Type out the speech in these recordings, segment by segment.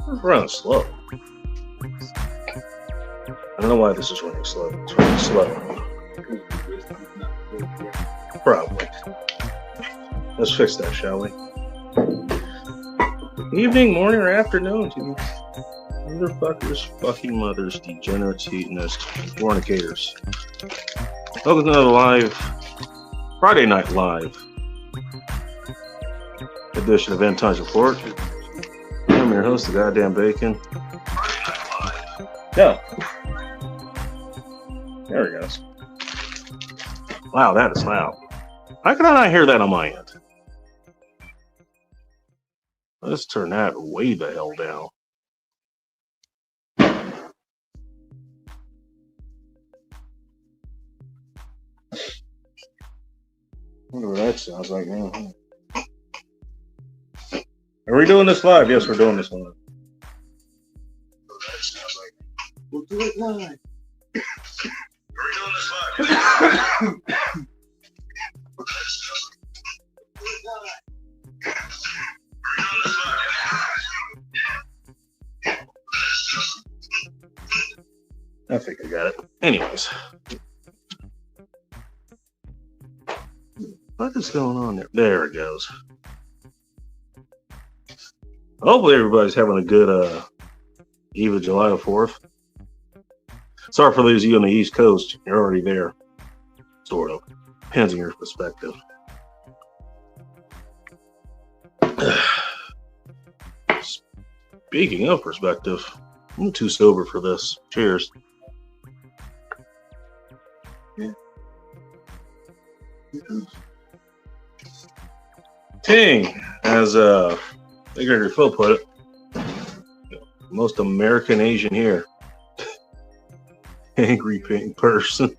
It's running slow. I don't know why this is running slow. It's running slow. Probably. Let's fix that, shall we? Evening, morning, or afternoon to you motherfuckers, fucking mothers, degenerates, hedonists, fornicators. Welcome to another live, Friday Night Live edition of End Times Report. I'm your host, the Goddamn Bacon. Friday Night Live. Go. There he goes. Wow, that is loud. How can I not hear that on my end? Let's turn that way the hell down. Wonder what that sounds like now. Are we doing this live? Yes, we're doing this live. We'll do it live. Are we doing this live? I think I got it. Anyways. What is going on there? There it goes. Hopefully everybody's having a good Eve of July the 4th. Sorry for those of you on the East Coast. You're already there. Sort of. Depends on your perspective. Speaking of perspective, I'm too sober for this. Cheers. Yeah. Ting, as Gregory Phil put it, most American Asian here. Angry pink person.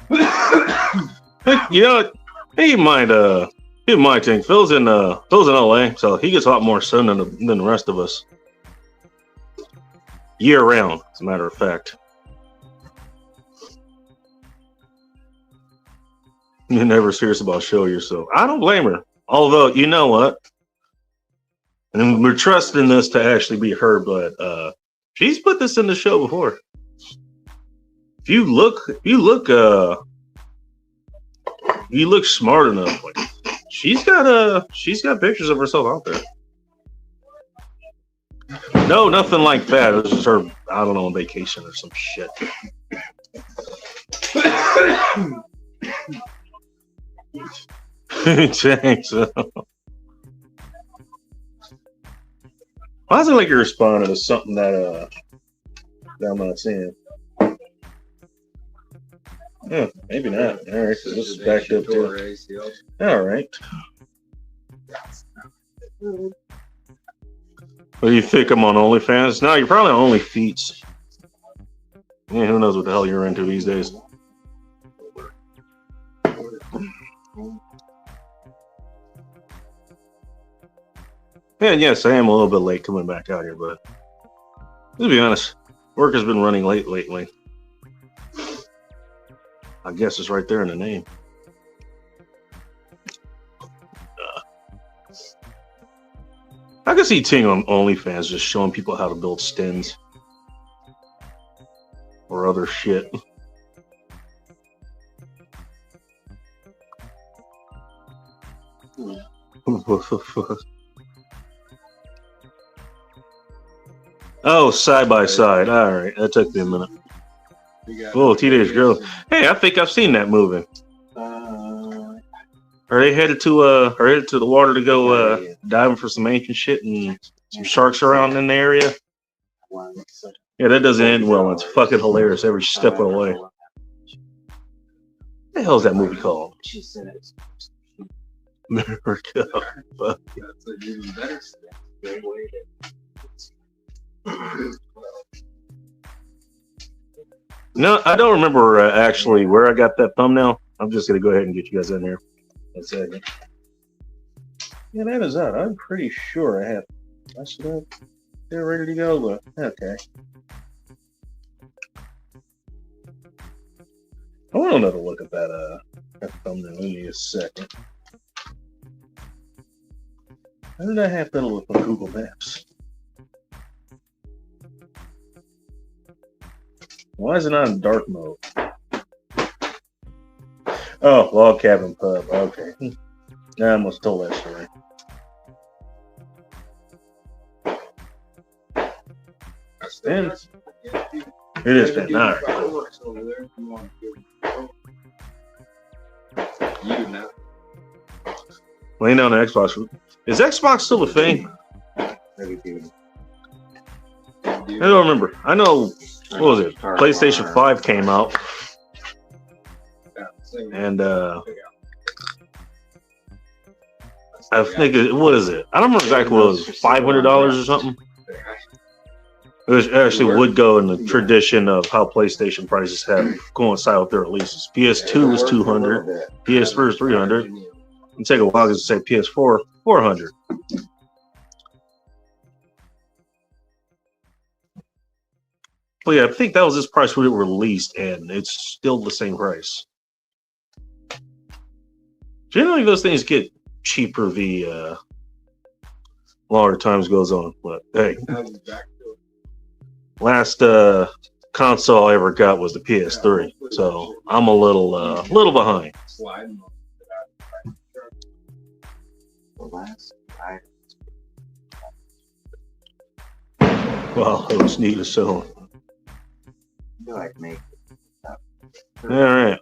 You know, he might think Phil's in LA, so he gets a lot more sun than the rest of us. Year round, as a matter of fact. You're never serious about showing yourself. I don't blame her. Although, you know what? And we're trusting this to actually be her, but she's put this in the show before. If you look smart enough, like she's got pictures of herself out there. No, nothing like that. It was just her, I don't know, on vacation or some shit. Thanks. Why is it like you're responding to something that I'm not seeing? Oh, maybe not. All right, so this is backed up too. All right. What do you think? I'm on OnlyFans? No, you're probably on OnlyFeets. Yeah, who knows what the hell you're into these days? Yeah, yes, I am a little bit late coming back out here, but to be honest, work has been running late lately. I guess it's right there in the name. I can see Ting on OnlyFans just showing people how to build stins or other shit. Oh, side by side. All right, that took me a minute. Oh, Teenage Girl. Hey, I think I've seen that movie. Are they headed to the water to go diving for some ancient shit and some sharks around in the area? Yeah, that doesn't end well. It's fucking hilarious every step of the way. What the hell is that movie called? America. No, I don't remember actually where I got that thumbnail. I'm just going to go ahead and get you guys in here. One second. Yeah, that is that. I'm pretty sure I have. I should have. They're ready to go, but okay. I want another look at that thumbnail. Give me a second. How did that happen with my Google Maps? Why is it not in dark mode? Oh, Log Cabin Pub. Okay. I almost told that story. And it is been all right. Fireworks over there if you want to go. You do not. Laying down the Xbox. Is Xbox still a thing? Maybe do. I don't remember. I know, what was it? PlayStation 5 came out. And I think, what is it? I don't remember exactly what it was, $500 or something? It actually would go in the tradition of how PlayStation prices have coincide with their releases. PS2 was $200, PS3 was $300. It'd take a while to say PS4, $400. But yeah, I think that was this price when it released, and it's still the same price. Generally, those things get cheaper the longer times goes on. But hey, last console I ever got was the PS3, so I'm a little behind. Well, it was neat as so. All right.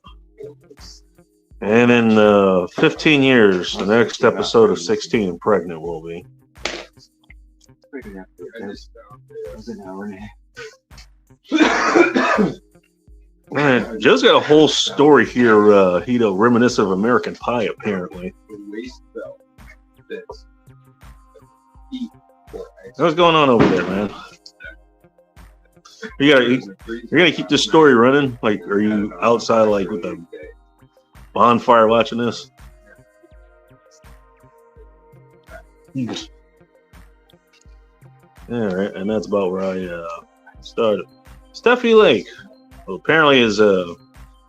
And in 15 years, the next episode of 16 and Pregnant will be. Man, Joe's got a whole story here, reminiscent of American Pie, apparently. What's going on over there, man? You're gonna keep this story running? Like, are you outside, like, with a bonfire watching this? All right, and that's about where I started. Steffi Lake. Well, apparently is the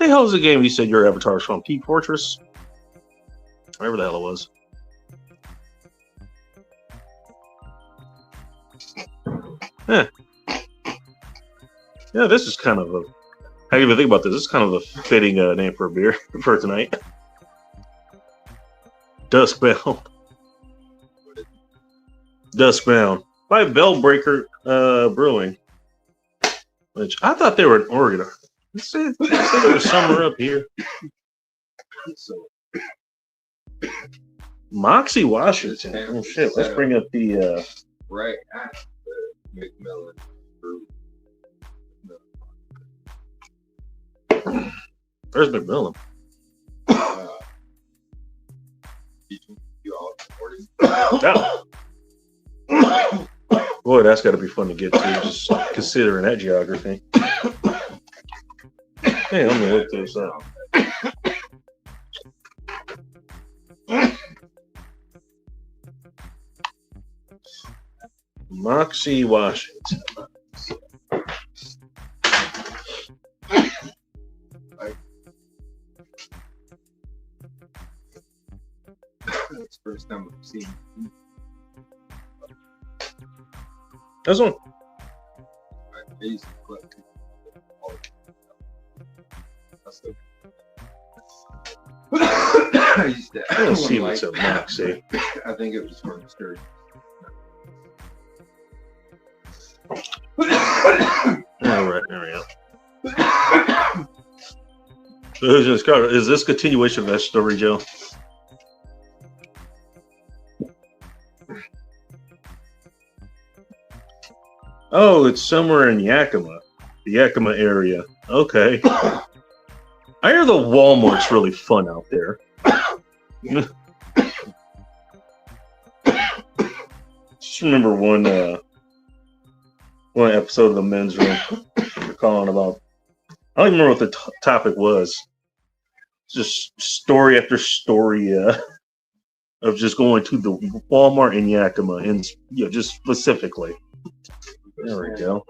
hell is the game you said your avatar is from? Peak Fortress? Whatever the hell it was. Yeah. Yeah, this is kind of a. How do you even think about this? This is kind of a fitting name for a beer for tonight. Duskbound. Duskbound by Bellbreaker Brewing, which I thought they were in Oregon. Let's say there was somewhere up here. Moxie Washington. Oh shit! Let's bring up the. Right at the McMillan Brew. Where's McMillan? Boy, that's got to be fun to get to, just considering that geography. Hey, I'm gonna look this up. Moxie, Washington. It's the first time I've seen. This one. I used to collect I used to. Let's see what's up, Moxie. I think it was from Sturgis. All right, there we go. So is this continuation of that story, Joe? Oh, it's somewhere in Yakima, the Yakima area. Okay. I hear the Walmart's really fun out there. Just remember one episode of the men's room. They're calling about. I don't even remember what the topic was. Just story after story of just going to the Walmart in Yakima, and just specifically. There we go.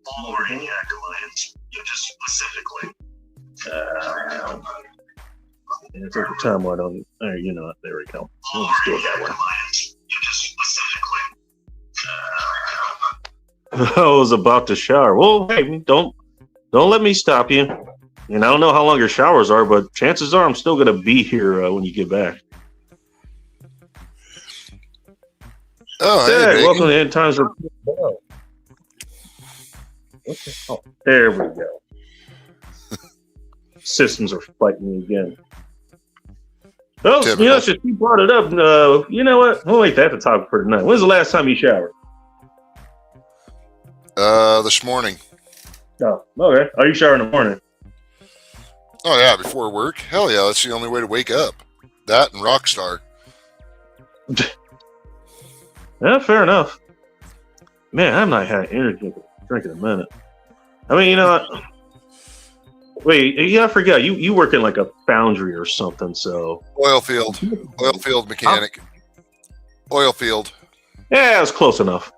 Walmart in Yakima, and just specifically. And it's over time. Why don't there? There we go. We'll just do it that way. I was about to shower. Well, hey, don't let me stop you. And I don't know how long your showers are, but chances are I'm still going to be here when you get back. Oh, Hey, welcome to End Times Report. Oh, there we go. Systems are fighting me again. Oh, since you brought it up, you know what? We'll make that the topic for tonight. When's the last time you showered? This morning. Oh, okay. Are you showering in the morning? Oh, yeah, before work? Hell yeah, that's the only way to wake up. That and Rockstar. Yeah, fair enough. Man, I've not had energy drink in a minute. I mean, what? Wait, yeah, I forgot. You work in like a foundry or something, so... Oil field mechanic. Oil field. Yeah, it was close enough.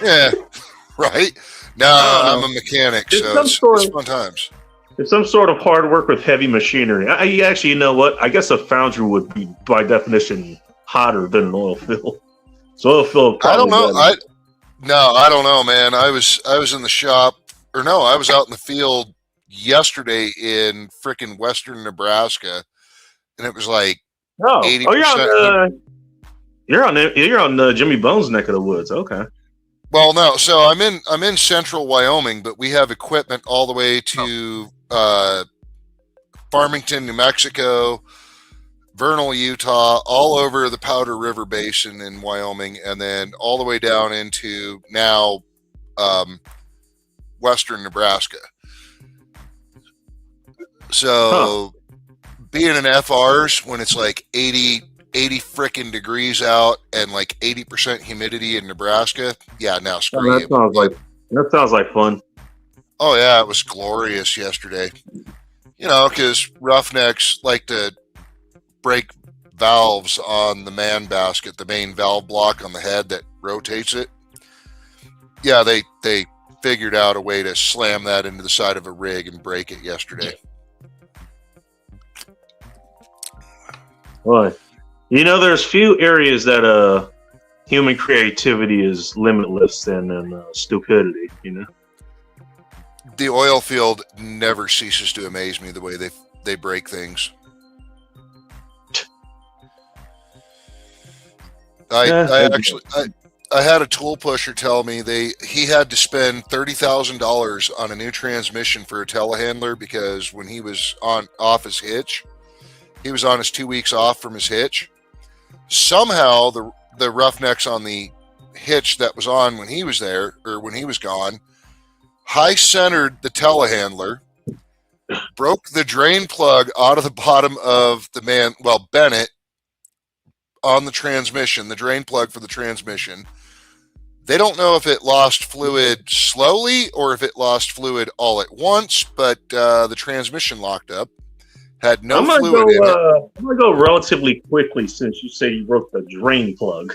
Yeah, right? No, I'm a mechanic, so it's fun times. It's some sort of hard work with heavy machinery. Actually, you know what? I guess a foundry would be, by definition, hotter than an oil field. So oil field. I don't know. I don't know, man. I was in the shop, or no, I was out in the field yesterday in frickin' western Nebraska, and it was like 80%. You're on Jimmy Bones' neck of the woods. Okay. Well, no. So I'm in central Wyoming, but we have equipment all the way to Farmington, New Mexico, Vernal, Utah, all over the Powder River Basin in Wyoming, and then all the way down into now western Nebraska. So being in FRs when it's like 80 frickin' degrees out and like 80% humidity in Nebraska, yeah, now screw you. That sounds like fun. Oh yeah, it was glorious yesterday. Because roughnecks like to break valves on the man basket, the main valve block on the head that rotates it. Yeah, they figured out a way to slam that into the side of a rig and break it yesterday. Boy, there's few areas that human creativity is limitless than stupidity. The oil field never ceases to amaze me the way they break things. I had a tool pusher tell me he had to spend $30,000 on a new transmission for a telehandler because when he was off his hitch, he was on his 2 weeks off from his hitch. Somehow the roughnecks on the hitch that was on when he was there or when he was gone high centered the telehandler, broke the drain plug out of the bottom of Bennett on the transmission, the drain plug for the transmission. They don't know if it lost fluid slowly or if it lost fluid all at once, but the transmission locked up. Had no fluid in it. I'm going to go relatively quickly since you say you broke the drain plug.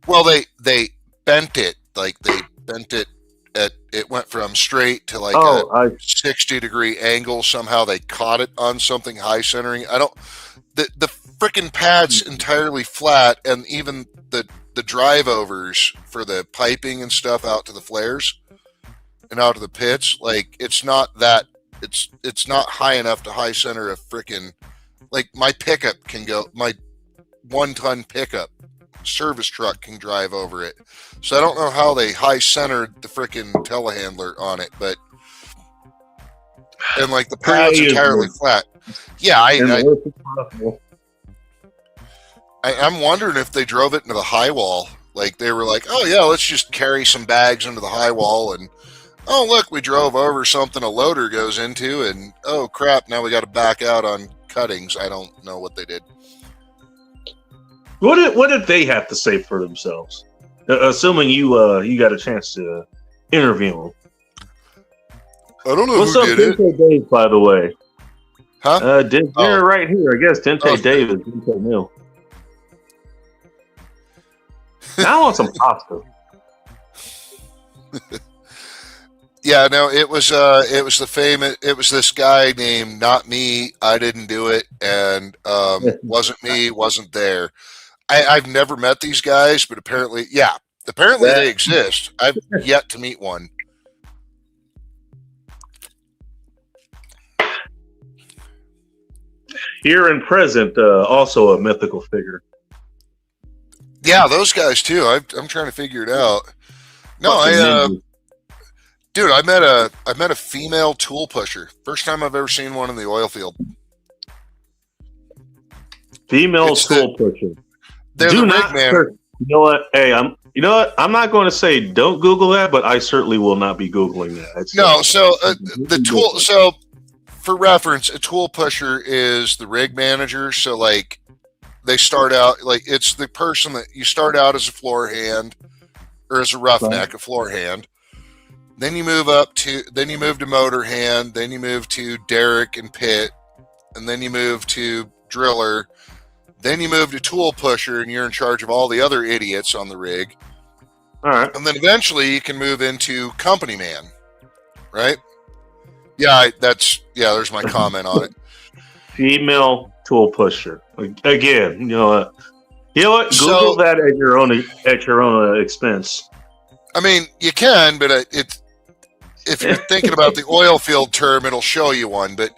Well, they bent it. Like they bent it it went from straight to like a 60-degree angle. Somehow they caught it on something high centering. The frickin' pad's entirely flat, and even the drive overs for the piping and stuff out to the flares and out to the pits, like it's not high enough to high center a frickin', like my pickup can go, my 1-ton pickup service truck can drive over it. So I don't know how they high centered the frickin' telehandler on it, but and like the pad's entirely flat. Yeah, I'm wondering if they drove it into the high wall. Like they were like, oh yeah, let's just carry some bags into the high wall, and oh look, we drove over something a loader goes into, and oh crap, now we got to back out on cuttings. I don't know what they did. What did they have to say for themselves? Assuming you got a chance to interview them. I don't know. What's who up, did Dente it. Dave? By the way, huh? They're right here. I guess Dente Dave is Dente Mill. Now I want some pasta. Yeah, no, it was this guy named Not Me, I Didn't Do It, and wasn't me, wasn't there. I've never met these guys, but apparently That they exist. I've yet to meet one. here and present, also a mythical figure. Yeah, those guys too. I'm trying to figure it out. No, Fucking ninja. dude, I met a female tool pusher. First time I've ever seen one in the oil field. Female It's tool pusher. They're Do the not rig man. search. You know what? Hey, you know what? I'm not going to say don't Google that, but I certainly will not be Googling that. It's No, so the tool. So for reference, a tool pusher is the rig manager. So like they start out like it's the person that you start out as a floor hand or as a roughneck, a floor hand. Then you move to motor hand. Then you move to derrick and pit, and then you move to driller. Then you move to tool pusher, and you're in charge of all the other idiots on the rig. All right. And then eventually you can move into company man, right? Yeah, there's my comment on it. Female tool pusher. Again, you know what? Google So- that at your own expense. I mean, you can, but if you're thinking about the oil field term, it'll show you one. But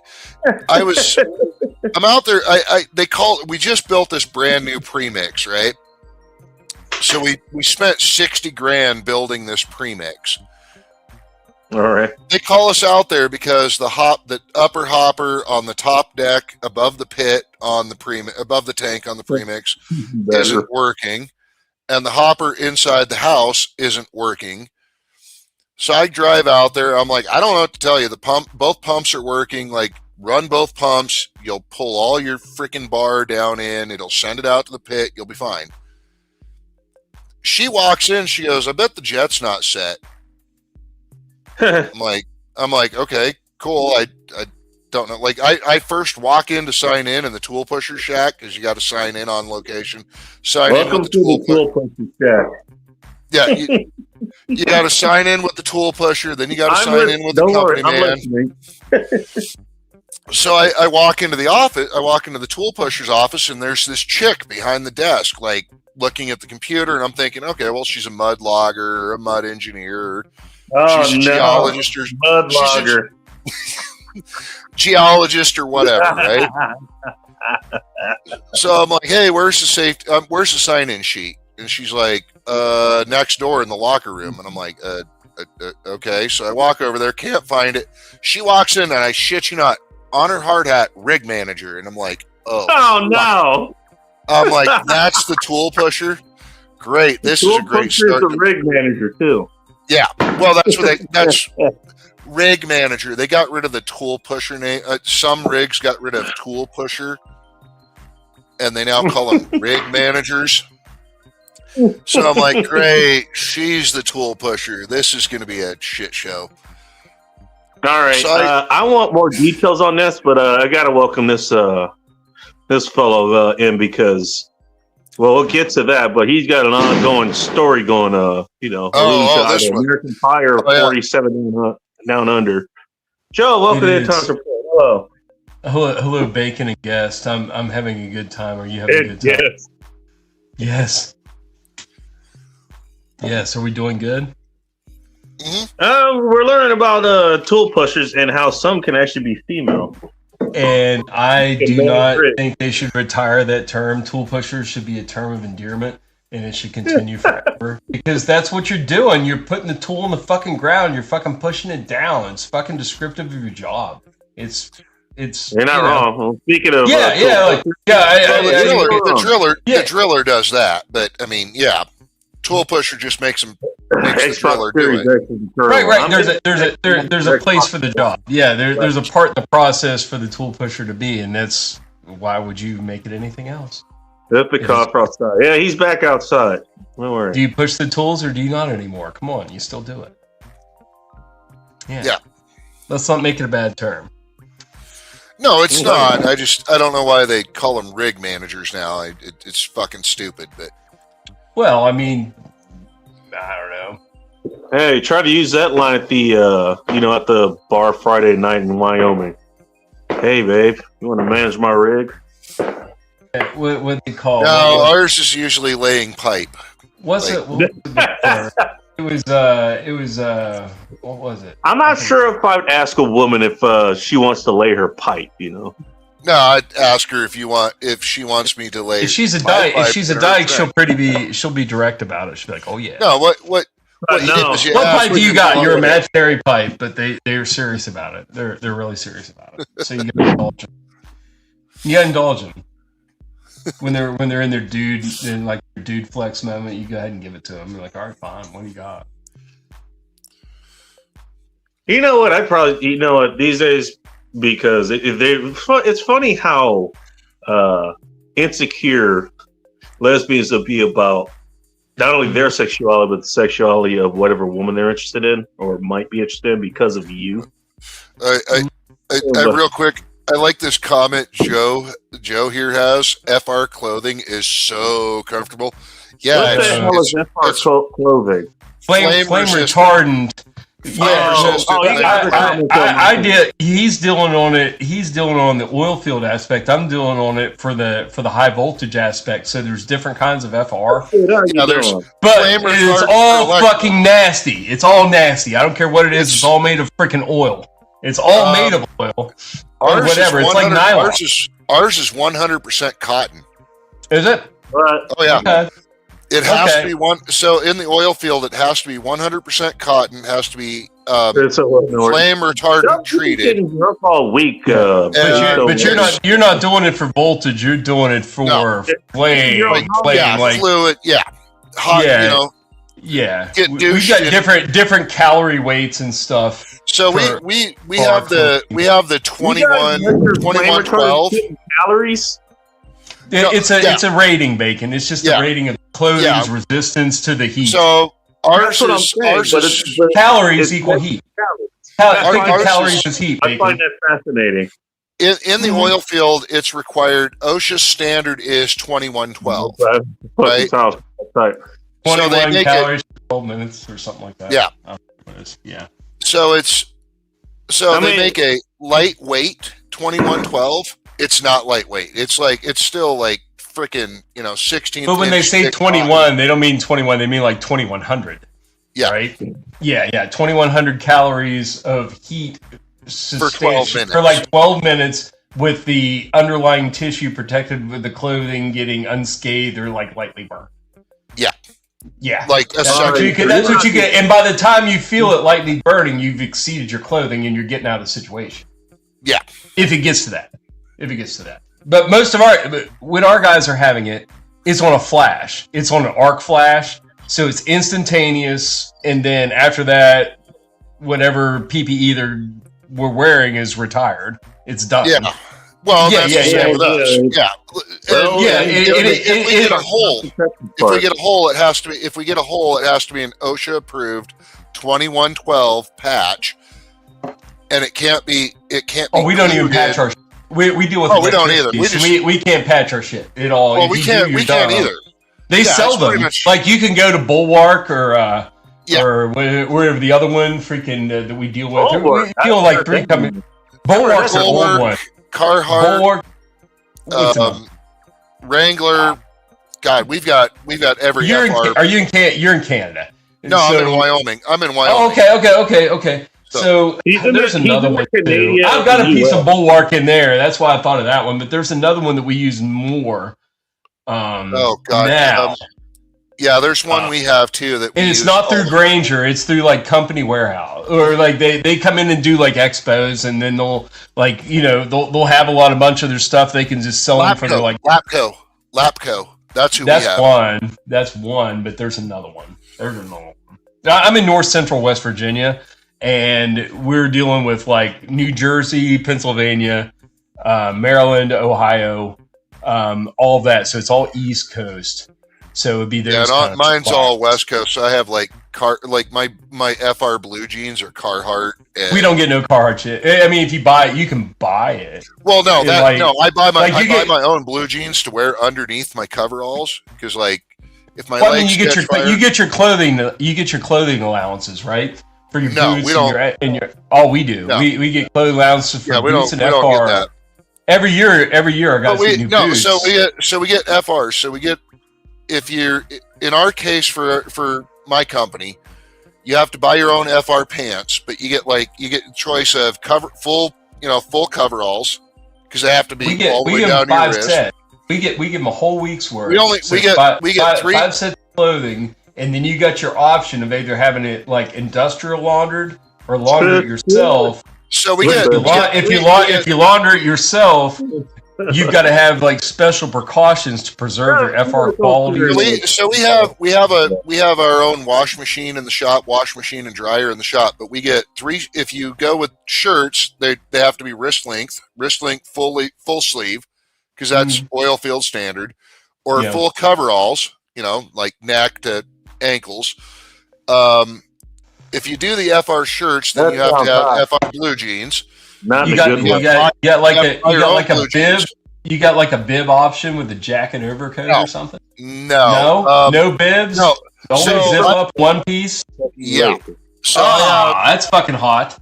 I'm out there. We just built this brand new premix, right? So we spent $60,000 building this premix. All right. They call us out there because the upper hopper on the top deck above the pit on the above the tank on the premix isn't working, and the hopper inside the house isn't working. So I drive out there. I'm like, I don't know what to tell you. Both pumps are working. Like, run both pumps. You'll pull all your freaking bar down in. It'll send it out to the pit. You'll be fine. She walks in. She goes, I bet the jet's not set. I'm like, okay, cool. I don't know. Like, I first walk in to sign in the tool pusher shack because you got to sign in on location. Welcome to the tool pusher shack. Yeah, you got to sign in with the tool pusher. Then you got to sign in with the company man. So I walk into the office. I walk into the tool pusher's office, and there's this chick behind the desk, like looking at the computer. And I'm thinking, okay, well, she's a mud logger or a mud engineer. Oh, she's a no. geologist or Mud logger. Geologist or whatever, right? So I'm like, hey, where's the sign-in sheet? And she's like, next door in the locker room. And I'm like, okay. So I walk over there, can't find it. She walks in, and I shit you not, on her hard hat, rig manager. And I'm like, oh no. I'm like, that's the tool pusher. Great. This is a great start. The rig manager too. Yeah. Well, that's rig manager. They got rid of the tool pusher name. Some rigs got rid of tool pusher, and they now call them rig managers. So I'm like, great. She's the tool pusher. This is going to be a shit show. All right. So I want more details on this, but I got to welcome this fellow in because, well, we'll get to that, but he's got an ongoing story going, this one. American Pie or 47 down under. Joe, welcome to the Times Report. Hello. Hello, Bacon and guest. I'm having a good time. Are you having a good time? Yes. Yes. Are we doing good? Mm-hmm. We're learning about tool pushers and how some can actually be female. And I do not think they should retire that term. Tool pushers should be a term of endearment, and it should continue forever. Because that's what you're doing. You're putting the tool in the fucking ground. You're fucking pushing it down. It's fucking descriptive of your job. It's. You're not wrong. Well, speaking of the driller does that, but I mean, yeah, tool pusher just makes the driller do it. Right. There's a place for the job. Yeah, there's a part in the process for the tool pusher to be, and that's why would you make it anything else? Let the cop outside. Yeah, he's back outside. Don't worry. Do you push the tools or do you not anymore? Come on, you still do it. Yeah. Let's not make it a bad term. No, it's not. I don't know why they call them rig managers now. It's fucking stupid. But well, I mean, I don't know. Hey, try to use that line at the at the bar Friday night in Wyoming. Hey, babe, you want to manage my rig? What they call? No, ours is usually laying pipe. What's it? What was it before? It was what was it? I'm not sure if I'd ask a woman if she wants to lay her pipe. No, I'd ask her if she wants me to lay. If she's a my dyke, pipe if she's a in her dyke, drink. she'll be direct about it. She'll be like, "Oh yeah." No, what No. is you What ask pipe what do you got? want Your with it. imaginary pipe, but they're serious about it. They're really serious about it. So you gotta indulge them. You gotta indulge them when they're in their dude flex moment. You go ahead and give it to them. You're like, all right, fine. What do you got? You know what? These days, because it's funny how insecure lesbians will be about not only their sexuality, but the sexuality of whatever woman they're interested in or might be interested in because of you. I real quick, I like this comment Joe here has. FR clothing is so comfortable. Yeah, What the hell is FR clothing? Flame retardant. Yeah, I did. He's dealing on it. He's dealing on the oil field aspect. I'm dealing on it for the high voltage aspect. So there's different kinds of FR, but it's all fucking nasty. It's all nasty. I don't care what it is. It's all made of freaking oil. It's all made of oil or whatever. It's like nylon. Ours is 100% cotton. Is it? Oh yeah. Okay. It has to be one. So in the oil field, it has to be 100% cotton. Has to be flame retardant treated. Drunk all week, but you're not doing it for voltage. You're doing it for flame, fluid, hot. Yeah. Yeah, we've got different calorie weights and stuff. So we have the 2112 calories. It's a rating, Bacon. It's just a rating of clothing's resistance to the heat. So ours is calories equal heat. Think of calories as heat, Bacon. I find that fascinating. In the oil field, it's required. OSHA standard is 2112. Right. 21 calories for 12 minutes or something like that. Yeah. Yeah. So they make a lightweight 2112. It's not lightweight. It's still like freaking 16. But when they say 21, they don't mean 21. They mean like 2100. Yeah. Right. Yeah. 2100 calories of heat for 12 minutes. For like 12 minutes with the underlying tissue protected with the clothing getting unscathed or like lightly burned. Yeah. Yeah, that's what you get. And by the time you feel it lightly burning, you've exceeded your clothing and you're getting out of the situation. Yeah, if it gets to that. But when our guys are having it, it's on a flash. It's on an arc flash, so it's instantaneous. And then after that, whatever PPE we're wearing is retired. It's done. Yeah. Well, that's the same with us. Yeah. If we get a hole, it has to be. If we get a hole, it has to be an OSHA approved 2112 patch, and it can't be. Oh, we don't even patch our. We deal with. Oh, we don't either. We can't patch our shit at all. Well, we can't either. They sell them. Like you can go to Bulwark or wherever the other one freaking that we deal with. We deal with like 3 companies. Bulwark's an old one. Carhartt, Wrangler. God, we've got every. You're in Canada. No, I'm in Wyoming. Oh, okay. So there's another one too. I've got a piece of Bulwark in there. That's why I thought of that one. But there's another one that we use more. Oh God! Now. Yeah, there's one we have too that. And it's not through Grainger; it's through like company warehouse, or like they come in and do like expos, and then they'll they'll have a bunch of their stuff. They can just sell them for their like Lapco. That's who we have. That's one, but there's another one. I'm in North Central West Virginia, and we're dealing with like New Jersey, Pennsylvania, Maryland, Ohio, all of that. So it's all East Coast. So it'd be those. Yeah, mine's all West Coast. So I have like my FR blue jeans are Carhartt. We don't get no Carhartt shit. I mean, if you buy it, you can buy it. Well, I buy my own blue jeans to wear underneath my coveralls because If my Well, I mean, legs you get catch fire, your clothing allowances, right? For your No, boots we don't. and your oh, we do. No. We get clothing allowances for yeah, we boots don't and get FR. that. Every year I got some new boots. So we get FRs. So we get, if you're in our case for my company, you have to buy your own FR pants, but you get a choice of full coveralls, because they have to be all the way down to your wrist. Sets. We give them a whole week's worth. We get five sets of clothing, and then you got your option of either having it like industrial laundered or launder it yourself. So if you launder it yourself, you've got to have like special precautions to preserve your FR quality. So we have our own wash machine in the shop, wash machine and dryer in the shop. But we get 3. If you go with shirts, they have to be wrist length, full sleeve, because that's oil field standard, or full coveralls, like neck to ankles. If you do the FR shirts, then you have to have FR blue jeans. You got like a bib option with a jacket overcoat or something? No bibs? No. Only zip up one piece? Yeah. So that's fucking hot.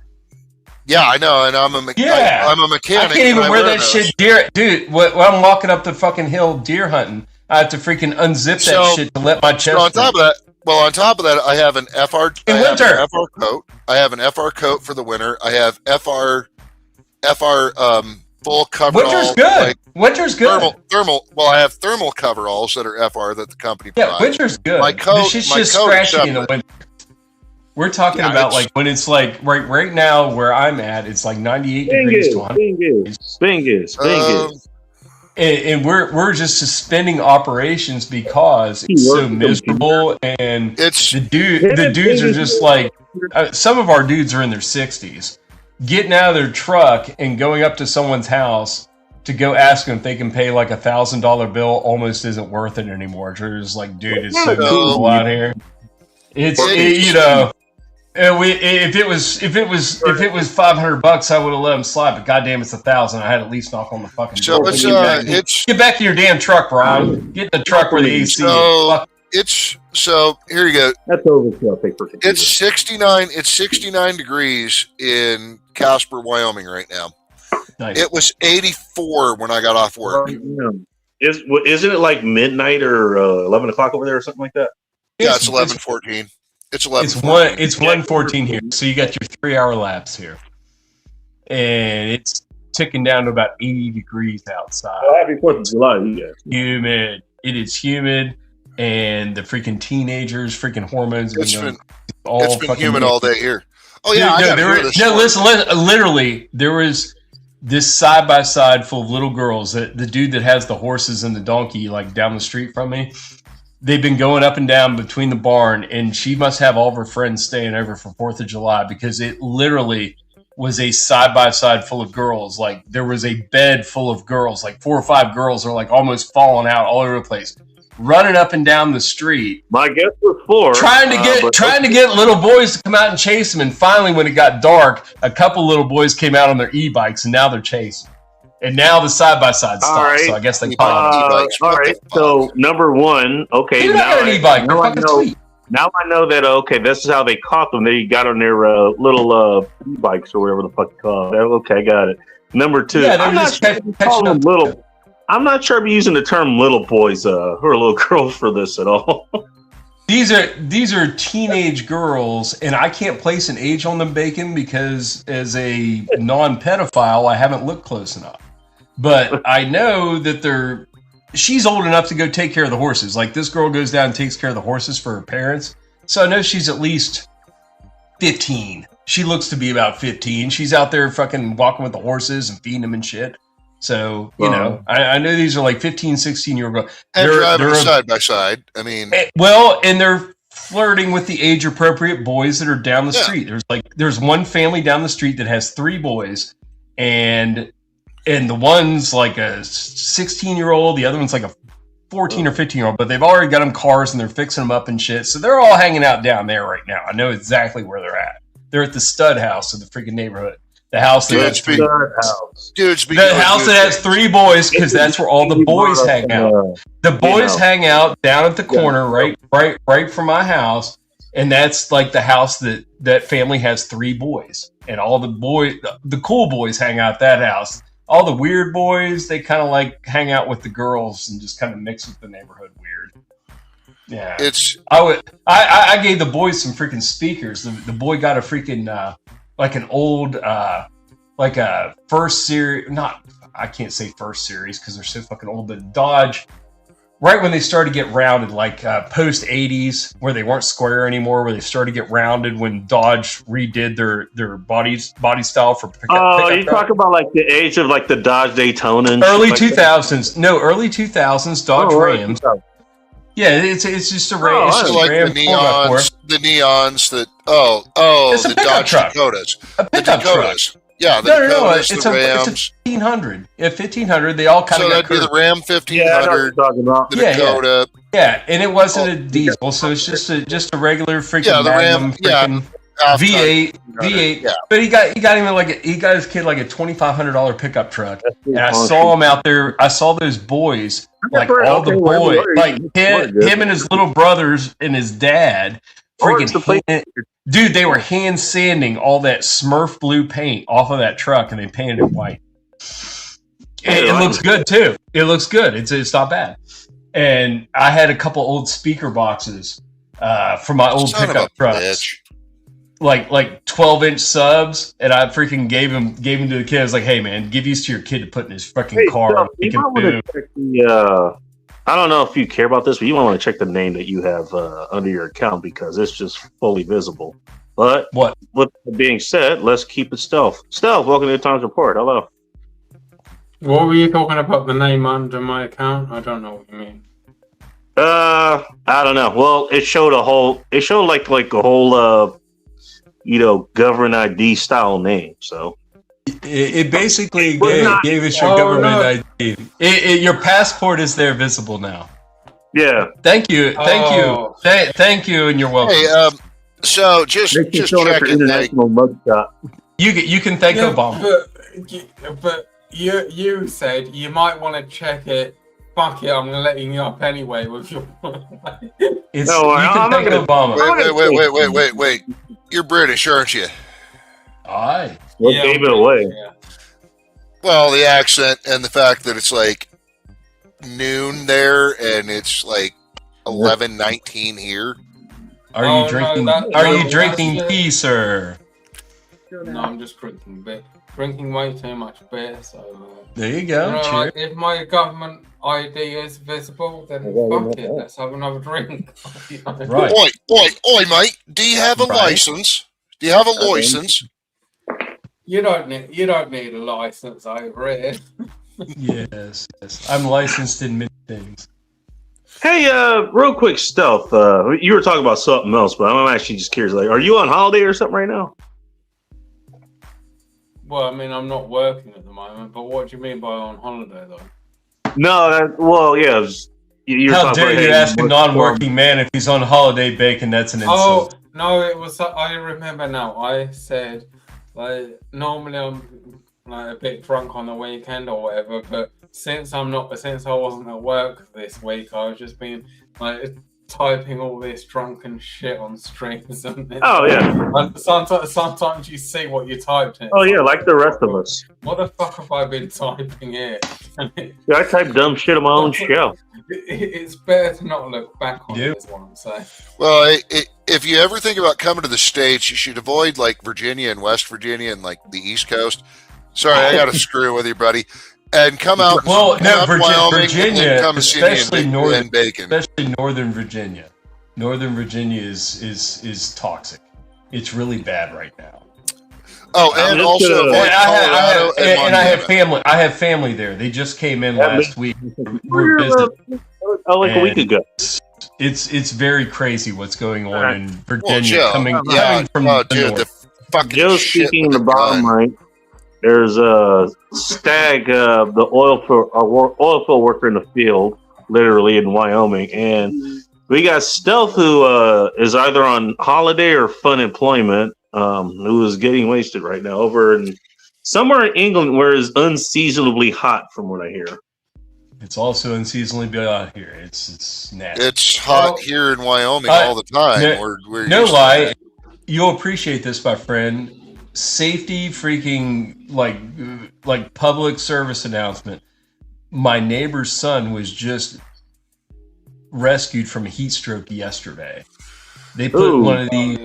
Yeah, I know, and I'm a mechanic. I can't even wear that shit dude. When I'm walking up the fucking hill deer hunting, I have to freaking unzip that shit to let my chest. So on top of that, I have an FR coat. I have an FR coat for the winter. I have FR full coverall. Winter's good. Winter's good. Thermal. Well, I have thermal coveralls that are FR that the company provides. Yeah, winter's good. My coat, this shit's just scratchy in the winter. We're talking about like when it's like right now where I'm at, it's like 98 degrees to 100 degrees. Bingus. And we're just suspending operations because it's so miserable, and the dudes are just like some of our dudes are in their 60s, getting out of their truck and going up to someone's house to go ask them if they can pay like $1,000 bill almost isn't worth it anymore. They're just like, dude, it's so miserable out here. If it was $500, I would have let him slide. But goddamn, it's $1,000. I had to at least knock on the fucking door. Get back to your damn truck, Ron. Get in the truck where the AC is. So here you go. That's overkill. It's 69. It's 69 degrees in Casper, Wyoming right now. Nice. It was 84 when I got off work. Isn't it like midnight or 11 o'clock over there or something like that? Yeah, it's 11:14. It's 11. It's 1:14 here. So you got your 3-hour lapse here, and it's ticking down to about 80 degrees outside. Well, happy 4th of July, you guys. Humid. It is humid, and the freaking teenagers, freaking hormones. It's been humid all day here. Oh yeah, literally, there was this side by side full of little girls. The dude that has the horses and the donkey, like down the street from me. They've been going up and down between the barn, and she must have all of her friends staying over for 4th of July because it literally was a side-by-side full of girls. Like, there was a bed full of girls. Like, 4 or 5 girls are, like, almost falling out all over the place. Running up and down the street. My guess was 4. Trying to get little boys to come out and chase them. And finally, when it got dark, a couple little boys came out on their e-bikes, and now they're chasing. And now the side-by-side stops, right. So I guess they call them e-bikes. All right, so number 1, okay. Dude, I got an e-bike. They're fucking sweet. Now I know that, okay, this is how they caught them. They got on their little e-bikes or whatever the fuck you call it. Okay, got it. Number 2, I'm not sure I'm not sure I'm using the term little boys or little girls for this at all. These are teenage girls, and I can't place an age on them, Bacon, because as a non-pedophile, I haven't looked close enough. But I know that she's old enough to go take care of the horses. Like, this girl goes down and takes care of the horses for her parents. So I know she's at least 15. She looks to be about 15. She's out there fucking walking with the horses and feeding them and shit. So, I know these are like 15, 16-year-old girls. And driving side by side. I mean... and they're flirting with the age-appropriate boys that are down the street. There's one family down the street that has 3 boys, and the one's like a 16-year-old, the other one's like a 14 or 15-year-old, but they've already got them cars, and they're fixing them up and shit. So they're all hanging out down there right now. I know exactly where they're at. They're at the stud house of the freaking neighborhood. The house that has Dude, three house. Dude, speaking the of house that has three boys, because that's where all the boys hang out. The boys hang out down at the corner, right from my house, and that's like the house that family has three boys, and all the cool boys hang out at that house. All the weird boys, they kind of like hang out with the girls and just kind of mix with the neighborhood weird. Yeah, I gave the boys some freaking speakers. The boy got a freaking like an old like a first series, I can't say first series because they're so fucking old, but Dodge, right when they started to get rounded, like post 80s, where they weren't square anymore, where they started to get rounded when Dodge redid their body style for pickup. Oh, you talk about like the age of like the Dodge Daytona and early shit 2000s. No, early 2000s Dodge Rams. Yeah, it's just a Ram. It's just like Ram the neons that it's a the pickup Dodge truck. Dakotas. A pickup the Dakotas. truck. Yeah, the Dakotas, it's the a Rams. 1500. Yeah, 1500. They all kind So of that'd be the Ram 1500, the Dakota. Yeah, and it wasn't a diesel, so it's just a regular freaking the Magnum Ram, V8. Yeah. But he got his kid like a $2,500 pickup truck, and I saw him out there. I saw those boys, like all the boys, like him and his little brothers and his dad, freaking. Dude, they were hand sanding all that Smurf blue paint off of that truck, and they painted it white. It looks good too. It looks good. It's not bad. And I had a couple old speaker boxes for my old pickup trucks, like 12-inch subs, and I freaking gave them to the kid. I was like, "Hey, man, give these to your kid to put in his fucking car." I don't know if you care about this, but you might want to check the name that you have under your account because it's just fully visible. But with that being said, let's keep it stealth. Stealth, welcome to the Times Report. Hello. What were you talking about? The name under my account? I don't know what you mean. I don't know. Well, it showed like a whole government ID style name. So it basically gave us your government ID. Your passport is there visible now. Yeah. Thank you, and you're welcome. Hey, so just checking. International mugshot. You can thank Obama. But you said you might want to check it. Fuck it, I'm letting you up anyway with your. You can thank Obama. Wait. You're British, aren't you? Aye. What gave it away? Yeah. Well, the accent and the fact that it's like noon there and it's like 11:19 here. Are you drinking tea, sir? No, I'm just drinking way too much beer. So there you go. Like, if my government ID is visible, then fuck it. Let's have another drink. Right. Oi, mate. Do you have a license? Do you have a license? You don't need a license over here. Yes. I'm licensed in many things. Hey, real quick, Stealth. You were talking about something else, but I'm actually just curious. Like, are you on holiday or something right now? Well, I mean, I'm not working at the moment, but what do you mean by on holiday, though? No, yeah. How dare you ask a non-working man if he's on holiday bacon? That's an insult. Oh, no, it was. I remember now. I said, like, normally I'm like a bit drunk on the weekend or whatever, but since I wasn't at work this week, I've just been like typing all this drunken shit on streams. And sometimes you see what you typed in. Oh yeah, like the rest of us. What the fuck have I been typing here? I type dumb shit on my own show. It's better to not look back on it, is what I'm saying. Well, if you ever think about coming to the States, you should avoid like Virginia and West Virginia and like the East Coast. Sorry, I got to screw with you, buddy. And come out. Well, no, Wyoming, Virginia, come especially northern bacon. Especially Northern Virginia. Northern Virginia is toxic. It's really bad right now. Oh, and also avoid Colorado and I have family. I have family there. They just came in last week. We're visiting. Like a week ago. It's very crazy what's going on in Virginia. Well, coming from the fucking Joe speaking in the bottom right. There's a Stag, the oil field worker in the field, literally in Wyoming, and we got Stealth, who is either on holiday or fun employment, who is getting wasted right now over in somewhere in England where it's unseasonably hot, from what I hear. It's also unseasonably out here. It's nasty. It's hot here in Wyoming all the time. We're no used to lie, that. you'll appreciate this, my friend. Safety freaking like public service announcement. My neighbor's son was just rescued from a heat stroke yesterday. They put one of these.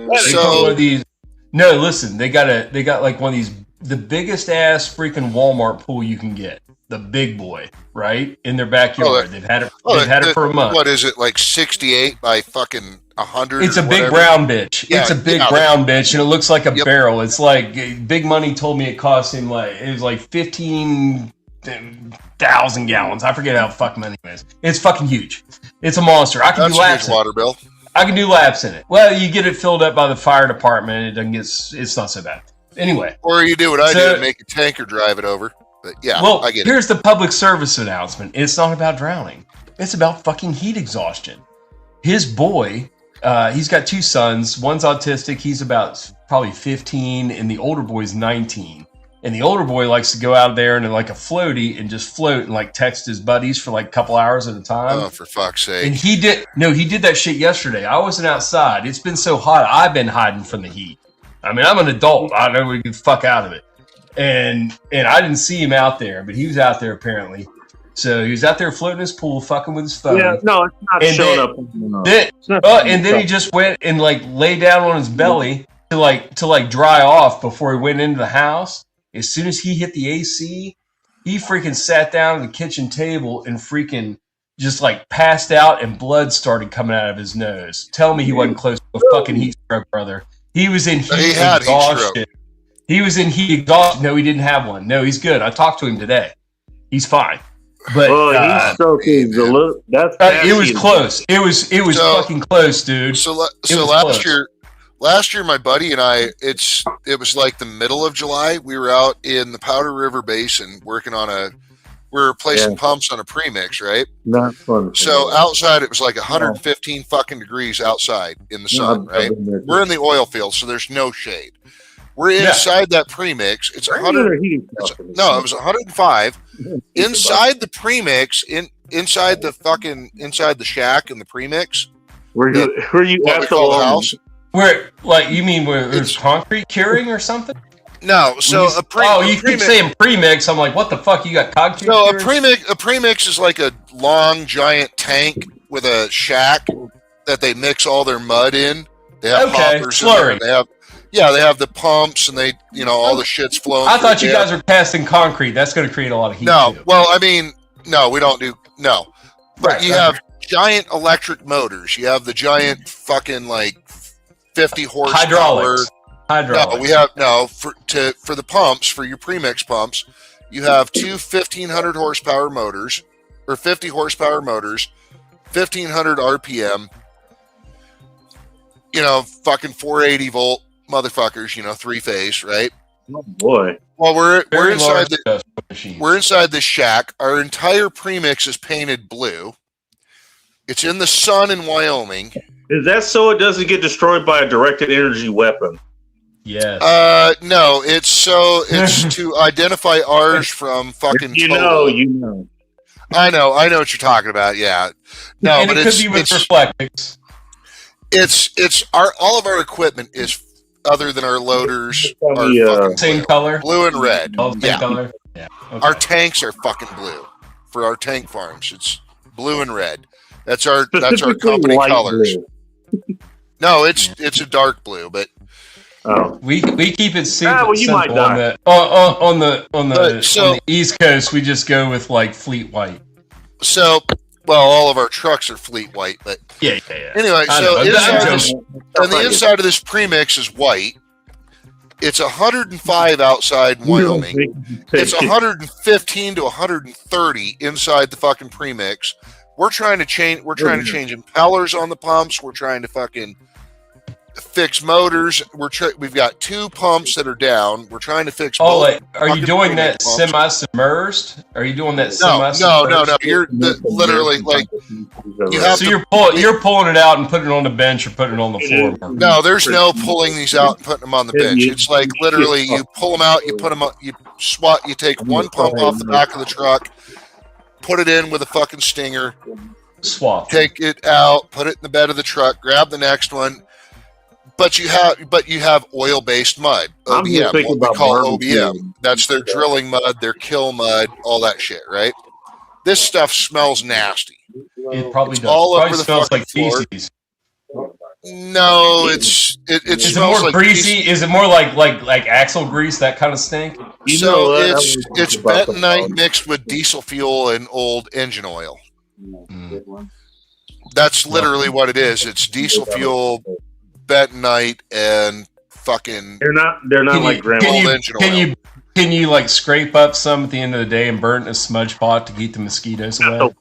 No, listen. They got like one of these, the biggest ass freaking Walmart pool you can get. The big boy, right, in their backyard. They've had it. They've had it for a month. What is it, like 68 by fucking 100? It's a big brown bitch. Yeah, it's a big brown bitch, and it looks like a barrel. It's like Big Money told me it cost him it was like 15,000 gallons. I forget how fucking many it is. It's fucking huge. It's a monster. I can do laps. Water bill. I can do laps in it. Well, you get it filled up by the fire department. It doesn't get. It's not so bad. Anyway, or you do what I do and make a tanker drive it over. But yeah, well, I get here's the public service announcement. It's not about drowning. It's about fucking heat exhaustion. His boy, he's got two sons. One's autistic. He's about probably 15, and the older boy's 19. And the older boy likes to go out there and like a floaty and just float and like text his buddies for like a couple hours at a time. Oh, for fuck's sake. And he did that shit yesterday. I wasn't outside. It's been so hot. I've been hiding from the heat. I mean, I'm an adult. I know we can fuck out of it. And I didn't see him out there, but he was out there apparently. So he was out there floating his pool, fucking with his phone. Yeah, no, it's not showing up. And then he just went and like lay down on his belly to dry off before he went into the house. As soon as he hit the AC, he freaking sat down at the kitchen table and freaking just like passed out, and blood started coming out of his nose. Tell me he wasn't close to a fucking heat stroke, brother. He was in heat exhaustion. He was in heat exhaustion. No, he didn't have one. No, he's good. I talked to him today. He's fine. But he's soaking the little. It was close. It was fucking close, dude. So last year, my buddy and I, it was like the middle of July. We were out in the Powder River Basin working on we were replacing pumps on a premix, right? Not fun. So outside, it was like 115 fucking degrees outside in the sun, right? We're in the oil field, so there's no shade. We're inside that premix. It's 100. No, it was 105 inside the premix. Inside the shack in the premix. Were you at the house? Where, like, you mean where there's concrete curing or something? No, so you keep saying premix. I'm like, what the fuck? You got concrete? So a premix is like a long giant tank with a shack that they mix all their mud in. They have hoppers. Slurry. They have the pumps and all the shit's flowing. I thought you guys were casting concrete. That's going to create a lot of heat. No, too. well, I mean, no, we don't do no. But you have giant electric motors. You have the giant fucking like 50 horsepower. Hydraulics. No, we have for the pumps, for your premix pumps, you have two 1,500 horsepower motors or 50 horsepower motors, 1,500 RPM. Fucking 480 volt motherfuckers. 3-phase, right? Oh boy. Well, we're inside this shack. Our entire premix is painted blue. It's in the sun in Wyoming. Is that so it doesn't get destroyed by a directed energy weapon? Yes. No, it's to identify ours from fucking. You know. I know what you're talking about. Yeah. No, and but it could be with reflectix. It's all of our equipment is other than our loaders are fucking same blue. Color, blue and red. Same color. Yeah. Okay. Our tanks are fucking blue for our tank farms. It's blue and red. That's our company colors. No, it's a dark blue, but we keep it simple. Well, you might die. On the East Coast, we just go with like fleet white. So, all of our trucks are fleet white, but yeah. Anyway, so the inside of this premix is white. It's 105 outside Wyoming. It's 115 to 130 inside the fucking premix. We're trying to change impellers on the pumps. We're trying to fucking fix motors. We've got 2 pumps that are down. We're trying to fix. Oh, both are you doing that pumps. semi-submerged? Are you doing that No. semi-submerged? You're literally like you have So to. you're pulling it out and putting it on the bench or putting it on the floor. No, there's no pulling these out and putting them on the bench. It's like literally you pull them out, you put them up, you take one pump off the back of the truck, put it in with a fucking stinger, Swap. take it out, put it in the bed of the truck, grab the next one. But you have oil-based mud, OBM, what we call OBM. That's their drilling mud, their kill mud, all that shit, right? This stuff smells nasty. It probably does. all It probably over the smells fucking like floor. feces. No, it Is it smells more like greasy? Is it more like axle grease, that kind of stink? So it's bentonite mixed with diesel fuel and old engine oil. That's literally what it is. It's diesel fuel, bentonite, and fucking. They're not like grandma engine oil. Can you like scrape up some at the end of the day and burn it in a smudge pot to keep the mosquitoes away?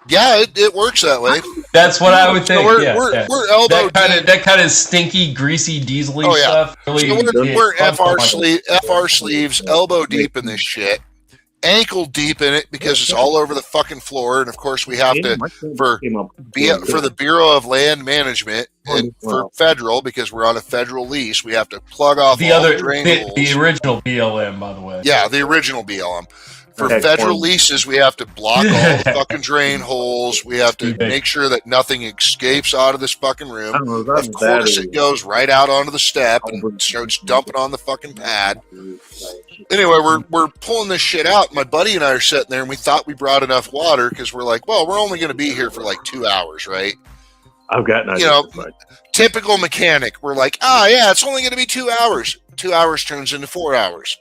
Yeah, it works that way. That's what I would think. So we're elbow deep. that kind of stinky, greasy, diesely stuff. Really, So we're FR sleeves, elbow deep in this shit, ankle deep in it because it's all over the fucking floor, and of course we have to for the Bureau of Land Management and for federal, because we're on a federal lease, we have to plug off the all other the drain holes. the original BLM, by the way. Yeah, the original BLM. For federal leases, we have to block all the fucking drain holes. We have to make sure that nothing escapes out of this fucking room. Of course, it goes right out onto the step and starts dumping on the fucking pad. Anyway, we're pulling this shit out. My buddy and I are sitting there, and we thought we brought enough water because we're like, well, we're only going to be here for like 2 hours, right? I've got typical mechanic. We're like, yeah, it's only going to be 2 hours. 2 hours turns into 4 hours.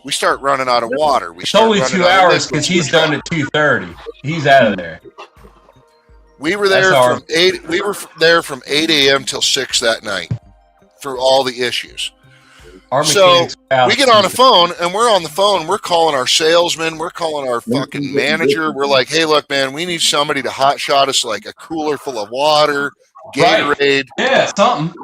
We start running out of water. It's only 2 hours because he's done at 2:30. He's out of there. We were there from 8. We were there from 8 a.m. till 6 that night for all the issues. So we get on the phone, and we're on the phone. We're calling our salesman. We're calling our fucking manager. We're like, hey, look, man, we need somebody to hot shot us like a cooler full of water, Gatorade. Yeah, something.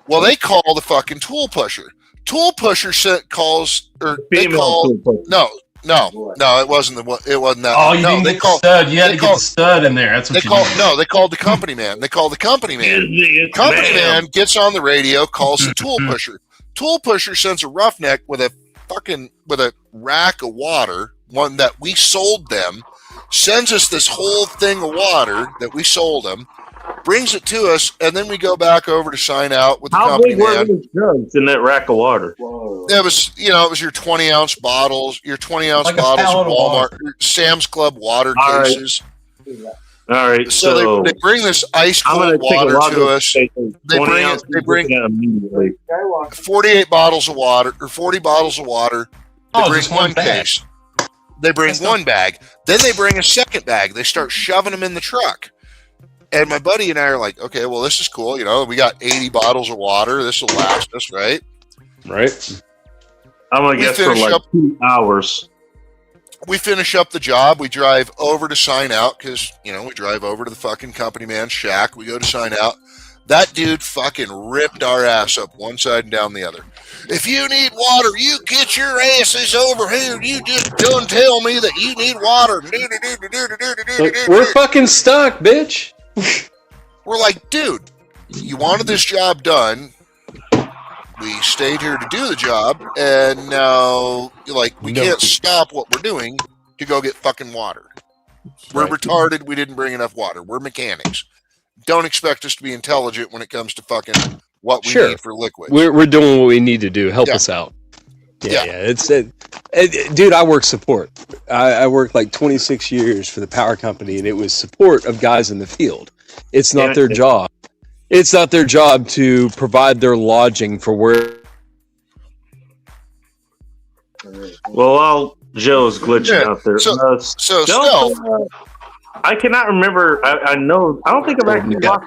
Well, they call the fucking tool pusher. Tool pusher calls, or they call. No, it wasn't it wasn't that. Oh, you didn't get the stud. You had to get the stud in there. That's what they called the company man. They called the company man. Company man gets on the radio, calls the tool pusher. Tool pusher sends a roughneck with a rack of water, one that we sold them, sends us this whole thing of water that we sold them, brings it to us, and then we go back over to sign out with the company man. How big were those jugs in that rack of water? It was your 20-ounce bottles, of Walmart, Sam's Club water cases. All right, so they bring this ice cold water to us. They bring 48 bottles of water or 40 bottles of water. They bring one case. They bring one bag. Then they bring a second bag. They start shoving them in the truck. And my buddy and I are like, okay, well, this is cool. We got 80 bottles of water. This will last us, right? Right. I'm going to guess for like 2 hours. We finish up the job. We drive over to sign out because, we drive over to the fucking company man's shack. We go to sign out. That dude fucking ripped our ass up one side and down the other. If you need water, you get your asses over here. You just don't tell me that you need water. We're fucking stuck, bitch. We're like, dude, you wanted this job done. We stayed here to do the job, and now, we can't stop what we're doing to go get fucking water. We're retarded. We didn't bring enough water. We're mechanics. Don't expect us to be intelligent when it comes to fucking what we need for liquid. We're doing what we need to do. Help us out. Yeah. Dude, I work support. I worked like 26 years for the power company, and it was support of guys in the field. It's not their job. It's not their job to provide their lodging for where. Well, Joe's glitching out there. I cannot remember. I know. I don't think I've actually watched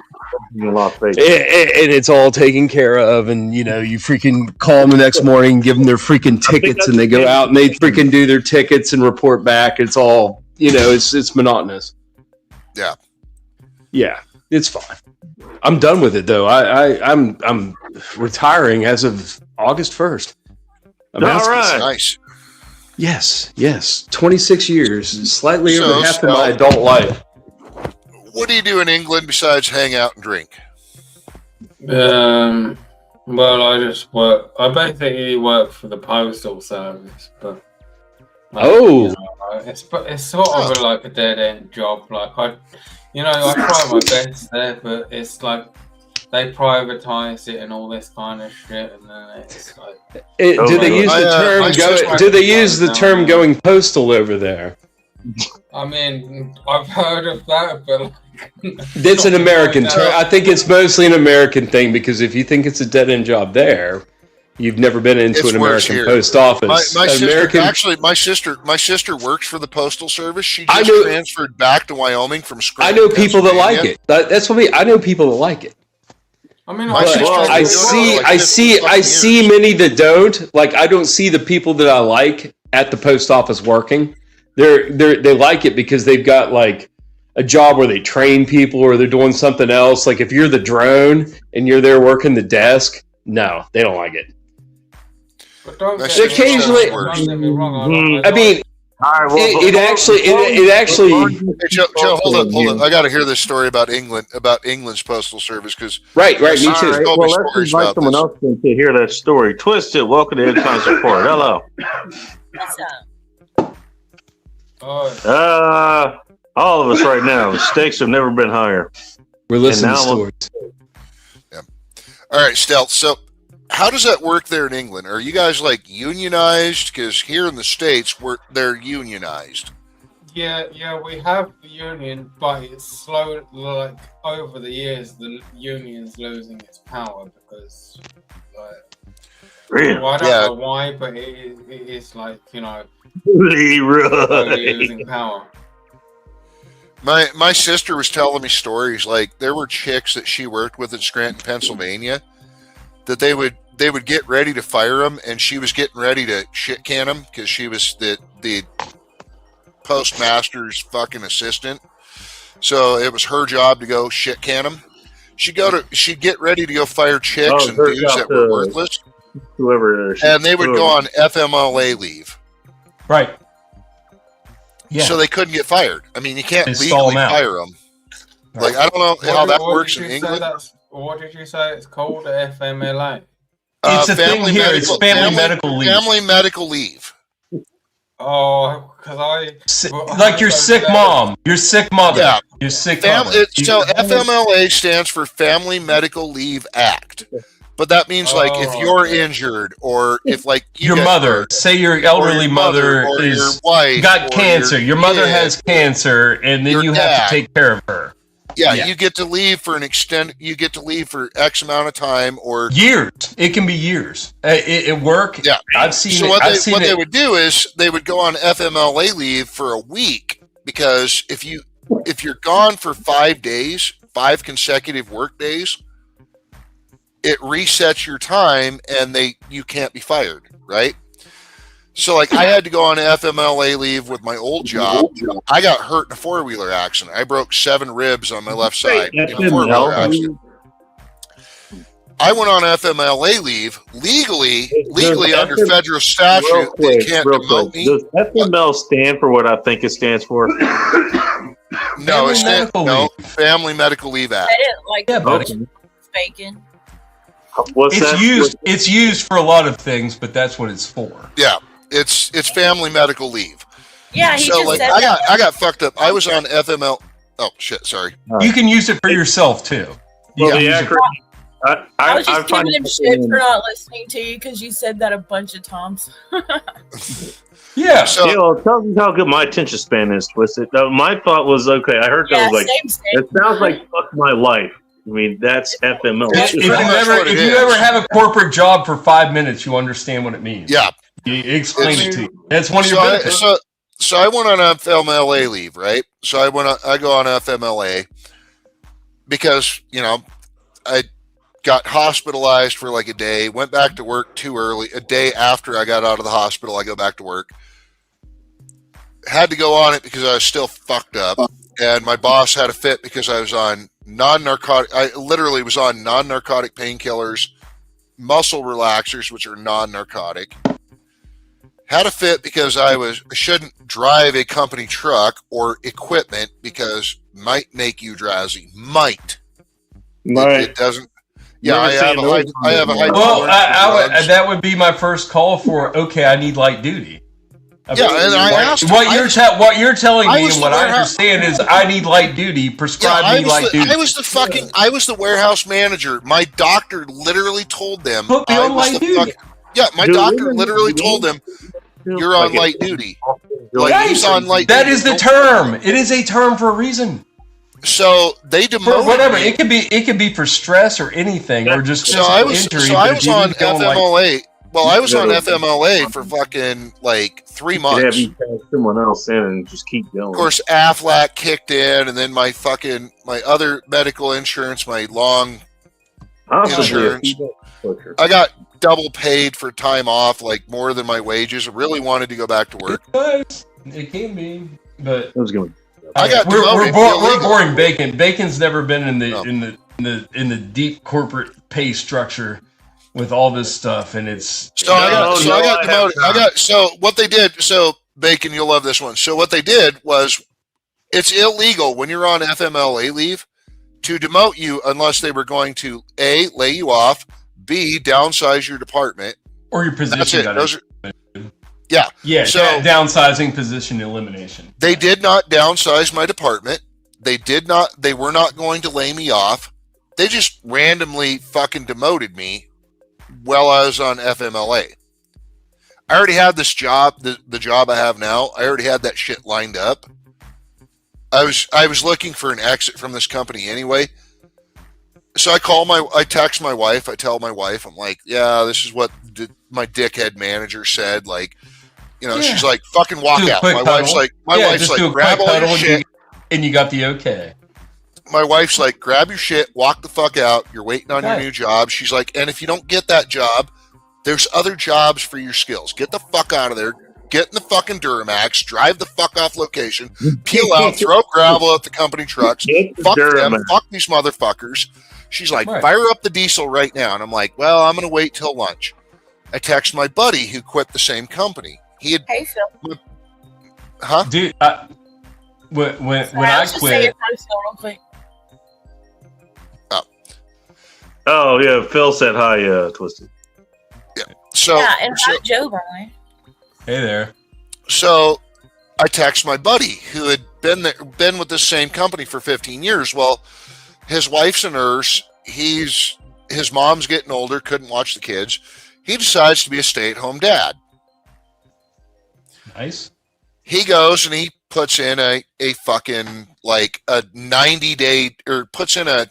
in Las Vegas. And it's all taken care of, and you freaking call them the next morning, give them their freaking tickets, and they go out and they freaking do their tickets and report back. It's all it's monotonous. Yeah. Yeah, it's fine. I'm done with it though. I'm retiring as of August 1st. All right. Nice. Yes. 26 years, slightly So, over half of my adult life. What do you do in England besides hang out and drink? Well, I just work. I basically work for the postal service, but it's sort of like a dead end job. Like I try my best there, but it's like they privatize it and all this kind of shit, and then it's like. Do they use the term going postal over there? I mean, I've heard of that, but It's an American term. I think it's mostly an American thing because if you think it's a dead end job there, you've never been into an American post office. My sister works for the postal service. She just transferred back to Wyoming from Scranton. I know people that like it. That's what I know people that like it. I mean, I see many that don't. Like, I don't see the people that I like at the post office working. They like it because they've got like a job where they train people or they're doing something else. Like if you're the drone and you're there working the desk, no, they don't like it. But don't occasionally, get me wrong, I mean, All right, it actually. Hey, Joe, hold up. I got to hear this story about England's postal service because right, me too. All right, well, let's invite someone else to hear that story. Twisted, welcome to Edcon Support. Hello. What's up? All of us right now. The stakes have never been higher. We're listening to stories. Yeah. All right, Stealth. So, how does that work there in England? Are you guys like unionized? Because here in the States, they're unionized. Yeah, we have the union, but it's slow. Like over the years, the union's losing its power because, Really? well, I don't know why, but it is like Leroy. slowly losing power. My sister was telling me stories like there were chicks that she worked with in Scranton, Pennsylvania, that they would get ready to fire them, and she was getting ready to shit can them because she was the postmaster's fucking assistant. So it was her job to go shit can them. She'd get ready to go fire chicks and dudes that were worthless. Whoever, and they would go on FMLA leave. Right. Yeah. So they couldn't get fired. I mean, you can't legally fire them. Like, I don't know how that works in England. What did you say it's called? FMLA? It's a thing here. It's family medical leave. Family medical leave. Oh, because like your sick mom, your sick mother, yeah. Your sick mother. So FMLA stands for Family Medical Leave Act. But that means like if you're injured or if like your mother, hurt, say your elderly mother or is your wife got cancer, your mother has cancer, and then you have to take care of her. Yeah, you get to leave for you get to leave for X amount of time or years. It can be years. It work. Yeah, I've seen so it. What they would do is they would go on FMLA leave for a week because if you're gone for 5 days, 5 consecutive work days, it resets your time and you can't be fired, right? So like I had to go on FMLA leave with my old job. I got hurt in a 4-wheeler accident. I broke 7 ribs on my left side in a 4-wheeler accident. I went on FMLA leave legally under federal statute. They can't demote me. Does FML stand for what I think it stands for? No, it stands Family Medical Leave Act. I didn't like bacon. It's used for a lot of things, but that's what it's for. Yeah, it's family medical leave. Yeah, so like I got fucked up. I was on FML. Oh shit, sorry. You can use it for yourself too. Well, I was just giving him shit for not listening to you because you said that a bunch of times. Yeah. So tell me how good my attention span is, Twisted. My thought was okay. I heard that was like same. It sounds like fuck my life. I mean, that's FML. If you ever have a corporate job for 5 minutes, you understand what it means. Yeah. Explain it to you. That's one of your benefits. So I went on FMLA leave, right? So I go on FMLA because, I got hospitalized for like a day, went back to work too early. A day after I got out of the hospital, I go back to work. Had to go on it because I was still fucked up. And my boss had a fit because I was on non-narcotic. I literally was on non-narcotic painkillers, muscle relaxers, which are non-narcotic. Had a fit because I shouldn't drive a company truck or equipment because might make you drowsy. Might. It doesn't. Yeah, I have a high. Well, that would be my first call for. Okay, I need light duty. Yeah, and I asked what you're telling me, and what I understand is I need light duty. Prescribe me light duty. I was the warehouse manager. My doctor literally told them Put me on light duty. Yeah, my doctor literally told them you're on light duty. Like he's on light. That is the term. It is a term for a reason. So they demoted for whatever me. It could be for stress or anything or just so I was on FMLA. Well, I was on FMLA for fucking like 3 months. Have you pass someone else in and just keep going. Of course, Aflac kicked in, and then my other medical insurance, my long insurance. I got double paid for time off, like more than my wages. I really wanted to go back to work. It can be, but I was going. We're boring Bacon. Bacon's never been in the deep corporate pay structure with all this stuff, and it's I got demoted. So what they did. So Bacon, you'll love this one. So what they did was, it's illegal when you're on FMLA leave to demote you unless they were going to A, lay you off, B, downsize your department, or your position. That's it. Yeah. So downsizing, position elimination. They did not downsize my department. They were not going to lay me off. They just randomly fucking demoted me while I was on FMLA. I already had this job, the job I have now. I already had that shit lined up. I was looking for an exit from this company anyway. So I text my wife. I tell my wife, I'm like, yeah, this is what my dickhead manager said. Like, she's like, fucking walk out. My wife's like, grab all your shit. And you got the okay. My wife's like, grab your shit, walk the fuck out. You're waiting on your new job. She's like, and if you don't get that job, there's other jobs for your skills. Get the fuck out of there. Get in the fucking Duramax, drive the fuck off location, peel out, throw gravel at the company trucks, fuck them, fuck these motherfuckers. She's like, fire up the diesel right now. And I'm like, well, I'm going to wait till lunch. I text my buddy who quit the same company. Hey, Phil. Huh? Dude, when I quit. Oh, yeah. Phil said hi, Twisted. Yeah. So, and hi, Joe, by the way. Hey there. So I text my buddy who had been with the same company for 15 years. Well, his wife's a nurse. His mom's getting older, couldn't watch the kids. He decides to be a stay-at-home dad. Nice. He goes and he puts in a fucking like a 90-day or puts in a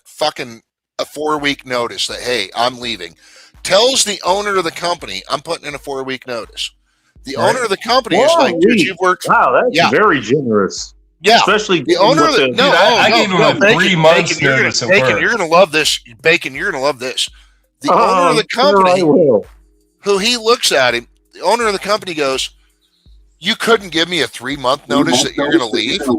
4-week notice that, hey, I'm leaving. Tells the owner of the company, I'm putting in a 4-week notice. The owner of the company is like, dude, you've worked. Wow, that's very generous. Yeah, especially the owner of the. I gave him a 3 months notice. Bacon, you're gonna love this. Bacon, you're gonna love this. The owner of the company, who he looks at him, the owner of the company goes, "You couldn't give me a 3-month notice that you're gonna leave." No,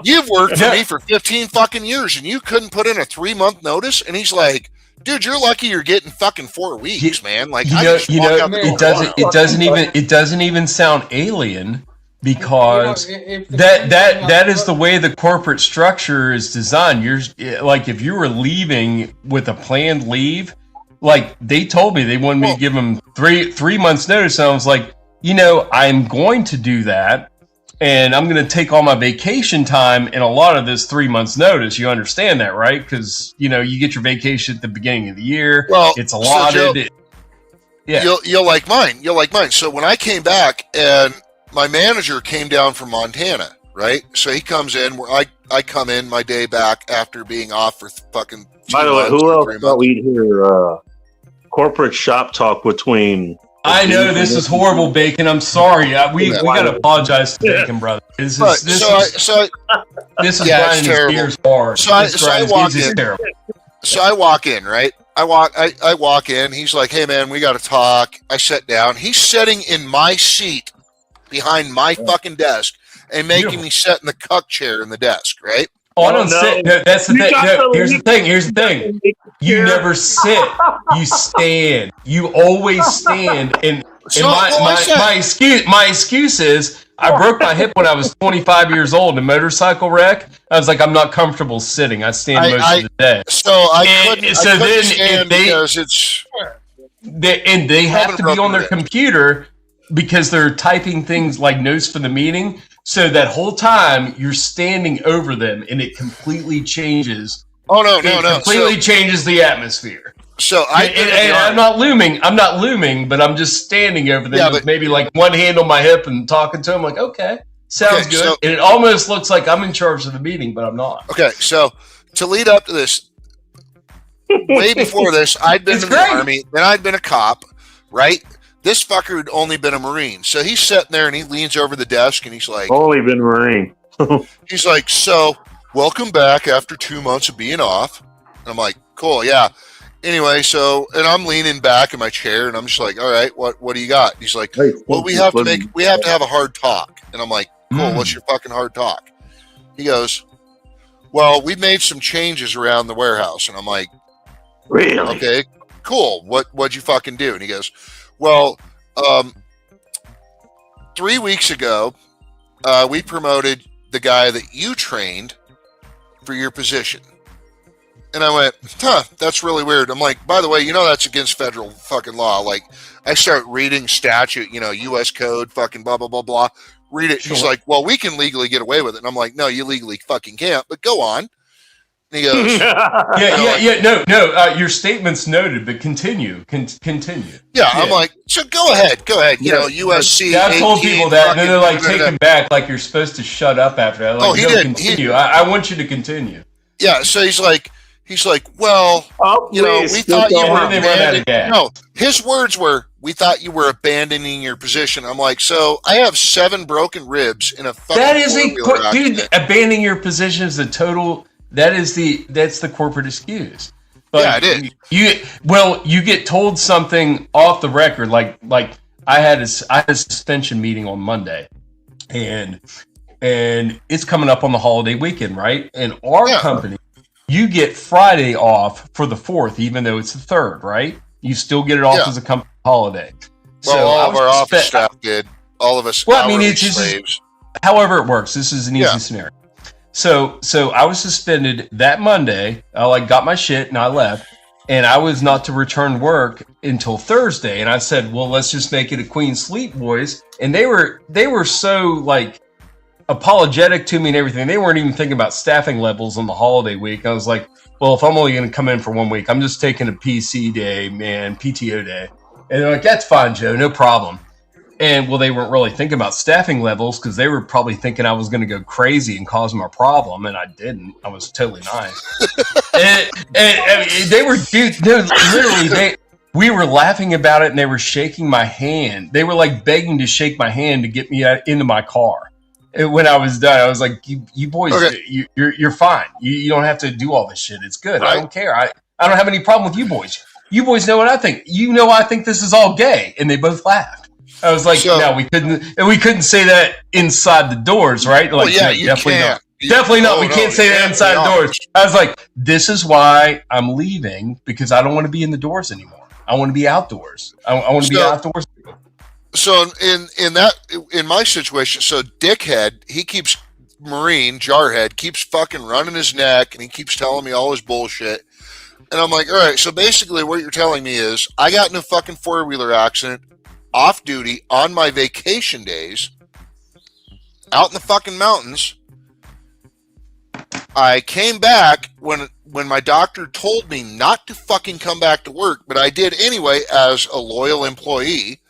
you've worked for me for 15 fucking years, and you couldn't put in a 3-month notice. And he's like, dude, you're lucky you're getting fucking 4 weeks, man. Like, it doesn't even sound alien because that is the way the corporate structure is designed. You're like, if you were leaving with a planned leave, like they told me they wanted me to give them three months notice, and I was like, I'm going to do that. And I'm going to take all my vacation time and a lot of this 3 months notice. You understand that, right? Because, you get your vacation at the beginning of the year. Well, it's allotted. So Joe, you'll like mine. You'll like mine. So when I came back and my manager came down from Montana, right? So he comes in where I come in my day back after being off for fucking 2 months. By the way, who else thought we'd hear corporate shop talk between... I know this is horrible, Bacon. I'm sorry. We got to apologize to Bacon, brother. This is grinding his gears hard. So I walk in, right? I walk in. He's like, "Hey, man, we got to talk." I sit down. He's sitting in my seat behind my fucking desk and making me sit in the cuck chair in the desk, right? Oh, I don't sit. No, that's the thing. No, here's the thing. Here's the thing. You never sit. You stand. You always stand. And my excuse is I broke my hip when I was 25 years old in a motorcycle wreck. I was like, I'm not comfortable sitting. I stand most of the day. So I couldn't stand because it's. They have to be on their computer because they're typing things like notes for the meeting. So that whole time you're standing over them, and it completely changes. Oh no! Completely changes the atmosphere. So I'm not looming, but I'm just standing over them with maybe like one hand on my hip and talking to them. Like, okay, sounds good. So, and it almost looks like I'm in charge of the meeting, but I'm not. Okay, so to lead up to this, way before this, I'd been in the Army, then I'd been a cop, right? This fucker had only been a Marine. So he's sitting there and he leans over the desk and he's like, only been Marine. He's like, so welcome back after 2 months of being off. And I'm like, cool, yeah. Anyway, so, and I'm leaning back in my chair and I'm just like, all right, what do you got? And he's like, well, we have to have a hard talk. And I'm like, cool, what's your fucking hard talk? He goes, well, we made some changes around the warehouse. And I'm like, really? Okay, cool. What'd you fucking do? And he goes, well, 3 weeks ago, we promoted the guy that you trained for your position. And I went, that's really weird. I'm like, by the way, that's against federal fucking law. Like, I start reading statute, U.S. code, fucking blah, blah, blah, blah. Read it. Sure. He's like, well, we can legally get away with it. And I'm like, no, you legally fucking can't, but go on. And he goes, no. Your statement's noted, but continue. Continue. Yeah, I'm like, so go ahead. USC. Yeah, I told people that, and then they're like taken back, like you're supposed to shut up after that. Like, he did. Continue. I want you to continue. Yeah, so he's like, well, we thought you were abandoning. No, his words were, we thought you were abandoning your position. I'm like, so I have 7 broken ribs in a fucking. That is dude. Abandoning your position is a total. That's the corporate excuse. But yeah, it is. You get told something off the record, like I had a suspension meeting on Monday, and it's coming up on the holiday weekend, right? And our company, you get Friday off for the 4th, even though it's the 3rd, right? You still get it off as a company holiday. Well, so all of our office staff did. All of us. Well, I mean, it's just however it works. This is an easy scenario. So I was suspended that Monday. I got my shit and I left, and I was not to return work until Thursday. And I said, well, let's just make it a clean sleep, boys. And they were so apologetic to me and everything. They weren't even thinking about staffing levels on the holiday week. I was like, well, if I'm only going to come in for 1 week, I'm just taking a PC day, man, PTO day. And they're like, that's fine, Joe, no problem. And they weren't really thinking about staffing levels because they were probably thinking I was going to go crazy and cause them a problem, and I didn't. I was totally nice. and they were, dude, literally, we were laughing about it, and they were shaking my hand. They were begging to shake my hand to get me into my car. And when I was done, I was like, "You boys, you're fine. You don't have to do all this shit. It's good. Right. I don't care. I don't have any problem with you boys. You boys know what I think. I think this is all gay." And they both laughed. I was like, no, we couldn't say that inside the doors, right? Definitely not. Definitely not. We can't say that inside the doors. I was like, this is why I'm leaving, because I don't want to be in the doors anymore. I want to be outdoors. I want to be outdoors. So in my situation, so Dickhead, he keeps Marine Jarhead keeps fucking running his neck, and he keeps telling me all his bullshit. And I'm like, all right, so basically what you're telling me is I got in a fucking 4-wheeler accident off duty on my vacation days out in the fucking mountains. I came back when my doctor told me not to fucking come back to work, but I did anyway as a loyal employee.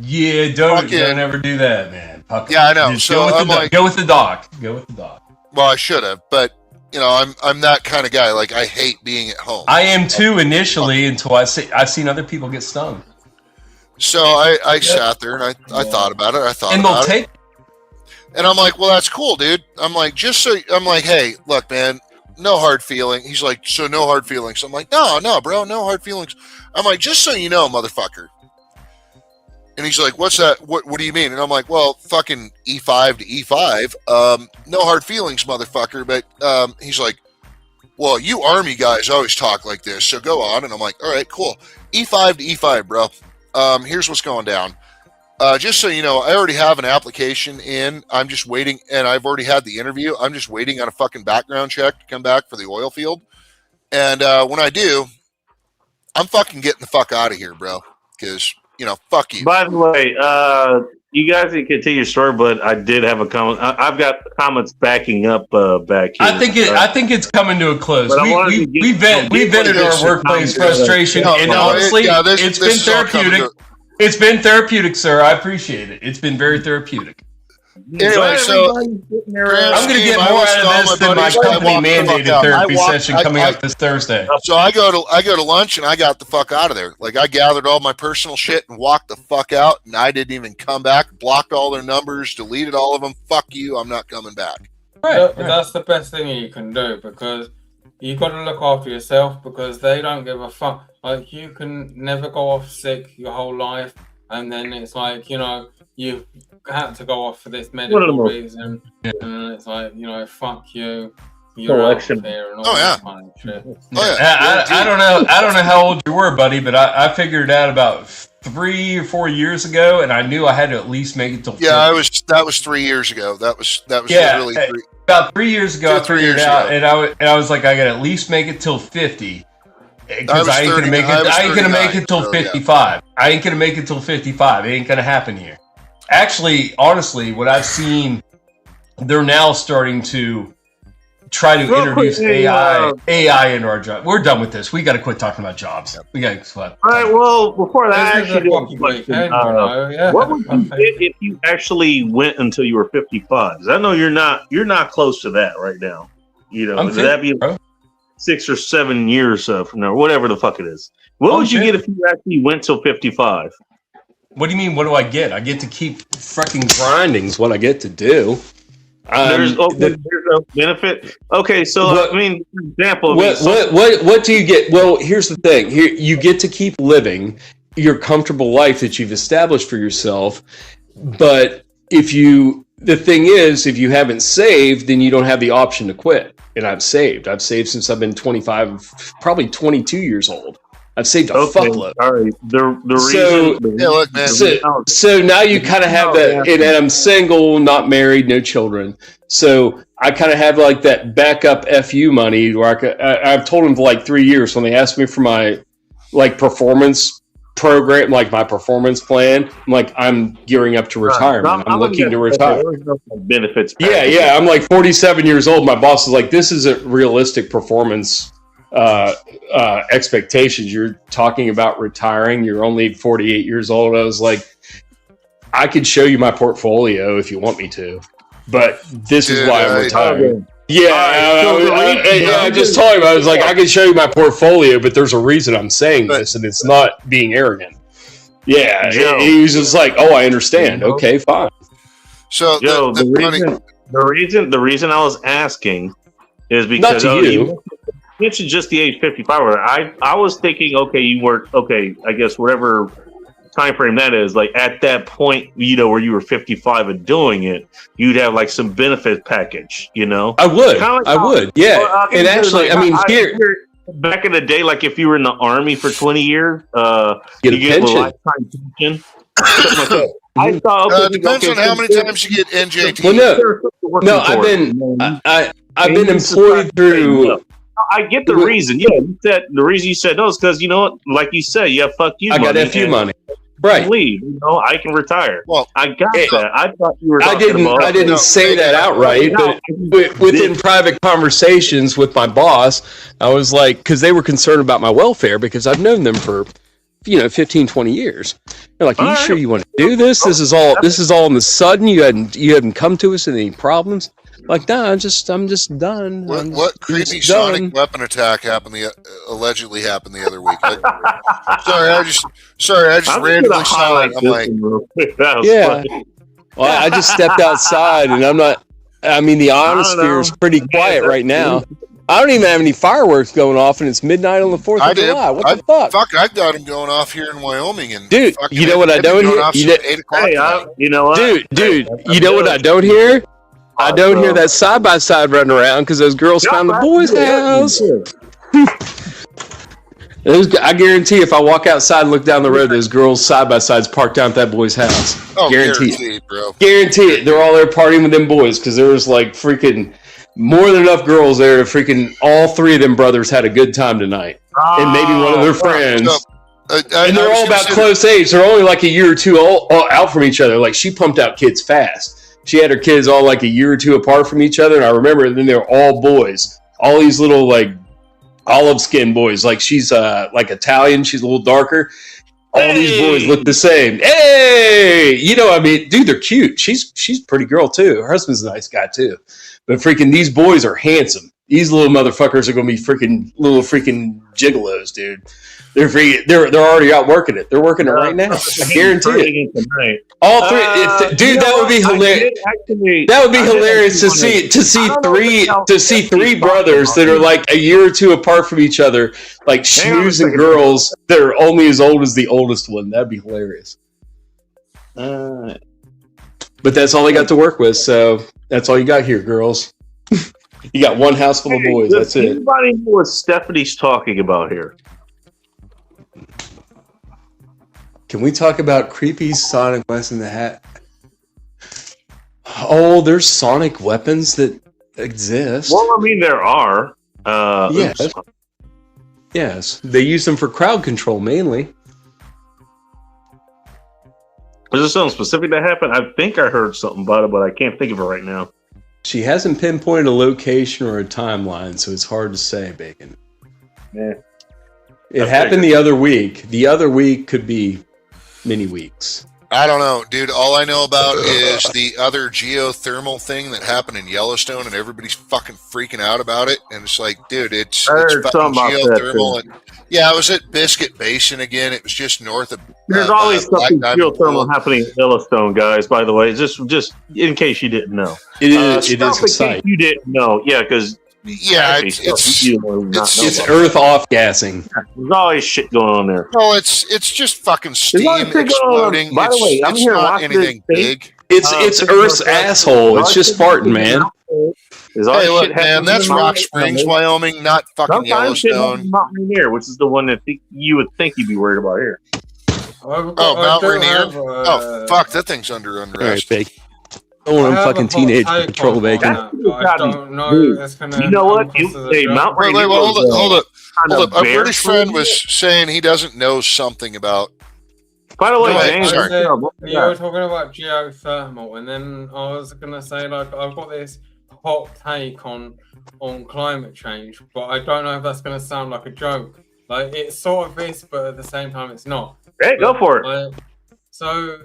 Yeah, don't ever do that, man. Yeah, I know. Just so go with the doc. Go with the doc. Well, I should have, but I'm that kind of guy. Like, I hate being at home. I am too initially until I've seen other people get stung. So I sat there and I thought about it. And I'm like, well, that's cool, dude. I'm like, hey, look, man, no hard feeling. He's like, so no hard feelings. I'm like, no, bro, no hard feelings. I'm like, just so you know, motherfucker, And he's like, what's that? What do you mean? And I'm like, well, fucking E5 to E5. No hard feelings, motherfucker. But he's like, well, you Army guys always talk like this, so go on. And I'm like, all right, cool. E5 to E5, bro. Here's what's going down. Just so you know, I already have an application in. I'm just waiting, and I've already had the interview. I'm just waiting on a fucking background check to come back for the oil field. And when I do, I'm fucking getting the fuck out of here, bro. Because, fuck you. By the way, you guys can continue your story, but I did have a comment. I've got comments backing up back here. I think it's coming to a close. We vented our workplace frustration, and honestly, it's been therapeutic. It's been therapeutic, sir. I appreciate it. It's been very therapeutic. Anyway, so I'm going to get more out of this than my company mandated therapy session coming up this Thursday. So I go to lunch and I got the fuck out of there. Like, I gathered all my personal shit and walked the fuck out, and I didn't even come back. Blocked all their numbers, deleted all of them. Fuck you. I'm not coming back. Right. That's the best thing you can do, because you got to look after yourself, because they don't give a fuck. Like, you can never go off sick your whole life, and then it's like, you had to go off for this medical reason, and it's like, fuck you. You're out there and all that kind of shit. I don't know how old you were, buddy, but I figured it out about 3 or 4 years ago, and I knew I had to at least make it till 50. That was 3 years ago. That was really about 3 years ago. I figured it out, and I was like, I gotta at least make it till 50. Because I ain't gonna make it till 55. I ain't gonna make it till 55. It ain't gonna happen here. Actually, honestly, what I've seen, they're now starting to try to introduce AI into our job. We're done with this. We got to quit talking about jobs. We got to All right. Well, before that, I actually do have a question. What would you get if you actually went until you were 55? Because I know you're not close to that right now. Would that be 6 or 7 years from now, whatever the fuck it is? What would you get if you actually went till 55? What do you mean? What do I get? I get to keep freaking grinding. Is what I get to do. There's no benefit. Okay, so for example, what do you get? Well, here's the thing. Here you get to keep living your comfortable life that you've established for yourself. But the thing is, if you haven't saved, then you don't have the option to quit. And I've saved. I've saved since I've been 25, probably 22 years old. I've saved a fuckload. All right. So now you kind of have that, and I'm single, not married, no children. So I kind of have like that backup FU money where I've told them for like 3 years when they asked me for my performance program, like my performance plan. I'm like, I'm gearing up to retirement. I'm looking to retire. Benefits. Yeah. I'm like 47 years old. My boss is like, this isn't realistic performance expectations. You're talking about retiring. You're only 48 years old. I was like, I could show you my portfolio if you want me to, but this is why I'm retiring. I just told him, I was like, I can show you my portfolio, but there's a reason I'm saying this, and it's not being arrogant. Yeah, he was just like, oh, I understand. Okay, fine. So Joe, the reason I was asking is because you mentioned just the age 55. I was thinking, okay, you worked, I guess whatever time frame that is, like at that point, where you were 55 and doing it, you'd have like some benefit package, I would, yeah. And actually, here back in the day, like if you were in the Army for 20 years, you get a lifetime pension. I thought depends on how many times you get NJT. Well, no, I've been employed through. I get the reason. Yeah, the reason you said no is because like you said, fuck you. I got FU money. Right. Leave. I can retire. Well, I got that. I thought you were. I didn't say that outright, but within private conversations with my boss, I was like, because they were concerned about my welfare because I've known them for 15, 20 years. They're like, are you sure you want to do this? This is all in the sudden. You hadn't come to us with any problems. Like, nah, I'm just done. What creepy sonic weapon attack allegedly happened the other week? I just randomly saw it. I'm like, yeah. Well, I just stepped outside, and I'm not. I mean, the ionosphere is pretty quiet right now. I don't even have any fireworks going off, and it's midnight on the 4th of July. What the fuck? Fuck, I've got them going off here in Wyoming, and dude, you know what I don't hear? You know what? Dude, you know what I don't hear? I don't hear that side by side running around because those girls found the boys' house. I guarantee if I walk outside and look down the road, those girls side by sides parked down at that boy's house. Oh, guaranteed, bro. Guarantee it. They're all there partying with them boys because there was like freaking more than enough girls there. Freaking all three of them brothers had a good time tonight, and maybe one of their friends. And they're all about close age. They're only like a year or two out from each other. Like she pumped out kids fast. She had her kids all like a year or two apart from each other. And I remember then they were all boys. All these little like olive skin boys. Like she's like Italian. She's a little darker. All these boys look the same. Hey, you know, I mean, dude, they're cute. She's a pretty girl too. Her husband's a nice guy too. But freaking these boys are handsome. These little motherfuckers are gonna be freaking little freaking gigolos, dude. They're already out working it. They're working it right now. I guarantee it. All three, dude. That would be hilarious. That would be hilarious to see three brothers that are like a year or two apart from each other, like schmoozing girls that are only as old as the oldest one. That'd be hilarious. But that's all they got to work with. So that's all you got here, girls. You got one house full of boys. That's it. Anybody know what Stephanie's talking about here? Can we talk about creepy Sonic West in the Hat? Oh, there's Sonic weapons that exist. Well, I mean, there are. Yes. Yes. They use them for crowd control mainly. Is there something specific that happened? I think I heard something about it, but I can't think of it right now. She hasn't pinpointed a location or a timeline, so it's hard to say, Bacon. Yeah. It happened the other week. The other week could be many weeks. I don't know, dude. All I know about is the other geothermal thing that happened in Yellowstone, and everybody's fucking freaking out about it. And it's like, dude, it's fucking geothermal. Yeah, I was at Biscuit Basin again. It was just north of. There's always something geothermal happening in Yellowstone, guys. By the way, just in case you didn't know, it is a site. You didn't know, yeah, because. Yeah, it's earth off gassing. There's always shit going on there. No, it's just fucking steam exploding. By the way, I'm here watching anything big. It's Earth's asshole. It's just farting, man. Hey, look, man, that's Rock Springs, Wyoming, not fucking Yellowstone. Mount Rainier, which is the one that you would think you'd be worried about here. Mount Rainier. Oh, fuck, that thing's under unrest. All right, I don't want fucking teenage patrol bacon. I don't know. That's gonna you know what? Mount Rainier. Hold up. Our British friend was saying he doesn't know something about. By the way, James, you were talking about geothermal, and then I was gonna say, like, I've got this hot take on climate change, but I don't know if that's gonna sound like a joke. Like, it sort of is, but at the same time, it's not. Hey, go for it. So,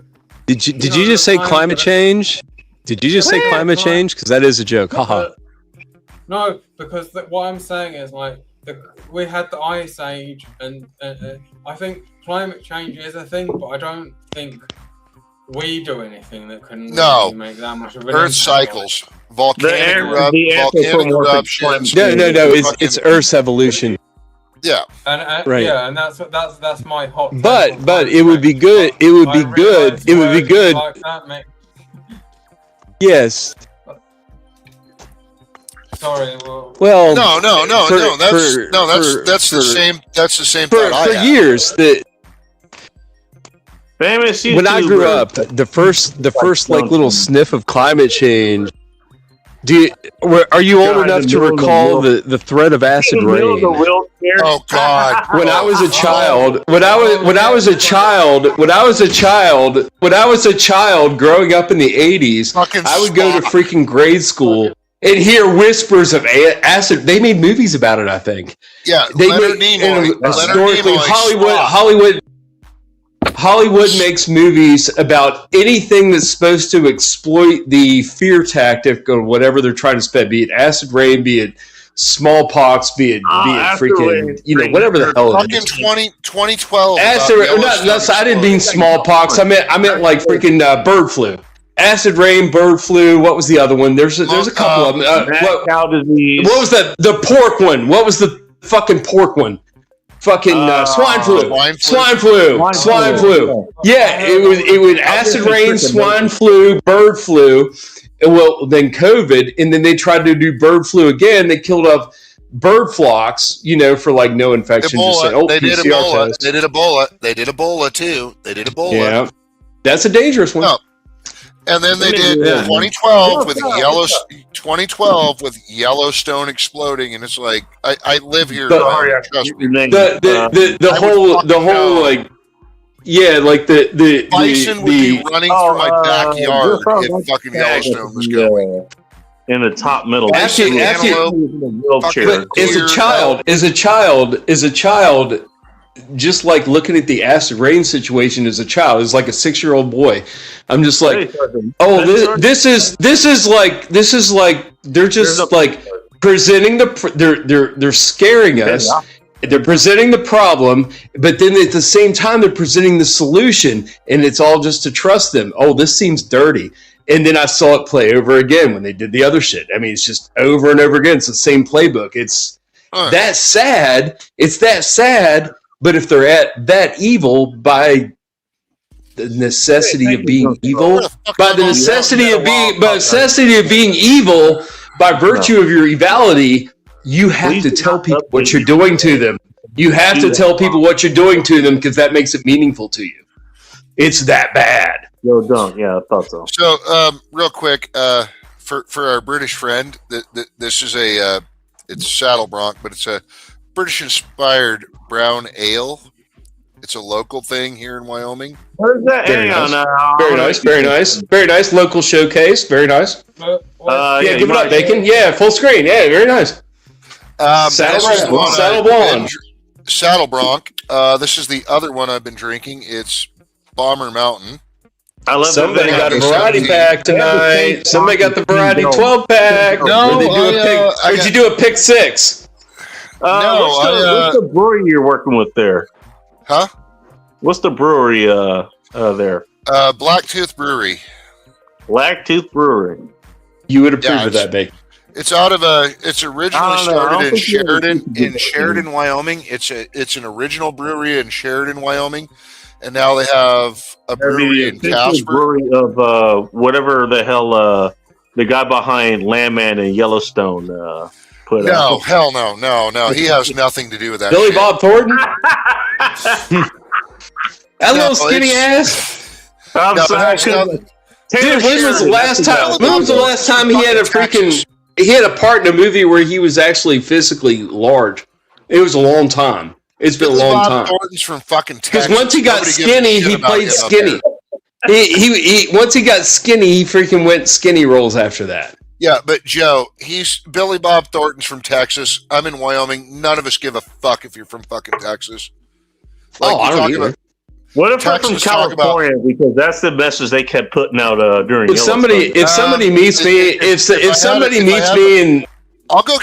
did you just say climate change? Did you just say climate change? Because that is a joke. Haha. No, because what I'm saying is, like, we had the Ice Age, and I think climate change is a thing, but I don't think we do anything that can really make that much of an Earth cycles. Volcanic eruptions. No. It's Earth's evolution. Yeah. Right. Yeah, and that's my hot take. But it would be good. It would be good. It would be good. Yes. Sorry. Well. No. That's the same. That's the same thought for years. That famous. When I grew up, the first like little sniff of climate change. Are you old enough to recall the threat of acid rain? Oh God! When I was a child, growing up in the 80s, I would go to freaking grade school and hear whispers of acid. They made movies about it, I think. Yeah, historically, Hollywood makes movies about anything that's supposed to exploit the fear tactic or whatever they're trying to spread, be it acid rain, be it smallpox, be it freaking, whatever the hell it is. Fucking 2012. Acid rain, I didn't mean smallpox. I meant like freaking bird flu. acid rain, bird flu. What was the other one? There's a couple of them. Mad cow disease. What was the pork one? What was the fucking pork one? Fucking swine flu. Swine flu. Yeah, it was acid rain, swine flu, bird flu. Well, then COVID, and then they tried to do bird flu again. They killed off bird flocks, for like no infection. Ebola. Just saying, They did PCR Ebola. test. They did Ebola. They did Ebola too. They did Ebola. Yeah, that's a dangerous one. No. And then they did Yeah. 2012 with Yellowstone exploding, and it's like I live here. Trust me. The whole like. Yeah, like the Bison would be running through my backyard if fucking Yellowstone was going. In the top middle. After- wheelchair. As a child, just like looking at the acid rain situation as a child, as like a 6-year-old boy, I'm just like, oh, this is like they're just like presenting they're scaring us. They're presenting the problem, but then at the same time, they're presenting the solution, and it's all just to trust them. Oh, this seems dirty. And then I saw it play over again when they did the other shit. I mean, it's just over and over again. It's the same playbook. It's that sad. It's that sad. But if they're at that evil by the necessity of being evil, by the necessity of being evil, by virtue of your evility, you have to tell people what you're doing to them. You have to tell people what you're doing to them because that makes it meaningful to you. It's that bad. Yo, don't. Yeah, I thought so. So, real quick, for our British friend, this is it's Saddle Bronc, but it's a British-inspired brown ale. It's a local thing here in Wyoming. What is that? Very nice. Local showcase. Very nice. Yeah, give it up, Bacon. Yeah, full screen. Yeah, very nice. Saddle Blonde. Saddle Bronc. This is the other one I've been drinking. It's Bomber Mountain. I love Somebody got a variety pack tonight. Somebody got the variety 12 pack. No, did you do a pick 6? What's the brewery you're working with there? Huh? What's the brewery there? Blacktooth Brewery. Blacktooth Brewery. You would approve of that, Bacon. It's out of it's originally started in Sheridan, Wyoming. It's an original brewery in Sheridan, Wyoming, and now they have a brewery in Casper. Brewery of whatever the hell the guy behind Landman and Yellowstone put out. No, hell no. He has nothing to do with that. Billy shit. Bob Thornton. That little skinny ass. I'm sorry. Dude, when was the last time? When was the last time he had a freaking? He had a part in a movie where he was actually physically large. It was a long time. It's been a long time. Thornton's from fucking Texas. Because once he got skinny, he played skinny. He once he got skinny, he freaking went skinny rolls after that. Yeah, but Joe, he's Billy Bob Thornton's from Texas. I'm in Wyoming. None of us give a fuck if you're from fucking Texas. Like, I don't either. What if we're from California? Because that's the message they kept putting out during. If somebody meets me, and I'll go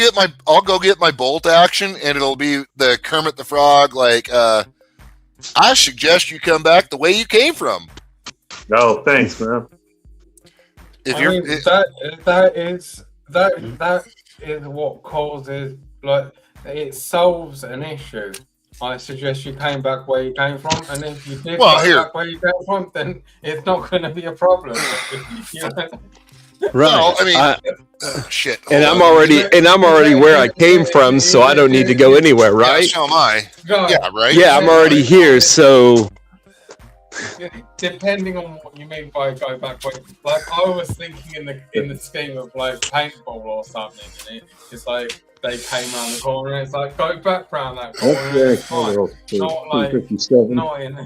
get my bolt action, and it'll be the Kermit the Frog. Like, I suggest you come back the way you came from. No, thanks, man. That is what causes, like, it solves an issue. I suggest you came back where you came from, and if you did back where you came from, then it's not going to be a problem. Right. Well, I mean, shit. And I'm already where I came from, so I don't need to go anywhere, right? Yeah, so am I. Yeah, right. Yeah, I'm already here, so. Depending on what you mean by go back, like I was thinking in the scheme of like paintball or something, and it's like they came around the corner, and it's like go back round that corner. Not like not in,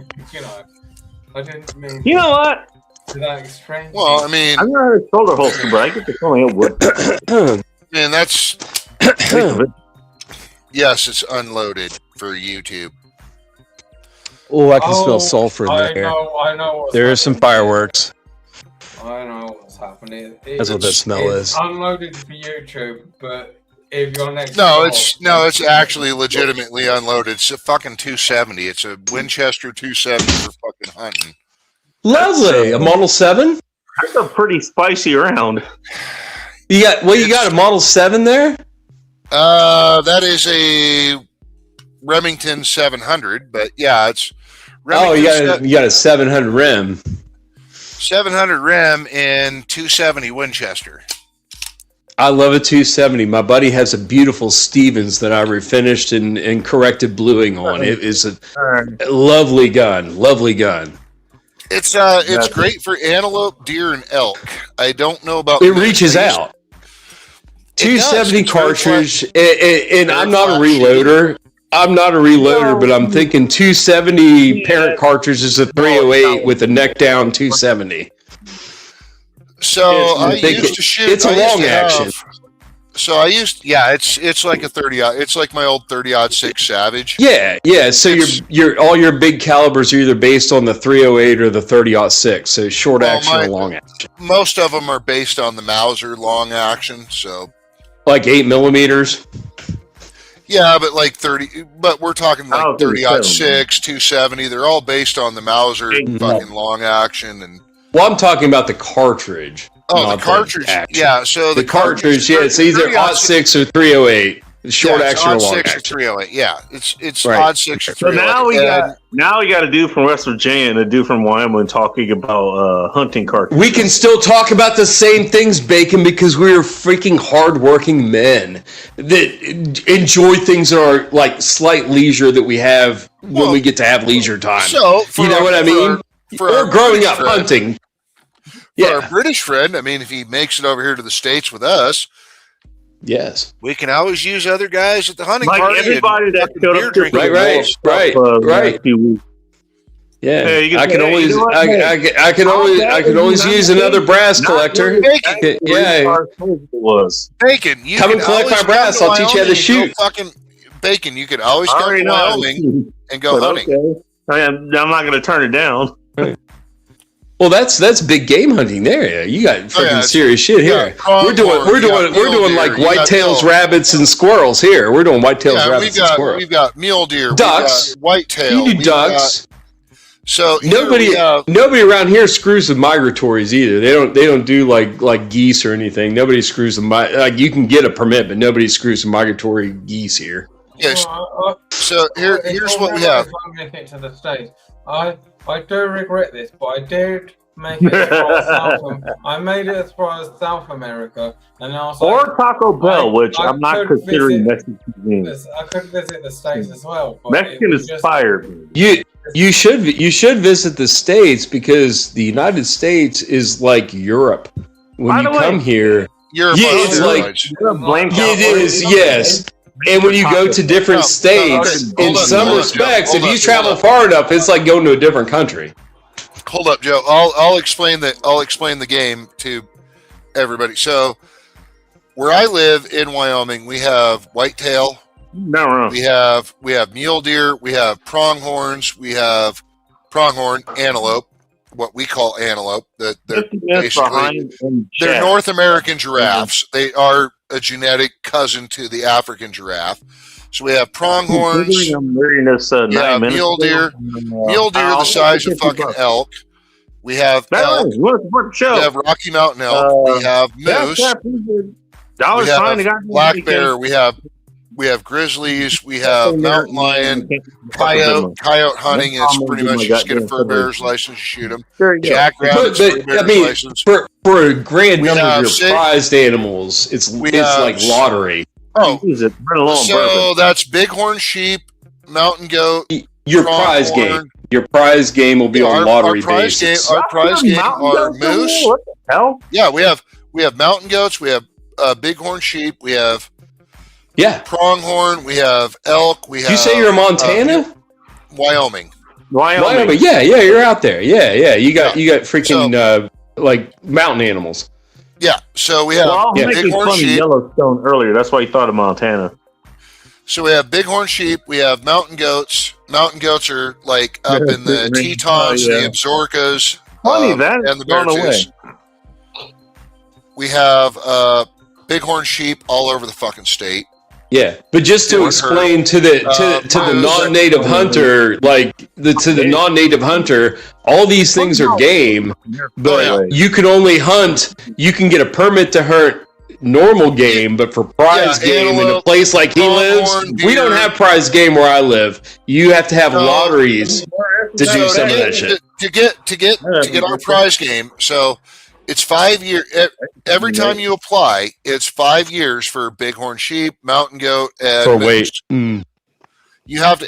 I didn't mean. You know what? To that extreme. Well, I mean, I'm not a shoulder holster, but I get the feeling it would. And that's yes, it's unloaded for YouTube. Oh, I can smell sulfur in the air. I know. There are some fireworks. I know what's happening. That's what that smell is. Unloaded for YouTube, but if you're next. It's actually legitimately unloaded. It's a fucking 270. It's a Winchester 270 for fucking hunting. Lovely. A Model 7? That's a pretty spicy round. You got a Model 7 there? That is a Remington 700, but yeah, it's Remington you got a 700 rim. 700 rim in 270 Winchester. I love a 270. My buddy has a beautiful Stevens that I refinished and corrected bluing on. It is a lovely gun. Lovely gun. It's great for antelope, deer, and elk. I don't know about. It reaches out. 270 cartridge, and I'm not a reloader. But I'm thinking 270 parent cartridge is a 308 with a neck down 270. So I used to shoot. It's a long action. So I used, it's like a 30. It's like my old 30-06 Savage. Yeah. So all your big calibers are either based on the 308 or the 30-06. So short action or long action. Most of them are based on the Mauser long action. So like 8 millimeters. Yeah, but like 30. But we're talking like 30-06, 270. They're all based on the Mauser fucking long action and. Well, I'm talking about the cartridge. Oh, the cartridge. Yeah, so the cartridge. Yeah, it's either 06 or 308. Short action or long action. 6 or 308. Yeah, it's right. odd 6 or 308. So now we got a dude from West Virginia and a dude from Wyoming talking about hunting cartridges. We can still talk about the same things, Bacon, because we are freaking hardworking men that enjoy things in our like slight leisure that we have when we get to have leisure time. So you know what I mean? Or growing up hunting. For our British friend, I mean, if he makes it over here to the States with us, yes, we can always use other guys at the hunting like party. Everybody that showed up to right. Yeah, hey, I can always use another brass collector. Bacon. Yeah, Bacon. You come and collect my brass. I'll teach you how to shoot. Bacon. You can always go to Wyoming and go hunting. Okay. I'm not going to turn it down. Well, that's big game hunting there. You got freaking serious shit here. We're doing like whitetails, rabbits, and squirrels here. We're doing whitetails, rabbits, and squirrels. We've got mule deer, ducks, whitetail. You do ducks. So nobody around here screws with migratories either. They don't do like geese or anything. Nobody screws them. Like you can get a permit, but nobody screws with migratory geese here. Yes. So here's what we have. To the States. I do regret this, but I did make it as far as I made it as far as South America, and I was or Taco Bell, which I'm not considering Mexican cuisine. I could visit the States as well. But Mexican is fire. You should visit the States because the United States is like Europe. When you come here, it's like it is. Yes. And when you go to different states, in some respects, if you travel far enough, it's like going to a different country. Hold up, Joe. I'll explain the game to everybody. So, where I live in Wyoming, we have whitetail. No. We have mule deer. We have pronghorns. We have pronghorn antelope, what we call antelope. They're North American giraffes. They are a genetic cousin to the African giraffe. So we have pronghorns. Mule deer the size of fucking elk. We have elk. We have Rocky Mountain elk. We have moose. We have black bear. We have grizzlies. We have mountain lion. Coyote hunting is pretty much just get a fur bearer's license, you shoot them. Jackrabbits, license. For a grand number of your prized animals, it's like lottery. Oh, so that's bighorn sheep, mountain goat. Your prize game. Your prize game will be on lottery basis. Our prize game are moose. What the hell? Yeah, we have mountain goats. We have bighorn sheep. We have pronghorn. We have elk. We have. Did you say you're in Montana? Wyoming. Yeah, you're out there. Yeah. You got freaking like mountain animals. Yeah, so we have bighorn sheep. Yellowstone earlier. That's why you thought of Montana. So we have bighorn sheep. We have mountain goats. Mountain goats are like up in the Tetons, the Absarokas, and the Beartooths. We have bighorn sheep all over the fucking state. Yeah, but just to explain to the non-native hunter, non-native hunter, all these things are game, but you can only hunt. You can get a permit to hunt normal game, but for prize game in a place like he lives, we don't have prize game where I live. You have to have lotteries to do some of that shit. To get our prize game, so it's 5 years. Every time you apply, it's 5 years for bighorn sheep, mountain goat, and for moose. weight. You have to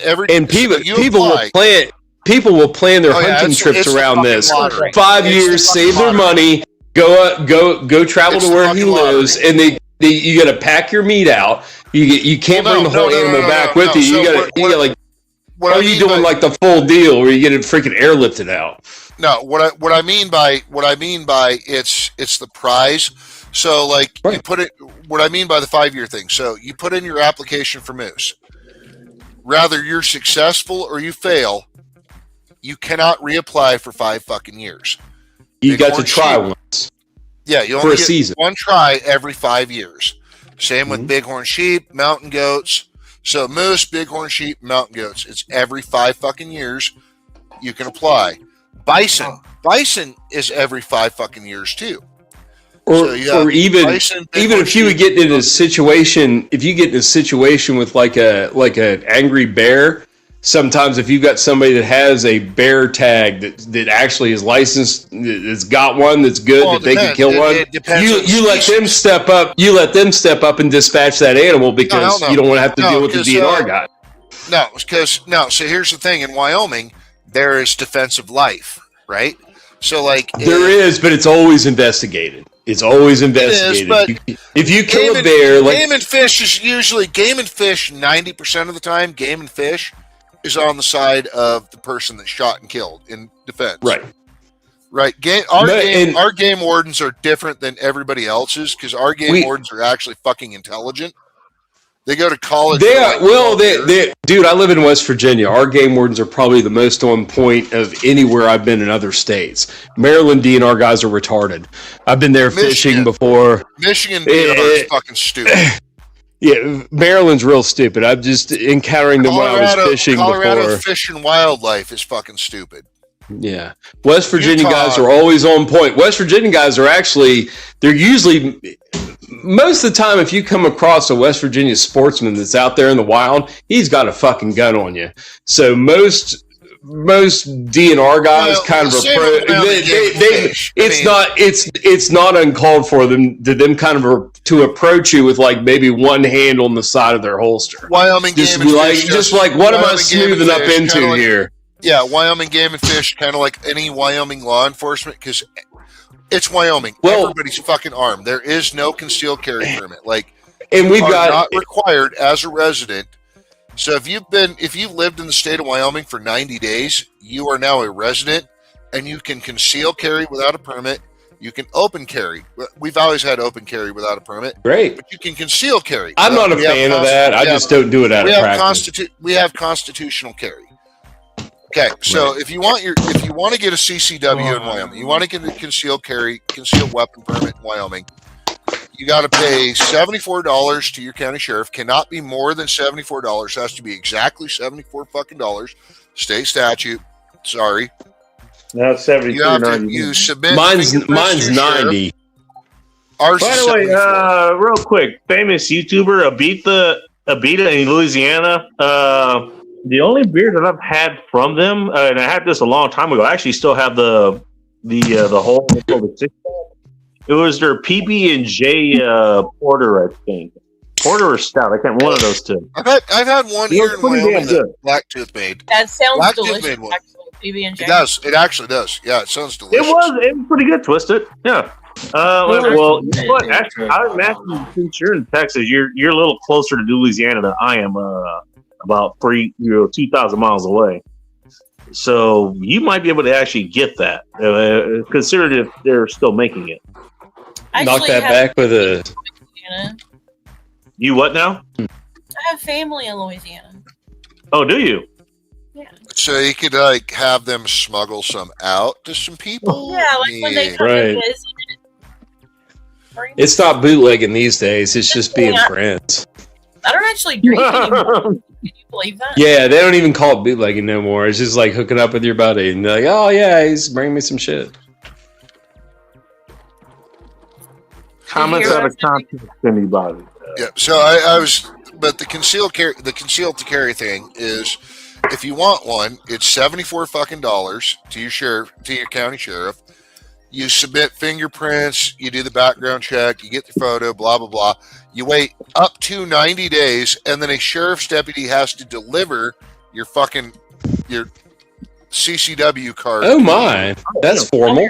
people will plan their hunting trips around this. Lottery. 5 years, save their money, go travel to where he lives, and you got to pack your meat out. You can't bring the whole animal back with you. You got like. Are you doing like the full deal where you get it freaking airlifted out? No, what I mean by it's the prize. So like you put it. What I mean by the 5 year thing. So you put in your application for moose. Rather you're successful or you fail, you cannot reapply for 5 fucking years. You got to try once. Yeah, you only get one try every 5 years. Same with bighorn sheep, mountain goats. So moose, bighorn sheep, mountain goats. It's every 5 fucking years you can apply. Bison is every 5 fucking years too. Or even if you would get in a situation, if you get in a situation with like an angry bear, sometimes if you've got somebody that has a bear tag that actually is licensed, that's got one that's good, that they can kill one, you let them step up. You let them step up and dispatch that animal because you don't want to have to deal with the DNR guy. So here's the thing: in Wyoming, there is defensive life, right? So like there is, but it's always investigated. It's always investigated. If you kill a bear, game and fish is usually 90% of the time. Game and fish is on the side of the person that shot and killed in defense. Right. Our game wardens are different than everybody else's because our game wardens are actually fucking intelligent. They go to college. Dude, I live in West Virginia. Our game wardens are probably the most on point of anywhere I've been in other states. Maryland DNR guys are retarded. I've been there fishing before. Michigan DNR is fucking stupid. Yeah, Maryland's real stupid. I'm just encountering them when I was fishing Colorado before. Fish and Wildlife is fucking stupid. Yeah. West Virginia guys are always on point. West Virginia guys are they're usually, most of the time, if you come across a West Virginia sportsman that's out there in the wild, he's got a fucking gun on you. So most DNR guys kind of approach. It's not uncalled for them to approach you with like maybe one hand on the side of their holster. Wyoming just Game and Fish, what am I smoothing up into here? Yeah, Wyoming Game and Fish, kind of like any Wyoming law enforcement, because it's Wyoming. Everybody's fucking armed. There is no concealed carry permit. Not required as a resident. So if you've lived in the state of Wyoming for 90 days, you are now a resident, and you can conceal carry without a permit. You can open carry. We've always had open carry without a permit. Great. But you can conceal carry. I'm not a fan of that. I just don't do it out of practice. We have constitutional carry. Okay, so if you want to get a CCW in Wyoming, you want to get a concealed weapon permit in Wyoming, you got to pay $74 to your county sheriff. Cannot be more than $74. Has to be exactly $74 fucking dollars. State statute. Sorry. No, it's 73. You submit. Mine's 90. By the way, real quick, famous YouTuber Abita in Louisiana. The only beer that I've had from them, and I had this a long time ago. I actually still have the whole it was their PB&J porter, I think. Porter or stout, I can't. One of those two. I've had one here in Wyoming that Blacktooth made. That sounds delicious. Actually, PB&J. It does. It actually does. Yeah, it sounds delicious. It was pretty good. Twisted. Yeah. Well, you know what? Actually, I imagine since you're in Texas, you're a little closer to Louisiana than I am. About 2,000 miles away, so you might be able to actually get that. Considered if they're still making it. Knock that back with a. Louisiana. You what now? I have family in Louisiana. Oh, do you? Yeah. So you could have them smuggle some out to some people. Yeah, when they come to visit. It's not bootlegging these days. It's just being friends. I don't actually drink anymore. Can you believe that? Yeah, they don't even call it bootlegging no more. It's just like hooking up with your buddy, and they're like, "Oh yeah, he's bringing me some shit." Comments out of context, anybody. Yeah. So I was, but the concealed to carry thing is, if you want one, it's $74 fucking to your sheriff, to your county sheriff. You submit fingerprints, you do the background check, you get the photo, blah blah blah. You wait up to 90 days, and then a sheriff's deputy has to deliver your CCW card. Oh my, that's formal.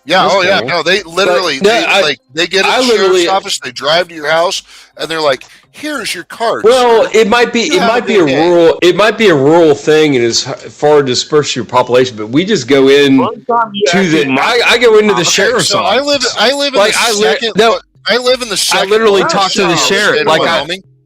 Yeah, That's yeah, cool. no, they literally, they get it to the sheriff's office, they drive to your house, and they're like, "Here's your card." Well, it might be a rural thing, and as far to disperse your population. But we just go in I go into the sheriff's so office. I live in the second. I literally talk to the sheriff. Like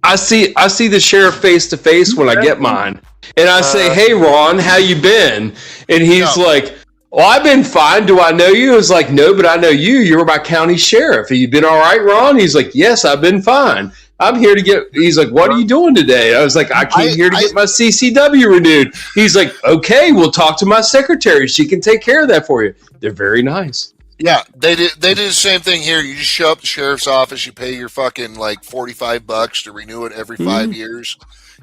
I see the sheriff face to face when I get mine, and I say, "Hey, Ron, how you been?" And he's like, "Well, I've been fine. Do I know you?" I was like, "No, but I know you. You're my county sheriff. Have you been all right, Ron?" He's like, "Yes, I've been fine. I'm here to get." He's like, "What are you doing today?" I was like, "I came here to get my CCW renewed." He's like, "Okay, we'll talk to my secretary. She can take care of that for you." They're very nice. Yeah, they did the same thing here. You just show up at the sheriff's office. You pay your fucking like $45 to renew it every 5 years.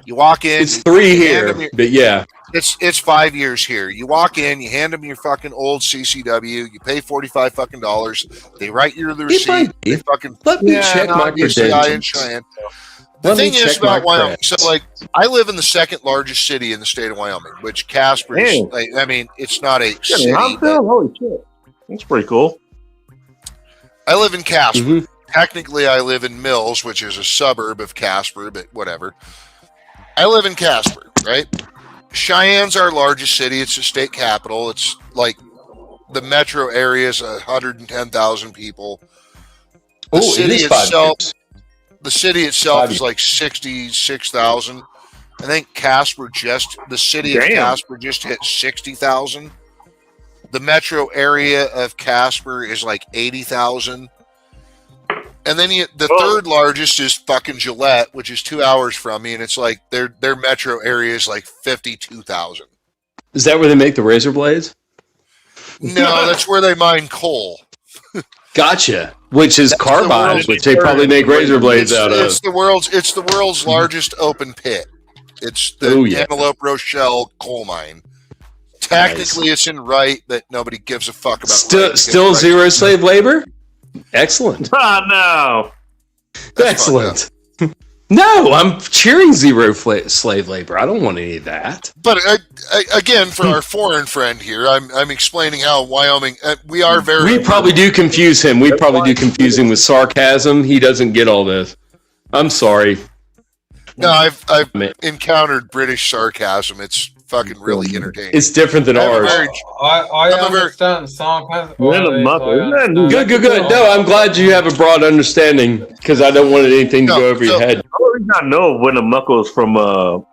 You walk in. It's 3 here, but yeah. It's 5 years here. You walk in, you hand them your fucking old CCW, you pay $45 fucking. They write you the receipt. They fucking let me check my credentials. The thing is about Wyoming, so like I live in the second largest city in the state of Wyoming, which Casper is. Like, I mean, it's not a city. Holy shit, that's pretty cool. I live in Casper. Technically, I live in Mills, which is a suburb of Casper, but whatever. I live in Casper, right? Cheyenne's our largest city. It's the state capital. It's like the metro area is 110,000 people. The city itself is like 66,000. I think the city of Casper just hit 60,000. The metro area of Casper is like 80,000. And then the third largest is fucking Gillette, which is 2 hours from me, and it's like their metro area is like 52,000. Is that where they make the razor blades? No, that's where they mine coal. Gotcha. Which is carbide, which they probably make razor blades out of. It's the world's largest open pit. It's the Antelope Rochelle coal mine. Technically, it's in Wright, but nobody gives a fuck about. Still zero slave labor. Excellent. Oh no! Excellent. No, I'm cheering zero slave labor. I don't want any of that. But again, for our foreign friend here, I'm explaining how Wyoming. We are very. We probably do confuse him. We probably do confuse him with sarcasm. He doesn't get all this. I'm sorry. No, I've encountered British sarcasm. It's fucking really entertaining. It's different than ours. I understand sarcasm. Good. No, I'm glad you have a broad understanding because I don't want anything to go over your head. I already not know Winnemucca is from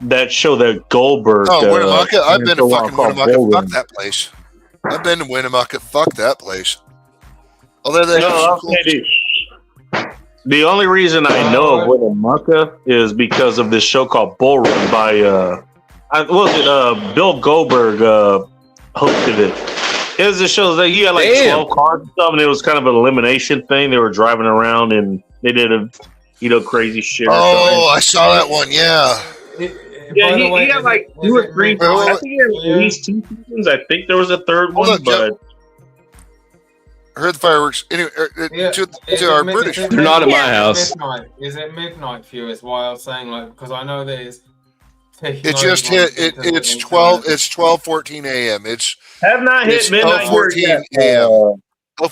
that show that Goldberg. Oh, Winnemucca! I've been to fucking Winnemucca. Fuck that place. I've been to Winnemucca. Fuck that place. Although they the only reason I know of Winnemucca is because of this show called Bull Run by Bill Goldberg hosted it. It was a show that he had like 12 cars and stuff, and it was kind of an elimination thing. They were driving around and they did crazy shit. Oh, I saw that one. Yeah. He had like 2 or 3. I think he had at least 2 seasons. I think there was a third one, but. I heard the fireworks. Anyway, to our British. They're not at my house. Is it midnight for you? Is why I was saying, like, because I know there's. It just hit. It's 12. It's 12:14 a.m. It's have not hit midnight. 12:14 a.m.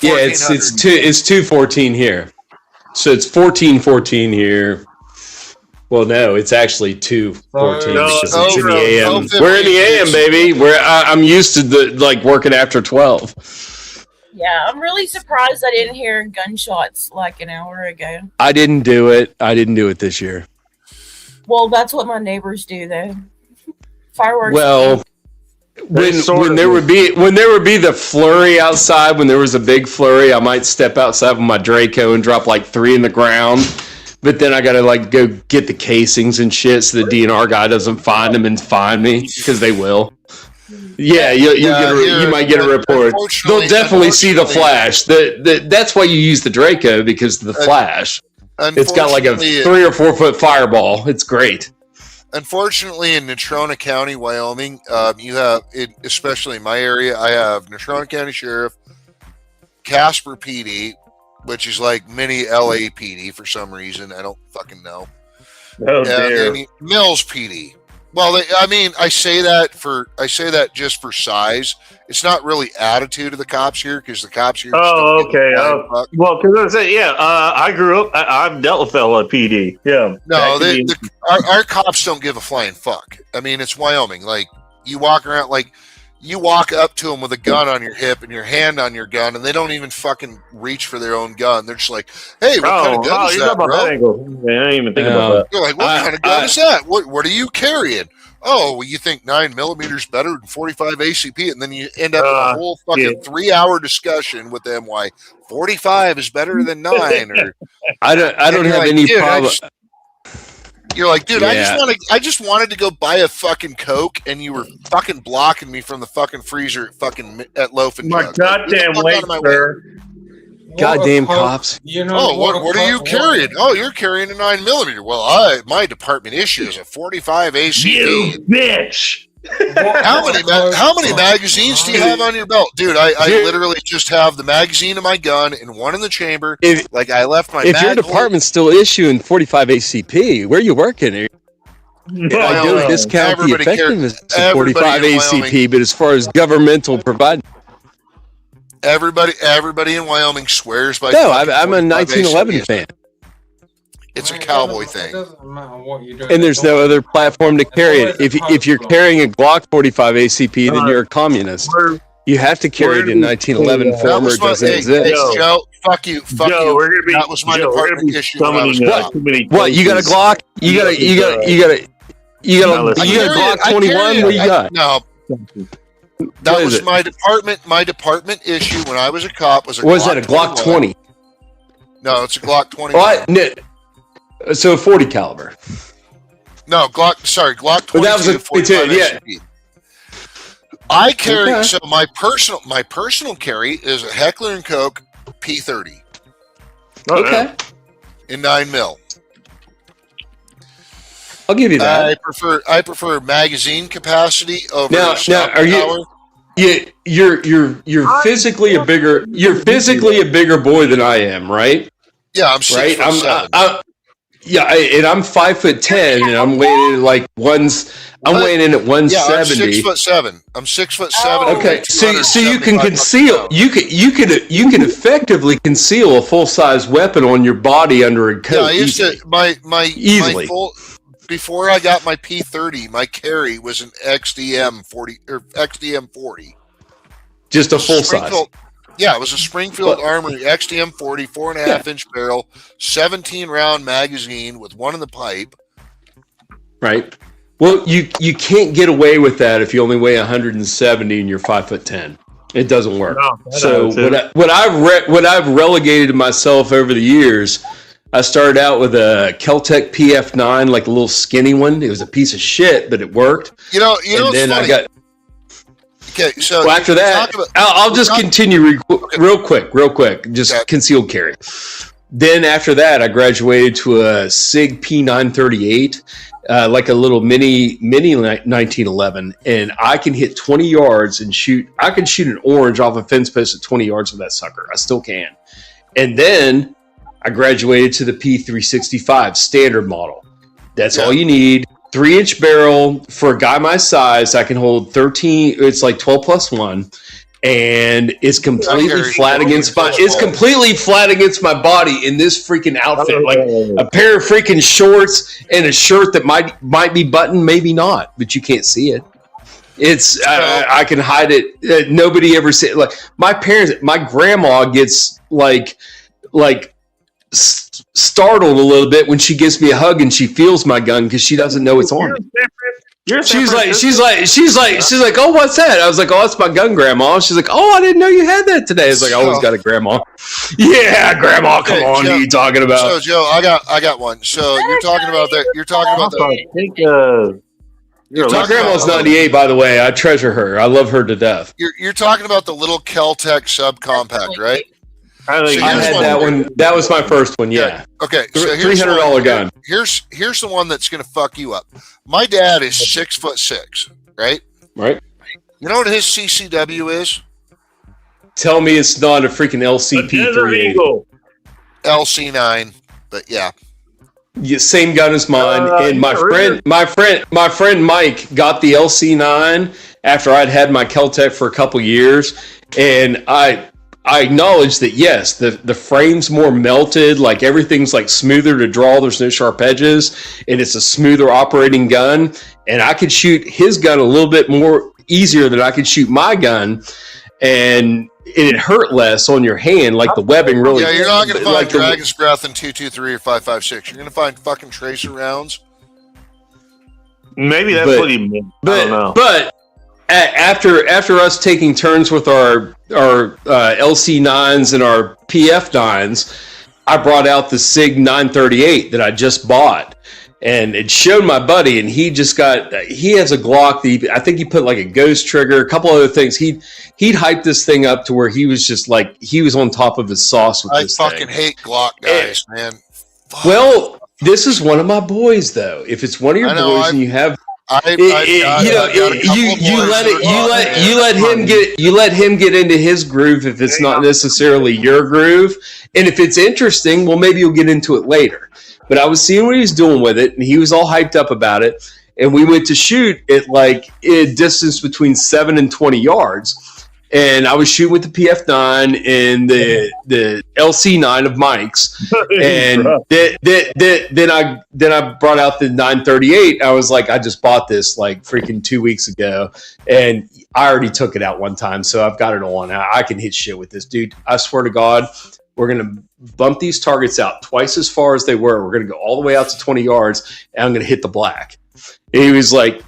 Yeah, it's 2:14 here. So it's 14:14 here. Well, no, it's actually 2:14 because it's in the AM. We're in the AM, baby. I'm used to working after 12. Yeah, I'm really surprised I didn't hear gunshots like an hour ago. I didn't do it. this year. Well, that's what my neighbors do, though. Fireworks. Well, when there would be the flurry outside, when there was a big flurry, I might step outside with my Draco and drop like 3 in the ground. but then I gotta like go get the casings and shit so the DNR guy doesn't find them and find me because they will. Yeah, you might get a report. They'll definitely see the flash. That's why you use the Draco, because of the flash. It's got like a 3 or 4 foot fireball. It's great. Unfortunately, in Natrona County, Wyoming, you have, especially in my area, I have Natrona County Sheriff, Casper PD, which is like mini LAPD for some reason. I don't fucking know. Oh, dear. And Mills PD. Well, I say that just for size. It's not really attitude of the cops here, because the cops here. Oh, okay. Well, because I say, I grew up. I've dealt with LAPD. Yeah. No, our cops don't give a flying fuck. I mean, it's Wyoming. Like, you walk around, like, you walk up to them with a gun on your hip and your hand on your gun, and they don't even fucking reach for their own gun. They're just like, "Hey, what kind of gun is that, bro?" I didn't even think about that. You're like, "What kind of gun is that? What are you carrying?" Oh, well, you think 9mm is better than 45 ACP, and then you end up with a whole fucking 3-hour discussion with them why 45 is better than 9. Or I don't have any problem. You're like, dude, I just wanted to go buy a fucking Coke, and you were fucking blocking me from the fucking freezer at Loaf and My Jug. goddamn way, sir. Goddamn cops. You know, what are you carrying? Oh, you're carrying a 9mm. Well, my department issues a 45 ACP. You bitch. How many magazines do you have on your belt, dude? I literally just have the magazine of my gun and one in the chamber. I left my. If your department's still issuing 45 ACP, where are you working? I do discount the effectiveness of 45 ACP, but as far as governmental providing, everybody in Wyoming swears by. No, I'm a 1911 fan. It's a cowboy thing. It doesn't matter what you do. And there's no other platform to carry it. If you're carrying a Glock 45 ACP, then you're a communist. You have to carry it in 1911 form, or it doesn't exist. Joe, fuck you. That was my department issue. What? You got a Glock? You got a Glock 21? What you got? No. That was my department. My department issue when I was a cop was a. Was that a Glock 20? No, it's a Glock 20. What? No. So 40 caliber. No, Glock 22. But that was a 22, yeah. I carry so my personal carry is a Heckler & Koch P30. Okay. In 9mm. I'll give you that. I prefer magazine capacity over now are you power. You're physically a bigger boy than I am, right? Yeah, I'm 6'7". And I'm 5'10", and I'm weighing in like I'm weighing in at 170. Yeah, I'm 6'7". I'm 6'7". Okay, so you can conceal. You can effectively conceal a full size weapon on your body under a coat. Yeah, I used to easily. Before I got my P30, my carry was an XDM 40 or XDM 40. Just a full size. Yeah, it was a Springfield Armory XDM 40, 4.5-inch barrel, 17-round magazine with one in the pipe. Right. Well, you can't get away with that if you only weigh 170 and you're 5'10". It doesn't work. So what I've relegated myself over the years, I started out with a Keltec PF9, like a little skinny one. It was a piece of shit, but it worked. And then funny. I got. Okay, so after that, I'll just continue real quick. Just concealed carry. Then after that, I graduated to a SIG P938, like a little mini 1911, and I can hit 20 yards and shoot. I can shoot an orange off a fence post at 20 yards with that sucker. I still can. And then I graduated to the P365 standard model. That's all you need. 3-inch barrel for a guy my size. I can hold 13. It's like 12 plus 1, and it's completely flat against my. It's completely flat against my body in this freaking outfit, like a pair of freaking shorts and a shirt that might be buttoned, maybe not, but you can't see it. It's I can hide it. Nobody ever see it. Like my parents, my grandma gets like startled a little bit when she gives me a hug and she feels my gun because she doesn't know it's on me. She's like, oh, what's that? I was like, oh, that's my gun, Grandma. She's like, oh, I didn't know you had that today. It's like, I always got a grandma. Yeah, Grandma, come on. Joe, what are you talking about? So, Joe, I got one. So you're talking about that. You're talking about that. My grandma's 98, by the way. I treasure her. I love her to death. You're talking about the little Kel-Tec subcompact, right? I had that one. That was my first one. Yeah. Okay. So $300 gun. Here's the one that's gonna fuck you up. My dad is 6'6", right? Right. You know what his CCW is? Tell me it's not a freaking LCP 380. LC9, but yeah. Yeah, same gun as mine. And my friend Mike got the LC9 after I'd had my Kel-Tec for a couple years, and I acknowledge that yes, the frame's more melted, like everything's like smoother to draw. There's no sharp edges, and it's a smoother operating gun. And I could shoot his gun a little bit more easier than I could shoot my gun, and it hurt less on your hand. Like the webbing really. Yeah, you're not going to find like Dragon's Breath in 223 or 5.56. You're going to find fucking tracer rounds. Maybe that's what he meant. I don't know. But after us taking turns with our LC9s and our PF9s, I brought out the SIG 938 that I just bought, and it showed my buddy, and he has a Glock that I think he put like a ghost trigger, a couple other things. He'd hyped this thing up to where he was just like, he was on top of his sauce with this thing. I fucking hate Glock guys, man. Fuck. Well, this is one of my boys though. If it's one of your boys and you have, you let him get into his groove if it's not necessarily your groove, and if it's interesting, well, maybe you'll get into it later. But I was seeing what he was doing with it, and he was all hyped up about it. And we went to shoot at like a distance between 7 and 20 yards, and I was shooting with the PF9 and the LC9 of Mike's, and then I brought out the 938. I was like, I just bought this like freaking 2 weeks ago, and I already took it out one time, so I've got it on. I can hit shit with this, dude. I swear to God, we're gonna bump these targets out twice as far as they were. We're gonna go all the way out to 20 yards, and I'm gonna hit the black. And he was like,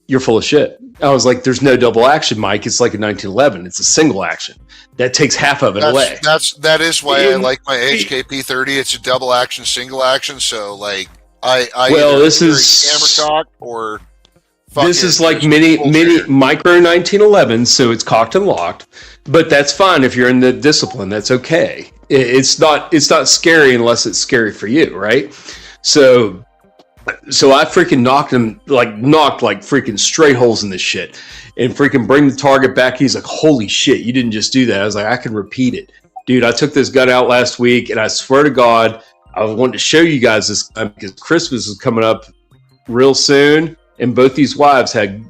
"You're full of shit." I was like, "There's no double action, Mike. It's like a 1911. It's a single action. That takes half of it away." That is why I like my HKP 30. It's a double action, single action. So like, this is hammer cock or this is like mini micro 1911. So it's cocked and locked, but that's fine if you're in the discipline. That's okay. It's not scary unless it's scary for you, right? So I freaking knocked like freaking straight holes in this shit, and freaking bring the target back. He's like, "Holy shit, you didn't just do that." I was like, "I can repeat it, dude. I took this gun out last week, and I swear to God, I wanted to show you guys this gun because Christmas is coming up real soon, and both these guys had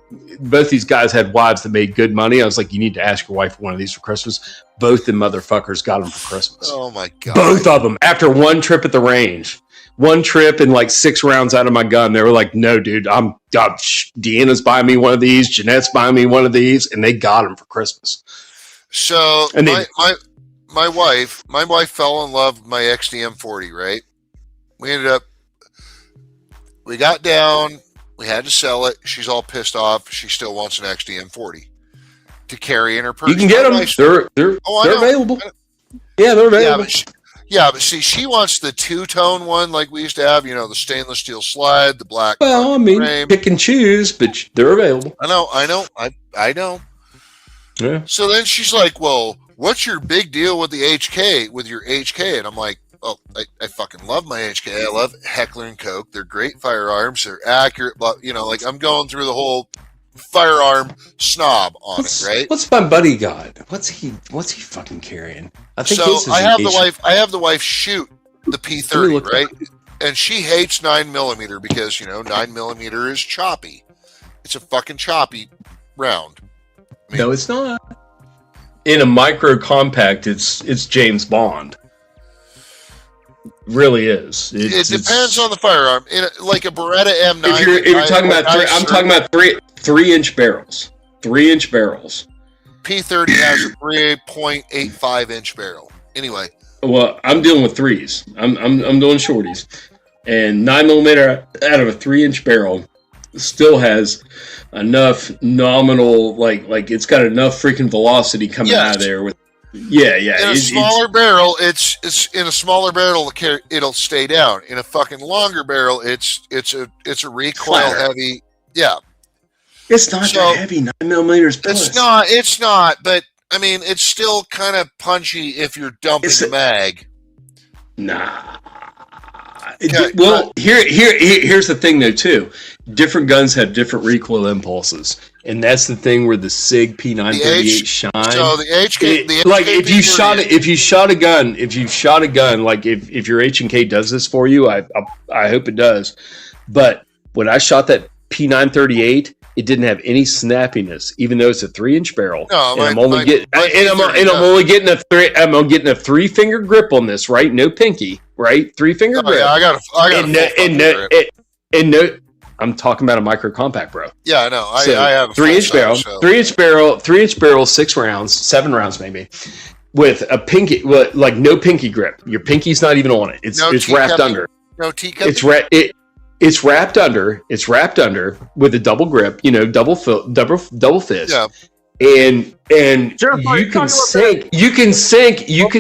wives that made good money. I was like, you need to ask your wife for one of these for Christmas. Both the motherfuckers got them for Christmas. Oh my God. Both of them after one trip at the range. One trip and like 6 rounds out of my gun. They were like, no, dude, Deanna's buying me one of these. Jeanette's buying me one of these. And they got them for Christmas. So my wife fell in love with my XDM 40, right? We got down. We had to sell it. She's all pissed off. She still wants an XDM 40 to carry in her purse. You can get them. They're available. Yeah, they're available. But see, she wants the two-tone one like we used to have, the stainless steel slide, the black. Well, I mean, pick and choose, but they're available. I know. Yeah. So then she's like, well, what's your big deal with your HK? And I'm like, oh, I fucking love my HK. I love Heckler & Koch. They're great firearms. They're accurate, but, like I'm going through the whole firearm snob on it, right? What's my buddy got? What's he fucking carrying? I think I have the wife shoot the P30, right? And she hates 9mm because 9mm is choppy. It's a fucking choppy round. No, it's not. In a micro compact, it's James Bond. Really is. It depends on the firearm. Like a Beretta M9. If you're talking about, I'm talking about 3-inch barrels. 3-inch barrels. P30 has a 3.85-inch barrel. Anyway. Well, I'm dealing with 3s. I'm doing shorties, and 9mm out of a 3-inch barrel still has enough nominal, like it's got enough freaking velocity coming out of there with. Yeah. In a smaller barrel, it's in a smaller barrel. It'll stay down. In a fucking longer barrel, it's a recoil heavy. Yeah, it's not that heavy. 9mm plus. It's not. But I mean, it's still kind of punchy if you're dumping the mag. Nah. Well, here's the thing though too. Different guns have different recoil impulses, and that's the thing where the SIG P938 shine. So the HK, like if you shot a gun, like if your H&K does this for you, I hope it does. But when I shot that P938, it didn't have any snappiness, even though it's a 3-inch barrel. No, I'm only getting a 3-finger grip on this, right? No pinky, right? 3-finger grip. Yeah, I got a grip. I'm talking about a micro compact, bro. Yeah, I know. I have a 3-inch barrel, 3-inch barrel, 6 rounds, 7 rounds maybe, with a pinky, like no pinky grip. Your pinky's not even on it. It's wrapped under. No teacup. It's wrapped under. It's wrapped under with a double grip. Double fist. Yeah. And you can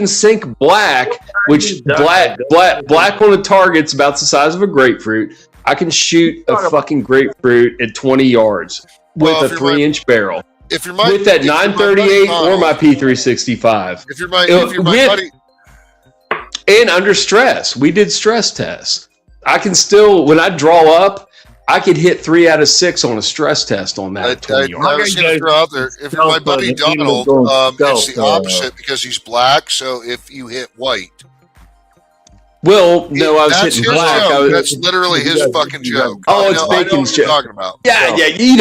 sink black, which black on a target's about the size of a grapefruit. I can shoot a fucking grapefruit at 20 yards with a 3-inch barrel. With that 938 or my P365. If you're my buddy. And under stress, we did stress tests. I can still, when I draw up, I could hit 3 out of 6 on a stress test on that at 20 yards. I was going to throw out there, if you're my buddy Donald, it's the opposite because he's black. So if you hit white. Well, no, I was hitting black. That's literally his fucking joke. Oh, it's Bacon's joke. Talking about. Yeah.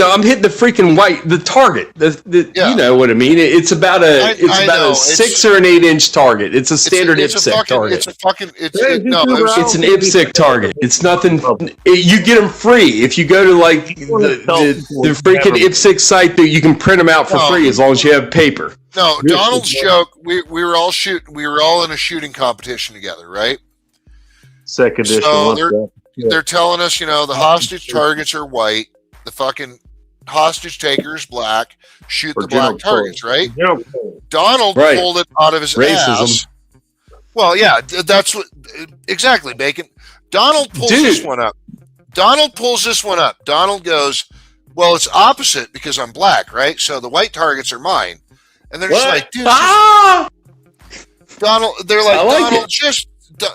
I'm hitting the freaking white, the target. You know what I mean? It's about a 6 or an 8-inch target. It's a standard IPSC target. It's an IPSC target. It's nothing. You get them free if you go to like the freaking IPSC site that you can print them out for free as long as you have paper. No, Donald's joke. We were all shooting. We were all in a shooting competition together, right? Second edition. So they're telling us, the hostage targets are white, the fucking hostage taker is black, shoot the black targets, right? Donald pulled it out of his ass. Well, yeah, that's what exactly, Bacon. Donald pulls this one up. Donald goes, well, it's opposite because I'm black, right? So the white targets are mine. And they're just like, dude, Donald, they're like, Donald,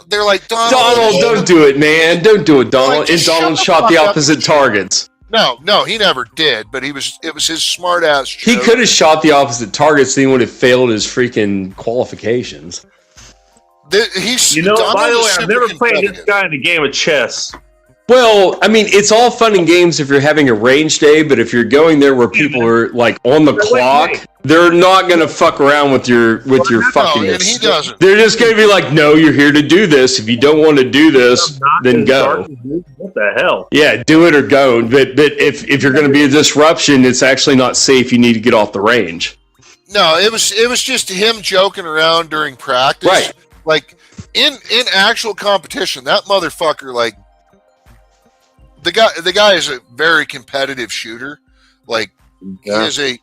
they're like, Donald, don't do it, man. Don't do it, Donald. And Donald shot the opposite targets. No, he never did. But it was his smart ass. He could have shot the opposite targets, then he would have failed his freaking qualifications. By the way, I've never played this guy in a game of chess. Well, I mean, it's all fun and games if you're having a range day, but if you're going there where people are like on the clock, they're not going to fuck around with your fuckingness. And he doesn't. They're just going to be like, no, you're here to do this. If you don't want to do this, then go. What the hell? Yeah, do it or go. But if you're going to be a disruption, it's actually not safe. You need to get off the range. No, it was just him joking around during practice. Right. Like in actual competition, that motherfucker, like, the guy is a very competitive shooter. Like, he is a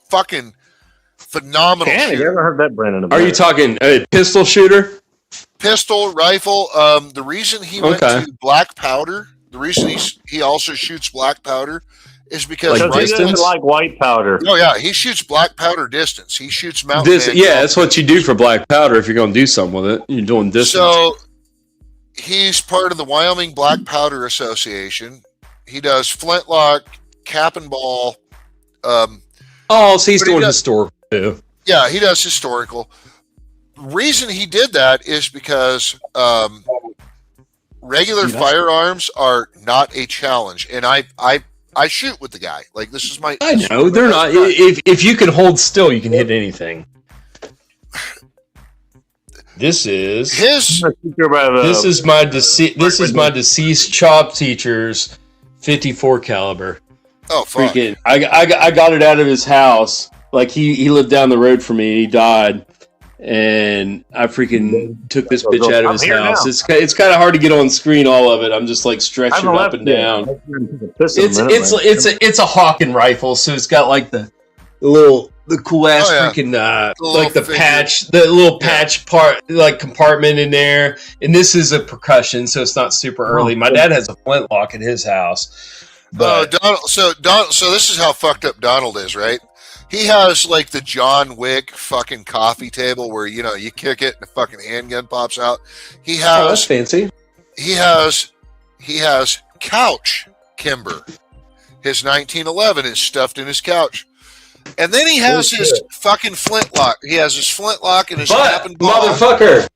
fucking phenomenal shooter. You ever heard that, Brandon? Are you talking a pistol shooter? Pistol, rifle. The reason he went to black powder, the reason he also shoots black powder is because he doesn't like white powder. Oh, yeah. He shoots black powder distance. He shoots mountain. That's what you do for black powder if you're going to do something with it. You're doing distance. So, he's part of the Wyoming Black Powder Association. He does flintlock, cap and ball. So he's doing historical too. Yeah, he does historical. The reason he did that is because regular firearms are not a challenge, and I shoot with the guy. Like, this is my. I know they're not. If you can hold still, you can hit anything. This is my deceased chop teacher's 54 caliber. Oh, fuck. Freaking! I got it out of his house. Like he lived down the road from me. And he died, and I freaking took this bitch out of his I'm here house. now. It's kind of hard to get on screen all of it. I'm just like I stretching haven't up left and yet. down. It's It's a Hawken rifle, so it's got like the cool ass freaking like the figure. patch, the little patch part, like compartment in there. And this is a percussion, so it's not super early. My dad has a flintlock at his house. But Donald. So this is how fucked up Donald is, right? He has like the John Wick fucking coffee table where you kick it and the fucking handgun pops out. He that's has fancy. he has couch Kimber. His 1911 is stuffed in his couch. And then he has his fucking flintlock. He has his flintlock and his cap But and ball. motherfucker,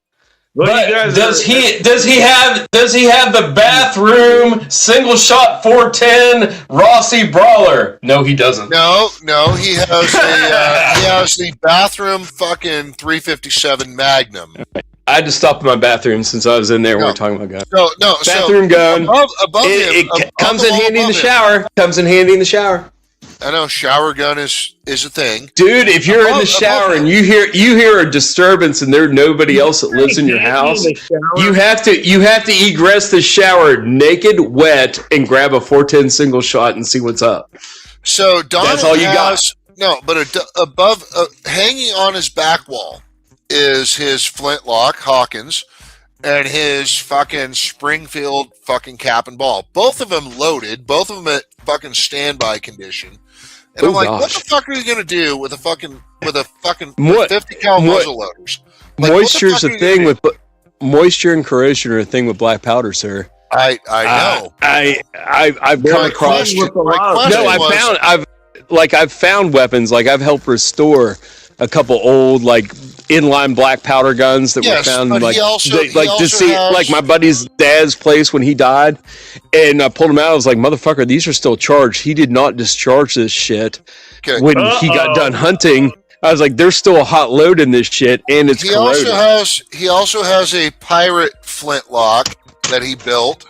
but does he have the bathroom single shot 410 Rossi brawler? No, he doesn't. No, he has the bathroom fucking 357 Magnum. I had to stop in my bathroom since I was in there when we were talking about guns. So Bathroom gun. above him, It comes in handy in the shower. Comes in handy in the shower. I know shower gun is a thing. Dude, if you're in the shower and you hear a disturbance and there's nobody else that lives in your house, you have to egress the shower naked, wet, and grab a 410 single shot and see what's up. So Donald That's all you got. No, but above, hanging on his back wall is his flintlock Hawkins and his fucking Springfield fucking cap and ball. Both of them loaded. Both of them at fucking standby condition. And I'm like, what the fuck are you gonna do with a fucking 50 cal muzzle loaders? Like, Moisture's a thing with moisture and corrosion are a thing with black powder, sir. I know. I've come across. I've found weapons. Like I've helped restore a couple old like inline black powder guns that were found like my buddy's dad's place when he died, and I pulled them out. I was like, motherfucker, these are still charged. He did not discharge this shit when he got done hunting. I was like, there's still a hot load in this shit, and it's corroded. He also has a pirate flintlock that he built.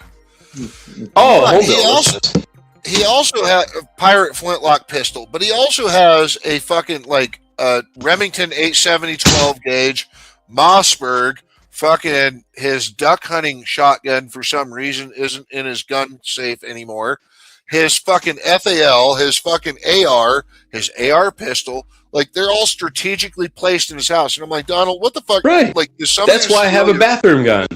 He also had a pirate flintlock pistol, but he also has a fucking like Remington 870 12 gauge Mossberg. Fucking his duck hunting shotgun for some reason isn't in his gun safe anymore. His fucking FAL, his fucking AR, his AR pistol, like they're all strategically placed in his house. And I'm like, Donald, what the fuck? Right. Like, that's why I have a bathroom gun.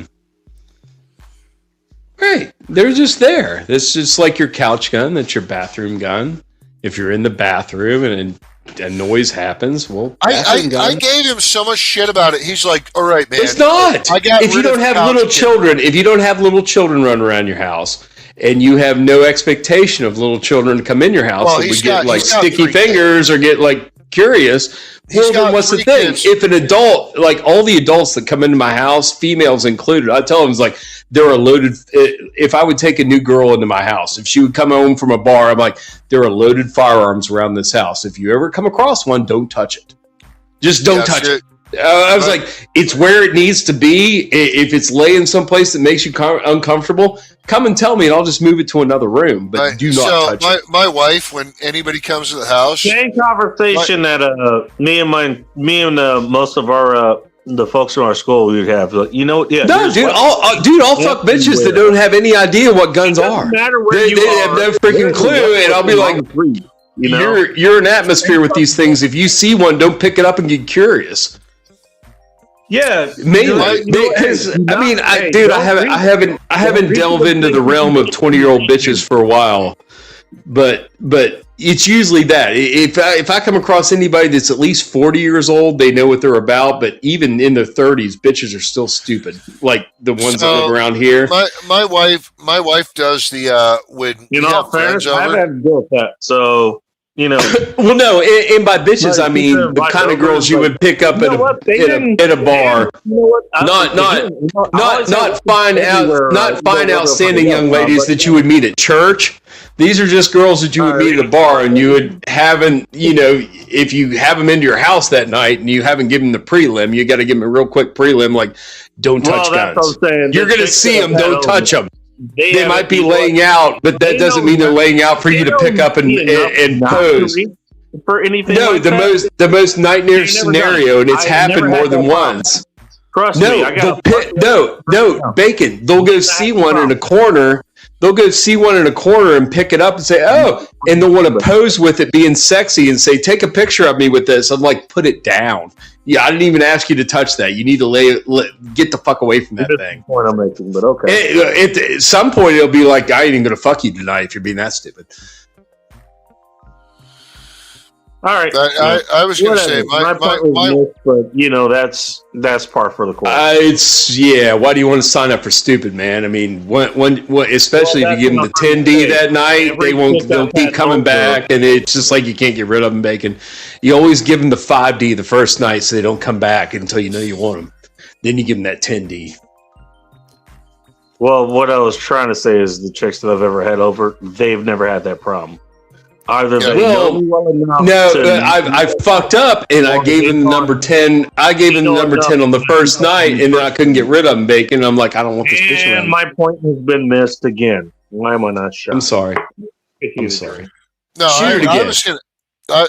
Right. They're just there. It's just like your couch gun. That's your bathroom gun. If you're in the bathroom and a noise happens, well, I gave him so much shit about it. He's like, all right, man. It's not. If you don't have little children running around your house, and you have no expectation of little children to come in your house that would get like sticky fingers or get like curious, well, then what's the thing? Kids. If an adult, like all the adults that come into my house, females included, I tell them it's like they're a loaded. If I would take a new girl into my house, if she would come home from a bar, I'm like, there are loaded firearms around this house. If you ever come across one, don't touch it. Just don't touch it. I was like, it's where it needs to be. If it's laying someplace that makes you uncomfortable, come and tell me, and I'll just move it to another room. But do not touch it. My wife, when anybody comes to the house, same conversation that me and most of our the folks in our school we would have. You know, yeah. No, dude, I'll fuck bitches that don't have any idea what guns are. Matter where they have no freaking clue, and I'll be like, you're in atmosphere with these things. If you see one, don't pick it up and get curious. Yeah, mainly because I haven't delved into the realm of 20-year-old bitches for a while, but it's usually that if I come across anybody that's at least 40 years old, they know what they're about. But even in their 30s, bitches are still stupid, like the ones that live around here. My wife does the when fairness, I've had to deal with that. So. Well, no, and by bitches I mean the kind of girls you would pick up at a bar. Not fine outstanding young ladies that you would meet at church. These are just girls that you would meet at a bar, and you would haven't, if you have them into your house that night and you haven't given them the prelim, you got to give them a real quick prelim, like don't touch guns. You're gonna see them, don't touch them. They might be laying out, but that doesn't mean they're laying out for you to pick up and pose. for anything. No, like the most nightmare You've never scenario, and it's I've happened never more had than that problem. once. Trust No, me, I got no, Bacon. They'll go see one in a corner. They'll go see one in a corner and pick it up and say, "Oh," and they'll want to pose with it, being sexy, and say, "Take a picture of me with this." I'm like, "Put it down." Yeah, I didn't even ask you to touch that. You need to get the fuck away from that thing. point I'm making, but okay. At some point, it'll be like, "I ain't even gonna fuck you tonight if you're being that stupid." All right. I was going to say my part was missed, but you know that's par for the course. Why do you want to sign up for stupid, man? I mean, when especially if you give them the 10D that night, they'll keep coming back, and it's just like you can't get rid of them. Bacon. You always give them the 5D the first night, so they don't come back until you know you want them. Then you give them that 10D. Well, what I was trying to say is the chicks that I've ever had over, they've never had that problem. Either they know me well enough. I fucked up, and I gave him the number 10. I gave him the number 10 on the first night, and then I couldn't get rid of him, Bacon. I'm like, I don't want this bitch around. And my point has been missed again. Why am I not shot? I'm sorry. I'm sorry. No, I was going to.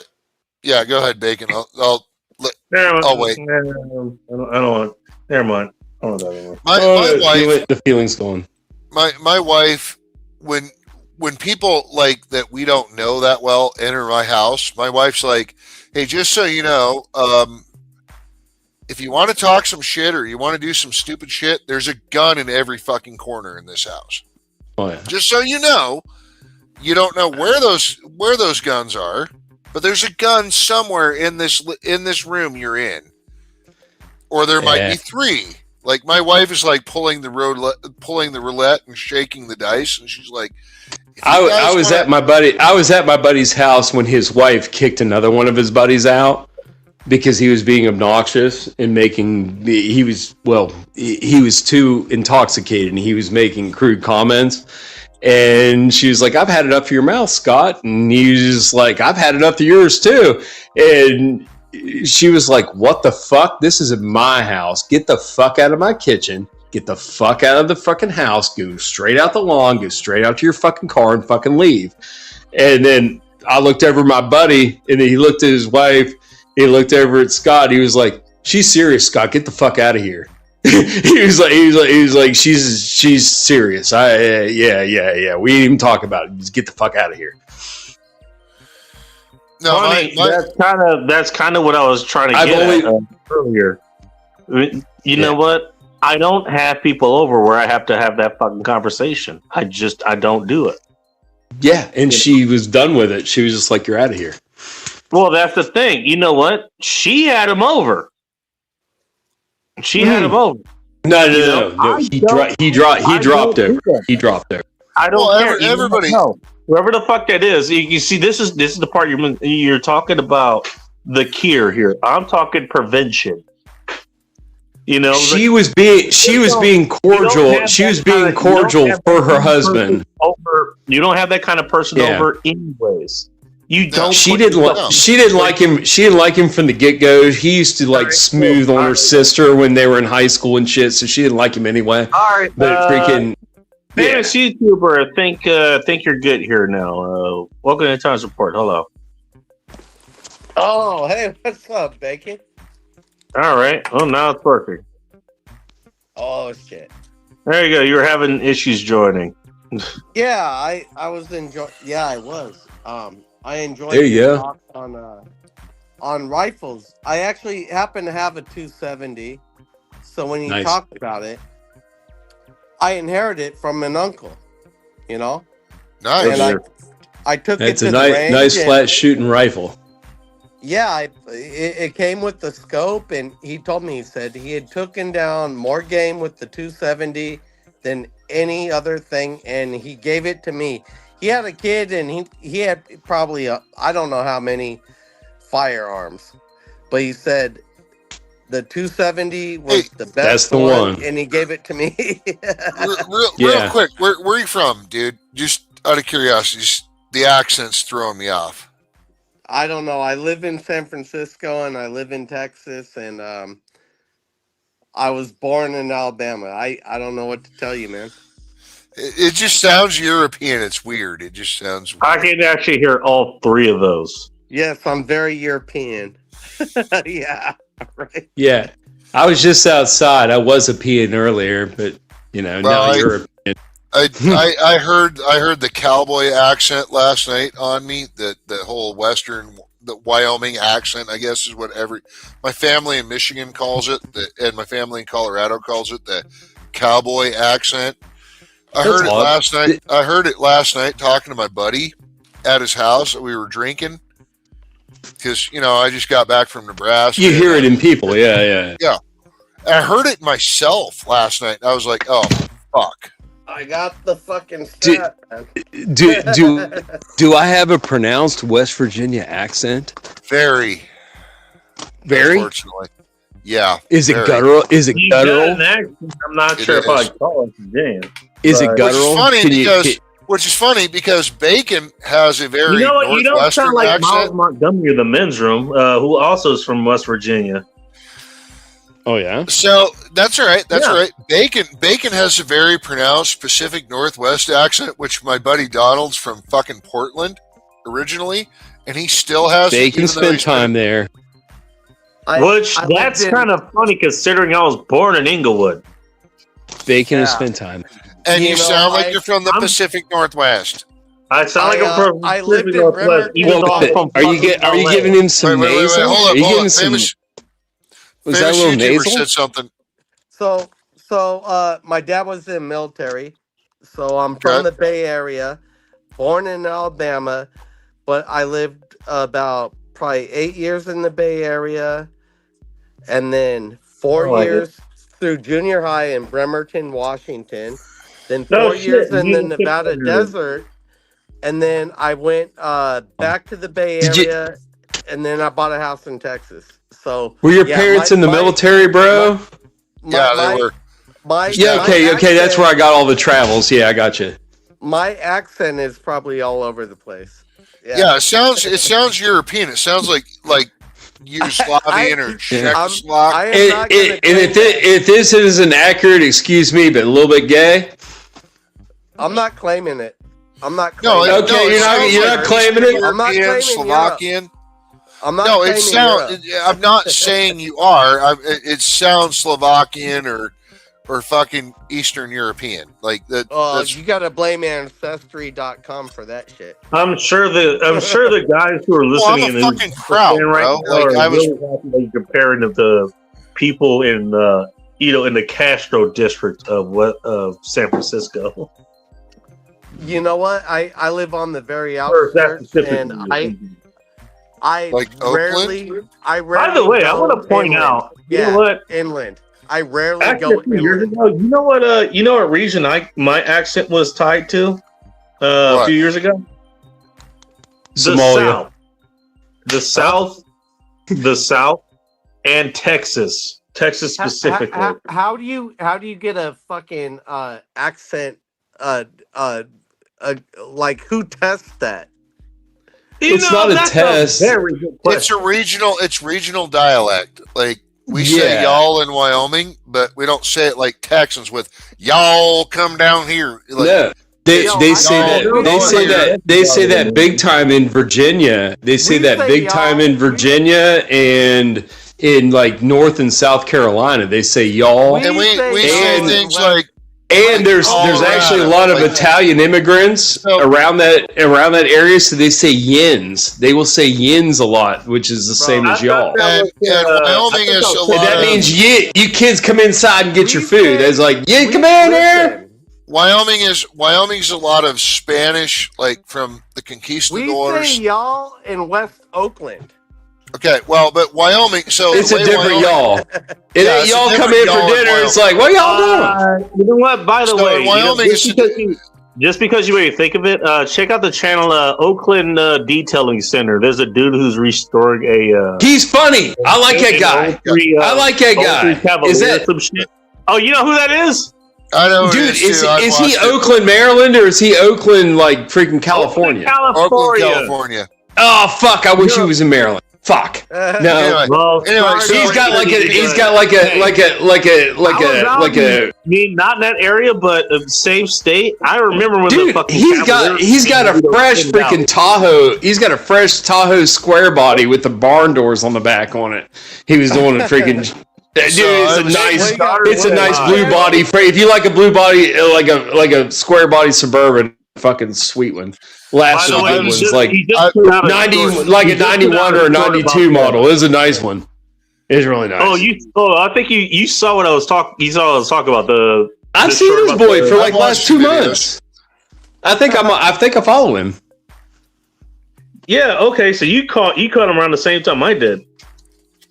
Yeah, go ahead, Bacon. I'll wait. I don't want. Never mind. I don't know. My wife. The feeling's gone. My wife, when people like that we don't know that well enter my house, my wife's like, "Hey, just so you know, if you want to talk some shit or you want to do some stupid shit, there's a gun in every fucking corner in this house. Oh yeah. Just so you know, you don't know where those guns are, but there's a gun somewhere in this room you're in, or there might be 3." Like my wife is like pulling the roulette and shaking the dice, and she's like, I was at my buddy's house when his wife kicked another one of his buddies out because he was being obnoxious and he was too intoxicated and he was making crude comments. And she was like, "I've had enough of your mouth, Scott." And he was just like, "I've had enough of yours too." And she was like, "What the fuck? This is my house. Get the fuck out of my kitchen. Get the fuck out of the fucking house. Go straight out the lawn. Go straight out to your fucking car and fucking leave." And then I looked over at my buddy, and then he looked at his wife. He looked over at Scott. He was like, "She's serious, Scott. Get the fuck out of here." he was like, she's serious. Yeah. We didn't even talk about it. Just get the fuck out of here. No, that's kind of what I was trying to get at earlier. You know what? I don't have people over where I have to have that fucking conversation. I don't do it. Yeah, and she was done with it. She was just like, "You're out of here." Well, that's the thing. You know what? She had him over. Had him over. No. He dropped over. He dropped over. I don't care. Everybody. Whoever the fuck that is, you see, this is the part you're talking about the cure here. I'm talking prevention. You know, she was being cordial. She was being cordial for her husband. You don't have that kind of person over, anyways. You don't. She didn't like him. She didn't like him from the get go. He used to like smooth on her sister when they were in high school and shit. So she didn't like him anyway. All right, but freaking. Famous YouTuber, I think you're good here now. Welcome to Times Report. Hello. Oh, hey, what's up, Bacon? All right. Well, now it's working. Oh shit. There you go. You were having issues joining. Yeah, I was enjoying. Yeah, I was. I enjoyed. There you go. On rifles, I actually happen to have a 270. So when you Nice. talked about it, I inherited it from an uncle. You know. Nice. And I took It's it a to the range nice and- flat shooting rifle. Yeah, it came with the scope, and he told me, he said he had taken down more game with the 270 than any other thing, and he gave it to me. He had a kid, and he had probably, I don't know how many firearms, but he said the 270 was the best that's the one. and he gave it to me. real quick, where are you from, dude? Just out of curiosity, the accent's throwing me off. I don't know. I live in San Francisco and I live in Texas, and I was born in Alabama. I don't know what to tell you, man. It just sounds European. It's weird. It just sounds weird. I can actually hear all three of those. Yes, I'm very European. Yeah, right. Yeah. I was just outside. I was peeing earlier, but now you're. I heard the cowboy accent last night on me. The whole Western, the Wyoming accent, I guess, is what my family in Michigan calls it, and my family in Colorado calls it the cowboy accent. I heard it last night talking to my buddy at his house. We were drinking because I just got back from Nebraska. You hear it in people, yeah. I heard it myself last night. I was like, oh fuck. I got the fucking stat. Do I have a pronounced West Virginia accent? Very. Unfortunately. Yeah. Is it very. guttural? Is it You got guttural? an accent. I'm not sure if I'd call it Virginia. Is it guttural? Which is funny because Bacon has a very You don't sound like accent. Miles Montgomery of the men's room, who also is from West Virginia. Oh yeah. So that's all right. That's all right. Bacon has a very pronounced Pacific Northwest accent, which my buddy Donald's from fucking Portland originally, and he still has. Bacon spent time there. That's kind of funny considering I was born in Inglewood. Bacon has spent time. And you sound like you're from the Pacific Northwest. I sound like I'm from I lived in Northwest. Are you giving him some nasal? Hold Are you up. giving some? Was that a little nasal? Said something. So my dad was in the military, so I'm from the Bay Area, born in Alabama, but I lived about probably 8 years in the Bay Area, and then 4 years through junior high in Bremerton, Washington, then 4 years in the Nevada desert, and then I went back to the Bay Area, and then I bought a house in Texas. So were your parents in the military, bro? They were. Okay, that's where I got all the travels. Yeah, I got you. My accent is probably all over the place. Yeah, it sounds European. It sounds like Yugoslavian or Czechoslovak. And if this isn't accurate, excuse me, but a little bit gay. I'm not claiming it. You're not claiming it. I'm not claiming Slovakian. I'm not. I'm not saying you are. It sounds Slovakian or fucking Eastern European. Like that. You got to blame Ancestry.com for that shit. I'm sure the guys who are listening I'm a fucking crowd, bro. I was comparing the people in in the Castro district of San Francisco. You know what? I live on the very outskirts, and I like rarely. By the way, I want to point out. You know what? Inland. I rarely Actually, go a few years inland. ago, you know what? You know what region my accent was tied to a few years ago? Somalia. The South, and Texas specifically. How do you get a fucking accent? Like who tests that? It's not a test. It's regional dialect. Like we say y'all in Wyoming, but we don't say it like Texans with y'all come down here. Like, They say that big time in Virginia. They say that big time in Virginia and in like North and South Carolina. They say y'all. And we say things like. And there's actually a lot of Italian immigrants around that area, so they say yins. They will say yins a lot, which is the same as y'all. And Wyoming is a lot. That means you kids come inside and get your food. It's like come in here. Wyoming's a lot of Spanish, like from the conquistadors. We say y'all in West Oakland. Okay, well, but Wyoming, so it's a different y'all. It ain't y'all come in for dinner. It's like, what y'all doing? You know what? By the way, Wyoming just because you may think of it, check out the channel Oakland Detailing Center. There's a dude who's restoring a. He's funny. I like that guy. I like that guy. Is that some shit? Oh, you know who that is? I know, dude. Is he Oakland, Maryland, or is he Oakland, like freaking California? Oakland, California. Oh fuck! I wish he was in Maryland. Fuck. No. Anyway, Well, He's got like a I mean, not in that area, but the same state. I remember when the dude. fucking He's got a fresh came out. freaking Tahoe. He's got a fresh Tahoe square body with the barn doors on the back on it. He was doing a freaking. Dude, it's a nice blue body. If you like a blue body, like a square body Suburban, fucking sweet one. Last By the way, one was he like just put out a 90, story. like He a just put 91 out or a story about 92 that. model. It was a nice one. It's really nice. I think you saw what I was talking. You saw what I was talking about. I've the seen story this about boy the- for like I've last watched 2 videos. months. I think I follow him. Yeah. Okay. So you caught him around the same time I did.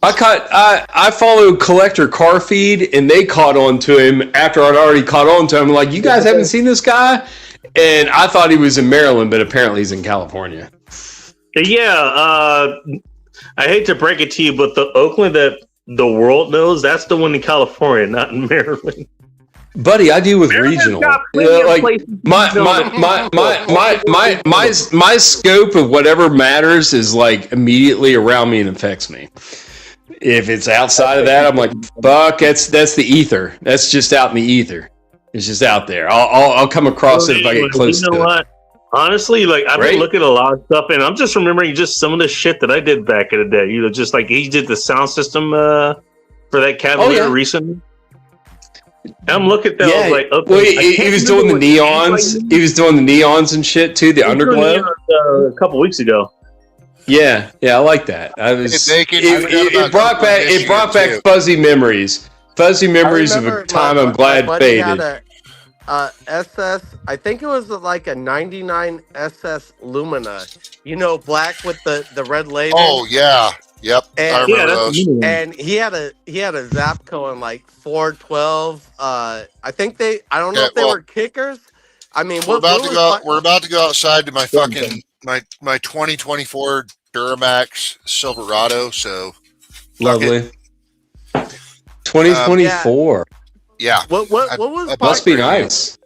I followed Collector Car Feed, and they caught on to him after I'd already caught on to him. Like, you guys haven't seen this guy? And I thought he was in Maryland, but apparently he's in California. Yeah. I hate to break it to you, but the Oakland that the world knows, that's the one in California, not in Maryland. Buddy, I deal with Maryland's regional. got plenty of Like places my to go. my scope of whatever matters is like immediately around me and affects me. If it's outside of that, I'm like, fuck, that's the ether. That's just out in the ether. It's just out there. I'll come across it if I get close You know to it. what? Honestly, like I've Right? been looking at a lot of stuff, and I'm just remembering just some of the shit that I did back in the day. You know, just like he did the sound system for that Cavalier yeah. recently. I'm looking at that. I was like, okay, well, I he can't was doing the remember what neons. name He was doing the neons and shit too. The I used. He was doing underglow. a couple weeks ago. Yeah, I like that. I was. Hey, Bacon, I forgot It about brought back. Michigan, It brought back too. fuzzy memories. Fuzzy memories of remember a time my I'm glad buddy had faded. a SS. I think it was like a '99 SS Lumina. You know, black with the red label. Oh yeah, yep. I And- remember Yeah, that's those. the new one. And he had a Zapco in like 412. I think I don't know Yeah, if they well, were kickers. I mean, We're about to was go. fi- We're about to go outside to my fucking my 2024 Duramax Silverado. So Lovely. 2024. yeah, what was I Must be brand new. nice.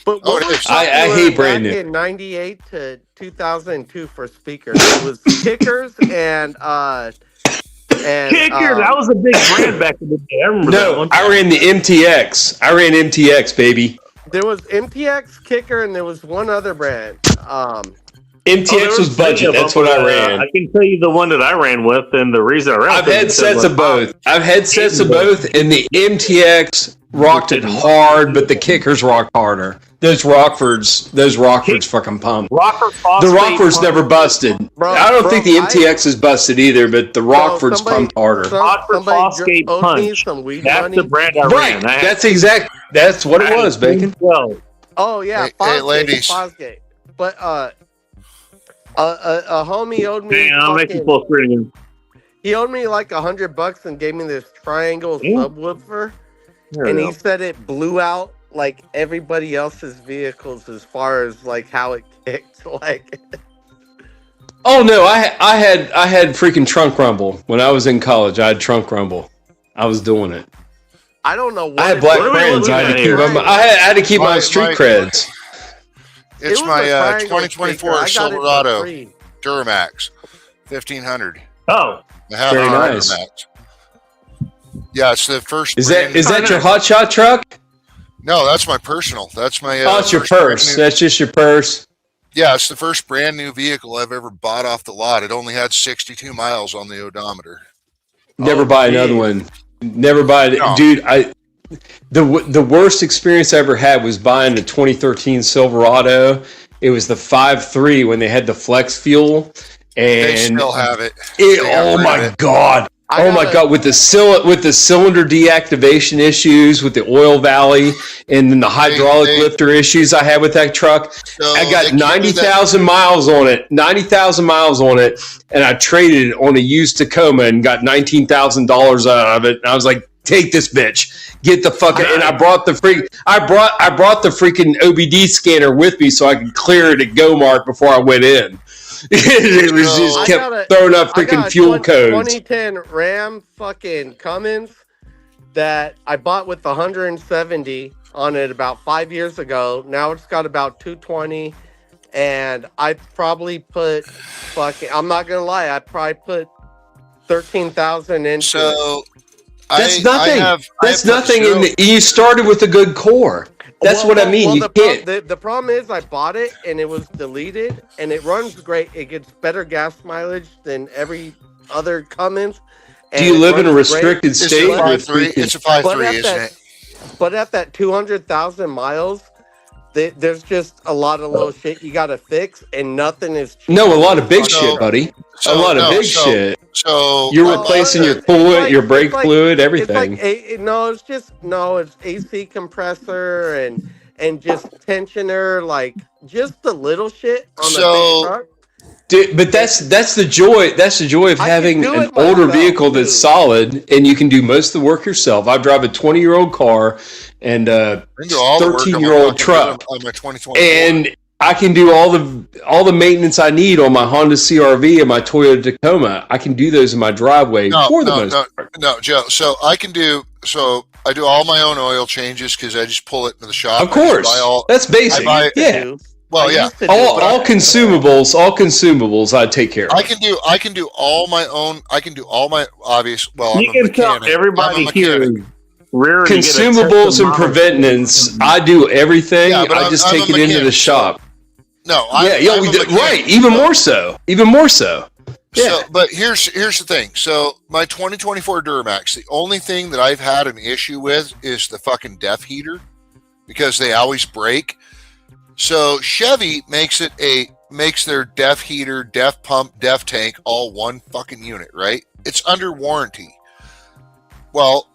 But Oh, what it was is. I popular hate brand back new. in '98 to 2002 for speakers? It was kickers and Kicker, that was a big brand back in the day. I remember that No, one. I ran the MTX. I ran MTX, baby. there was MTX kicker and there was one other brand. MTX was budget. That's what I ran. I can tell you the one that I ran with, and the reason I ran. I've with it had is sets because, of both. I've had sets of both, and the MTX rocked it hard, but the kickers rocked harder. Those Rockfords fucking pumped. Rockford The Phosphate Rockfords pump. never busted. Bro, I don't think the MTX is busted either, but the Rockfords somebody- pumped harder. Rockford Somebody Phosphate owed me Punch. some weed That's money. the brand I Right. ran. I had- That's what it I had was, Bacon. 12. Oh yeah, Hey, Fosgate, ladies. Fosgate. But a homie owed me. Man, I'll make you fucking- full screen again. He owed me like $100 and gave me this triangle Yeah. subwoofer, There and we he go. said it blew out like everybody else's vehicles as far as like how it kicked. Like, Oh no, I had freaking trunk rumble when I was in college. I had trunk rumble. I was doing it. I don't know. What I had it black was. What are we friends. I had to looking keep at my, here? I had to keep my My- street my- creds. It it's was my a triangle 2024 speaker. I got it for Silverado free. Duramax 1500. Oh, I have Very a nice. Duramax. Yeah, it's the first. Is brand- that your hot shot truck? No, that's my personal. That's my. Oh, it's your first brand purse. new- That's just your purse. Yeah, it's the first brand new vehicle I've ever bought off the lot. It only had 62 miles on the odometer. Never Oh, buy geez. another one. Never buy it, No. dude. The worst experience I ever had was buying a 2013 Silverado. It was the 5.3 when they had the flex fuel, They and still have it. They got oh rid of my it. god. I Oh my got god! With the cylinder deactivation issues, with the oil valley, and then the hydraulic they- lifter issues I had with that truck, So I they got give you 90,000 miles on it. 90,000 miles on it, and I traded it on a used Tacoma and got $19,000 out of it. And I was like, "Take this bitch, get the fucking." And I brought the freaking OBD scanner with me so I could clear it at GoMart before I went in. It was So- just I kept got a- throwing up I got freaking a fuel codes. 2010 Ram fucking Cummins that I bought with 170 on it about 5 years ago. Now it's got about 220, and I probably put fucking. I'm not gonna lie, I probably put 13,000 into. So That's nothing. That's nothing. You started with a good core. That's what I mean. You can't. The problem is I bought it and it was deleted, and it runs great. It gets better gas mileage than every other Cummins. Do you live in a restricted state? It's a 5.3, isn't it? But at that 200,000 miles, there's just a lot of little shit you got to fix, and nothing is cheap. No, a lot of big shit, buddy. A lot of big shit. So you're replacing your coolant, your brake fluid, everything. It's AC compressor and just tensioner, like just the little shit on the big truck. Dude, but that's the joy. That's the joy of having an older vehicle that's solid, and you can do most of the work yourself. I drive a 20-year-old car and a 13-year-old truck, on my 2024. and I can do all the maintenance I need on my Honda CR-V and my Toyota Tacoma. I can do those in my driveway for the most part. No, Joe. So I do all my own oil changes because I just pull it into the shop. Of course, that's basic. Yeah. Well, yeah. All consumables I take care of. I can do all my own. I can do all my obvious. Well, you can tell everybody here. Consumables and preventance. I do everything. Yeah, I just take it into the shop. No, right. Even more so. Yeah. So, but here's the thing. So my 2024 Duramax, the only thing that I've had an issue with is the fucking DEF heater because they always break. So Chevy makes their DEF heater, DEF pump, DEF tank all one fucking unit, right? It's under warranty. Well,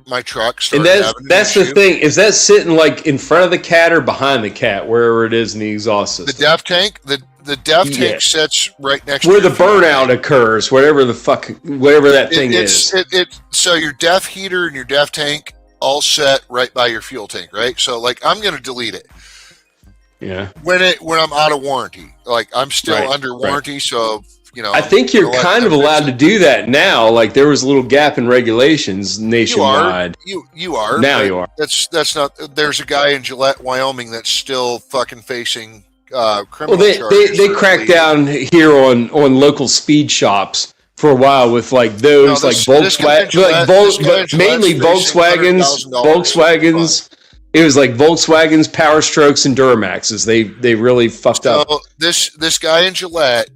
my truck started having that's the thing. Is that sitting like in front of the cat or behind the cat, wherever it is in the exhaust system? The DEF tank, the DEF tank sits right next where to the burnout occurs, whatever that thing is. So your DEF heater and your DEF tank all set right by your fuel tank, right? So like I'm gonna delete it. Yeah. When I'm out of warranty, like I'm still under warranty, so you know. I think you're kind of allowed to do that now. Like there was a little gap in regulations nationwide. You are now. You are. That's not. There's a guy in Gillette, Wyoming, that's still fucking facing criminal charges. They cracked down here on local speed shops for a while with like those Volkswagen, mainly Volkswagens. It was like Volkswagens, Power Strokes, and Duramaxes. They really fucked up. This guy in Gillette,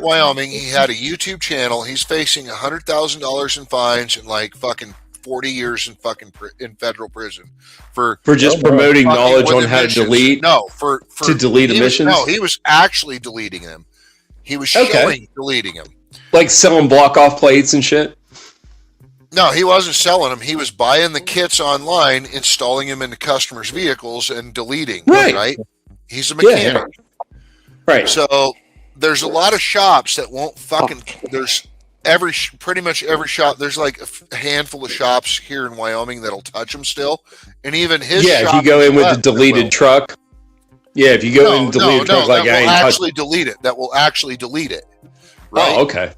Wyoming, he had a YouTube channel. He's facing $100,000 in fines and like fucking 40 years in federal prison for just promoting knowledge on how to delete. No, to delete emissions. No, he was actually deleting them. He was showing deleting them, like selling block off plates and shit. No, he wasn't selling them. He was buying the kits online, installing them into customers' vehicles, and deleting. Right? He's a mechanic. Yeah. Right. So there's a lot of shops that won't fucking. There's pretty much every shop. There's like a handful of shops here in Wyoming that'll touch them still, and even his. Yeah, if you go in with a deleted truck. Yeah, if you go in and delete a truck, like I ain't actually delete it. That will actually delete it. Right? Oh, okay.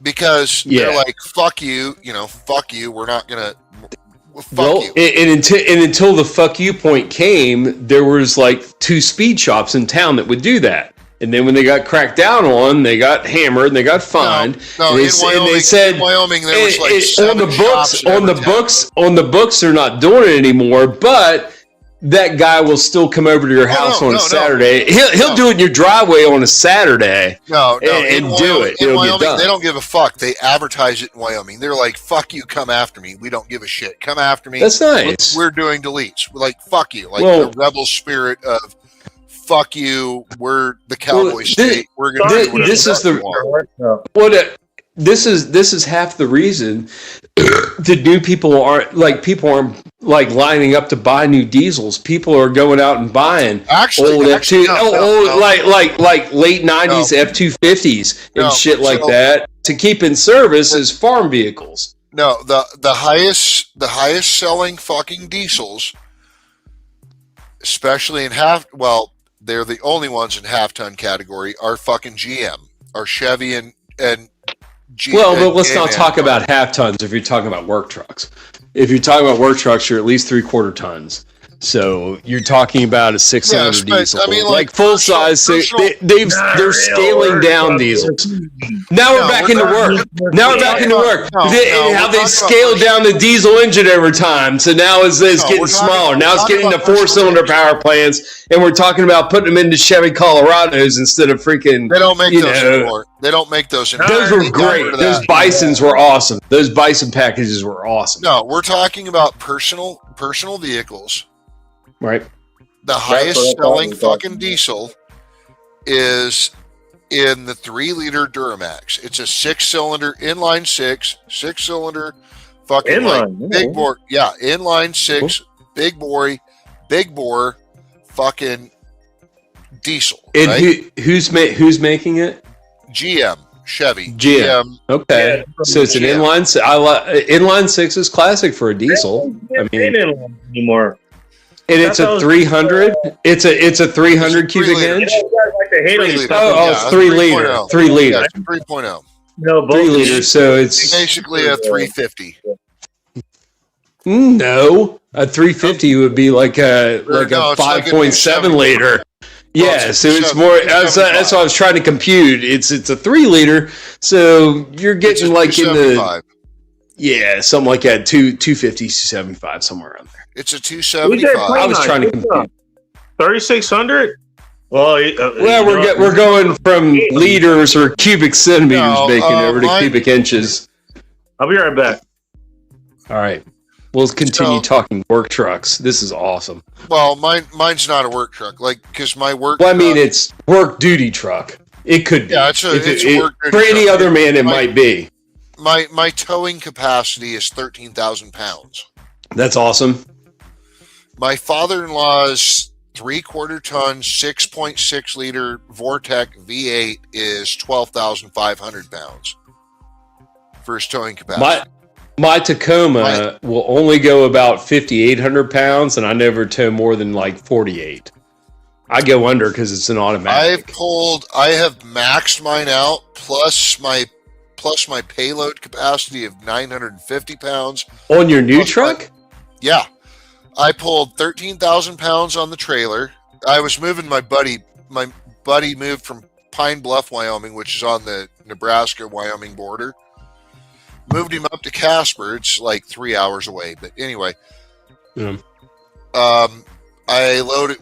Because they're like, fuck you, fuck you. We're not gonna fuck you. And until the fuck you point came, there was like 2 speed shops in town that would do that. And then when they got cracked down on, they got hammered and they got fined. No, in Wyoming, there was like 7 shops on the books, they're not doing it anymore. But that guy will still come over to your house on a Saturday. He'll do it in your driveway on a Saturday. And do it. In Wyoming, they don't give a fuck. They advertise it in Wyoming. They're like, "Fuck you, come after me. We don't give a shit. Come after me." That's nice. We're doing deletes. We're like, "Fuck you." Like the rebel spirit of "fuck you." We're the cowboy state. We're gonna do whatever this is the This is half the reason that people aren't lining up to buy new diesels. People are going out and buying old like late 90s F-250s and shit like that to keep in service as farm vehicles. No, the highest selling fucking diesels, especially in they're the only ones in half-ton category, are fucking GM, are Chevy and but let's not talk about half tons if you're talking about work trucks. If you're talking about work trucks, you're at least 3/4 tons. So you're talking about a 600 Yes, but, diesel, I mean, like like, full size. They're scaling down diesels. Now we're back into work. Now we're back into work. How they scaled down the diesel engine over time. So now it's getting smaller. Now it's getting to 4-cylinder power plants, and we're talking about putting them into Chevy Colorados instead of freaking. They don't make those anymore. They don't make those anymore. Those were great. Those Bisons were awesome. Those Bison packages were awesome. No, we're talking about personal vehicles. Right. The highest selling fucking diesel is in the 3-liter Duramax. It's a 6-cylinder inline 6-cylinder fucking Inline, like, big bore. Yeah, inline 6, big bore fucking diesel. And right? who's making it? GM. Chevy. GM. Okay. Yeah. So it's an inline. Inline 6 is classic for a diesel. I mean, anymore. And it's a 300. It's a 300 cubic inch. It's 3 liter. 3 liter. Yeah, 3.0. No, 3 liters. So it's basically a 350. No, a 350 would be like a 5.7 liter. Yeah, so it's more. That's what I was trying to compute. It's a 3 liter, so you're getting like in the something like that, 250, 275, somewhere around there. It's a 275. I was trying to compute 3,600. Well, we're going from liters or cubic centimeters over to cubic inches. I'll be right back. All right. We'll continue talking work trucks. This is awesome. Well, mine's not a work truck, like because my work. Well, I mean, it's work duty truck. It could be. Yeah, it's a work duty for any truck. other man. It might be. My towing capacity is 13,000 pounds. That's awesome. My father-in-law's 3/4 ton, 6.6 liter Vortec V8 is 12,500 pounds for his towing capacity. My Tacoma will only go about 5,800 pounds, and I never tow more than like 48. I go under because it's an automatic. I have maxed mine out plus my payload capacity of 950 pounds on your new truck. Yeah, I pulled 13,000 pounds on the trailer. I was moving my buddy. My buddy moved from Pine Bluff, Wyoming, which is on the Nebraska-Wyoming border. Moved him up to Casper. It's like 3 hours away. But anyway, yeah.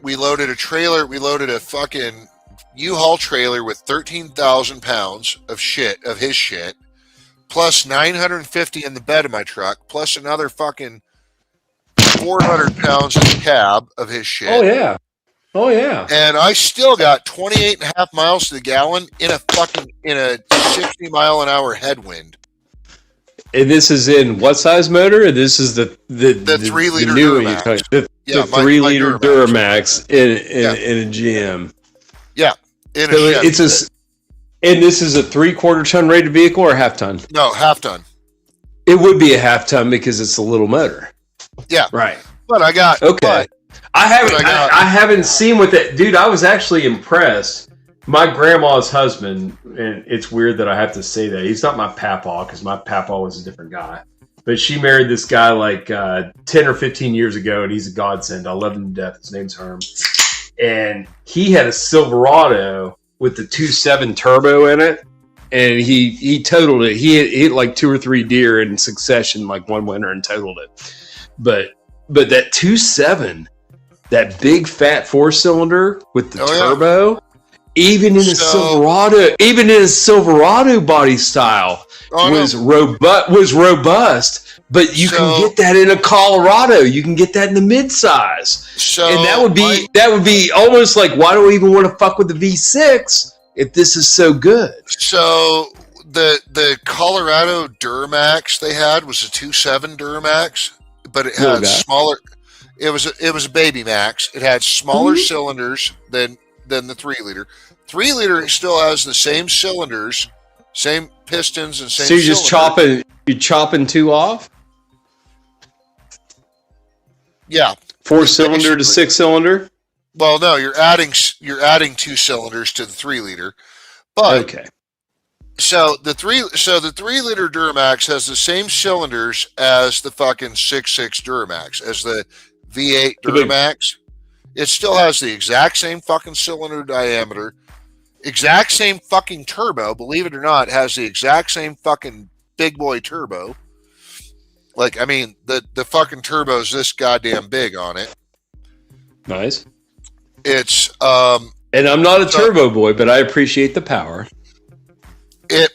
We loaded a trailer. We loaded a fucking U-Haul trailer with 13,000 pounds of his shit, plus 950 in the bed of my truck, plus another fucking 400 pounds in the cab of his shit. Oh yeah. And I still got 28.5 miles to the gallon in a 60 mile an hour headwind. And this is in what size motor? This is the 3 liter Duramax. The 3 liter Duramax in a GM. Yeah, and this is a 3/4 ton rated vehicle or half ton? No, half ton. It would be a half ton because it's a little motor. Yeah, right. But I got okay. I haven't seen what that dude. I was actually impressed. My grandma's husband, and it's weird that I have to say that he's not my papaw because my papaw was a different guy. But she married this guy like 10 or 15 years ago, and he's a godsend. I love him to death. His name's Herm. And he had a Silverado with the 2.7 turbo in it, and he totaled it. He hit like 2 or 3 deer in succession, like one winter, and totaled it. But that 2.7, that big fat 4-cylinder with the turbo, even in a Silverado body style, was robust. But you can get that in a Colorado. You can get that in the midsize. And that would be almost like, why do we even want to fuck with the V6 if this is so good? So the Colorado Duramax they had was a 2.7 Duramax, but it had smaller. It was a baby max. It had smaller cylinders than the 3 liter. 3 liter still has the same cylinders, same pistons, and same. So you're chopping 2 off. Yeah, 4-cylinder to 6-cylinder. Well, no, you're adding 2 cylinders to the 3 liter, but okay. So the 3 liter Duramax has the same cylinders as the fucking 6.6 Duramax, as the V8 Duramax. It still has the exact same fucking cylinder diameter, exact same fucking turbo. Believe it or not, it has the exact same fucking big boy turbo. Like, I mean, the fucking turbo's this goddamn big on it. Nice. It's and I'm not a turbo boy, but I appreciate the power. And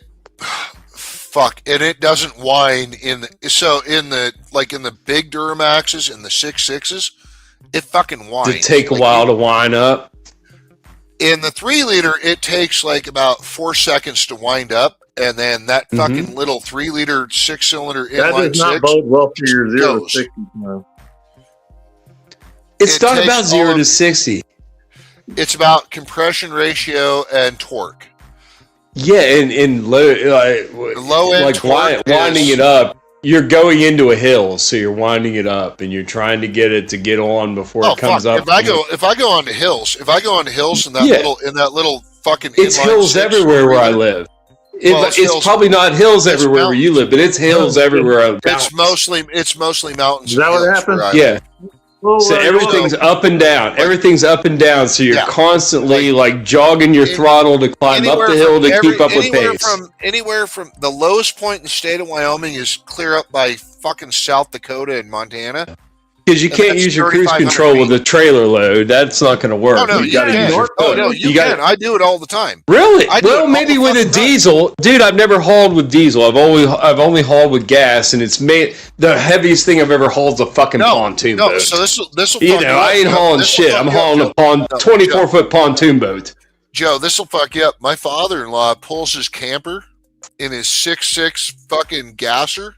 it doesn't whine in the big Duramaxes and the 6.6s, it fucking whines. Does it take a while to wind up? In the 3 liter, it takes like about 4 seconds to wind up, and then that fucking little 3 liter 6-cylinder inline that does not bode well for your 0 to 60. No. It's not about 0 to 60. It's about compression ratio and torque. Yeah, and low end like winding it up. You're going into a hill, so you're winding it up, and you're trying to get it to get on before it comes up. If I go onto hills in that little fucking it's hills everywhere where I live. It's probably not hills everywhere where you live, but it's hills everywhere. It's mostly mountains. Is that what happened? Yeah. So everything's up and down. Everything's up and down. So you're constantly like jogging your throttle to climb up the hill to keep up with pace. Anywhere from the lowest point in the state of Wyoming is clear up by fucking South Dakota and Montana. Because you can't use your cruise control with a trailer load. That's not going to work. Oh, no, you can. I do it all the time. Really? Well, maybe with a diesel. Dude, I've never hauled with diesel. I've only hauled with gas, and it's made the heaviest thing I've ever hauled is a fucking pontoon boat. So this will I ain't hauling shit. I'm hauling a 24-foot pontoon boat. Joe, this will fuck you up. My father-in-law pulls his camper in his 6.6 fucking gasser,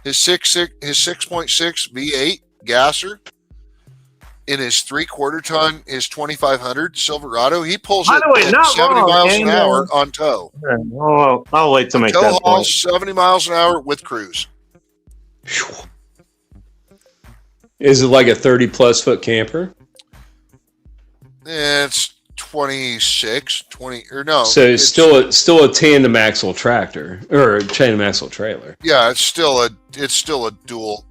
his 6.6 V8 gasser in his 3/4 ton, his 2500 Silverado. He pulls it at 70 miles an hour on tow. Well, I'll wait to make tow that point. 70 miles an hour with cruise. Is it like a 30+ foot camper? It's 20 or no. So it's still a tandem axle tractor or a tandem axle trailer. Yeah, it's still a dual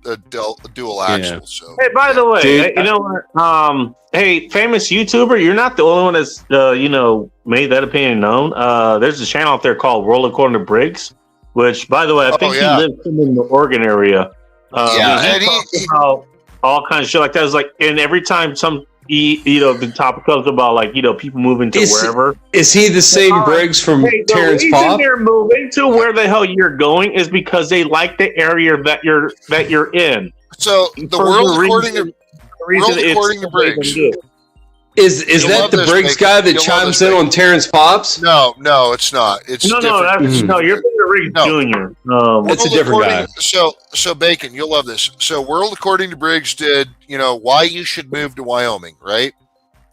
axle. So hey, by the way, you know what? Hey, famous YouTuber, you're not the only one that's made that opinion known. There's a channel out there called World According to Briggs, which, by the way, I think he lives in the Oregon area. And he talks about all kinds of shit like that. It's like, and every time the topic comes about people moving to wherever. Is he the same Briggs from Terrence Pop? The reason they're moving to where the hell you're going is because they like the area that you're in. So the World According to Briggs. Is that the Briggs guy that chimes in on Terrence Pops? No, it's not. It's no, you're thinking of Briggs Jr. It's a different guy. So Bacon, you'll love this. So World According to Briggs did, why you should move to Wyoming, right?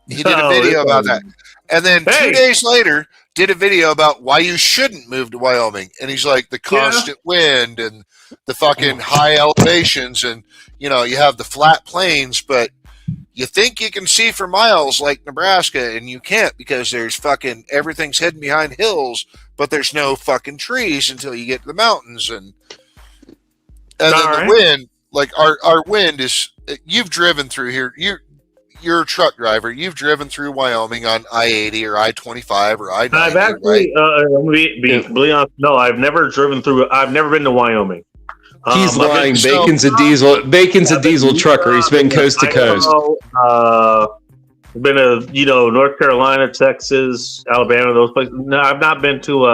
He did a video about that. And then 2 days later, did a video about why you shouldn't move to Wyoming. And he's like, the constant wind and the fucking high elevations and, you have the flat plains, but you think you can see for miles like Nebraska, and you can't because there's fucking everything's hidden behind hills, but there's no fucking trees until you get to the mountains, and then the wind, like our wind is. You've driven through here. You're a truck driver. You've driven through Wyoming on I-80 or I-25 or I-90. I've actually, let me be completely honest. No, I've never driven through. I've never been to Wyoming. He's lying. Bacon's a diesel trucker. He's been coast to coast. I've been to North Carolina, Texas, Alabama, those places. No, I've not been to.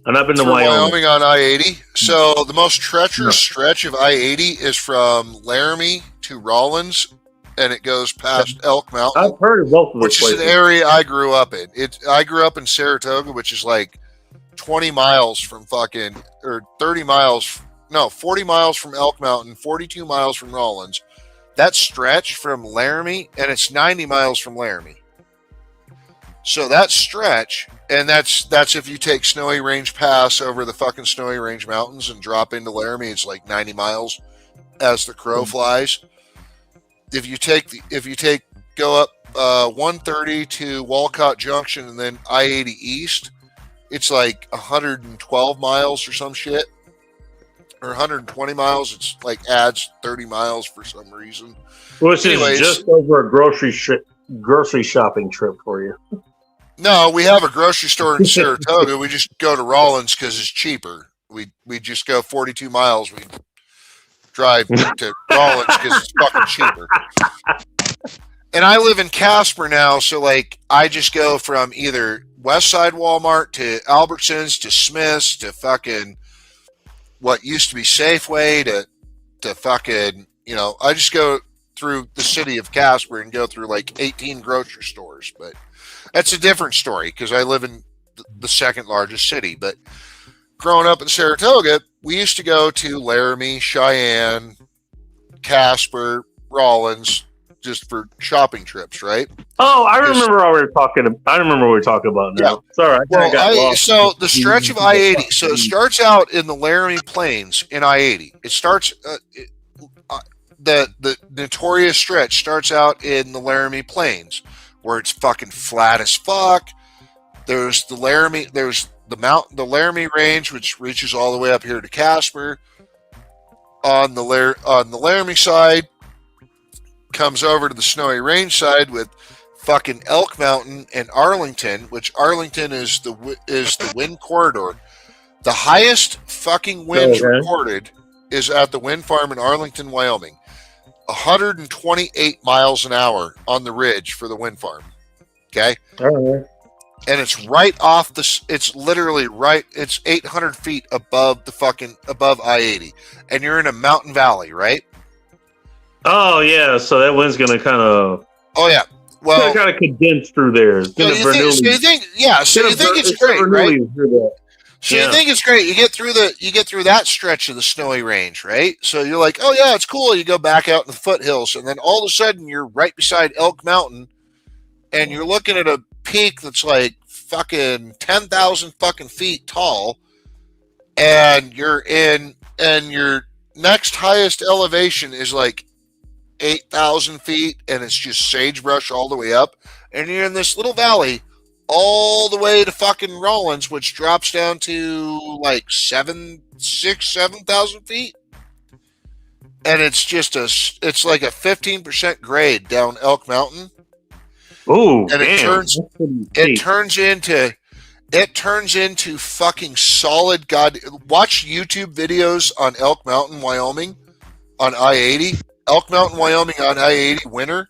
I've not been to Wyoming on I-80. So the most treacherous stretch of I-80 is from Laramie to Rawlins, and it goes past Elk Mountain. I've heard of both of those places. Which is an area I grew up in. I grew up in Saratoga, which is like 20 miles from 40 miles from Elk Mountain, 42 miles from Rawlins. That stretch from Laramie, and it's 90 miles from Laramie. So that stretch, and that's if you take Snowy Range Pass over the fucking Snowy Range Mountains and drop into Laramie, it's like 90 miles as the crow flies. If you go up 130 to Walcott Junction and then I-80 East, it's like 112 miles or some shit. or 120 miles. It's like adds 30 miles for some reason. Which Anyways. is just over a grocery shopping trip for you. No, we have a grocery store in Saratoga. We just go to Rollins because it's cheaper. We just go 42 miles. We drive to Rollins because it's fucking cheaper. And I live in Casper now, so like I just go from either West Side Walmart to Albertsons to Smith's to fucking what used to be Safeway to fucking, you know, I just go through the city of Casper and go through like 18 grocery stores. But that's a different story because I live in the second largest city. But growing up in Saratoga, we used to go to Laramie, Cheyenne, Casper, Rollins, just for shopping trips, right? Oh, I remember what we were talking about now. Yeah. Sorry, I kinda got lost. So the stretch of I-80, so it starts out in the Laramie Plains in I-80. It starts, the notorious stretch starts out in the Laramie Plains, where it's fucking flat as fuck. There's the Laramie Range, which reaches all the way up here to Casper. On the Laramie side, comes over to the Snowy Range side with fucking Elk Mountain and Arlington, which Arlington is the wind corridor. The highest fucking winds recorded is at the wind farm in Arlington, Wyoming. 128 miles an hour on the ridge for the wind farm. Okay? All right. And it's right off it's literally right, it's 800 feet above I-80. And you're in a mountain valley, right? Oh yeah, so that wind's gonna kind of. Oh yeah, well, kind of condense through there. You think it's great, right? So you think it's great. You get through that stretch of the Snowy Range, right? So you're like, oh yeah, it's cool. You go back out in the foothills, and then all of a sudden you're right beside Elk Mountain, and you're looking at a peak that's like fucking 10,000 fucking feet tall, and your next highest elevation is like 8,000 feet, and it's just sagebrush all the way up, and you're in this little valley all the way to fucking Rollins, which drops down to like 7,000 feet, and it's just it's like a 15% grade down Elk Mountain. Oh, and it turns into fucking solid watch YouTube videos on Elk Mountain, Wyoming on I-80. Elk Mountain, Wyoming on I-80 winter.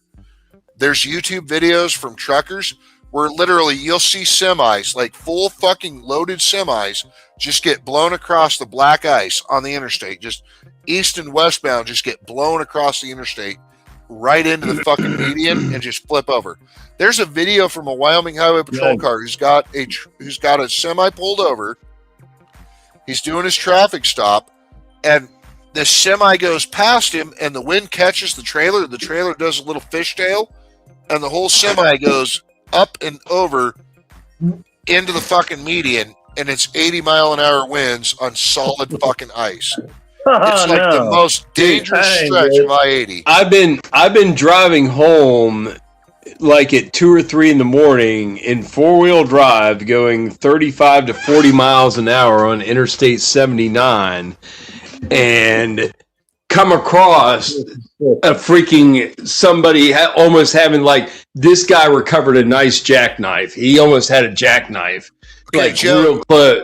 There's YouTube videos from truckers where literally you'll see semis, like full fucking loaded semis, just get blown across the black ice on the interstate. Just east and westbound just get blown across the interstate right into the fucking median and just flip over. There's a video from a Wyoming Highway Patrol car who's got a semi pulled over. He's doing his traffic stop, and the semi goes past him, and the wind catches the trailer. The trailer does a little fishtail, and the whole semi goes up and over into the fucking median, and it's 80-mile-an-hour winds on solid fucking ice. It's like the most dangerous stretch of I-80. I've been driving home like at 2 or 3 in the morning in 4-wheel drive, going 35 to 40 miles an hour on Interstate 79, and come across a freaking somebody almost having like this guy recovered a nice jackknife. He almost had a jackknife, okay, like Joe, real close.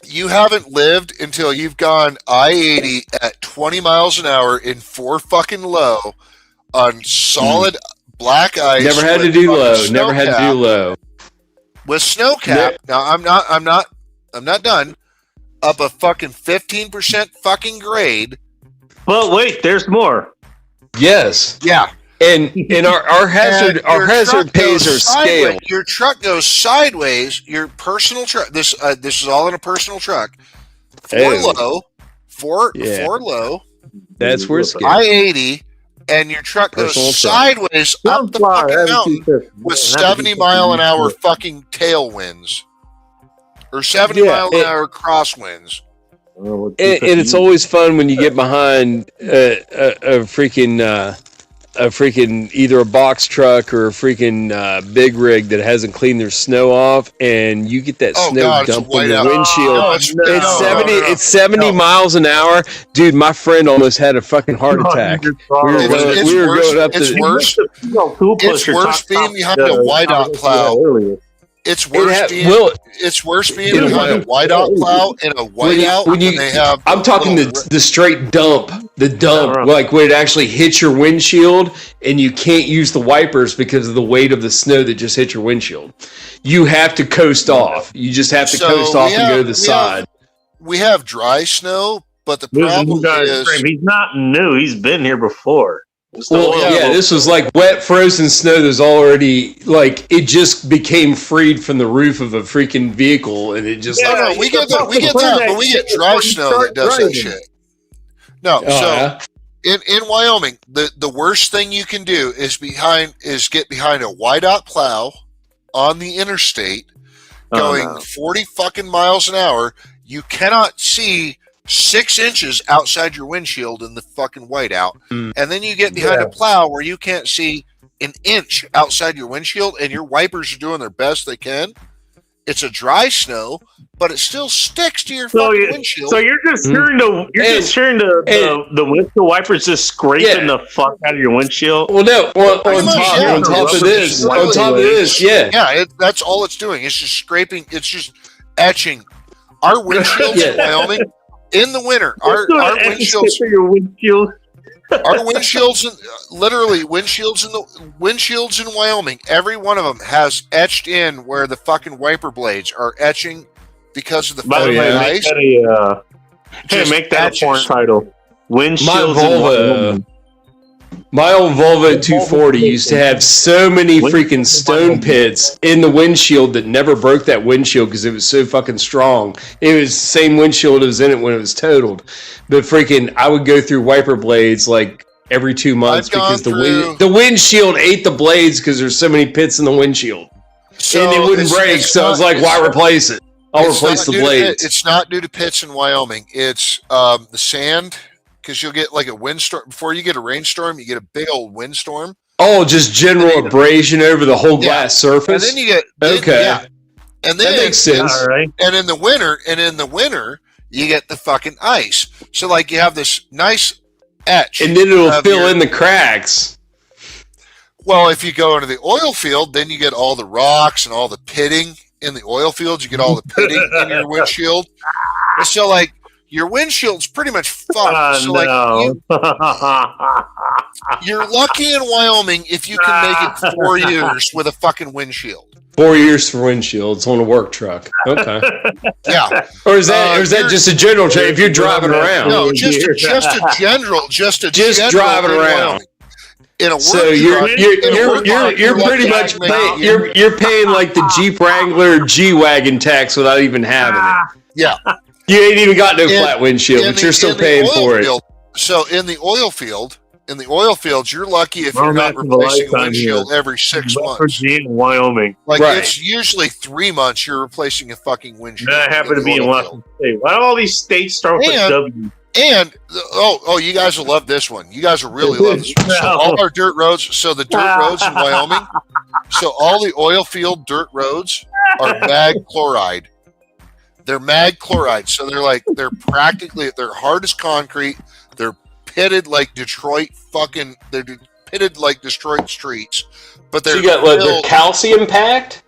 You haven't lived until you've gone I-80 at 20 miles an hour in 4 fucking low on solid black ice. Never had to do low. Never had to do low with snow cap. Now I'm not done. Up a fucking 15% fucking grade. Well, wait, there's more. Yes. Yeah. And our hazard pays are scaled. Your truck goes sideways. Your personal truck. This is all in a personal truck. Four low. That's where it's scaled. I-80, and your truck goes sideways up the fucking mountain with 70-mile-an-hour fucking tailwinds, or 70-mile-an-hour crosswinds. And it's always fun when you get behind a freaking freaking either a box truck or a freaking big rig that hasn't cleaned their snow off, and you get that snow dump on your windshield. It's 70 miles an hour, dude. My friend almost had a fucking heart attack. We were going up it's to. worse. It's worse being behind a whiteout plow. It's worse being behind a whiteout plow and a whiteout when they have. I'm talking the straight dump, like when it actually hits your windshield and you can't use the wipers because of the weight of the snow that just hit your windshield. You have to coast off. You just have to coast off and go to the side. We have dry snow, but the problem is he's not new. He's been here before. This was like wet, frozen snow that's already, like, it just became freed from the roof of a freaking vehicle, and it just... we get that, but we get dry snow that does that shit. No, in Wyoming, the worst thing you can do is get behind a whiteout plow on the interstate going 40 fucking miles an hour. You cannot see 6 inches outside your windshield in the fucking whiteout, and then you get behind a plow where you can't see an inch outside your windshield, and your wipers are doing their best they can. It's a dry snow, but it still sticks to your fucking windshield. So you're just hearing the windshield wipers just scraping the fuck out of your windshield. Well, no. On top of this, that's all it's doing. It's just scraping. It's just etching. Our windshields in Wyoming. In the winter, our windshields for your windshield. Our windshields, windshields in Wyoming, every one of them has etched in where the fucking wiper blades are etching because of the fucking ice. Make that a porn title. Windshields. My old Volvo 240 used to have so many freaking stone pits in the windshield that never broke that windshield because it was so fucking strong. It was the same windshield that was in it when it was totaled. But freaking, I would go through wiper blades like every 2 months because the windshield ate the blades because there's so many pits in the windshield. And they wouldn't break, so I was like, why replace it? I'll replace the blades. It's not due to pits in Wyoming. It's the sand. Because you'll get like a windstorm. Before you get a rainstorm, you get a big old windstorm. Oh, just general abrasion over the whole glass surface? And then you get... And then, that makes sense. All right. And in the winter, you get the fucking ice. So like you have this nice etch. And then it'll fill in the cracks. Well, if you go into the oil field, then you get all the rocks and all the pitting. In the oil fields, you get all the pitting in your windshield. And so like... Your windshield's pretty much fucked. You're lucky in Wyoming if you can make it 4 years with a fucking windshield. 4 years for windshields on a work truck. Okay. Yeah. Or is that just a general trade if you're driving around? No, just a general driving around. In a work so you're pretty much you're paying like the Jeep Wrangler G-Wagon tax without even having it. Yeah. You ain't even got no flat windshield, but you're still paying for it. So in the oil fields, you're lucky if you're not replacing a windshield every 6 months. Virginia, Wyoming. Like it's usually 3 months you're replacing a fucking windshield. I happen to be in Washington State. Why do all these states start with W? And you guys will love this one. You guys will really love this one. So all our dirt roads. So the dirt roads in Wyoming. So all the oil field dirt roads are mag chloride. They're mag chloride, so they're practically hard as concrete. They're pitted like Detroit streets. But they're so you got the calcium packed?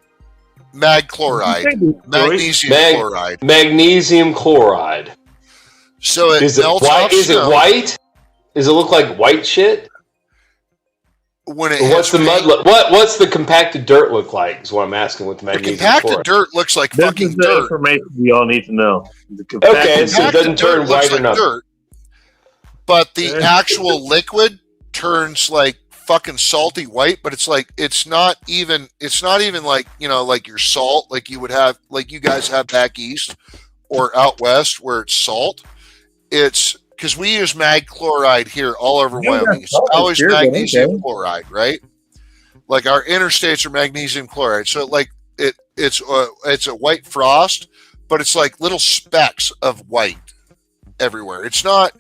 Mag chloride. Magnesium chloride. Magnesium chloride. So it melts off Is it white? Does it look like white shit? When it what's the mud? What's the compacted dirt look like? Is what I'm asking. With the magnesium compacted dirt looks like fucking dirt. This is the information we all need to know. Okay, so it doesn't turn white or nothing. Dirt, but the actual liquid turns like fucking salty white. But it's not even like like your salt like you would have like you guys have back east or out west where it's salt. It's because we use mag chloride here all over Wyoming. It's always magnesium chloride, right? Like our interstates are magnesium chloride. So it's a white frost, but it's like little specks of white everywhere. It's not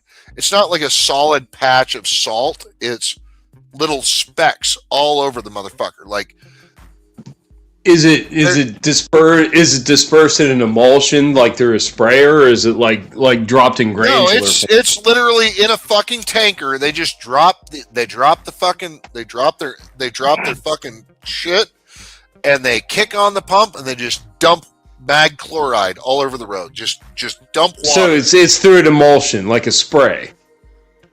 like a solid patch of salt. It's little specks all over the motherfucker. Like, is it dispersed in an emulsion like through a sprayer, or is it like dropped in granular? No, it's literally in a fucking tanker. They just drop their fucking shit, and they kick on the pump, and they just dump mag chloride all over the road. Just dump water. So it's through an emulsion, like a spray.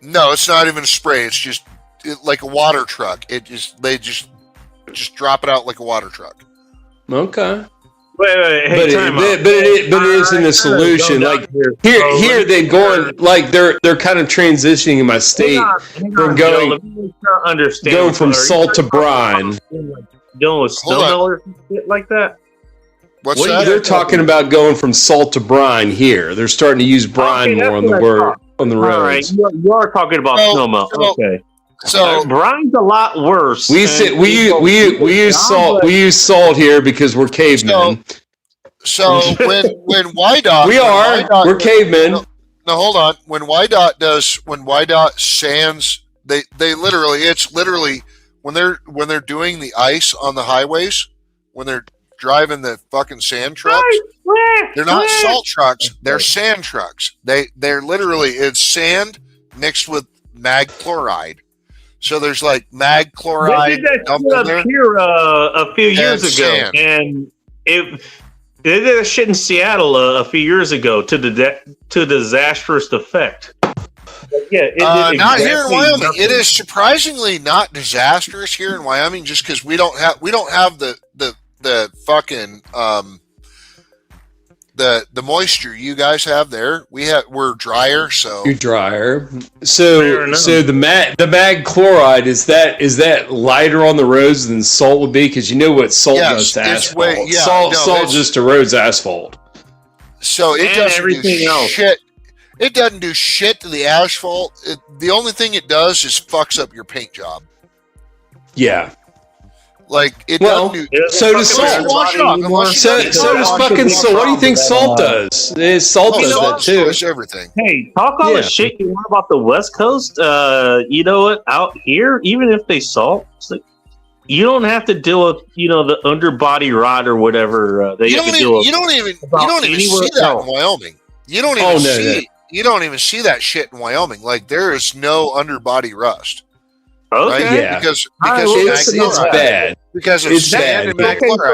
No, it's not even a spray. It's just like a water truck. They just drop it out like a water truck. Okay. Wait, hey, But it isn't a solution. Like here they've gone like they're kind of transitioning in my state from going from salt to brine. Dealing with snow or shit like that. What's that? They're talking about going from salt to brine here. They're starting to use brine more on the roads. All right, you are talking about snow melt. Okay. So brine's a lot worse. We use salt. We use salt here because we're cavemen. So when YDOT, we're cavemen. No, hold on. When YDOT sands, they literally, it's literally when they're doing the ice on the highways, when they're driving the fucking sand trucks, they're not salt trucks, they're sand trucks. They're literally, it's sand mixed with mag chloride. So there's like mag chloride. They did that shit up here a few years ago, and they did that shit in Seattle a few years ago to disastrous effect. Yeah, not here in Wyoming. Nothing. It is surprisingly not disastrous here in Wyoming, just because we don't have the fucking the moisture you guys have there. We're drier, so you're drier. So the mag chloride is that lighter on the roads than salt would be, because you know what salt does to asphalt. Salt just erodes asphalt. So it doesn't do shit. It doesn't do shit to the asphalt. The only thing it does is fucks up your paint job. Yeah. Like it doesn't do. So does salt. So does fucking salt. What do you think salt does? Salt does that too. It's everything. Hey, talk all the shit you want about the West Coast. You know what? Out here, even if they salt, you don't have to deal with the underbody rot or whatever they have to deal with. You don't even see that in Wyoming. You don't even see that shit in Wyoming. Like there is no underbody rust. Okay. Right? Yeah. Because it's bad. Because it's bad. So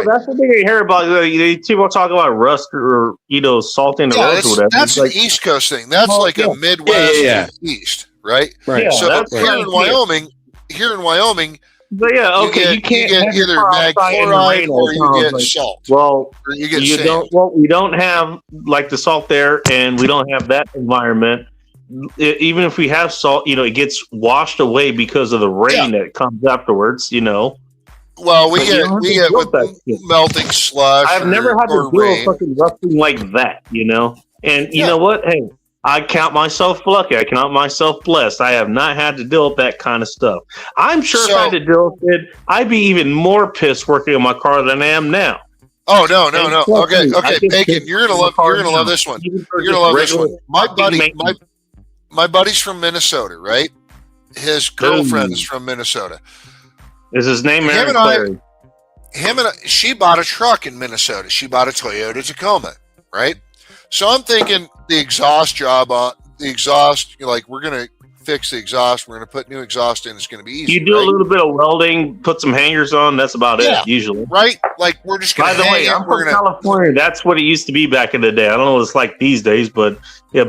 that's what they hear about. People talk about rust or salt in the roads or whatever. That's an East Coast thing. That's like a Midwest East, right? Right. So here in Wyoming. But you can't get either mag chloride or you get salt. Well, or you get sand. We don't have like the salt there, and we don't have that environment. Even if we have salt, it gets washed away because of the rain that comes afterwards. Well, we get with melting slush. I've never had to deal with fucking rusting like that. And you know what? Hey, I count myself lucky. I count myself blessed. I have not had to deal with that kind of stuff. I'm sure if I had to deal with it, I'd be even more pissed working on my car than I am now. Oh no. Okay, Bacon, you're gonna love this one. You're gonna love this one. My buddy's from Minnesota, right? His girlfriend is from Minnesota. Is his name Aaron Clary? She bought a truck in Minnesota. She bought a Toyota Tacoma, right? So I'm thinking the exhaust we're going to fix the exhaust. We're going to put new exhaust in. It's going to be easy. You do a little bit of welding, put some hangers on. That's about it, usually. Right? Like we're just going to By the way, I'm from California. That's what it used to be back in the day. I don't know what it's like these days, but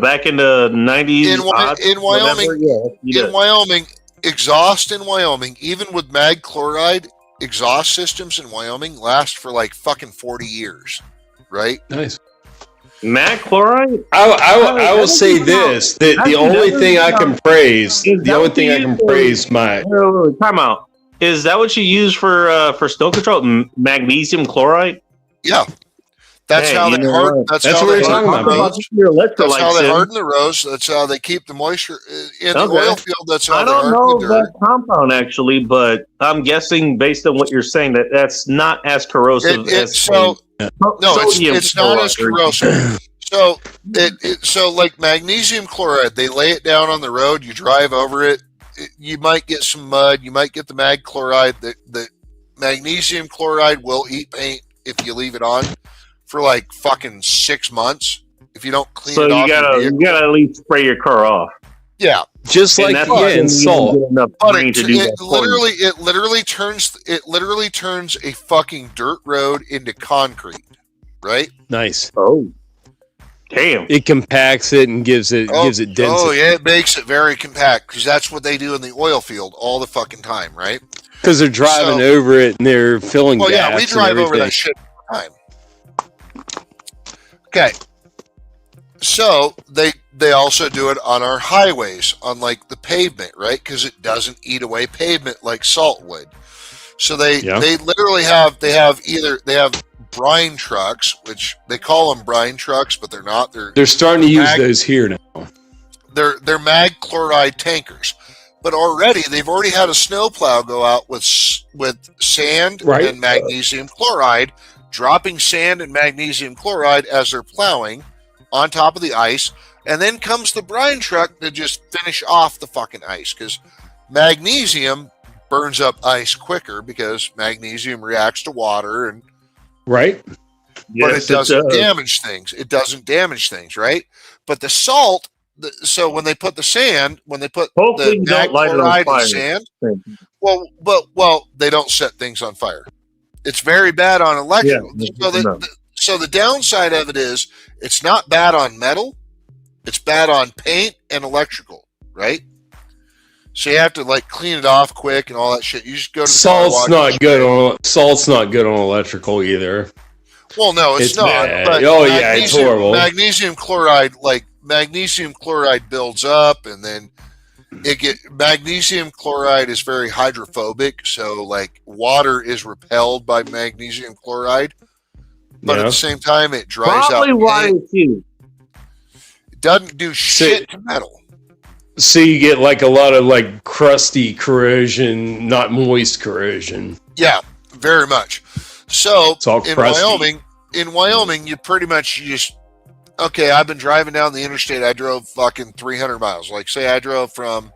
back in the 90s. In Wyoming, exhaust in Wyoming, even with mag chloride, exhaust systems in Wyoming last for like fucking 40 years. Right? Nice. Mag chloride? I will say this: that the only thing I can praise, my time out. Is that what you use for snow control? Magnesium chloride? Yeah, that's how they harden. That's what we're talking about. That's how they harden the roads. That's how they keep the moisture in the oil field. That's how I don't know that compound actually, but I'm guessing based on what you're saying that's not as corrosive as it's not as corrosive. So like magnesium chloride, they lay it down on the road. You drive over it. you might get some mud. You might get the mag chloride. The magnesium chloride will eat paint if you leave it on for like fucking 6 months. If you don't clean it off, you gotta at least spray your car off. Yeah, just like and salt. But it literally turns a fucking dirt road into concrete, right? Nice. Oh, damn! It compacts it and gives it density. Oh yeah, it makes it very compact because that's what they do in the oil field all the fucking time, right? Because they're driving over it and they're filling. Well, yeah, we drive over that shit all the time. Okay, so they also do it on our highways, on like the pavement, right? Because it doesn't eat away pavement like salt would. So they literally have brine trucks, which they call them brine trucks, but they're not. They're starting to use those here now. They're mag chloride tankers, but they've already had a snowplow go out with sand and magnesium chloride, dropping sand and magnesium chloride as they're plowing on top of the ice. And then comes the brine truck to just finish off the fucking ice, because magnesium burns up ice quicker because magnesium reacts to water and right. But it doesn't damage things. It doesn't damage things, right? But the salt. So when they put the sand, the mag chloride and sand, well, they don't set things on fire. It's very bad on electrical. Yeah, so the downside of it is it's not bad on metal. It's bad on paint and electrical, right? So you have to like clean it off quick and all that shit. You just go to the salt's not good on electrical either. Well, no, it's not. Bad. But it's horrible. Magnesium chloride builds up, and then magnesium chloride is very hydrophobic, so like water is repelled by magnesium chloride, but at the same time it dries probably out. Why it doesn't do shit to metal. So you get like a lot of like crusty corrosion, not moist corrosion. Yeah, very much. So in Wyoming, you pretty much just I've been driving down the interstate. I drove fucking 300 miles. Like, say I drove from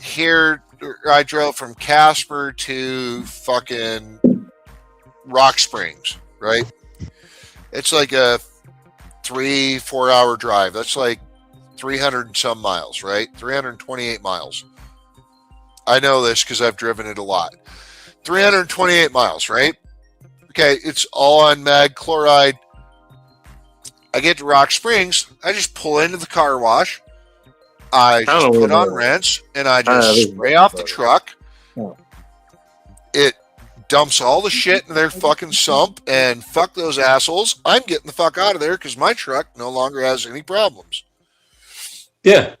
here, I drove from Casper to fucking Rock Springs, right? It's like a 3-4 hour drive. That's like 300 and some miles, right? 328 miles. I know this because I've driven it a lot. 328 miles, right? Okay, it's all on mag chloride. I get to Rock Springs, I just pull into the car wash, I just put on rinse, and I just spray off the truck. It dumps all the shit in their fucking sump, and fuck those assholes. I'm getting the fuck out of there because my truck no longer has any problems. Yeah.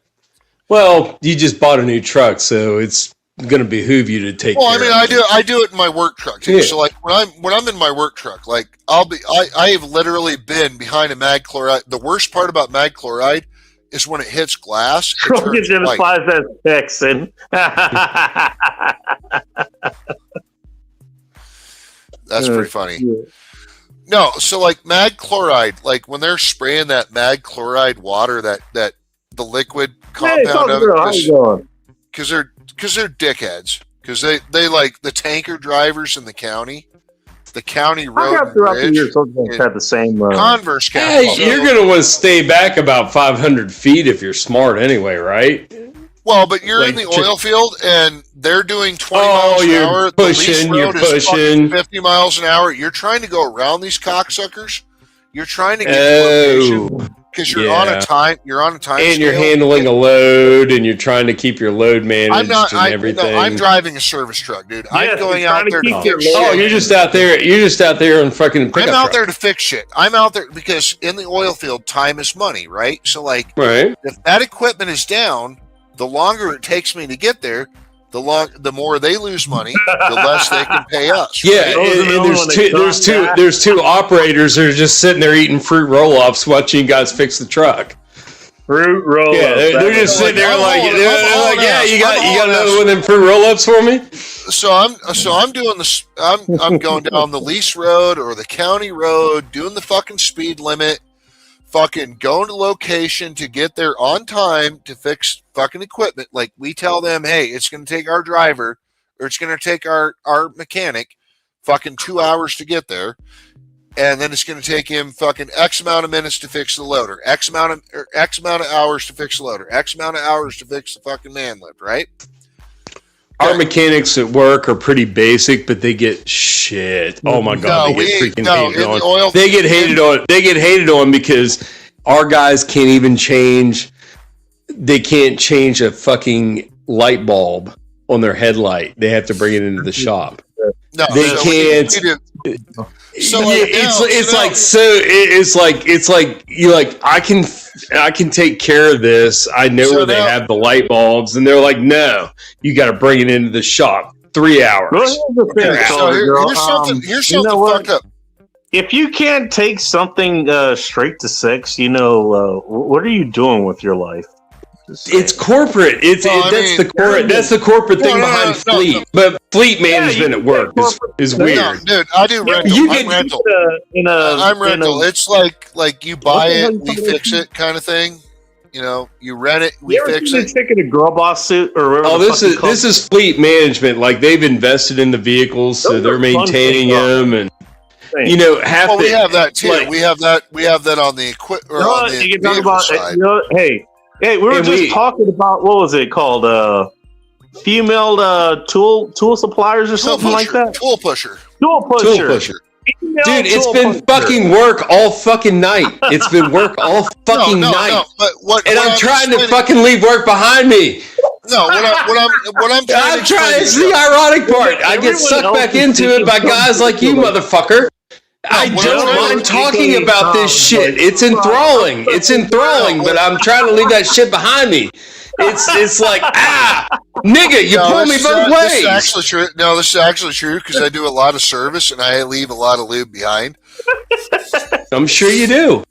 Well, you just bought a new truck, so it's going to behoove you to take care of it. I do it in my work truck too. Yeah. So like when I'm in my work truck, like I have literally been behind a mag chloride. The worst part about mag chloride is when it hits glass. It identifies as Texan. That's pretty funny. Yeah. No, so like mag chloride, like when they're spraying that mag chloride water, that the liquid compound of it, because they're dickheads. Because they like the tanker drivers in the county road. I got throughout the years, had the same Converse. Hey, you're going to want to stay back about 500 feet if you're smart, anyway, right? Well, but you're in the oil field and they're doing 20 miles an hour. You're pushing 50 miles an hour. You're trying to go around these cocksuckers. You're trying to get to location because you're on a time. You're on a time, and scale. You're handling a load, and you're trying to keep your load managed and everything. No, I'm driving a service truck, dude. I'm going out there to fix shit. Oh, you're just out there on fucking pickup I'm out truck. there to fix shit. I'm out there because in the oil field, time is money, right? So, like, if that equipment is down, the longer it takes me to get there, the more they lose money, the less they can pay us. Yeah, and there's two operators that are just sitting there eating fruit roll-ups watching you guys fix the truck. Fruit roll-ups. Yeah, they're just sitting there like, yeah, you got another one of them fruit roll-ups for me? So I'm doing this. I'm going down the lease road or the county road, doing the fucking speed limit, fucking going to location to get there on time to fix fucking equipment. Like we tell them, hey, it's going to take our driver or it's going to take our mechanic fucking 2 hours to get there. And then it's going to take him fucking X amount of minutes to fix the loader, X amount of hours to fix the loader, X amount of hours to fix the fucking man lift, right? Our mechanics at work are pretty basic, but they get shit. Oh my god, they get freaking hated on. They get hated on. They get hated on because our guys can't even change. They can't change a fucking light bulb on their headlight. They have to bring it into the shop. No, they can't. So like it's like you're like I can take care of this. I know where they have the light bulbs, and they're like, no, you got to bring it into the shop. 3 hours. Here's something fucked up. If you can't take something straight to 6, what are you doing with your life? It's corporate. That's the corporate thing behind fleet. But fleet management at work is weird. No, dude, I do rental. I'm rental. I'm rental. It's like you buy it, we fix it, kind of thing. You rent it, we fix it. Taking a girl boss suit or whatever. This is fleet management. Like they've invested in the vehicles, so they're maintaining them, and we have that too. We have that on the equipment on the vehicle side. Hey, we were just talking about what was it called? Female tool suppliers or something like that. Tool pusher. Dude, it's been fucking work all fucking night. It's been work all fucking night. And I'm trying to fucking leave work behind me. No, what I'm trying to it's the ironic part. I get sucked back into it by guys like you, motherfucker. I don't mind talking about this shit. It's enthralling. But I'm trying to leave that shit behind me. It's like, nigga, you pull me both ways. This is actually true. No, this is actually true because I do a lot of service and I leave a lot of lube behind. I'm sure you do.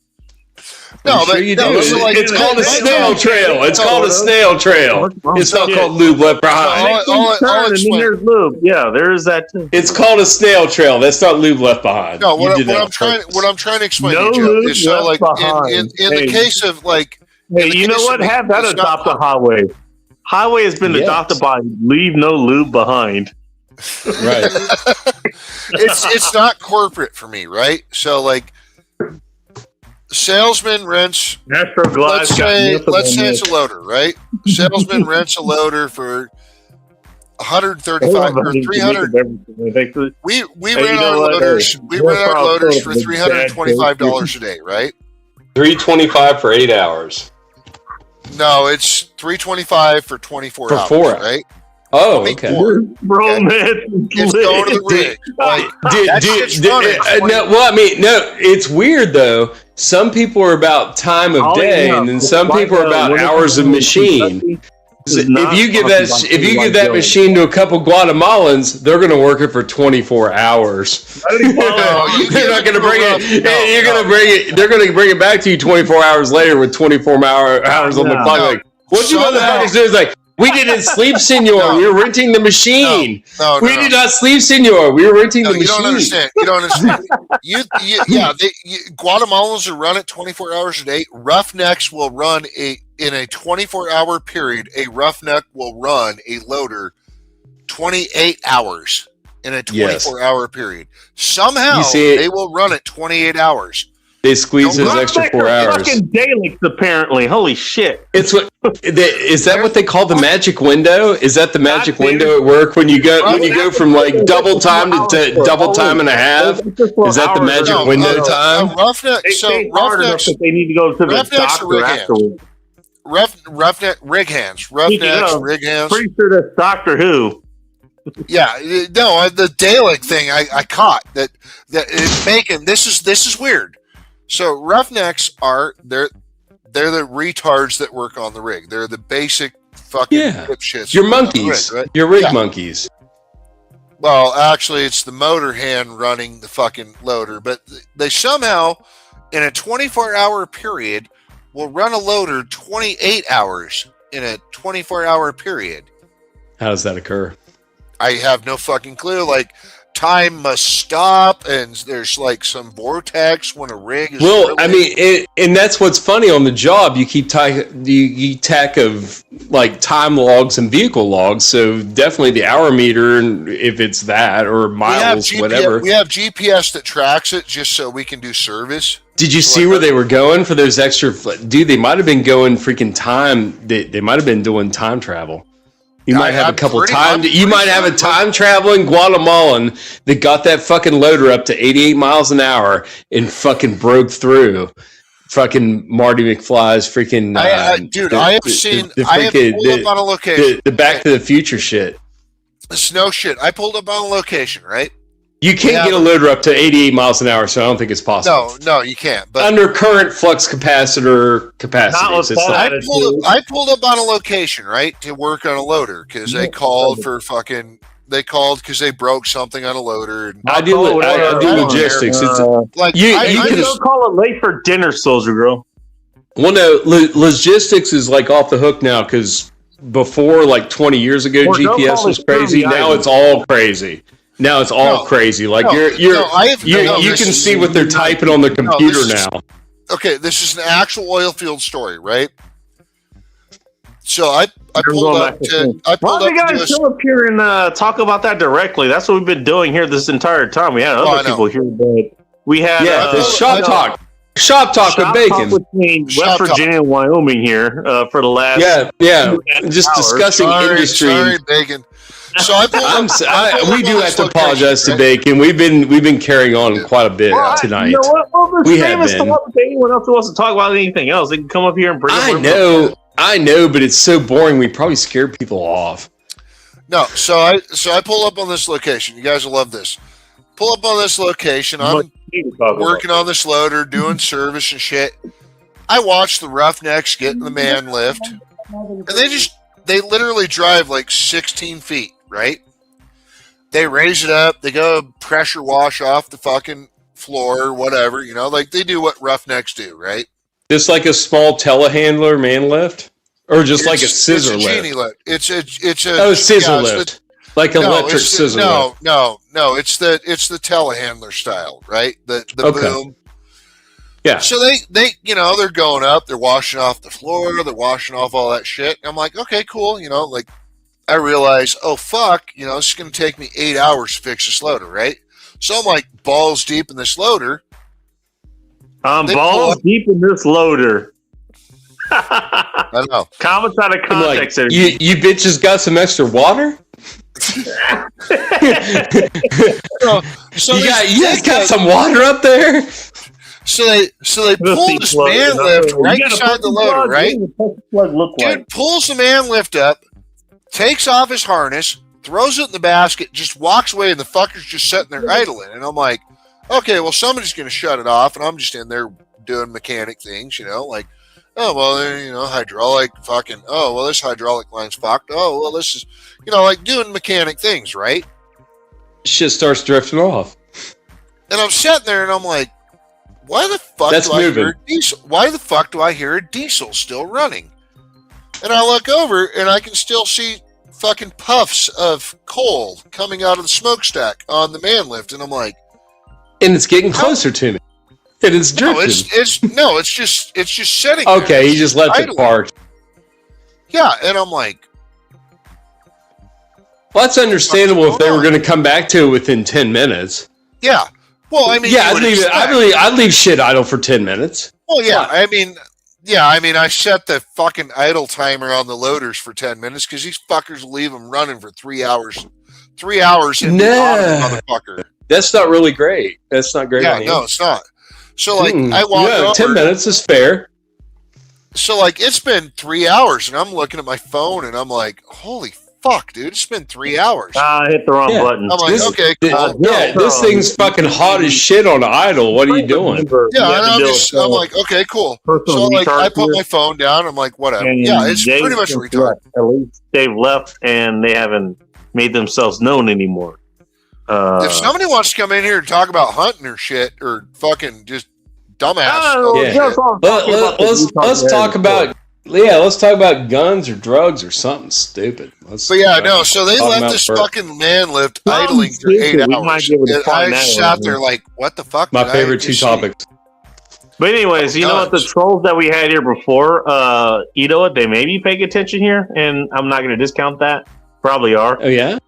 It's called a snail trail. It's called a snail trail. It's not called lube left behind. There's lube. Yeah, there is that too. It's called a snail trail. That's not lube left behind. No, what I'm trying to explain to you is so like in the case of like. Hey, you know what? Have that adopt a highway. Highway has been adopted by leave no lube behind. Right. It's not corporate for me, right? So like. Salesman rents. Let's say it's a loader, right? Salesman rents a loader for $135 or $300. We rent our loaders. We rent our loaders for $325 a day, right? $325 for 8 hours. No, it's $325 for 24 hours, 4 hours, right? Oh, okay. Bro, man, it's going to the rig. It's weird though. Some people are about time of day, and then some people are about hours of machine. If you give that machine to a couple Guatemalans, they're going to work it for 24 hours. They're not going to bring it. They're going to bring it back to you 24 hours later with 24 hours on the clock. Like, what you motherfuckers do is like. We didn't sleep, senor. We were renting the machine. We did not sleep, senor. We were renting the machine. You don't understand. Guatemalans will run it 24 hours a day. Roughnecks will run in a 24-hour period. A roughneck will run a loader 28 hours in a 24-hour period. Somehow they will run it 28 hours. They squeeze those extra 4 hours. Fucking Daleks, apparently. Holy shit! Is that what they call the magic window? Is that the magic window at work when you go from like double time to double time and a half? Is that the magic window time? Roughnecks. They need to go to the doctor afterwards. Roughneck rig hands. Roughnecks rig hands. Pretty sure that's Doctor Who. Yeah, no, the Dalek thing I caught that it's making. This is weird. So roughnecks they're the retards that work on the rig. They're the basic fucking dipshits. You're monkeys. Rig, right? You're rig monkeys. Well, actually, it's the motor hand running the fucking loader, but they somehow, in a 24-hour period, will run a loader 28 hours in a 24-hour period. How does that occur? I have no fucking clue. Like, time must stop, and there's like some vortex when a rig is. Well, I mean, and that's what's funny on the job. You keep track of like time logs and vehicle logs. So definitely the hour meter, and if it's that or miles, whatever. We have GPS that tracks it just so we can do service. Did you see where they were going for those extra? Dude, they might have been going freaking time. They might have been doing time travel. You might have a couple times. You might have a time traveling Guatemalan that got that fucking loader up to 88 miles an hour and fucking broke through. Fucking Marty McFly's freaking. Dude, I have seen. I have pulled up on a location. The Back to the Future shit. It's no shit. I pulled up on a location, right? You can't get a loader up to 88 miles an hour, so I don't think it's possible. No, you can't. But under current flux capacitor capacities, it's like, I pulled up on a location, right, to work on a loader because they called for fucking. They called because they broke something on a loader. And I do logistics. It's like you can call it late for dinner, Soldier Girl. Well, no, logistics is like off the hook now because before, like 20 years ago, GPS was crazy. Now it's all crazy. Now it's all crazy. Like you can see what they're typing on their computer now. Okay, this is an actual oil field story, right? So I pulled up to. Why don't you guys come up here and talk about that directly? That's what we've been doing here this entire time. We had other people here, but we had the shop talk. Shop talk with Bacon between West Virginia and Wyoming here for the last just discussing industry. Sorry, Bacon. So we do have to apologize to Bacon. We've been carrying on quite a bit tonight. You know what? We have been. Talk with anyone else who wants to talk about anything else, they can come up here and bring. I know, but it's so boring. We probably scared people off. No, so I pull up on this location. You guys will love this. Pull up on this location. I'm working on this loader, doing service and shit. I watch the Roughnecks get in the man lift, and they literally drive like 16 feet, right? They raise it up. They go pressure wash off the fucking floor or whatever, you know, like they do what Roughnecks do, right? Just like a small telehandler man lift, or just like a scissor lift. Genie lift. It's a scissor lift, like electric scissor lift. No. It's the telehandler style, right? The boom. Yeah. So they you know, they're going up, they're washing off the floor, they're washing off all that shit. I'm like, okay, cool. You know, like I realize, oh fuck, you know, it's going to take me 8 hours to fix this loader, right? So I'm like balls deep in this loader. I'm balls deep in this loader. I don't know. Comments out of context. Like, you bitches got some extra water? You guys got some water up there? So they pull this man lift right beside the loader, right? Dude pulls the man lift up, takes off his harness, throws it in the basket, just walks away, and the fucker's just sitting there idling. And I'm like, okay, well, somebody's going to shut it off, and I'm just in there doing mechanic things, you know, like, oh, well, you know, hydraulic fucking, oh, well, this hydraulic line's fucked. Oh, well, this is, you know, like doing mechanic things, right? Shit starts drifting off. And I'm sitting there, and I'm like, why the fuck do I hear a diesel? Why the fuck do I hear a diesel still running? And I look over, and I can still see fucking puffs of coal coming out of the smokestack on the man lift, and I'm like, and it's getting closer to me. And it's drifting. It's just sitting there. Okay, he just left it parked. Yeah, and I'm like, well, that's understandable if they were going to come back to it within 10 minutes. Yeah. Well, I mean, I'd leave shit idle for 10 minutes. Well, yeah. I mean, I set the fucking idle timer on the loaders for 10 minutes because these fuckers leave them running for 3 hours. 3 hours in the motherfucker. That's not really great. That's not great. Yeah, no, it's not. So, like, I walk over. 10 minutes is fair. So, like, it's been 3 hours, and I'm looking at my phone, and I'm like, holy fuck, dude, it's been 3 hours. I hit the wrong button. I'm like, okay, cool. This thing's fucking hot as shit on idle. What are you doing? Yeah, and I'm like, okay, cool. So, like, I put my phone down. I'm like, whatever. Yeah, it's pretty much retarded. At least they've left, and they haven't made themselves known anymore. If somebody wants to come in here and talk about hunting or shit or fucking just dumbass, let's talk about let's talk about guns or drugs or something stupid. But yeah, no. So they let this fucking man lift idling for 8 hours. And I sat there like, what the fuck? My favorite two topics. But anyways, you know what? The trolls that we had here before, you know what? They may be paying attention here, and I'm not going to discount that. Probably are. Oh yeah.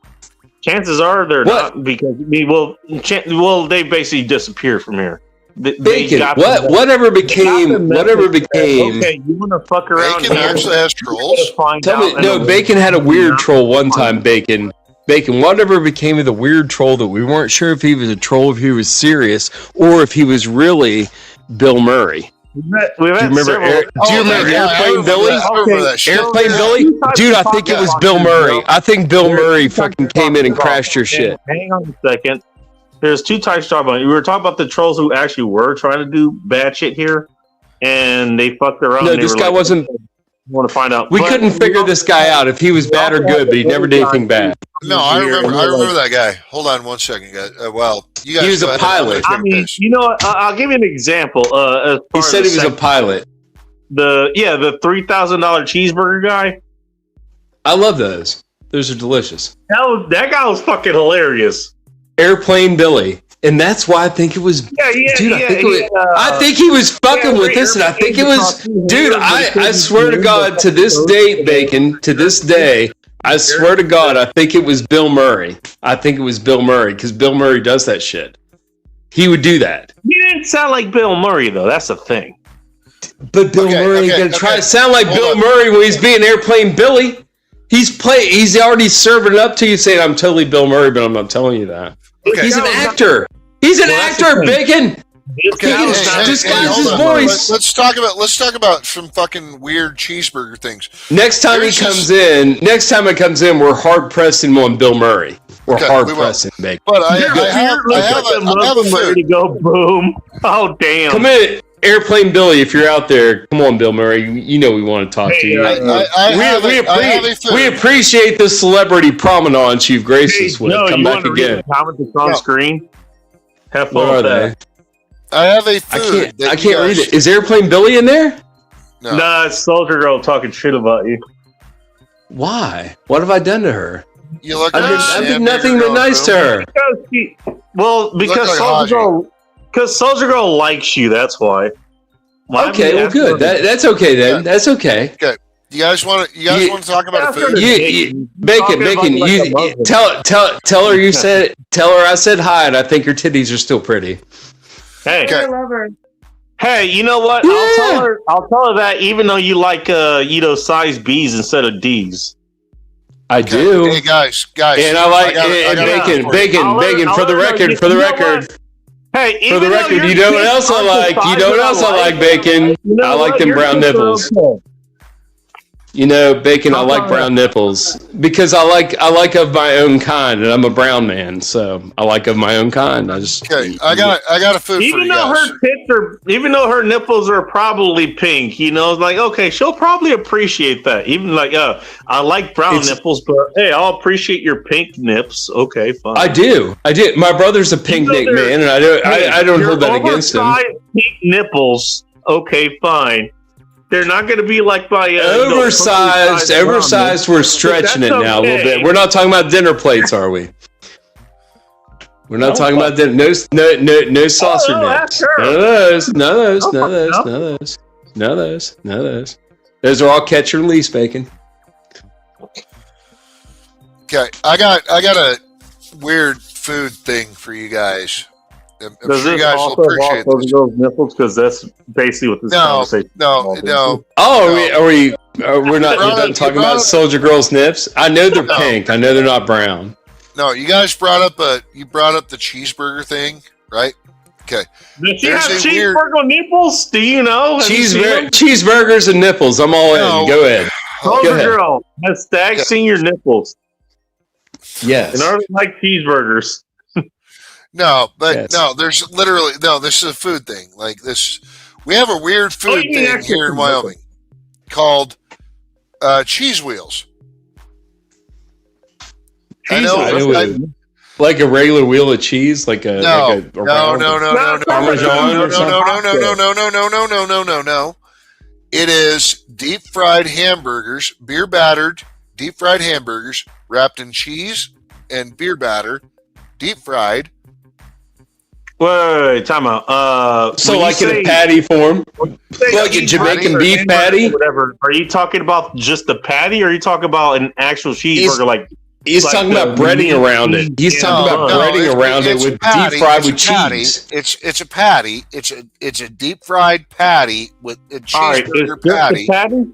Chances are they're not, because they basically disappeared from here. Bacon. Whatever became. Okay, you want to fuck around? Bacon actually has trolls. Tell me, no. Bacon had a weird troll one time. Bacon. Whatever became of the weird troll that we weren't sure if he was a troll, if he was serious, or if he was really Bill Murray. Do you remember Airplane Billy? Airplane Billy? Dude, I think it was Bill Murray. I think Bill Murray fucking came in and crashed your shit. Hang on a second. There's two types to talk about. We were talking about the trolls who actually were trying to do bad shit here, and they fucked around. No, this guy wasn't. Want to find out? We couldn't figure this guy out if he was bad or good, but he never did anything bad. No, I remember that guy. Hold on one second, guys. You guys. He was a pilot. I mean, you know what? I'll give you an example. He said he was a pilot. The $3,000 cheeseburger guy. I love those. Those are delicious. That guy was fucking hilarious. Airplane Billy. And that's why I think it was. Dude, I think he was fucking with us, and I think it was. Dude, I swear to God, to this day, Bacon, to this day, I swear to God, I think it was Bill Murray. I think it was Bill Murray, because Bill Murray does that shit. He would do that. He didn't sound like Bill Murray, though. That's the thing. But Bill Murray ain't gonna try to sound like Bill Murray when he's being Airplane Billy. He's already serving it up to you, saying, "I'm totally Bill Murray," but I'm not telling you that. Okay. He's an actor. He's an actor, Bacon. Disguise his voice. Let's talk about some fucking weird cheeseburger things. Next time it comes in, we're hard pressing him on Bill Murray. We're hard pressing Bacon. But I have a food. Ready to go, boom. Oh damn. Come in, Airplane Billy, if you're out there, come on, Bill Murray. You know we want to talk to you. We appreciate the celebrity promenade you've graced us with. Come back again. Comments on screen. Have fun with that. I have a food. I can't read it. Is Airplane Billy in there? No. Nah, it's Soldier Girl talking shit about you. Why? What have I done to her? You look. I've been nothing but nice to her. Because Soldier Girl likes you. That's why. Okay, well, good. That's okay then. Yeah. That's okay. Okay. You guys want to talk about a food? Bacon. Tell her I said hi, and I think her titties are still pretty. Hey, I love her. Hey, you know what? Yeah. I'll tell her that, even though you like size B's instead of D's. I do. Hey guys, and I like bacon. For the record. Hey, for the record, you know what else I like? You know what else I like, Bacon? I like them brown nipples. You know, Bacon, I like brown nipples because I like of my own kind, and I'm a brown man, so I like of my own kind. I got a food for you guys. Even though her nipples are probably pink, it's like, okay, she'll probably appreciate that. Even like, I like brown nipples, but hey, I'll appreciate your pink nips. Okay, fine. I do. My brother's a pink nick man, and I don't hold that against him. Pink nipples. Okay, fine. They're not going to be like my oversized. We're stretching it now a little bit. We're not talking about dinner plates, are we? We're not talking about dinner. No saucer nips. None of those. Those are all catch and release, Bacon. Okay, I got a weird food thing for you guys. Does this also involve those nipples? Because that's basically what this conversation is. No. We're not talking about Soldier Girl's nips. I know they're pink. I know they're not brown. No, you guys brought up the cheeseburger thing, right? Okay. Does she have cheeseburger nipples? Do you know? Cheeseburgers and nipples. I'm all in. Go ahead. Soldier Girl has Stag seen your nipples. Yes. And I don't like cheeseburgers. No, but this is a food thing. Like this, we have a weird food thing here in Wyoming called cheese wheels. Like a regular wheel of cheese, like a no. Parmesan or something. No. It is deep fried hamburgers, beer battered, deep fried hamburgers wrapped in cheese and beer batter, deep fried. Wait, time out. So like in a patty form, like a Jamaican beef patty. Whatever. Are you talking about just the patty, or are you talking about an actual cheeseburger? Like he's talking about breading around it. He's talking about breading around it with deep fried with cheese. It's a patty. It's a deep fried patty with a cheeseburger patty. Patty.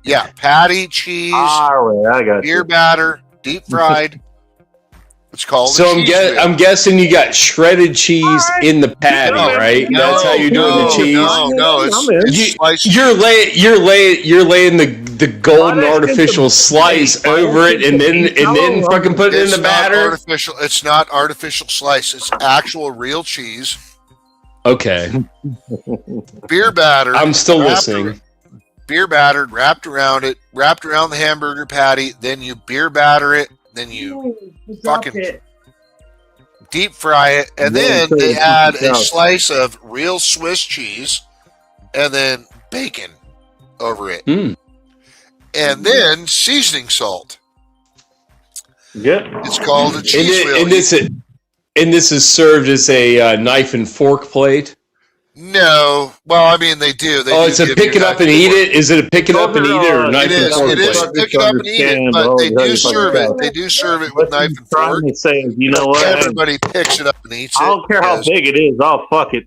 Yeah, patty, cheese, All right, I got beer batter, deep fried. It's called. So I'm guessing you got shredded cheese in the patty, right? That's how you're doing the cheese. No, you're laying the golden artificial slice over it, and then fucking put it in the batter. It's not artificial slice. It's actual real cheese. Okay. Beer batter. I'm still listening. Beer battered, wrapped around the hamburger patty. Then you beer batter it. Then you fucking deep fry it, and then they add a slice of real Swiss cheese, and then bacon over it, and then seasoning salt. Yeah, it's called a cheese wheel. And this is served as a knife and fork plate. No, well, I mean they do. It's a pick it up and eat it. Is it a pick it up and eat it or knife and fork? It is pick it up and eat it, but they do serve it. They do serve it with knife and fork. You know what? Everybody picks it up and eats it. I don't care how big it is. I'll fuck it.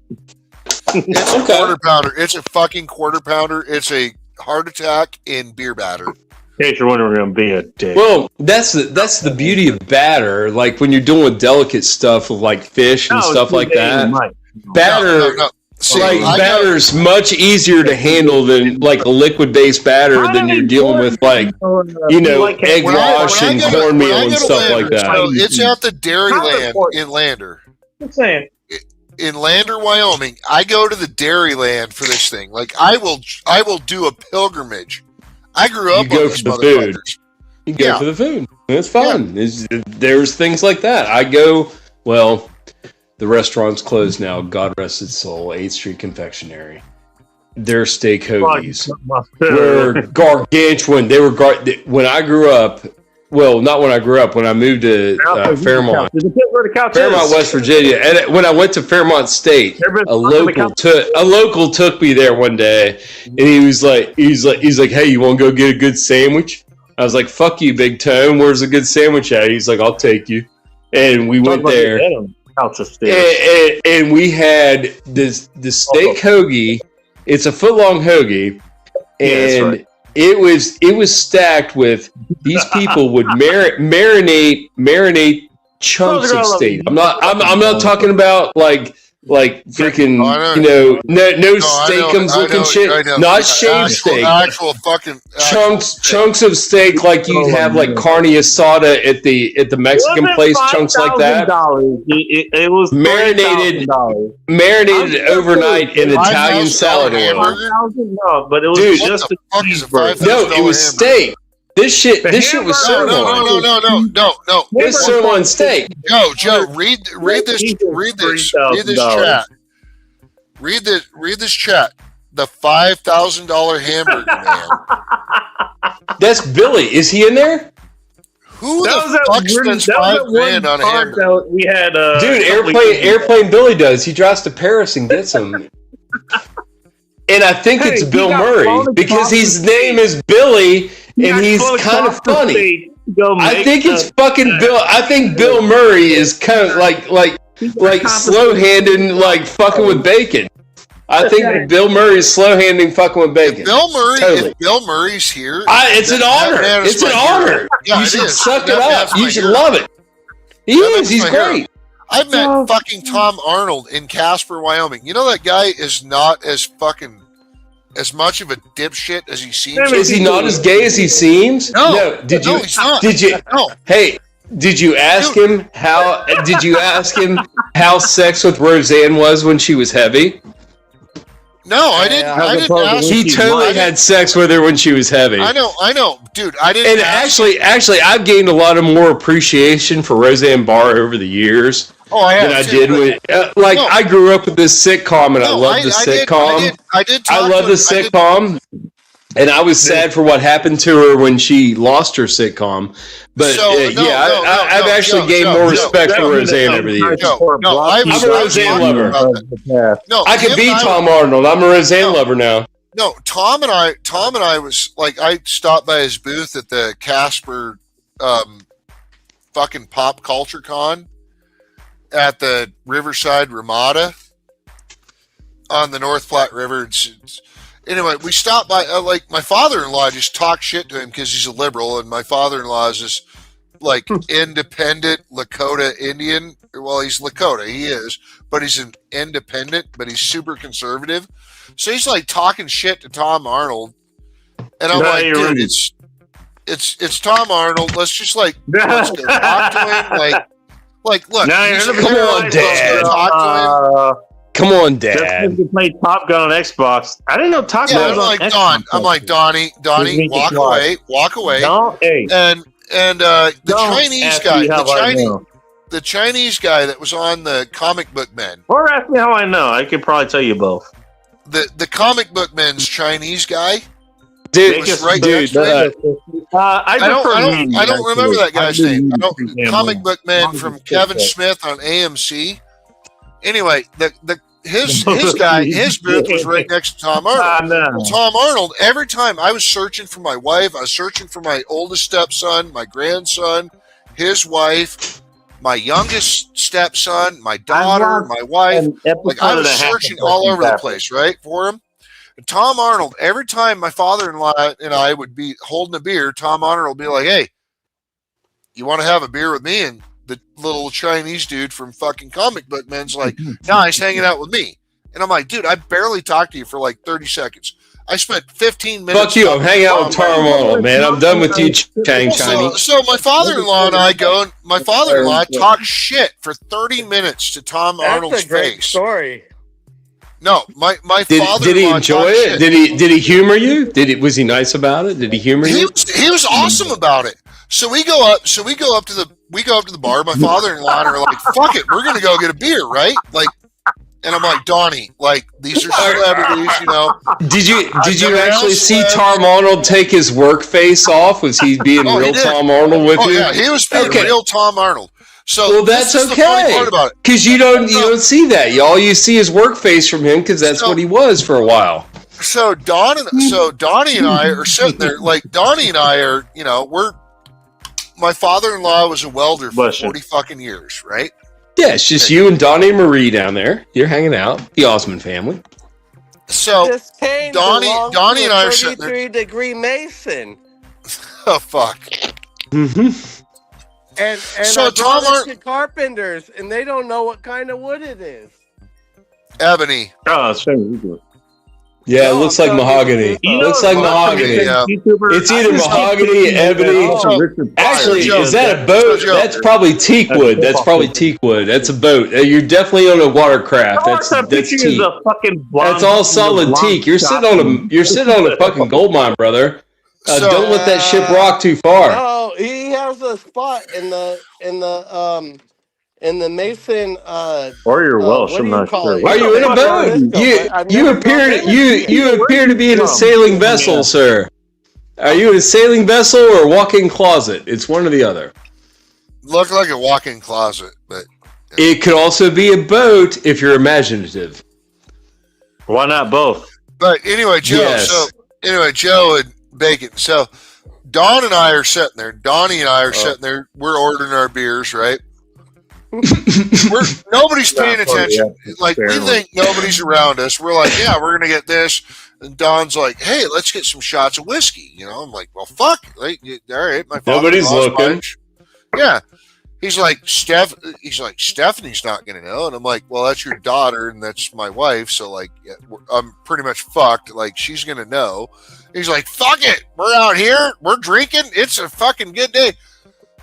It's a quarter pounder. It's a fucking quarter pounder. It's a heart attack in beer batter. In case you're wondering, I'm being a dick. Well, that's the beauty of batter. Like when you're doing delicate stuff with like fish and stuff like that. Batter. No. See, batter's much easier to handle than like a liquid-based batter than you're dealing with like egg wash and cornmeal and stuff like that. So it's at the Dairyland in Lander. I'm saying in Lander, Wyoming. I go to the Dairyland for this thing. Like I will do a pilgrimage. I grew up on these motherfuckers. You go for the food. It's fun. Yeah. There's things like that. I go the restaurant's closed now. God rest its soul. 8th Street Confectionery. Their steak hoagies were gargantuan. They were when I grew up. Well, not when I grew up. When I moved to Fairmont, West Virginia, and when I went to Fairmont State, a local took me there one day, and he's like, "Hey, you want to go get a good sandwich?" I was like, "Fuck you, Big Tone. Where's a good sandwich at?" He's like, "I'll take you," and we went there. And we had the steak hoagie. It's a foot-long hoagie, and it was stacked with these people would marinate chunks of steak. I'm not talking about like freaking no steakums looking shit. Not shaved steak. Actual fucking chunks of steak like you'd have like carne asada at the Mexican place. Chunks like that. It was marinated overnight in Italian salad oil. No, but it was just a cheeseburger. No, it was steak. This shit was sirloin. No. It's sirloin steak. Joe, read this chat. Read this chat. The $5,000 hamburger man. That's Billy. Is he in there? Who the fuck spends $5,000 on a hamburger? We had dude, airplane Billy does. He drives to Paris and gets them. And I think it's Bill Murray because his name is Billy. And he's kind of funny. I think it's fucking Bill. I think Bill Murray is kind of like slow-handing, like fucking with bacon. I think Bill Murray is slow-handing, fucking with bacon. If Bill Murray's here, it's an honor. It's an honor. Yeah, you should suck it up. You should love it. He is. He's great. I met fucking Tom Arnold in Casper, Wyoming. You know that guy is not as much of a dipshit as he seems. Is he not as gay as he seems? No. He's not. Hey, did you ask him how? Did you ask him how sex with Roseanne was when she was heavy? No, I didn't. I didn't ask. He totally had sex with her when she was heavy. I know, dude. I didn't. And actually, I've gained a lot of more appreciation for Roseanne Barr over the years. have than I too, did but- with No. I grew up with this sitcom and I No, love the sitcom. I did I talk love to the him. sitcom, and I was sad for what happened to her when she lost her sitcom. But I've actually gained more respect for Roseanne over the years. No, I'm a Roseanne lover. No, I could him be and I- Tom Arnold. I'm a Roseanne lover now. No, Tom and I was like, I stopped by his booth at the Casper fucking Pop Culture Con at the Riverside Ramada on the North Platte River. Anyway, we stopped by, like, my father-in-law just talked shit to him because he's a liberal, and my father-in-law is this, like, independent Lakota Indian. Well, he's Lakota, he is, but he's an independent, but he's super conservative. So he's, like, talking shit to Tom Arnold, and I'm like, dude, it's Tom Arnold. Let's just, like, let's go talk to him. Like, look, he's a Come on, let's go Dad. talk to him. Come on, Just Dad. because you played Top Gun on Xbox. I didn't know Top Gun Yeah, was on Xbox. I'm like, Donnie, walk away. No, hey, And the don't Chinese ask guy, me how I know. the Chinese guy that was on the Comic Book Men, Or ask me how I know. I could probably tell you both. the Comic Book Men's Chinese guy. Dude, was right dude, next to I don't remember that guy's name. Comic Book Men Long from as Kevin it's Smith on AMC. Anyway, his guy, his booth was right next to Tom Arnold. no. Tom Arnold, every time I was searching for my wife, I was searching for my oldest stepson, my grandson, his wife, my youngest stepson, my daughter, my wife. Like, I was searching all over the place, right, for him. And Tom Arnold, every time my father-in-law and I would be holding a beer, Tom Arnold would be like, hey, you want to have a beer with me? And the little Chinese dude from fucking Comic Book Men's like, no, he's hanging out with me. And I'm like, dude, I barely talked to you for like 30 seconds. I spent 15 minutes. Fuck you. I'm hanging out with Tom Arnold, man. I'm done with you, China. So my father-in-law and I go, and my father-in-law talked shit for 30 minutes to Tom Arnold's That's a great face. story. No, my father-in-law. Did he enjoy talked it? shit. Did he humor you? Was he nice about it? Did he humor you? He was awesome about it. So we go up to the bar. My father-in-law and are like, "Fuck it, we're gonna go get a beer, right?" Like, and I'm like, Donnie, like, these are celebrities, you know. Did you never actually else see went. Tom Arnold take his work face off? Was he being Oh, he real did. Tom Arnold with Oh you? yeah, he was being Okay. real Tom Arnold. So Well, that's this is the funny okay. part about it. Because you don't see that. All you see is work face from him because that's what he was for a while. So Donnie and I are sitting there, like, Donnie and I are, you know, my father-in-law was a welder for Bless you. 40 fucking years, right? Yeah, it's just you and Donnie and Marie down there. You're hanging out. The Osmond family. So This cane Donnie belongs to and a I are sitting there. 33-degree Mason. Oh fuck. Mm-hmm. And So I Tom brought it to carpenters, and they don't know what kind of wood it is. Ebony. Oh, it's very Yeah, it No, looks I'm like telling you mahogany. the truth. Looks like mahogany. Yeah. It's either mahogany, ebony. Actually, Joe, is that a boat? Joe. That's probably teak wood. That's probably teak wood. That's a boat. You're definitely on a watercraft. That's teak. That's all solid teak. You're sitting on a fucking gold mine, brother. Don't let that ship rock too far. No, he has a spot in the Mason. Or you're Welsh. what I'm do you not call sure. it? Are you in a boat? You appear to be in a sailing vessel, sir. Are you in a sailing vessel or a walk-in closet? It's one or the other. Look like a walk-in closet, but It could also be a boat if you're imaginative. Why not both? But anyway, Joe. Yes. So anyway, Joe and Bacon. So Don and I are sitting there. Donnie and I are sitting there. We're ordering our beers, right? Nobody's paying attention. Like, we think nobody's around us. We're like, yeah, we're gonna get this. And Don's like, hey, let's get some shots of whiskey. You know, I'm like, well, fuck. Like, all right, my Nobody's father-in-law's looking. bunch. Yeah. He's like, Stephanie's not gonna know. And I'm like, well, that's your daughter and that's my wife. So like, yeah, I'm pretty much fucked. Like, she's gonna know. He's like, fuck it. We're out here. We're drinking. It's a fucking good day.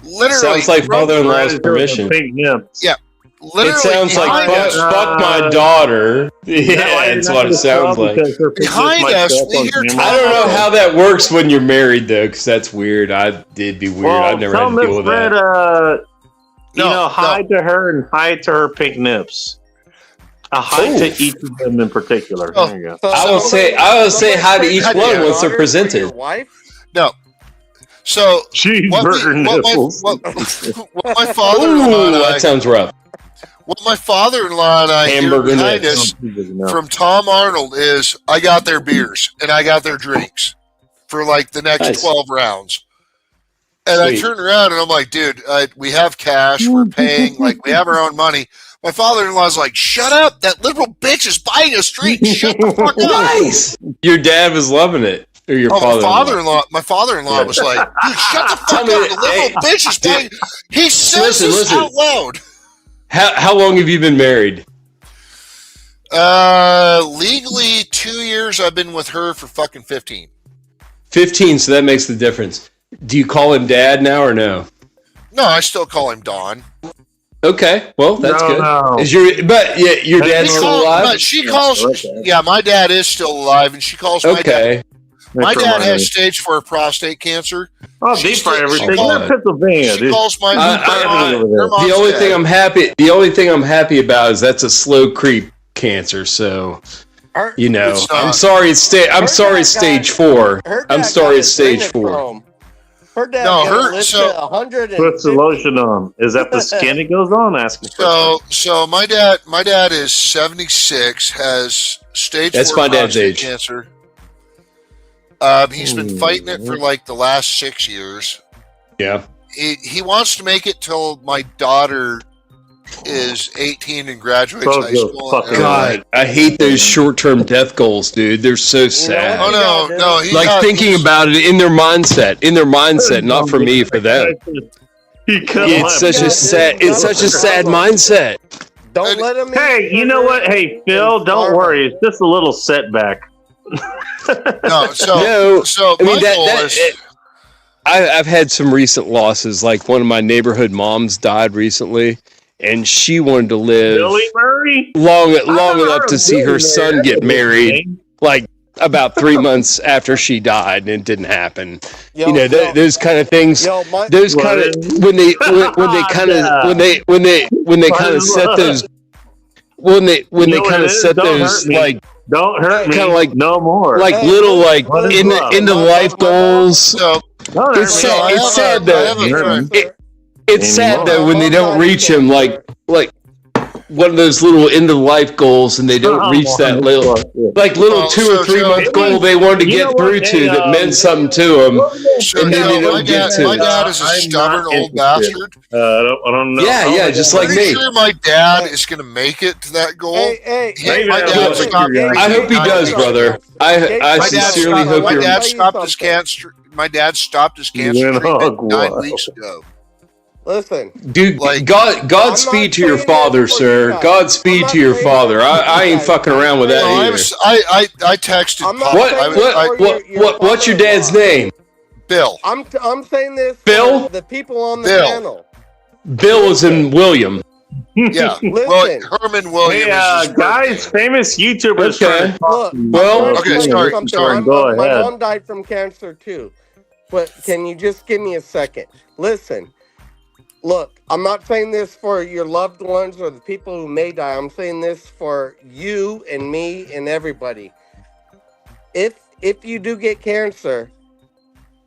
Literally. Sounds like father-in-law's permission. Yeah. Literally. It sounds like behind us- fuck my daughter. Yeah, that's what it sounds like. Behind us, we hear I don't know how that works when you're married though, because that's weird. It'd be weird. I've never had to deal with that. Hi to her and hi to her pink nips. A hi to each of them in particular. Oh. There you go. So I will say hi to each one once they're presented. Wife? No. So Cheeseburger nipples. what my father-in-law and that sounds rough. what my father-in-law and I hear Hamburger behind nips. us from Tom Arnold is, I got their beers and I got their drinks for like the next Nice. 12 rounds. And Sweet. I turn around and I'm like, dude, we have cash, we're paying, like we have our own money. My father-in-law's like, shut up, that liberal bitch is buying us drinks. Shut the fuck up. Nice. Your dad was loving it, or your father-in-law. My father-in-law was like, dude, shut the fuck Tell up, me the that- liberal hey, bitch is buying. He says Listen, this out loud. How long have you been married? Legally 2 years. I've been with her for fucking 15. 15, so that makes the difference. Do you call him dad now or no? No, I still call him Don. Okay, well that's good. No. Is your dad's still alive? But she calls. okay. Yeah, my dad is still alive, and she calls my dad. Okay, My That's dad reminding has me. stage 4 prostate cancer. Oh, She deep fry still- everything. she We're in Pennsylvania, She dude. calls my I- her over there. mom's the only dad. thing I'm happy about is that's a slow creep cancer. So It's not. I'm sorry it's stage 4. I'm sorry it's stage 4. Her dad No, got her- listed so- 150. Puts the lotion on. Is that the skin it goes on? Ask me. So my dad is 76, has stage That's 4 my dad's prostate age. cancer. He's been fighting it for like the last 6 years. Yeah. He wants to make it till my daughter is 18 and graduates So high good. school. Fucking And- God, I hate those short-term death goals, dude. They're so sad. Oh no, he Like got- thinking about it in their mindset, not for me, for them. It's such a sad mindset. Don't let him. Hey, you know what? Hey, Phil, don't worry. It's just a little setback. No, so No, so I my mean goal is I've had some recent losses. Like one of my neighborhood moms died recently, and she wanted to live Billy Murray? long never enough heard to of see Billy her Murray. son That's get a married. name. Like about 3 months after she died, and it didn't happen. Yo, You know, yo, those kind of things. yo, my, Those kind of when they kind of set those when they You know what kind it of is? set Don't those hurt me. like Don't hurt me. Kinda like- no more. like Hey, little like what is love? in the life goals. so Don't hurt It's me. sad- it's sad I have a though. friend. It's sad though when they don't reach him like one of those little end of life goals and they don't reach that little like little Well, 2 so- or 3 so- month goal they wanted to You know get through what? to Hey, that meant something to them. So, And then no, they don't my get dad, to my it. dad is a I'm stubborn not old interested. bastard. I don't know. Yeah, Oh, yeah, just like Pretty me. sure my dad is going to make it to that goal. Hey, Maybe my that'll dad help stopped. you guys. I hope he does, brother. I My dad sincerely stopped, hope my you're. dad Tell you stopped his something. cancer. My dad stopped his cancer went treatment hog 9 wild. weeks ago. Listen, Dude, Like- Godspeed to your saying father, this for sir. you guys. Godspeed I'm not to your saying father. this for I you ain't guys. fucking around with that No, either. I texted I'm not Pop. What saying I this was, I, for what's your dad's father-in-law. name? Bill. I'm saying this Bill? for the people on the Bill. panel. Bill is in William. Yeah. Listen. Well, Herman Williams. Hey, is his guys, birthday. famous YouTubers Okay. trying to talk Look, to you. Well, I'm okay, trying to tell sorry, you something. sorry. Go My ahead. mom died from cancer too. But can you just give me a second? Listen, look, I'm not saying this for your loved ones or the people who may die. I'm saying this for you and me and everybody. If you do get cancer,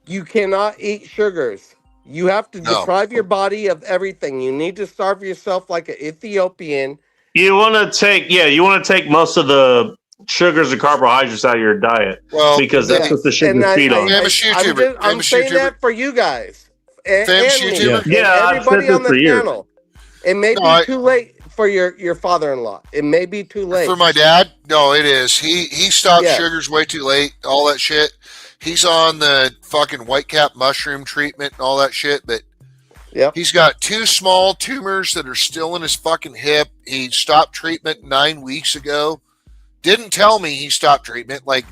you cannot eat sugars. You have to No. deprive your body of everything. You need to starve yourself like an Ethiopian. You want to take most of the sugars and carbohydrates out of your diet Well, because that's Yes. what the sugars And feed on. Famous YouTuber. I'm Famous saying YouTuber. that for you guys. And, Famous and me, YouTuber? and Yeah, I've everybody said on this the for years. panel. It may No, be I- too late for your father-in-law. It may be too late. For my dad, no, it is. He stopped Yeah. sugars way too late. All that shit. He's on the fucking white cap mushroom treatment and all that shit. But Yep. he's got 2 small tumors that are still in his fucking hip. He stopped treatment 9 weeks ago. Didn't tell me he stopped treatment. Like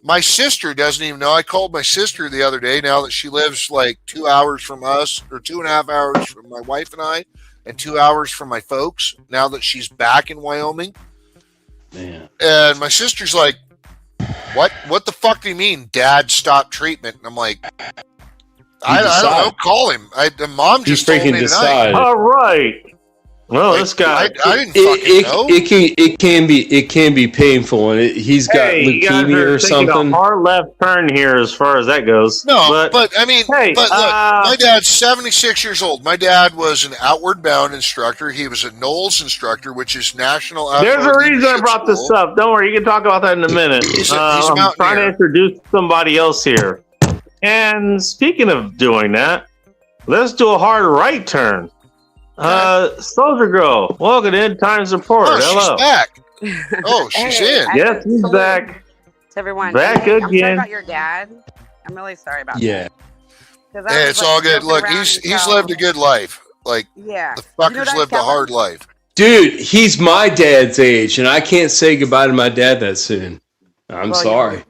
my sister doesn't even know. I called my sister the other day. Now that she lives like 2 hours from us, or 2.5 hours from my wife and I, and 2 hours from my folks. Now that she's back in Wyoming. Man. And my sister's like, what the fuck do you mean dad stopped treatment? And I'm like, I don't know. Call him. Mom He's just told me freaking tonight. decide. All right. Well, Like, this guy. I didn't fucking know. It can be painful, and he's got You guys leukemia are or taking something. a hard left turn here as far as that goes. No, but I mean, hey, but look, my dad's 76 years old. My dad was an Outward Bound instructor. He was a Knowles instructor, which is National Outdoor there's a reason I Leadership brought this School. up. Don't worry, you can talk about that in a minute. He's a I'm trying to mountaineer. introduce somebody else here. And speaking of doing that, let's do a hard right turn. Soldier Girl, welcome to End Times Report. Oh, Hello. she's back. Oh, she's Hey, in. Yes, he's back. To everyone. Back Hey, I'm sorry again. about your dad. I'm really sorry about Yeah. that. 'Cause I Hey, was, it's like, all good. joking Look, around he's until- lived a good life. Like, Yeah. the You know fucker's that lived a Kevin? hard life. Dude, he's my dad's age, and I can't say goodbye to my dad that soon. I'm Well, sorry.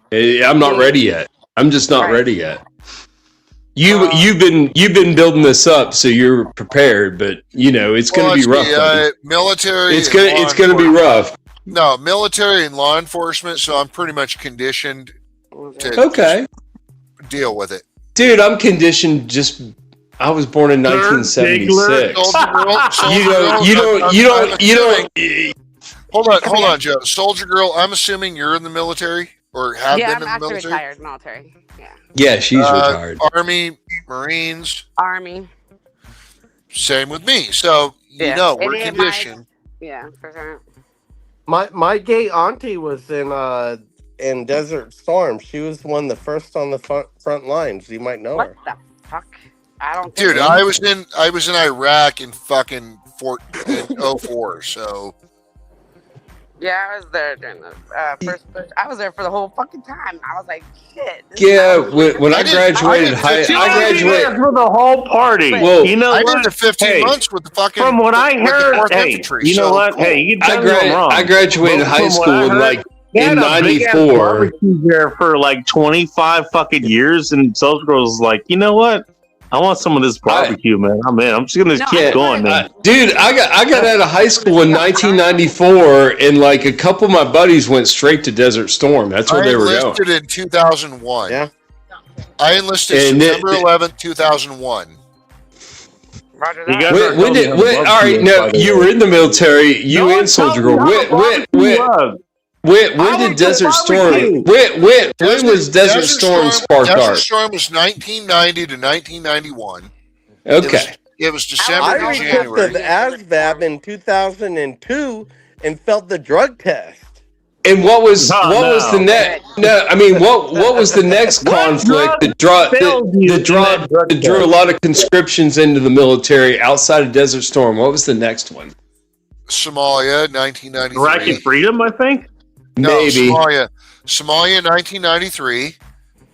I'm not ready yet. I'm just not Right. ready yet. You've been building this up, so you're prepared. But it's going to be rough. buddy. Military. It's and law going to be enforcement. rough. No, military and law enforcement. So I'm pretty much conditioned to Okay, deal with it. dude, I'm conditioned. I was born in 1976. Soldier Girl. Hold on, Joe. Soldier Girl. I'm assuming you're in the military or have Yeah, been I'm in the actually military. retired military. Yeah. Yeah, she's retired. Army, Marines. Army. Same with me. So Yeah. we're And conditioned. Yeah, for sure. My gay auntie was in Desert Storm. She was one of the first on the front lines. You might know What her. the fuck? I don't think Dude, so. I was in Iraq in fucking in 04. So Yeah, I was there during the first push. I was there for the whole fucking time. I was like, shit. Yeah, when I graduated high, didn't- I graduated. for the whole party. Well, you know I what? did the 15 Hey, months with the fucking. From what I with the heard, 4th hey, Infantry, you know so what? cool. Hey, you can tell me I'm wrong. I graduated But high from what school I in heard, They in had a big-ass '94. barbecue there for like 25 fucking years, and Soldier Girl was like, you know what? I want some of this barbecue, man. I'm in. I'm just gonna keep going, man. Dude, I got out of high school in 1994, and like a couple of my buddies went straight to Desert Storm. That's where I they were going. enlisted in 2001. Yeah. I enlisted And September 11th, 2001. Roger You that. guys are When did? totally All right, barbecue, no, by the you way. were in the military. You No and one Soldier told Girl. me how the barbecue was. When I did went to Desert Storm? barbecue. When was Desert Storm sparked Desert off? Storm was 1990 to 1991. Okay. It was December I to was January. the ASVAB in 2002 and felt the drug test. And what was Oh, was the no. next? No, I mean, what was the next conflict that failed you in that drug drew a test? lot of conscriptions into the military outside of Desert Storm? What was the next one? Somalia, 1993. Iraqi freedom, I think. No, Maybe. Somalia, 1993.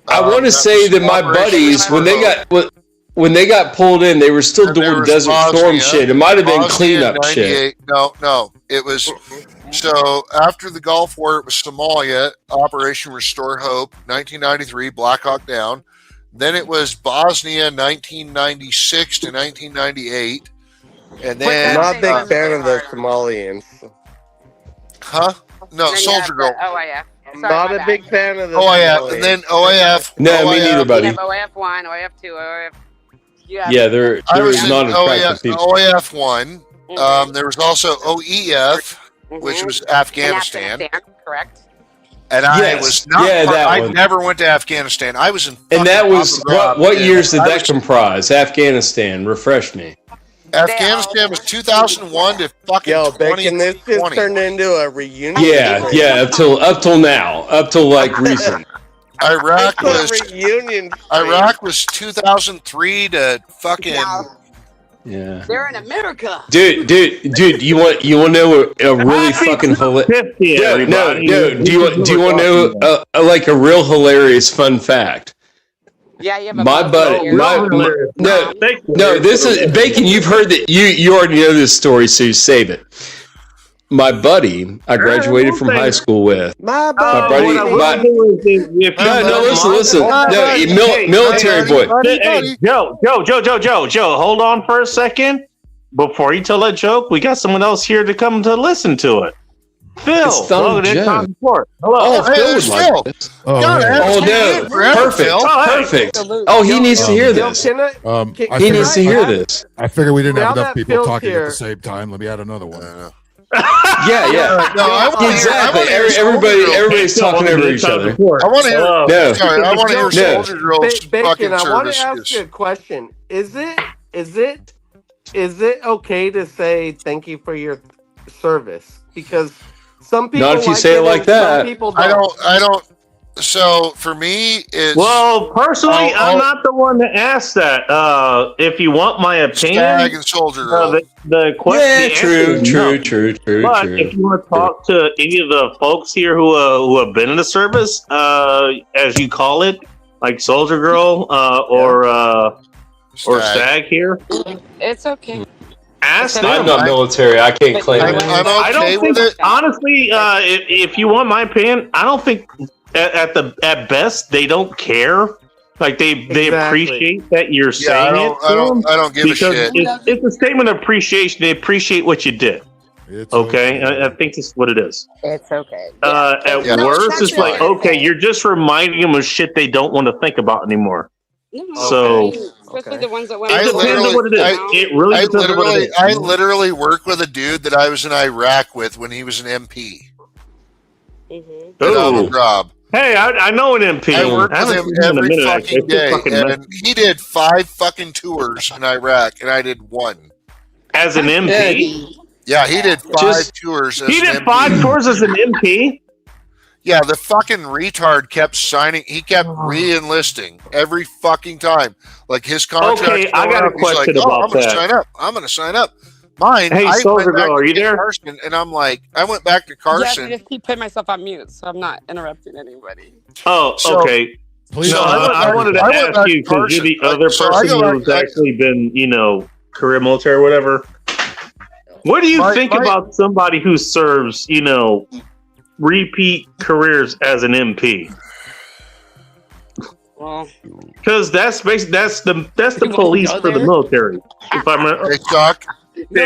I want to say that my buddies, when they got pulled in, they were still And there doing was Desert Storm Bosnia. shit. It might have been Bosnia, cleanup shit. 98. No, it was. So after the Gulf War, it was Somalia, Operation Restore Hope, 1993, Black Hawk Down. Then it was Bosnia, 1996 to 1998. And then, I'm not a big fan of the Somalians. huh? No, Then you Soldier have Girl. the OIF. I'm Sorry, not my a bad. big fan of the OIF, Somalians. and then OIF. No, me OIF. neither, You buddy. have OIF 1, OIF 2, OIF. Yeah, they're I was in not attractive people. OIF 1. There was also OEF, which was Afghanistan. Correct. And I Yes. was not. Yeah, that I one. never went to Afghanistan. I was in. And that was fucking Abu Ghraib, what and years did I that was- comprise? Afghanistan. Refresh me. Afghanistan was 2001 to fucking Yo, Bacon, this just 2020. turned into a reunion. Yeah, up till now, up till like recent. Iraq was reunion. Iraq was 2003 to fucking. Yeah. They're in America. Dude, you want to know a really fucking hilarious? 50, No, everybody. do you want to know like a real hilarious fun fact? Yeah, you have a My buddy, no, this is Bacon. You've heard that. You already know this story, so you save it. My buddy, I graduated from high school with. My buddy, listen. No, military boy. Hey, Joe, hold on for a second. Before you tell that joke, we got someone else here to come to listen to it. Phil. It's Donald welcome to Jones. Talk Sport. Hello. Oh, hey, Phil there's would Phil. like this. Oh, God, hey. I haven't Oh seen you no! forever, Perfect! Phil. Perfect! Oh, he needs to hear Phil, this. can I? I He figured, needs to hear this. I figured we didn't have Now enough that people Phil's talking at here- the same time. Let me add another one. Yeah, yeah. No, I wanna hear- Exactly. I wanna hear Everybody's talking over each other. I want to hear. No. Sorry, I want to hear No. Soldier Girl's Bacon, fucking I want to service. ask you a question. Is it okay to say thank you for your service? Because some people Not if you like say it and like that. Some people I don't. So for me, it's Well, personally, I'll- I'm not the one to ask that. If you want my opinion, Stag and Soldier Girl. the question. Yeah, the true, answer is no. true. But if you want to talk to any of the folks here who have been in the service, as you call it, like Soldier Girl or Stag here, It's okay. ask them. I'm not military. I can't claim I'm it. I okay don't with think, it. honestly, if you want my opinion, I don't think at best they don't care. Like they Exactly. appreciate that you're Yeah, saying it. to them I don't give a because shit. it's a statement of appreciation. They appreciate what you did. It's Okay, I think that's what it is. It's okay. At Yeah, worst, that's it's like fine. okay, you're just reminding them of shit they don't want to think about anymore. So- especially the ones that went. It I depends literally- on what it is. It really I depends on what it literally is. work with a dude that I was in Iraq with when he was an MP. Mm-hmm. At Ooh. Abu Ghraib. Hey, I know an MP. I worked with haven't him seen him in a every minute, fucking actually. day, Fucking and he did 5 fucking tours in Iraq, and I did 1. as an MP, Yeah, he did 5 Just- tours. As he an did MP. 5 tours as an MP. Yeah, the fucking retard kept signing. He kept re-enlisting every fucking time. Like his contract. Okay, I got a question I'm about gonna that. sign up. I'm gonna sign up. Mine. Hey, I Soldier went back Girl, are to you get there? Carson, and I'm like, I went back to Yes, I Carson. just keep putting myself on mute, so I'm not interrupting anybody. Oh, So- okay. Please So don't I interrupt I wanted to everybody. went ask back you to because you're the Carson. other So I person go back- who's actually been, career military or whatever. What do you think My- about somebody who serves, repeat careers as an MP? Well, Because that's basically that's the You wanna police go for the there? military. If I remember They suck.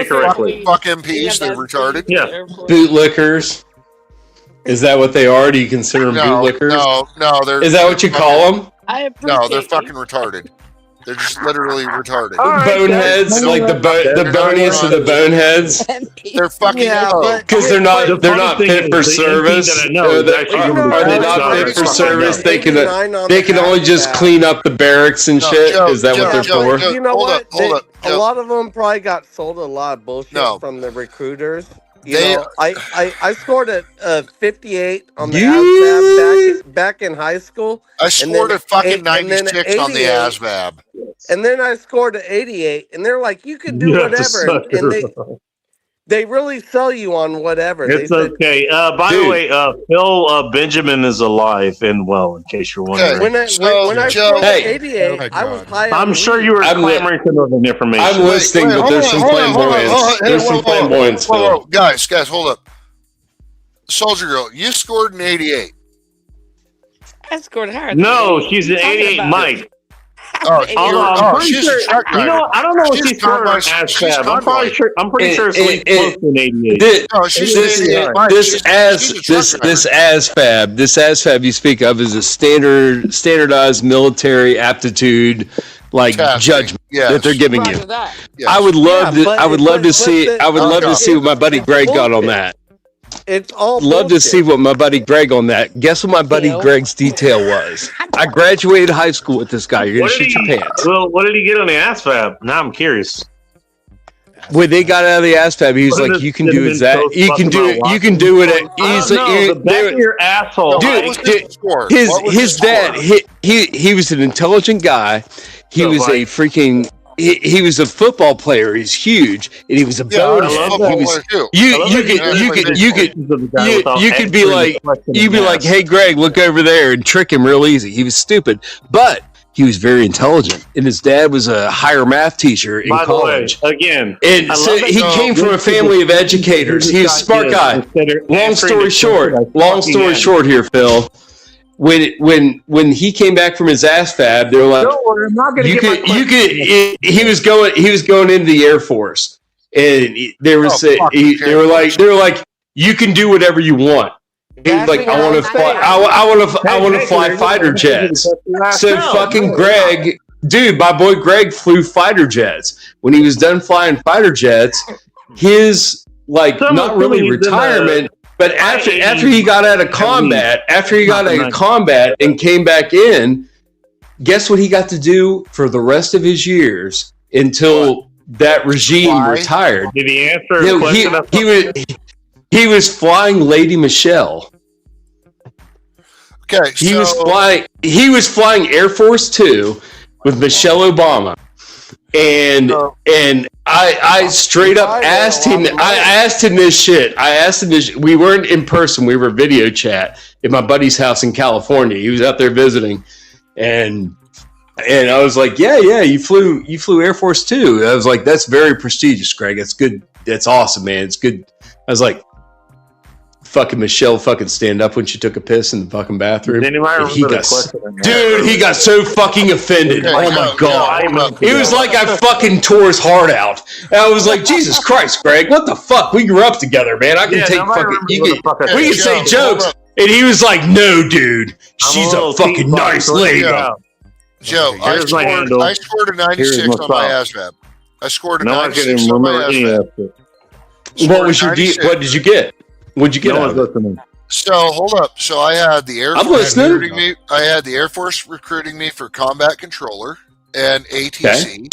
correctly. Fuck MPs. They're retarded. Yeah. Bootlickers. Is that what they are? Do you consider them No, bootlickers? no. They're. Is that what you call them? I No, appreciate they're you. fucking retarded. They're just literally retarded. All right, Boneheads, guys. like the boniest of the boneheads, They're fucking. Yeah, yellow. but because they're The not funny thing fit is, for the service. MP that I know is actually Are gonna be they good not job. fit for Fucking service? know. They can 89 on they the can only just app. clean up the barracks and No, shit. Joe, Is that what Joe, they're Joe, for? Joe, You know hold what? up, hold up, A Joe. lot of them probably got sold a lot of bullshit No. from the recruiters. They- I scored a 58 on the Yeah. ASVAB back in high school, I scored a fucking and then 96 on the 88. ASVAB. and then I scored an 88, and they're like, "You can do You have to whatever," suck and it. they really sell you on whatever. It's they said, okay. By the Dude. way, Phil Benjamin is alive and well, in case you're wondering. when I So, when I Joe- scored Hey. an 88, Oh my I was God. high. I'm on sure weed. you were I'm li- clamoring to know the information. I'm listening, but hold there's on, some hold on, hold on, flamboyance. hold on. There's Hey, some whoa, whoa, flamboyance, whoa, whoa. Phil. Guys, hold up. Soldier Girl, you scored an 88. I scored higher. No, she's an 88 Mike. Oh, Hey, you're- I'm pretty she's sure, a truck driver. I don't know what She's she's scored on convoy- she's ASVAB. I'm convoy. pretty sure it's like And- close to an 88. No, she's This, an 88 Mike. this She's as a truck this driver. this ASFAB you speak of is a standardized military aptitude like Testing, judgment yes. that they're giving you. Roger that. Yes. I would love Yeah, to. but I would it- love to but see. the- I would love to okay. see what my buddy Greg got on that. It's all Love to bullshit. see what my buddy Greg on that. Guess what my buddy Deal. Greg's detail was? I graduated high school with this guy. You're gonna shit your pants. Well, what did he get on the ASVAB? Now I'm curious. When they got out of the ASFAB, he was Wasn't like, it- "You can didn't do it that. been You can do about it. You watching can do it." I He's don't know, the back of your asshole. Dude, What was his score? his What was his dad. score? He was an intelligent guy. He So, was a like- freaking. He was a football player. He's huge, and he was a Yeah, I bonehead. love He football was. players too. You could be like, you'd be like, "Hey, Greg, look over there," and trick him real easy. He was stupid, but he was very intelligent, and his dad was a higher math teacher in By the way, college. again, And I so love it. he came from a family of educators. He was a smart guy. Long story short, here, Phil. When he came back from his ASFAB, they were like, Don't worry, I'm not going to you get could he was going into the Air Force, and they were Oh, fuck, they were like you can do whatever you want. He was like, I want to fly. I want to fly fighter jets. So fucking Greg, dude, my boy Greg flew fighter jets. When he was done flying fighter jets, his not really retirement, but after he got out of combat, and came back in, guess what he got to do for the rest of his years until that regime retired? Did he answer a question? He was flying Lady Michelle. Okay, he was flying Air Force 2 with Michelle Obama, and I straight up asked him. I asked him this shit. We weren't in person. We were video chat at my buddy's house in California. He was out there visiting, and I was like, yeah, you flew Air Force 2. I was like, that's very prestigious, Greg. That's good. That's awesome, man. It's good. I was like, fucking Michelle fucking stand up when she took a piss in the fucking bathroom. He got so fucking offended. Okay, oh my God. It was like I fucking tore his heart out. And I was like, Jesus Christ, Greg, what the fuck? We grew up together, man. I can take fucking, we can say jokes. And he was like, no, dude, she's a fucking nice lady. Joe, I scored a 96 on my ASVAB. I scored a 96 on my ASVAB. What did you get? What'd you get out of it? So hold up. So I had the Air Force recruiting me. I had the Air Force recruiting me for combat controller and ATC.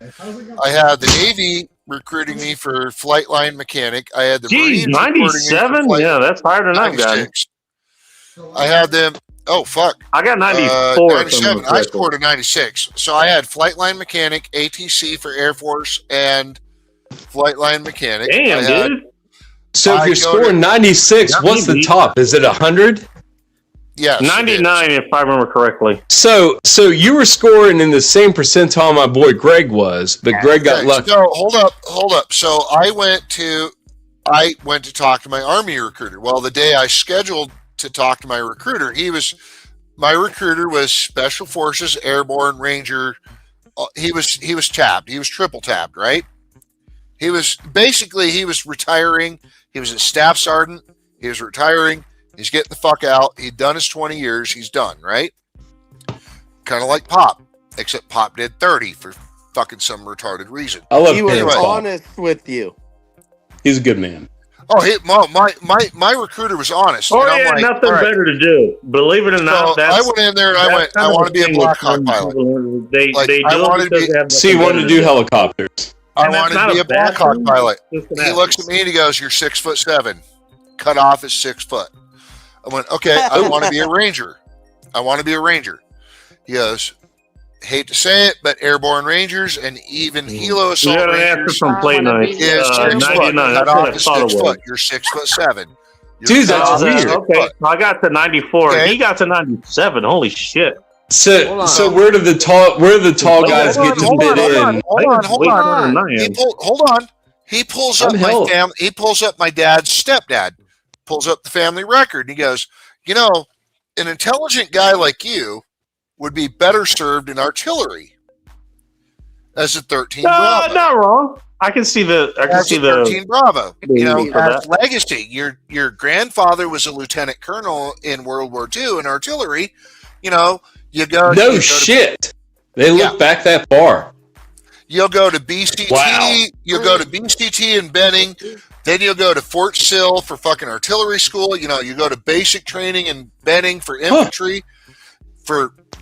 Okay. I had the Navy recruiting me for flight line mechanic. I had the Marines 97. Yeah, that's higher than I've got. I had them. Oh fuck! I got 94. 97. I scored a 96. So I had flight line mechanic, ATC for Air Force, and flight line mechanic. Damn, dude. So if you're scoring 96, what's the top? Is it 100? Yes, 99 if I remember correctly. So you were scoring in the same percentile my boy Greg was, but Greg got lucky. So hold up. So I went to talk to my Army recruiter. Well, the day I scheduled to talk to my recruiter, my recruiter was Special Forces, Airborne, Ranger. He was tabbed. He was triple tabbed, right? He was retiring. He was a staff sergeant. He was retiring. He's getting the fuck out. He'd done his 20 years. He's done, right? Kind of like Pop, except Pop did 30 for fucking some retarded reason. I love him. He was honest with you. He's a good man. Oh, my recruiter was honest. Oh, yeah, like, nothing better to do. Believe it or not, I went in there and I want to be a Blackhawk pilot. He wanted to do helicopters. I wanted to be a Blackhawk pilot. He looks at me and he goes, "You're 6'7". Cut off is 6 foot." I went, "Okay, I want to be a Ranger. I want to be a Ranger." He goes, "Hate to say it, but Airborne Rangers and even Hilo Assault Rangers from Play Night is 6 foot. Cut off is 6 foot. You're 6'7". Dude, that's weird. Okay, I got to 94. Okay. He got to 97. Holy shit! So where do the tall guys get to fit in? Hold on. He pulls up my family. He pulls up my dad's stepdad. Pulls up the family record. And he goes, an intelligent guy like you would be better served in artillery as a 13 Bravo. Not wrong. I can see the 13 Bravo. As legacy. Your grandfather was a lieutenant colonel in World War II in artillery. You go. No shit. They look back that far. You'll go to BCT. Wow. You'll go to BCT in Benning. Then you'll go to Fort Sill for fucking artillery school. You go to basic training in Benning for infantry.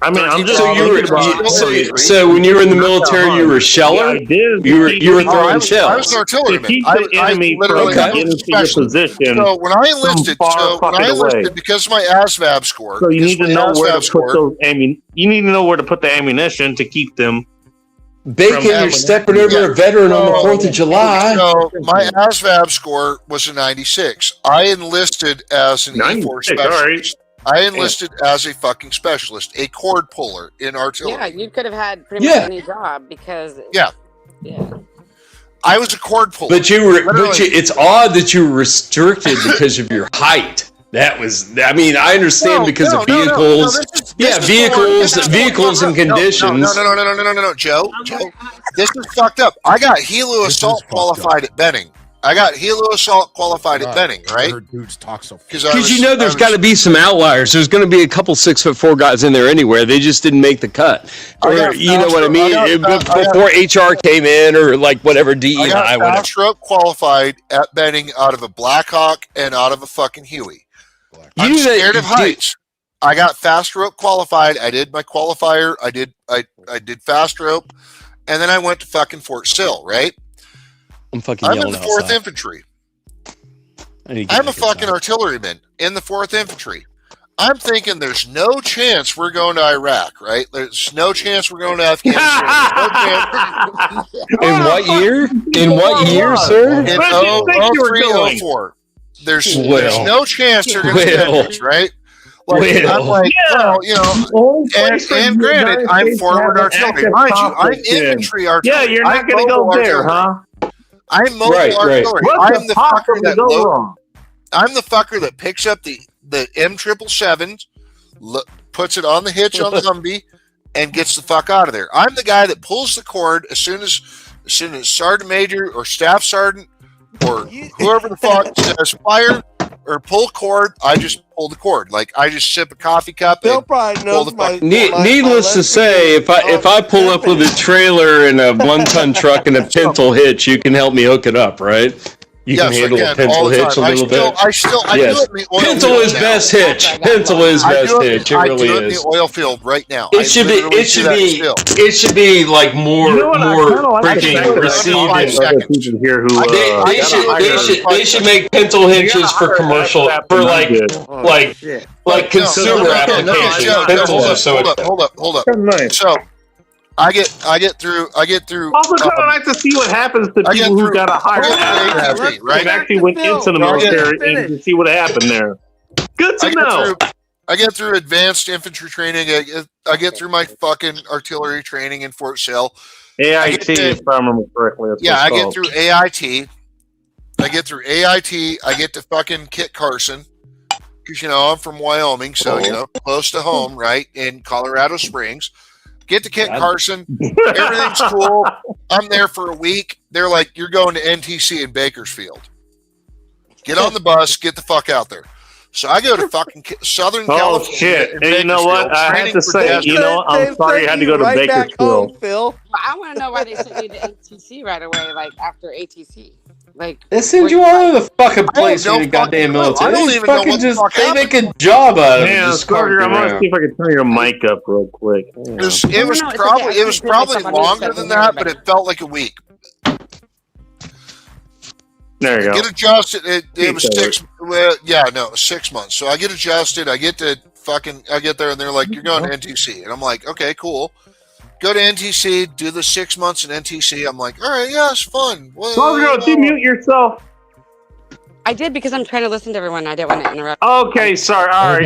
I'm just so when you were in the military, you were a sheller. You were throwing shells. I was an artilleryman. I literally got position. So when I enlisted, because of my ASVAB score, so you need to know where to put those You need to know where to put the ammunition to keep them. Bacon, you're stepping over a veteran on the 4th of July. So my ASVAB score was a 96. I enlisted as an E4 specialist. I enlisted as a fucking specialist, a cord puller in artillery. Yeah, you could have had pretty much any job because. Yeah. I was a cord puller. But it's odd that you were restricted because of your height. That was, I understand because of vehicles. Vehicles and conditions. No, Joe. This is fucked up. I got Hilo Assault qualified at Benning. I got helo assault qualified at God, Benning, I right? heard dudes talk so. Because Because there's got to be some outliers. There's going to be a couple 6'4" guys in there anywhere. They just didn't make the cut, or you know what I mean? Before HR came in, or like whatever DEI, I got whatever. fast rope qualified at Benning out of a Blackhawk and out of a fucking Huey. I'm scared of heights. I got fast rope qualified. I did my qualifier. I did fast rope, and then I went to fucking Fort Sill. Right. I'm in the 4th Infantry. I'm a fucking artilleryman in the 4th Infantry. I'm thinking there's no chance we're going to Iraq, right? There's no chance we're going to Afghanistan. In what year? In what year, sir? In 03, 04. There's no chance they're going to get this, right? Like, I'm like, well, you know, and granted, I'm forward artillery. Mind you, I'm infantry artillery. Yeah, you're not going to go there, huh? I'm mobile artillery. I'm the fucker that wrong? I'm the fucker that picks up the M777, puts it on the hitch on the Humvee, and gets the fuck out of there. I'm the guy that pulls the cord as soon as sergeant major or staff sergeant or whoever the fuck says fire or pull cord. I just pull the cord. Like I just sip a coffee cup. Bill probably knows Needless to say, if I pull up with a trailer and a 1-ton truck and a pintle hitch, you can help me hook it up, right? You can handle a pintle hitch a little bit. I do it in the oil pintle field is now. best hitch. Pintle is best hitch. It really I do it in is. the oil field right now. It should be like more freaking received. They should make pintle hitches for commercial for like consumer applications. Pintles are so hold up. So I get through. Also, kind of like to see what happens to people who got a higher ATC, right? And actually went into the military and to see what happened there. Good to know. I get through advanced infantry training. I get through my fucking artillery training in Fort Sill. AIT, if I remember correctly. I get through AIT. I get through AIT. I get to fucking Kit Carson because I'm from Wyoming, so close to home, right in Colorado Springs. Get to Kit Carson. Everything's cool. I'm there for a week. They're like, you're going to NTC in Bakersfield. Get on the bus. Get the fuck out there. So I go to fucking Southern California. Oh, shit. And you know what? I have to say, I'm sorry you had to go to Bakersfield. Phil. I want to know why they sent you to NTC right away, like after ATC. Like they send you all over the fucking place in the goddamn military. I don't even know what the fuck they make a job out of it. Yeah, I'm gonna see if I can turn your mic up real quick. It was probably longer than that, but it felt like a week. There you go. Get adjusted. It was 6. Well, 6 months. So I get adjusted. I get there, and they're like, "You're going to NTC," and I'm like, "Okay, cool." Go to NTC, do the 6 months in NTC. I'm like, all right, yeah, it's fun. Did you mute yourself? I did because I'm trying to listen to everyone. I didn't want to interrupt. Okay, sorry. All right.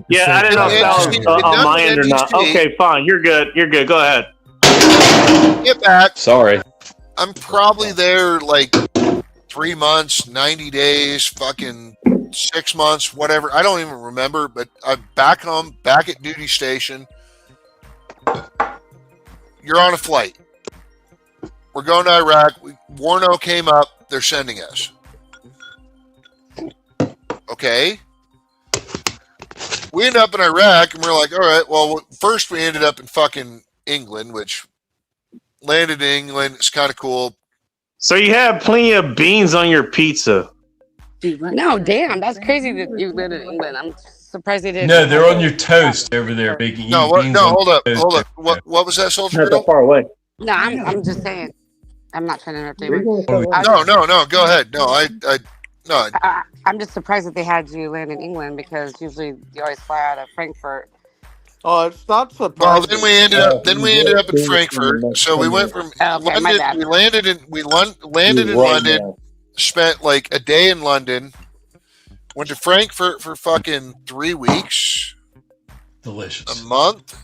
Yeah, I didn't know if that was on my end or not. Okay, fine. You're good. Go ahead. Get back. Sorry. I'm probably there like 3 months, 90 days, fucking 6 months, whatever. I don't even remember, but I'm back home, back at duty station. You're on a flight. We're going to Iraq. Warno came up. They're sending us. Okay. We end up in Iraq, and we're like, all right, well, first we ended up in fucking England, which landed in England. It's kind of cool. So you have plenty of beans on your pizza. No, damn. That's crazy that you live in England. I'm surprised they didn't. No, they're on your toast over there, baking. Hold up. What was that, Soldier? Not that far away. No, I'm just saying. I'm not trying to interrupt you. No. Go ahead. No. I'm just surprised that they had you land in England because usually you always fly out of Frankfurt. Oh, it's not surprising. Well, then we ended up in Frankfurt. So we went from London. We landed in London. Spent like a day in London. Went to Frankfurt for fucking 3 weeks. Delicious. A month?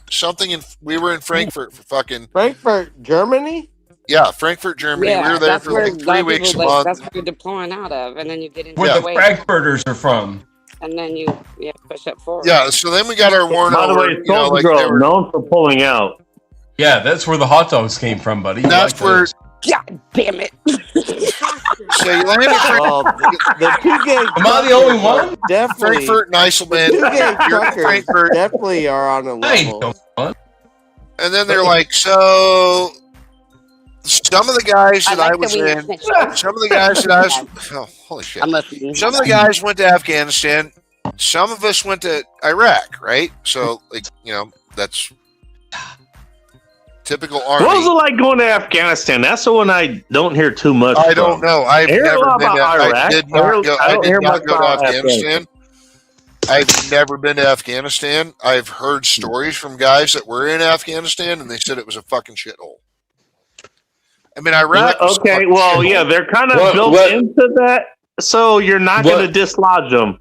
We were in Frankfurt for fucking... Frankfurt, Germany? Yeah, Frankfurt, Germany. Yeah, we were there for like 3 weeks a month. That's where you're deploying out of, and then you get into where the the Frankfurters are from. And then you push up forward. Yeah, so then we got our Warno. By the way, Soldier Girl, known for pulling out. Yeah, that's where the hot dogs came from, buddy. That's where... God damn it. So you landed Well, the two gay Am I the only one? Definitely. Frankfurt and Eiselman. The two gay You're in truckers Frankfurt. definitely are on a I ain't level. no fun. And then they're like, so some of the guys that I was in, some of the guys that I was, oh, holy shit. I'm listening. Some of the guys went to Afghanistan. Some of us went to Iraq, right? So, like, you know, that's typical Army. What was it like going to Afghanistan? That's the one I don't hear too much. I don't know. I've I hear a never lot been to. about I Iraq. did not go. I I don't did hear not much go to about Afghanistan. I've never been to Afghanistan. I've heard stories from guys that were in Afghanistan, and they said it was a fucking shithole. I mean, Iraq. was a Okay, fucking well, shithole. yeah, they're kind of What- built what- into that, so you're not What- going to dislodge them.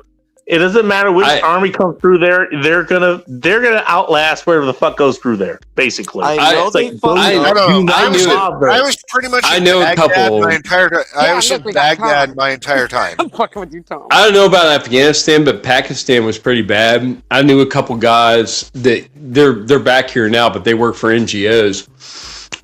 It doesn't matter which army comes through there; they're gonna outlast whatever the fuck goes through there. Basically, I know It's they like, fucking I are. don't know. do not bother. I was pretty much. I in know a Baghdad couple- My entire. I Yeah, was in look, we got Baghdad Tom. my entire time. I'm fucking with you, Tom. I don't know about Afghanistan, but Pakistan was pretty bad. I knew a couple guys that they're back here now, but they work for NGOs,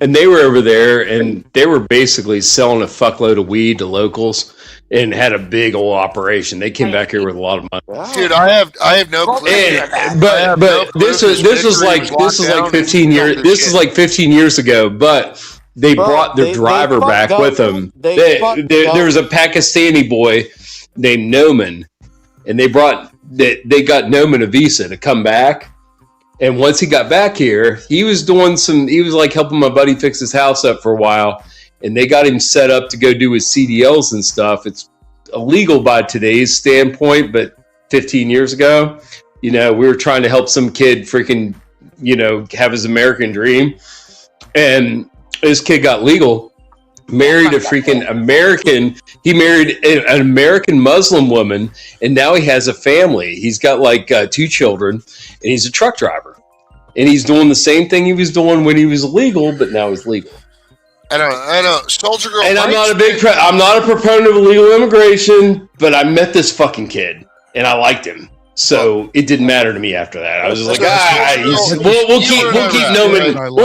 and they were over there, and they were basically selling a fuckload of weed to locals, and had a big old operation. They came back here with a lot of money. Dude, I have no clue. And, I have no but clue this if was this was victory like was locked down and 15 years. all This shit. is like 15 years ago. But they Bro, brought their they driver fucked back up. with them. They fucked There up. was a Pakistani boy named Noman, and they got Noman a visa to come back. And once he got back here, he was like helping my buddy fix his house up for a while. And they got him set up to go do his CDLs and stuff. It's illegal by today's standpoint, but 15 years ago, you know, we were trying to help some kid freaking, you know, have his American dream. And this kid got legal, married a freaking American. He married an American Muslim woman, and now he has a family. He's got like 2 children, and he's a truck driver. And he's doing the same thing he was doing when he was illegal, but now he's legal. I don't. Soldier Girl. And I'm Mike's not I'm not a proponent of illegal immigration, but I met this fucking kid and I liked him. So it didn't matter to me after that. I was just like, we'll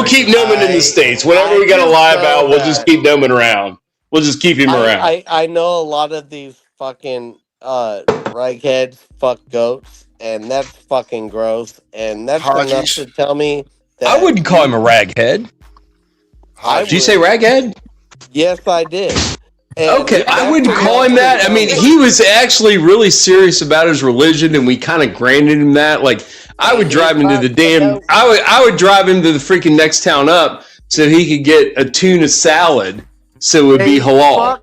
keep Noman in the States. Whatever we gotta lie about, we'll just keep Noman around. We'll just keep him around. I know a lot of these fucking ragheads fuck goats, and that's fucking gross. And that's enough Hodges. to tell me that I wouldn't call him a raghead. Did you say raghead? Yes, I did. And Okay, I wouldn't that's call him that. I enough mean, to he was actually really serious about his religion, and we kind of granted him that. Like, I would drive him to the damn. I would drive him to the freaking next town up so he could get a tuna salad, so it would be halal.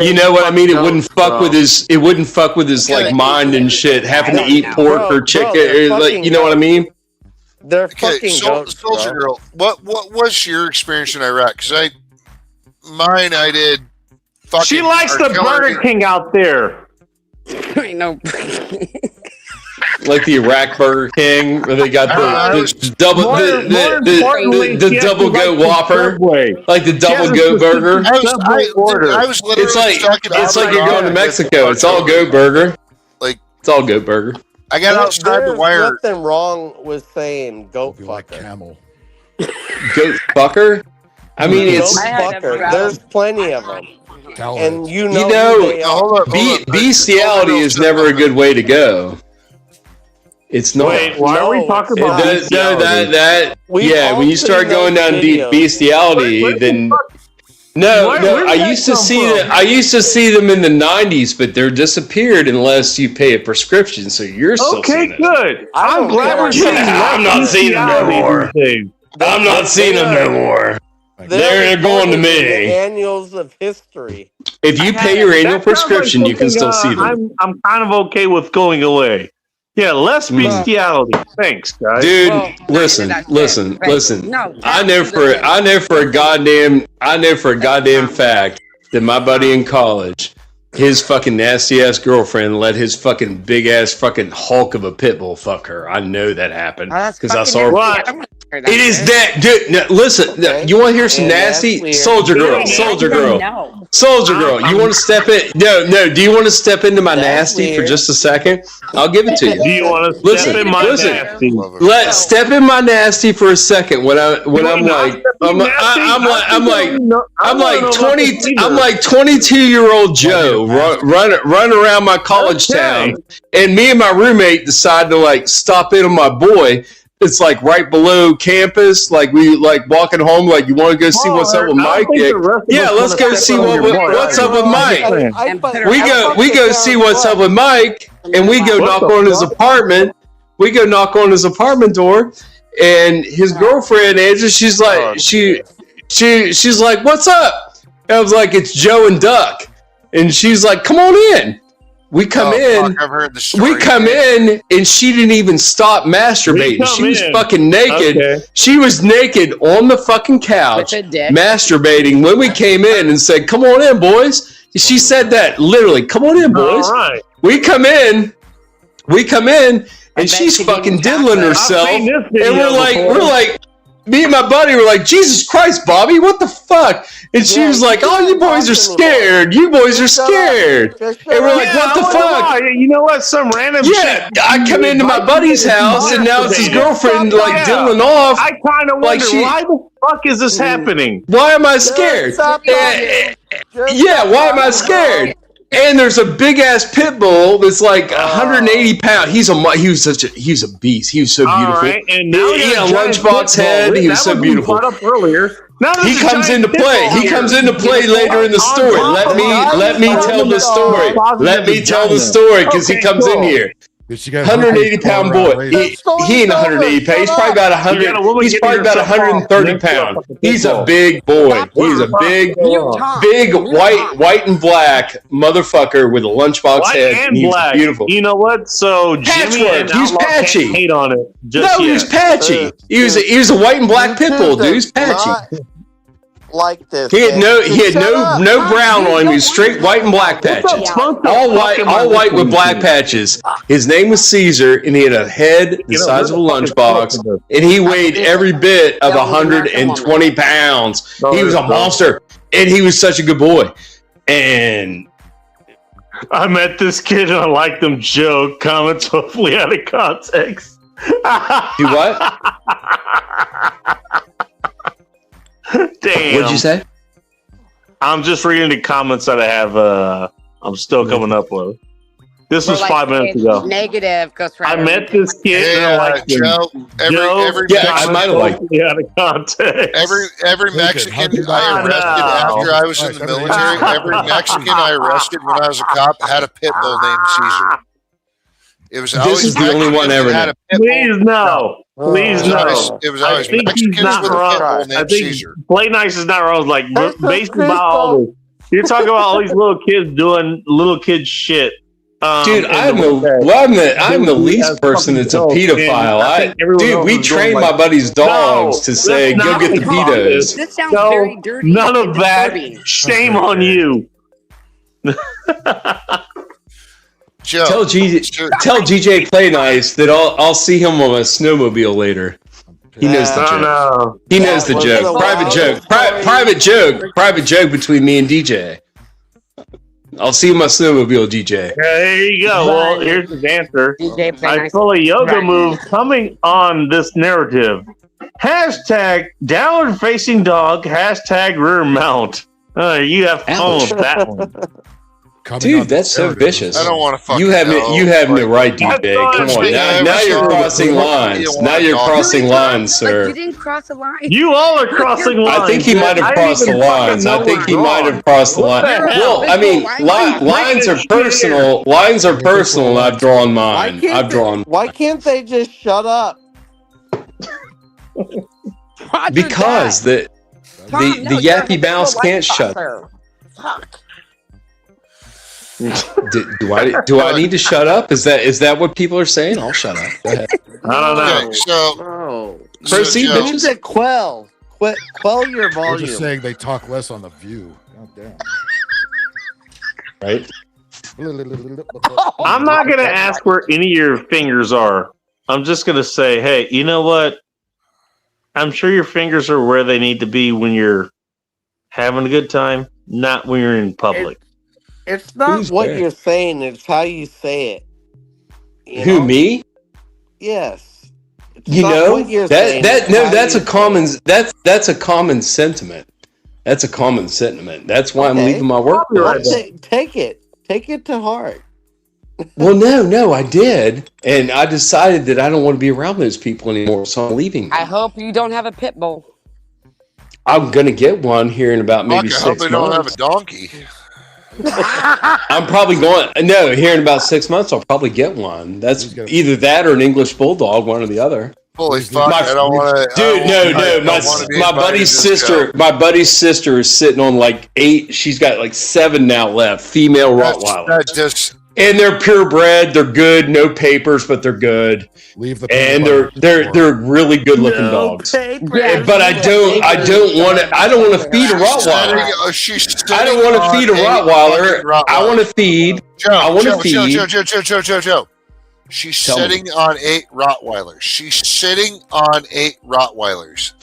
You know what I mean? It wouldn't fuck with his. It wouldn't fuck with his like mind and shit. Having to eat pork or chicken, or, like, you know what I mean? They're Okay, fucking goats, Soldier bro. Girl. What was your experience in Iraq? Because I did. Fucking She likes the artillery. Burger King out there. Ain't no. Like the Iraq Burger King, where they got the double the double goat Whopper, like the double goat burger. I was literally It's like stuck in you're going to Mexico. It's all goat burger. Like, it's all goat burger. I got outside the There's wire. nothing wrong with saying goat fucker. Camel. Goat fucker. I mean, Goat it's fucker. There's plenty of them, and you know, bestiality is never a good way to go. It's not. Wait, why are we talking about that? We've Yeah, all when you start seen going those down deep videos. bestiality, then no. where'd I that used to come see from? that. I used to see them in the '90s, but they're disappeared unless you pay a prescription. So you're still Okay, seeing it. good. I'm don't glad care. we're seeing I'm not seeing them no more. I'm not seeing them no more. They're going to The me. annuals of history. If you pay your annual prescription, you can still see them. I'm kind of okay with going away. Yeah, less bestiality. Thanks, guys. Dude, Well, listen. No, I know for a goddamn fact that my buddy in college his fucking nasty ass girlfriend let his fucking big ass fucking hulk of a pit bull fuck her. I know that happened because I saw her. What? It is that, dude. No, listen, no, you want to hear some nasty? Soldier girl, soldier girl, soldier girl. You want to step in? No. Do you want to step into my nasty for just a second? I'll give it to you. Do you want to step in my nasty? Let's step in my nasty for a second. When I'm like 22-year-old Joe run around my college town, and me and my roommate decide to like stop in on my boy. It's like right below campus. Like we like walking home. Like you want to go see what's up with Mike? Yeah, let's go see what's up with Mike. We go see what's up with Mike, and we go knock on his apartment. We go knock on his apartment door, and his girlfriend answers. She's like, she's like, "What's up?" And I was like, "It's Joe and Duck," and she's like, "Come on in." We come in. Fuck, I've heard the story. We come in, and she didn't even stop masturbating. She was fucking naked. Okay. She was naked on the fucking couch, masturbating when we came in and said, "Come on in, boys." She said that literally. "Come on in, boys." All right. We come in, and she's fucking diddling herself, and we're like, me and my buddy were like, "Jesus Christ, Bobby, what the fuck?" And she was like, "Oh, you boys are scared. You boys are scared." And we're like, "What the fuck?" You know what? Some random shit. I come into my buddy's house, and now it's his girlfriend like diddling off. I kind of wonder why the fuck is this happening? Why am I scared? Yeah, why am I scared? And there's a big ass pit bull that's like 180 pounds. He was a beast. He was so beautiful. Right. And now he had a lunchbox head. He was so beautiful. He comes into play. He comes into play later in the story. Let me tell the story. Let me tell the story because he comes in here. 180-pound boy. He ain't 180 pounds. He's probably about 100. He's probably about 130 pounds. He's a big boy. He's a big white and black motherfucker with a lunchbox head. And he's beautiful. You know what? So Jimmy and he's patchy. Hate on it. He was patchy. He was a white and black pit bull, dude. He's patchy. Like this. He had no brown on him. He was straight white and black patches. All white with black patches. His name was Caesar, and he had a head the size of a lunchbox, and he weighed every bit of 120 pounds. He was a monster, and he was such a good boy. And I met this kid, and I liked them joke comments, hopefully out of context. Do what? Damn. What'd you say? I'm just reading the comments that I have. I'm still coming up with. This was 5 minutes ago. Negative. I met this kid. Joe. I might have liked it. Out of context. Every Mexican I arrested after I was in the military, every Mexican I arrested when I was a cop had a pit bull named Caesar. It was this is the only one ever. Please no. Please no. It was always Mexicans with a pit bull named Caesar. Play Nice is not wrong. Like basically about all this. You're talking about all these little kids doing little kid shit. Dude, I'm the least person that's a pedophile. Dude, we train my buddy's dogs to say, "Go get the pedos." This sounds very dirty. None of that. Shame on you. Joe, tell GJ Play Nice that I'll see him on a snowmobile later. He knows the joke. No. He knows the joke. Private joke between me and DJ. I'll see him on snowmobile, DJ. There you go. Well, here's his answer. I saw a yoga move coming on this narrative. Hashtag downward facing dog. Hashtag rear mount. You have fun with that one. Dude, that's so vicious. I don't want to fucking You have no right, DJ. Come on. Now you're crossing lines. Now you're crossing lines, sir. You didn't cross a line. You all are crossing lines. I think he might have crossed the lines. Well, I mean, lines are personal. Lines are personal, and I've drawn mine. Why can't they just shut up? Because the yappy mouse can't shut. Fuck. Do I need to shut up? Is that what people are saying? I'll shut up. Go ahead. I don't know. Okay, so proceed, bitches. Said quell your volume. We're just saying they talk less on The View. God damn. right? I'm not gonna ask where any of your fingers are. I'm just gonna say, hey, you know what? I'm sure your fingers are where they need to be when you're having a good time, not when you're in public. It's not Who's what there? you're saying; it's how you say it. You Who know? me? Yes. It's You not know what you're that saying, that it's no, how that's you a say common it. that's a common sentiment. That's a common sentiment. That's why I'm Okay. leaving my work. I'll be right place. back. Take it to heart. Well, no, I did, and I decided that I don't want to be around those people anymore, so I'm leaving. I hope you don't have a pit bull. I'm gonna get one here in about maybe Fuck, I hope 6 they don't have a months. donkey. I'm probably going. No, here in about 6 months, I'll probably get one. That's either that or an English bulldog, one or the other. Holy fuck! My- I don't want to. Dude, no, my buddy's sister. My buddy's sister is sitting on like 8. She's got like 7 now left. Female Rottweiler, That just and they're purebred. They're good, no papers, but they're good. Leave the And peanut butter they're really good looking dogs. But I don't want to. I don't want to feed a Rottweiler. she's I don't want to feed a Rottweiler. I want to feed. I want to feed. Joe. She's Tell me. sitting on 8 Rottweilers. She's sitting on 8 Rottweilers.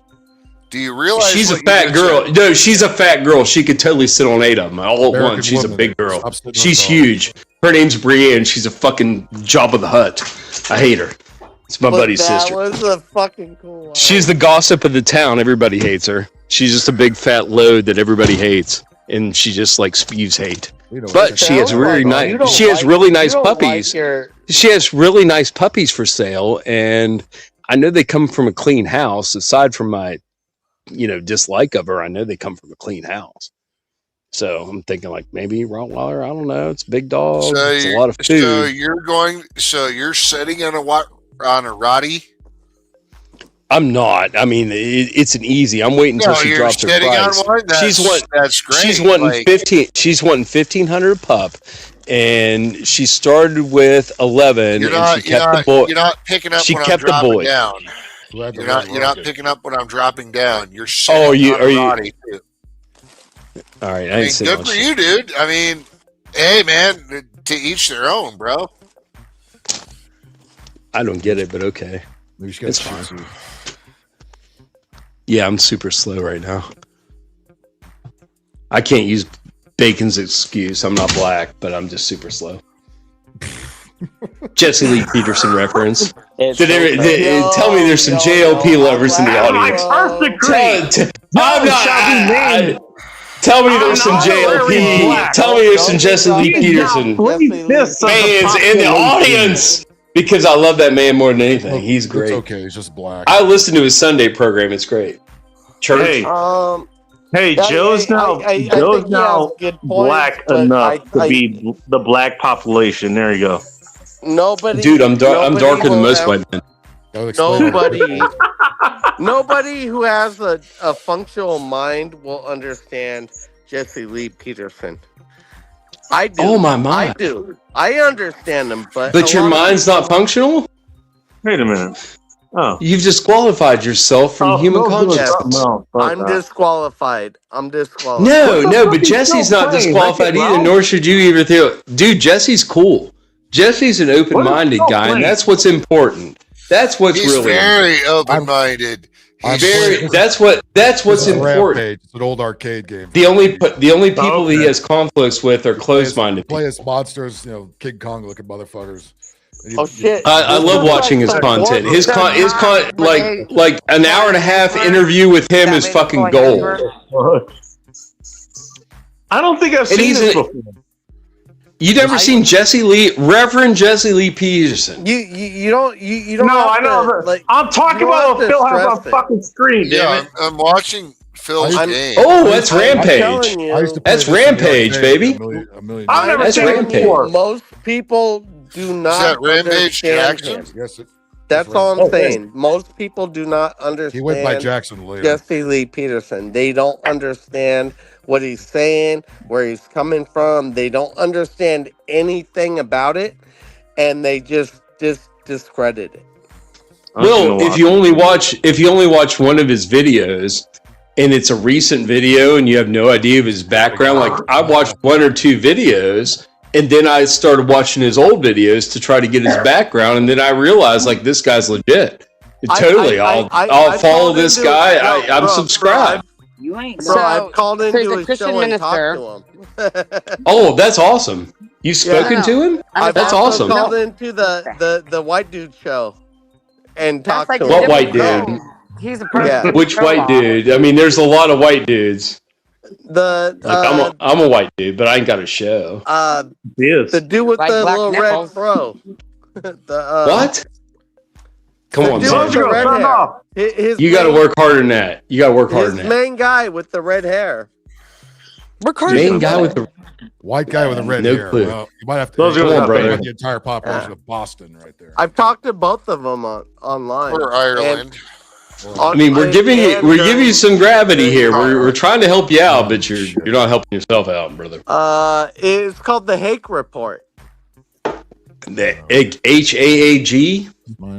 Do you realize She's a what you fat just girl. said? No, she's a fat girl. She could totally sit on 8 of them all at American once. She's a woman. big girl. Stop sitting on She's dogs. huge. Her name's Brienne. She's a fucking Jabba the Hutt. I hate her. It's my buddy's that sister. was a fucking cool one. She's the gossip of the town. Everybody hates her. She's just a big fat load that everybody hates, and she just like spews hate. You know, But she has Sounds really like you nice. don't She has like- really you nice don't like puppies. your- She has really nice puppies for sale, and I know they come from a clean house. Aside from my, dislike of her, I know they come from a clean house. So I'm thinking like maybe Rottweiler. I don't know. It's a big dog. It's a lot of food. So you're sitting on a Rottie? I'm not. I mean, it's an easy. I'm waiting until she you're drops her sitting price. on one. That's great. She's wanting Like, 15. She's wanting 1,500 pup, and she started with 11. You're and not, she kept the boy. you're not picking up She when kept I'm the dropping boy. down. Glad to You're not learn rocket. picking up when I'm dropping down. You're sitting Oh, on a are you? Rottie, too. All right, I I mean, ain't saying good for you, dude. I mean, hey, man, to each their own, bro. I don't get it, but okay. Maybe she got It's Shih fine. Tzu. Yeah, I'm super slow right now. I can't use Bacon's excuse. I'm not black, but I'm just super slow. Jesse Lee Peterson reference. Tell me there's some JLP lovers in the audience. Tell me there's some JLP. Tell me there's some Jesse Lee Peterson fans in the audience. Because I love that man more than anything. He's great. It's okay. He's just black. I listen to his Sunday program. It's great. Church. Hey, Joe's now black enough to be the black population. There you go. Nobody, Dude, I'm darker than most will white men. Nobody who has a functional mind will understand Jesse Lee Peterson. I do. Oh, my mind. I do. I understand him, but Your mind's not functional? Wait a minute. Oh, you've disqualified yourself from human consciousness. I'm disqualified. I'm disqualified. No, but Jesse's not disqualified either, nor should you either feel. Dude, Jesse's cool. Jesse's an open-minded guy, and that's what's important. That's what's He's really very open-minded. That's what's important. Rampage. It's an old arcade game. The only people he has conflicts with are close-minded. Play as monsters, King Kong looking motherfuckers. Oh shit! I love watching his content. His like an hour and a half interview with him is fucking gold. I don't think I've seen this before. You never seen Reverend Jesse Lee Peterson? You don't. No, I know. I'm talking about what Phil has on fucking screen. Yeah, I'm watching Phil's game. Oh, that's Rampage. That's Rampage, baby. I've never seen it before. Most people do not. Is that Rampage understand Jackson? him. Yes, That's all I'm saying. Most people do not understand. He went by Jackson later. Jesse Lee Peterson. They don't understand what he's saying, where he's coming from. They don't understand anything about it, and they just discredit it. Well, if you only watch one of his videos, and it's a recent video and you have no idea of his background. Like I watched 1 or 2 videos and then I started watching his old videos to try to get his background. And then I realized like this guy's legit. Totally. I'll follow this guy. I'm subscribed. You ain't Bro, I've called into he's a his Christian show and minister. talked to him. Oh, that's awesome. You've spoken to him? That's awesome. I've called into the white dude show and talked like to him. What white dude? He's a person. Which white dude? I mean, there's a lot of white dudes. I'm a white dude, but I ain't got a show. The dude with Like the black little nipples. red fro. What? Come on, dude with the man. red hair. His You got to main- work harder than that. You got to work harder His than that. main guy with the red hair. Main guy with the White guy with a red No hair. clue. Well, you might have to Those are talk the brother. about the entire population of Boston right there. I've talked to both of them online. Or Ireland. I mean, we're giving you some gravity here. We're trying to help you out, but you're not helping yourself out, brother. It's called the Hake Report. The HAAG.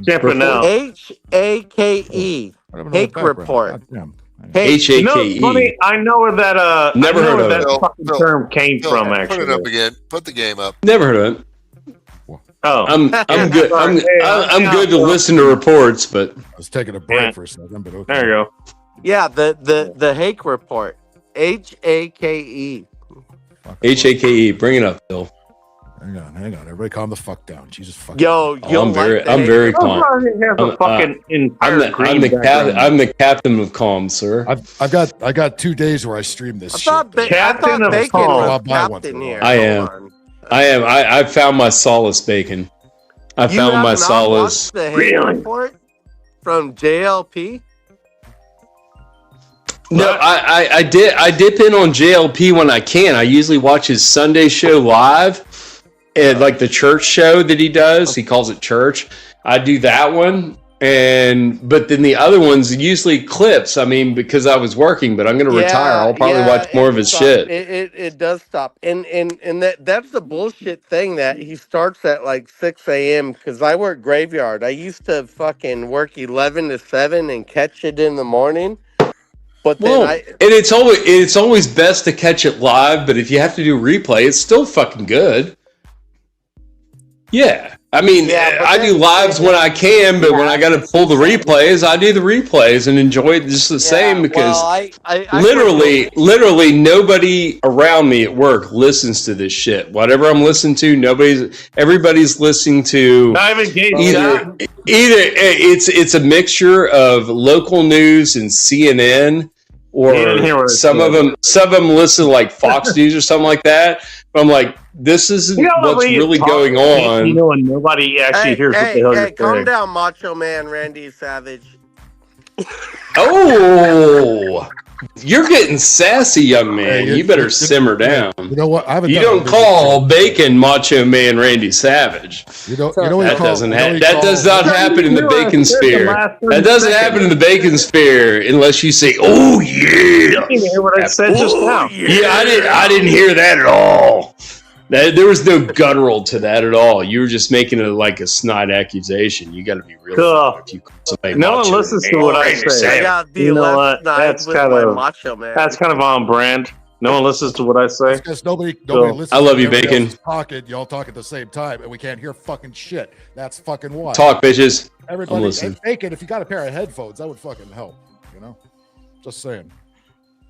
Jumping out. HAKE. Hake Report. HAKE. You know, it's funny. I know where that Never I know heard where of that it. fucking term came from. Put Actually, it up again. Put the game up. Never heard of it. Oh, I'm good. I'm good to listen to reports, but I was taking a break for a second, but okay. there you go. Yeah, the Hake Report. HAKE. HAKE. Bring it up, Bill. Hang on. Everybody calm the fuck down. Jesus fucking. Yo, I'm very calm. I'm the captain of calm, sir. I got 2 days where I stream this. I thought shit. Bacon was I'll buy one captain for here. I am. I found my solace, Bacon. I You found have my not solace. watched the Hake Report from JLP? No, I dip in on JLP when I can. I usually watch his Sunday show live, and like the church show that he does. He calls it church. I do that one, but then the other ones usually clips. I mean, because I was working, but I'm going to retire. I'll probably watch more of his shit. It does stop, and that's the bullshit thing that he starts at like 6 a.m. because I work graveyard. I used to fucking work 11 to 7 and catch it in the morning. But then and it's always best to catch it live. But if you have to do replay, it's still fucking good. Yeah. I mean, I do lives when I can, but when I got to pull the replays, I do the replays and enjoy it just the same because literally nobody around me at work listens to this shit. Whatever I'm listening to, everybody's listening to either it's a mixture of local news and CNN, or some of them listen to like Fox News or something like that. But I'm like, this isn't what's really going on. You know, and nobody actually hears what the hell you're calm saying. down, Macho Man Randy Savage. Oh, you're getting sassy, young man. You better simmer down. You know what? You don't call Bacon Macho Man Randy Savage. That does not happen in the Bacon sphere. That doesn't happen in the Bacon sphere unless you say, "Oh yeah." You didn't hear what I said just now. Yeah, I didn't hear that at all. There was no guttural to that at all. You were just making it like a snide accusation. You got to be real. If you call somebody No one Macho listens Man to what I Randy say. Savage. You know what? That's kind of on brand. No one listens to what I say. Because nobody listens. I love you, Everybody Bacon. else is talking, y'all talk at the same time, and we can't hear fucking shit. That's fucking why. Talk, bitches. Everybody, I'm listening. and Bacon, if you got a pair of headphones, that would fucking help. You know, just saying.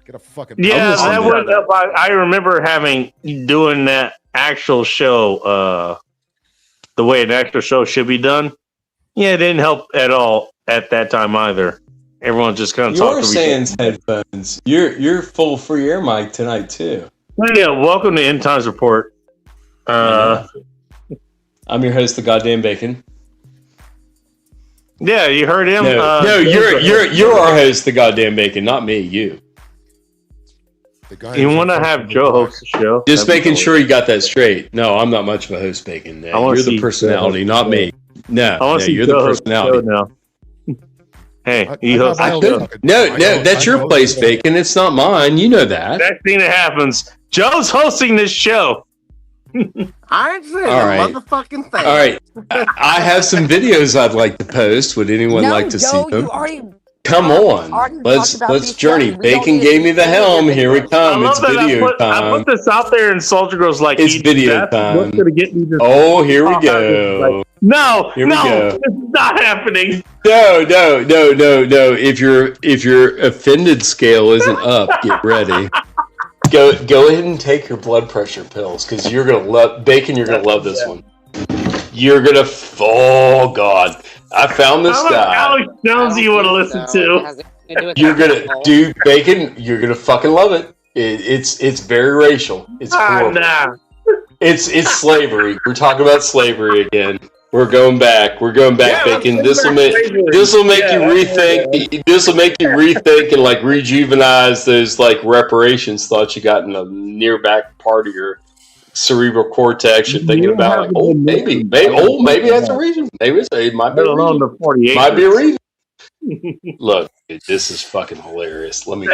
Get a fucking that would. I remember doing that actual show, the way an actual show should be done. Yeah, it didn't help at all at that time either. Everyone just kind of talked to each other. Sans headphones. You're full free air mic tonight too. Yeah, welcome to End Times Report. I'm your host, the goddamn Bacon. Yeah, you heard him. No, you're our host, the goddamn Bacon, not me. You want to have Joe host the show? Just making sure you got that straight. No, I'm not much of a host, Bacon. You're the personality, not me. No, you're the personality. Now. Hey, that's your place, Bacon. It's not mine. You know that. Next thing that happens, Joe's hosting this show. I ain't saying All right. motherfucking thing. All right. I have some videos I'd like to post. Would anyone like to see them? You already Come on, let's journey. Bacon gave me the helm. Here we come. It's video I time. put this out there, and Soldier Girl's like, It's video time. What's gonna get me this? Oh, here we go. No, Here we go. this is not happening. No. If your offended scale isn't up, get ready. Go ahead and take your blood pressure pills because you're gonna love Bacon. You're gonna love this one. You're gonna. Oh God. I found this guy. Alex Jones, you want to listen to? You're gonna, dude, Bacon. You're gonna fucking love it. It's very racial. It's horrible. Nah. It's slavery. We're talking about slavery again. We're going back. Bacon. This will make you rethink. This will make you rethink and like rejuvenize those like reparations thoughts you got in the near back part of your cerebral cortex. You're thinking about like, maybe that's a reason. Maybe it might be a reason. Might be a reason. Look, dude, this is fucking hilarious. Let me.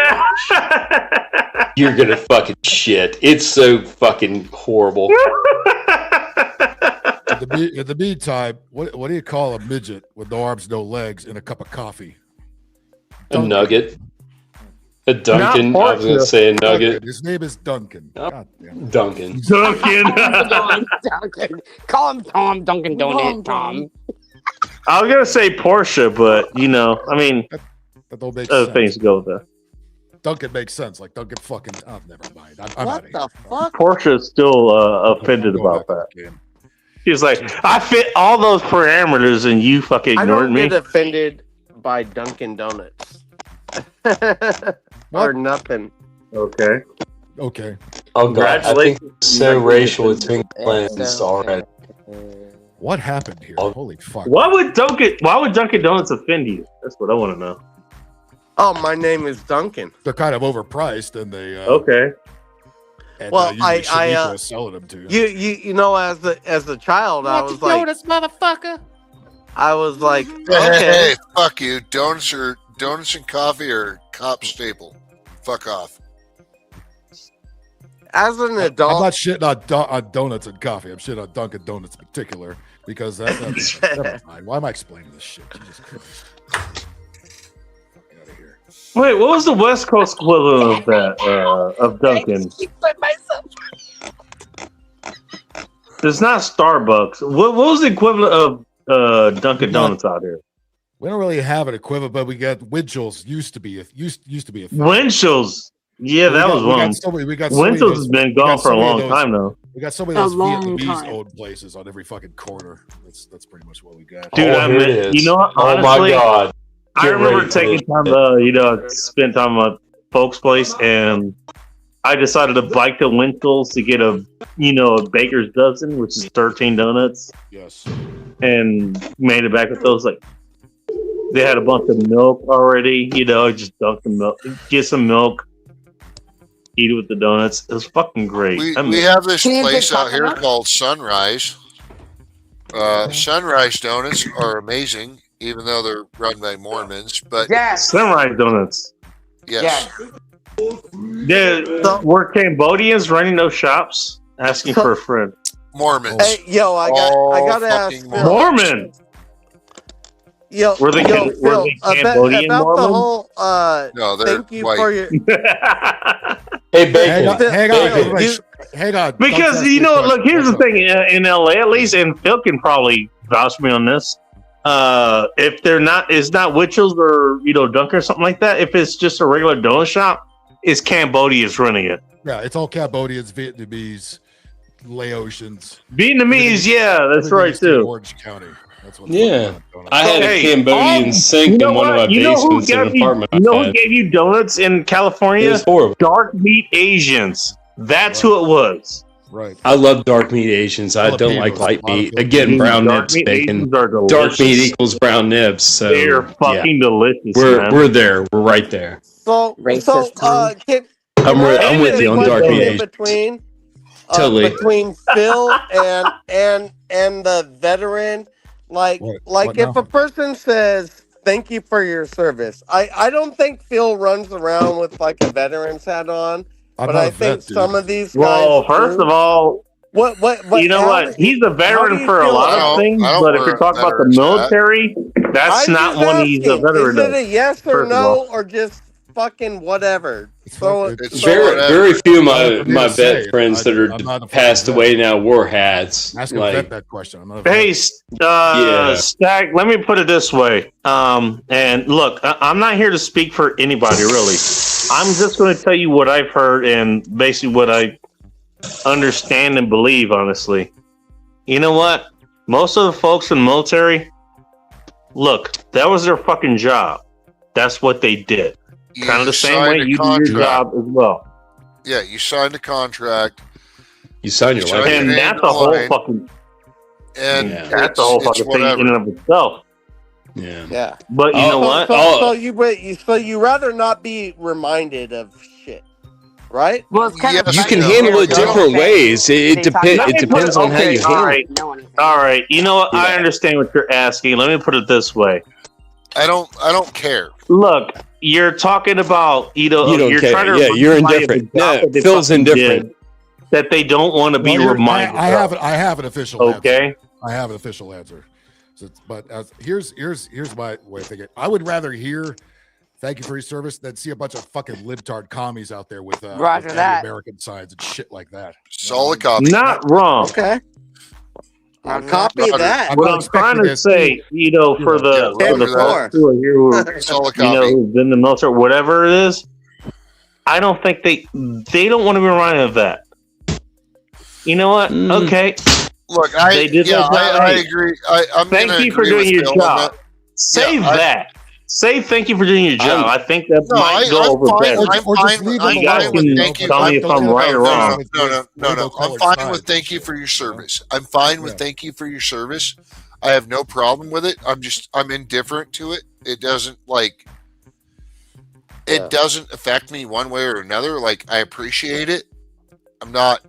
You're gonna fucking shit. It's so fucking horrible. In the meantime, what do you call a midget with no arms, no legs, and a cup of coffee? A nugget. A Duncan. I was gonna say a nugget. Duncan. His name is Duncan. God damn it. Duncan. Duncan. Call him Tom. Duncan Donut. Tom. I was gonna say Porsche, but I mean, that don't make other sense. things go with that. Duncan makes sense. Like Duncan fucking. Oh, never mind. I'm What out the fuck? Porsche is still offended about that. He's like, I fit all those parameters, and you fucking I ignored don't me. get offended by Dunkin' Donuts. Or nothing. Okay. Okay. Oh God, I think it's so racial. It's being cleansed already. What happened here? Holy fuck! Why would Dunkin' Donuts offend you? That's what I want to know. Oh, my name is Duncan. They're kind of overpriced, and they. Okay. And, well, I selling them to you. You know, as a child, I was like, Donuts, motherfucker. I was like, Hey, okay. fuck you. Donuts and coffee are cop staple. Fuck off. As an adult, I'm not shitting on donuts and coffee. I'm shitting on Dunkin' Donuts in particular because that's never mind. Why am I explaining this shit? Jesus Christ. Wait, what was the West Coast equivalent of that? Of Dunkin'? It's not Starbucks. What was the equivalent of Dunkin' Donuts out here? We don't really have an equivalent, but we got Winchell's. Used to be a thing. Winchell's. Yeah, that was one. Winchell's has been gone for a long time though. We got so many of those Vietnamese owned places on every fucking corner. That's pretty much what we got. Dude, I mean, you know what? Honestly, oh my God. I remember taking time spend time at folks' place, and I decided to bike to Winchell's to get a baker's dozen, which is 13 donuts. Yes. And made it back with those. Like, they had a bunch of milk already. Just dunk the milk, get some milk, eat it with the donuts. It was fucking great. We have this place out here called Sunrise. Sunrise donuts are amazing, even though they're run by Mormons. But Sunrise Donuts. Yes. Were Cambodians running those shops? Asking for a friend. Mormons. Hey, yo, I gotta ask Phil. Mormon. Yo, were they Phil, Cambodian about Mormon? the whole no, they're thank you white. for your Hey, Bacon. Hang on. Because look, here's the thing. In LA, at least, and Phil can probably vouch for me on this. If it's not Winchell's or Dunkin' or something like that. If it's just a regular donut shop, it's Cambodians running it. Yeah, it's all Cambodians, Vietnamese, Laotians. Vietnamese, yeah, that's right too. Orange County. That's what I had a Cambodian sink in one of my basements in an apartment. Who gave you donuts in California? It was horrible. Dark meat Asians. That's who it was. Right. I love dark meat Asians. I don't like light meat. Again, brown nibs, Bacon. Dark meat equals brown nibs. So they're fucking delicious. We're there. We're right there. I'm with you on dark meat Asians. Between Phil and the veteran, what if a person says thank you for your service, I don't think Phil runs around with like a veteran's hat on. But I think some of these guys. Well, first of all, what you know what? He's a veteran for a lot of things, but if you're talking about the military, That's I'm not just one he's a asking, veteran is of. it a yes or First of no, all. or just fucking whatever? So It's Very, whatever. very few of Not for me my to say. vet friends that I'm not are a passed fucking away vet. now wore hats. Ask a Like, vet that question. I'm not a vet. Hey, Yeah. Stag, let me put it this way. And look, I'm not here to speak for anybody, really. I'm just going to tell you what I've heard and basically what I understand and believe, honestly. You know what? Most of the folks in the military, look, that was their fucking job. That's what they did. You Kind of the same signed way a you do your contract. job as well. Yeah, you signed a contract, you sign your You life. signed And your name that's to a whole line, fucking, and Yeah. that's a whole it's fucking thing whatever. in and of itself. Yeah. yeah. But you Oh, know what? So you rather not be reminded of shit, right? Well, it's kind Yes, of You can no, handle it I don't different say ways. It they talk depends. about It it. depends on how Okay, you all handle right. it. Know anything. All right. You know what? I Yeah. understand what you're asking. Let me put it this way. I don't care. Look, you're talking about, You don't you're care. trying to Yeah, remind you're somebody of indifferent. the job No, that they Phil's fucking indifferent. did that they don't want to be Well, reminded I of. have an official answer. Okay. I have an official answer. So, but here's my way of thinking. I would rather hear "Thank you for your service" than see a bunch of fucking libtard commies out there with Roger with that. American signs and shit like that. Solid copy. Not wrong. Okay. I'll Mhm. copy Roger. that. I'm What not I'm trying expecting to to say, see, for Yeah, the Roger that. folks who are here who are, Solid copy. who've been in the military, whatever it is, I don't think they don't want to be reminded of that. You know what? Mm. Okay. Look, They did their job I right. agree. I'm Thank gonna you for agree doing with your Phil on job. that. Say Yeah, that. Say thank you for doing your job. I think that No, might go over I'm better. fine. I'm Or just fine. leave I'm them You guys fine alone. with can thank you. tell me if I'm right or wrong. No. I'm Colored fine signs with and thank you shit, for your know? service. I'm fine with Yeah. thank you for your service. I have no problem with it. I'm indifferent to it. It doesn't Yeah. doesn't affect me one way or another. Like, I appreciate it. I'm not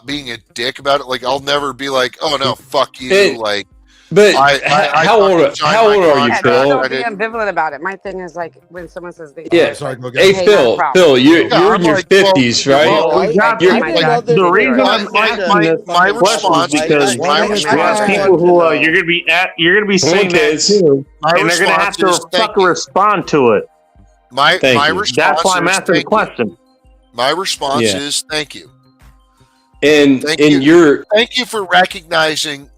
being a dick about it. Like, I'll never be like, oh no, fuck you. It- Like, But I how old? fucking signed How my old are you, Yeah, contract. don't, Phil? I don't be didn't- ambivalent about it. My thing is like when someone says they. Yeah. Sorry, go Hey, again. Hey, not a Phil. problem. Phil, you're Yeah, you're I'm in your like, well, 50s, right? Well, we got I the might not the do reason it. I'm asking this my question is response because is- we my have response people who is- you're gonna be saying that kids. too, My and they're gonna have response to is thank fucking you. respond to it. My Thank you. response That's why I'm is asking the thank you. question. My response Yeah. is thank you. And Thank you. you're Thank you for recognizing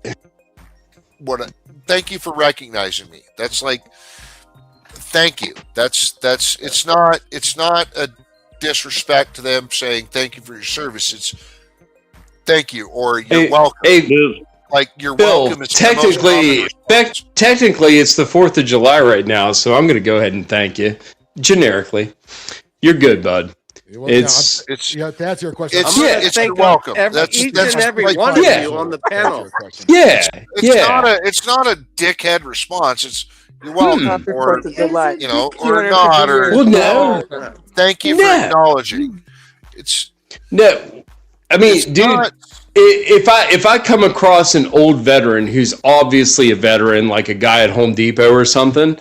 thank you for recognizing me. That's like thank you. That's it's not a disrespect to them saying thank you for your service. It's thank you or you're Hey, welcome. hey, Dude, Like you're Phil. welcome. Is the most common response. Technically, it's the 4th of July right now, so I'm going to go ahead and thank you generically. You're good, bud. Well, It's It's yeah, to answer your question, it's I'm gonna it's thank you're welcome. each That's and every like- one of Yeah. you on the To answer panel. your question. yeah, It's yeah. not a dickhead response. It's you're welcome Happy or 4th of July. you know or 250 not or years. Well, no. thank you for No. acknowledging. It's No, I mean, it's dude. not- If I come across an old veteran who's obviously a veteran, like a guy at Home Depot or something,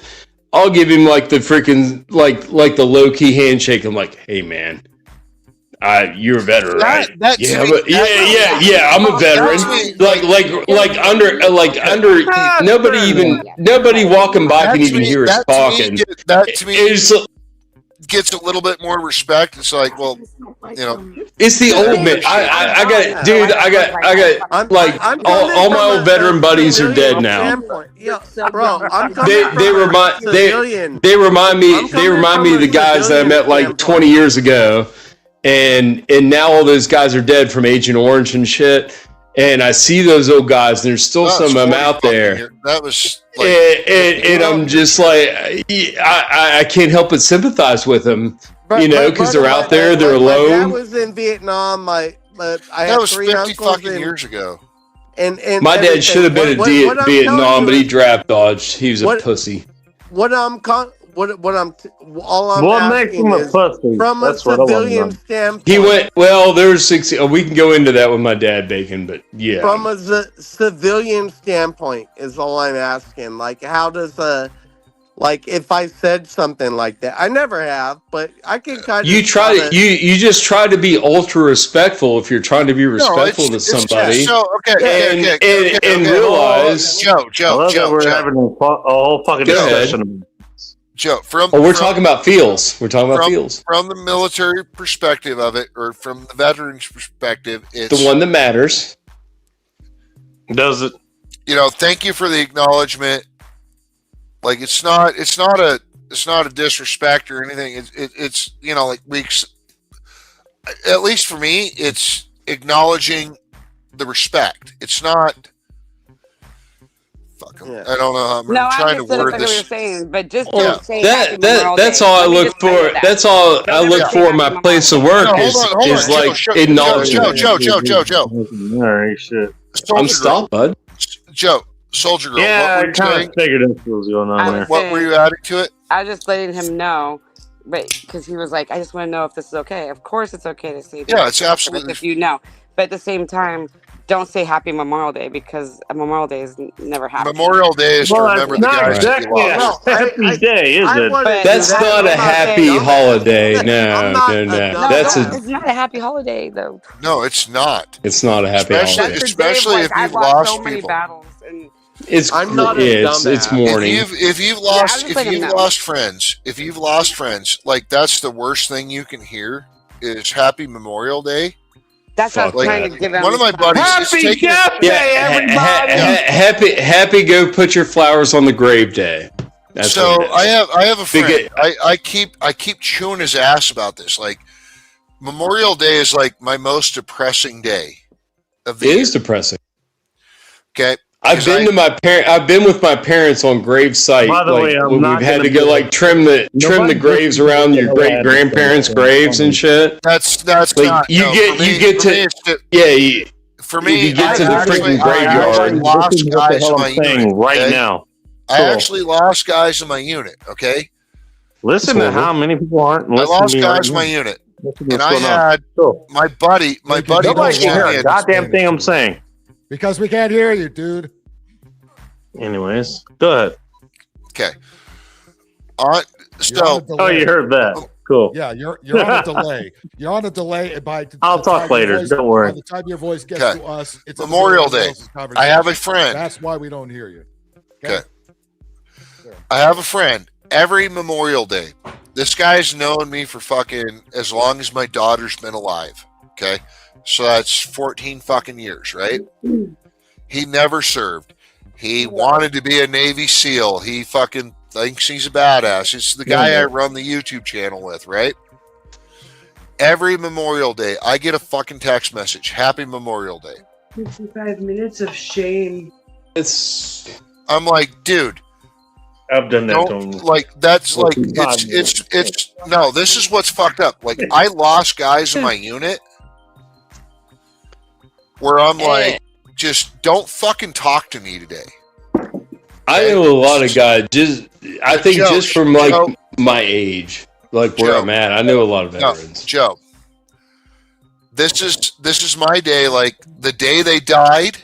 I'll give him like the freaking like the low key handshake. I'm like, hey man, you're a veteran, right? that to Yeah, me- but yeah. I'm a veteran. Like under nobody walking by can even hear us talking. That to me It's gets a little bit more respect. It's like, well, you know, it's the old man. I got dude. I got like I'm all coming my from old a veteran buddies are civilian dead now. standpoint. Yeah, bro, I'm They coming they from a remind civilian. they remind me I'm coming of from the a guys that I civilian met like standpoint. 20 years ago, and now all those guys are dead from Agent Orange and shit. And I see those old guys, and there's still that some was of them 40 out fucking there, years. That was like, and I'm just like, I can't help but sympathize with them. You know, 'cause they're out there, they're My dad alone. was in Vietnam. I that had was 3 50 uncles fucking in, years ago. and My everything. dad should have been What in I'm telling Vietnam, you but he is- draft dodged. He was a What- pussy. What I'm all I'm what makes asking him a is pussy? from a That's what I want to civilian know. standpoint. He went well. There's 60. We can go into that with my dad, Bacon, but yeah. From a civilian standpoint is all I'm asking. Like, how does a Like if I said something like that, I never have, but I can kind of. You just try to be ultra respectful if you're trying to be respectful to somebody. And realize, Joe, we're having a whole fucking discussion. Joe, we're talking about feels. We're talking about feels from the military perspective of it, or from the veterans' perspective. It's the one that matters. Does it? Thank you for the acknowledgement. Like it's not a disrespect or anything. It's like weeks. At least for me, it's acknowledging the respect. It's not. Fuck 'em. Yeah. I don't know how I'm trying to word this. What you're saying, but just that's all I look for. That's all I look for in my place of work is like acknowledgement. Joe. All right, shit. I'm stopped, bud. Joe. Soldier Girl. Yeah, I kind of figured this was going on there. What were you adding to it? I was just letting him know, but because he was like, I just want to know if this is okay. Of course, it's okay to say. Yeah, it's absolutely. If you know, but at the same time, don't say Happy Memorial Day because Memorial Day is never happy. Memorial Day is to remember the guys that you lost. Happy day, is it? That's not a happy holiday. No. It's not a happy holiday though. No, it's not. It's not a happy holiday, especially if you've lost so people. It's morning. If you've lost friends, like that's the worst thing you can hear is Happy Memorial Day. That's what I was trying to give him. One of my buddies. Happy Death Day, everybody! Happy go put your flowers on the grave day. That's so I have a friend. I keep chewing his ass about this. Like Memorial Day is like my most depressing day of the year. It is depressing. Okay. I've been with my parents on grave site. By the way, we've had to go like trim the graves around your great grandparents' graves and shit. That's like not. You get to the freaking graveyard. I lost guys in my unit right now. I actually lost guys in my unit. Okay. Listen to how many people aren't listening. I lost guys in my unit, and I had my buddy. Nobody can hear a goddamn thing I'm saying. Because we can't hear you, dude. Anyways, go ahead. Okay. You heard that. Cool. Yeah, you're on a delay. You're on a delay. I'll talk later. Don't worry. By the time your voice gets to us, it's Memorial Day. I have a friend. That's why we don't hear you. Okay. I have a friend. Every Memorial Day, this guy's known me for fucking as long as my daughter's been alive. Okay. So that's 14 fucking years, right? He never served. He wanted to be a Navy SEAL. He fucking thinks he's a badass. It's the guy I run the YouTube channel with, right? Every Memorial Day, I get a fucking text message. Happy Memorial Day. 55 minutes of shame. I'm like, dude. I've done that. No, this is what's fucked up. Like, I lost guys in my unit where I'm like, just don't fucking talk to me today. I know a lot of guys. Just from my age, like where I'm at, I know a lot of veterans. Joe, this is my day. Like the day they died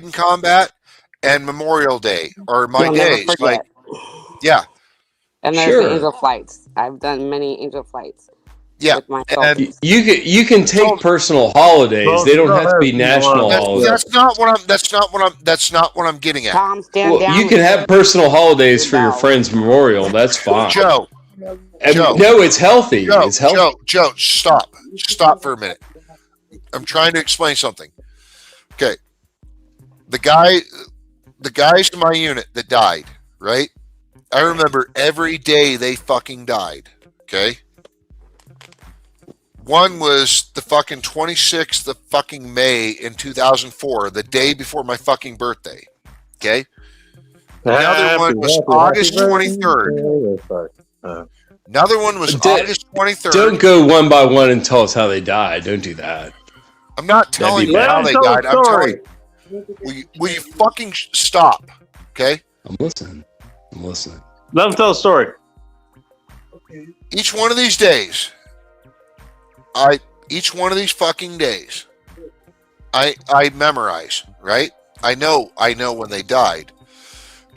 in combat, and Memorial Day are my days. Like, yeah. And there's the angel flights. I've done many angel flights. Yeah, and you can take personal holidays. They don't have to be national holidays. That's not what I'm getting at. Tom, stand down. You can have personal holidays for your friend's memorial. That's fine. Joe, no, it's healthy. It's healthy. Joe, stop for a minute. I'm trying to explain something. Okay, the guys in my unit that died, right? I remember every day they fucking died. Okay. One was the fucking 26th of fucking May in 2004, the day before my fucking birthday. Okay? Another one was August 23rd. Another one was August 23rd. Don't go one by one and tell us how they died. Don't do that. I'm not telling you how they died. I'm telling you. Will you fucking stop? Okay? I'm listening. Let them tell a story. Each one of these days, each one of these fucking days, I memorize, right? I know when they died.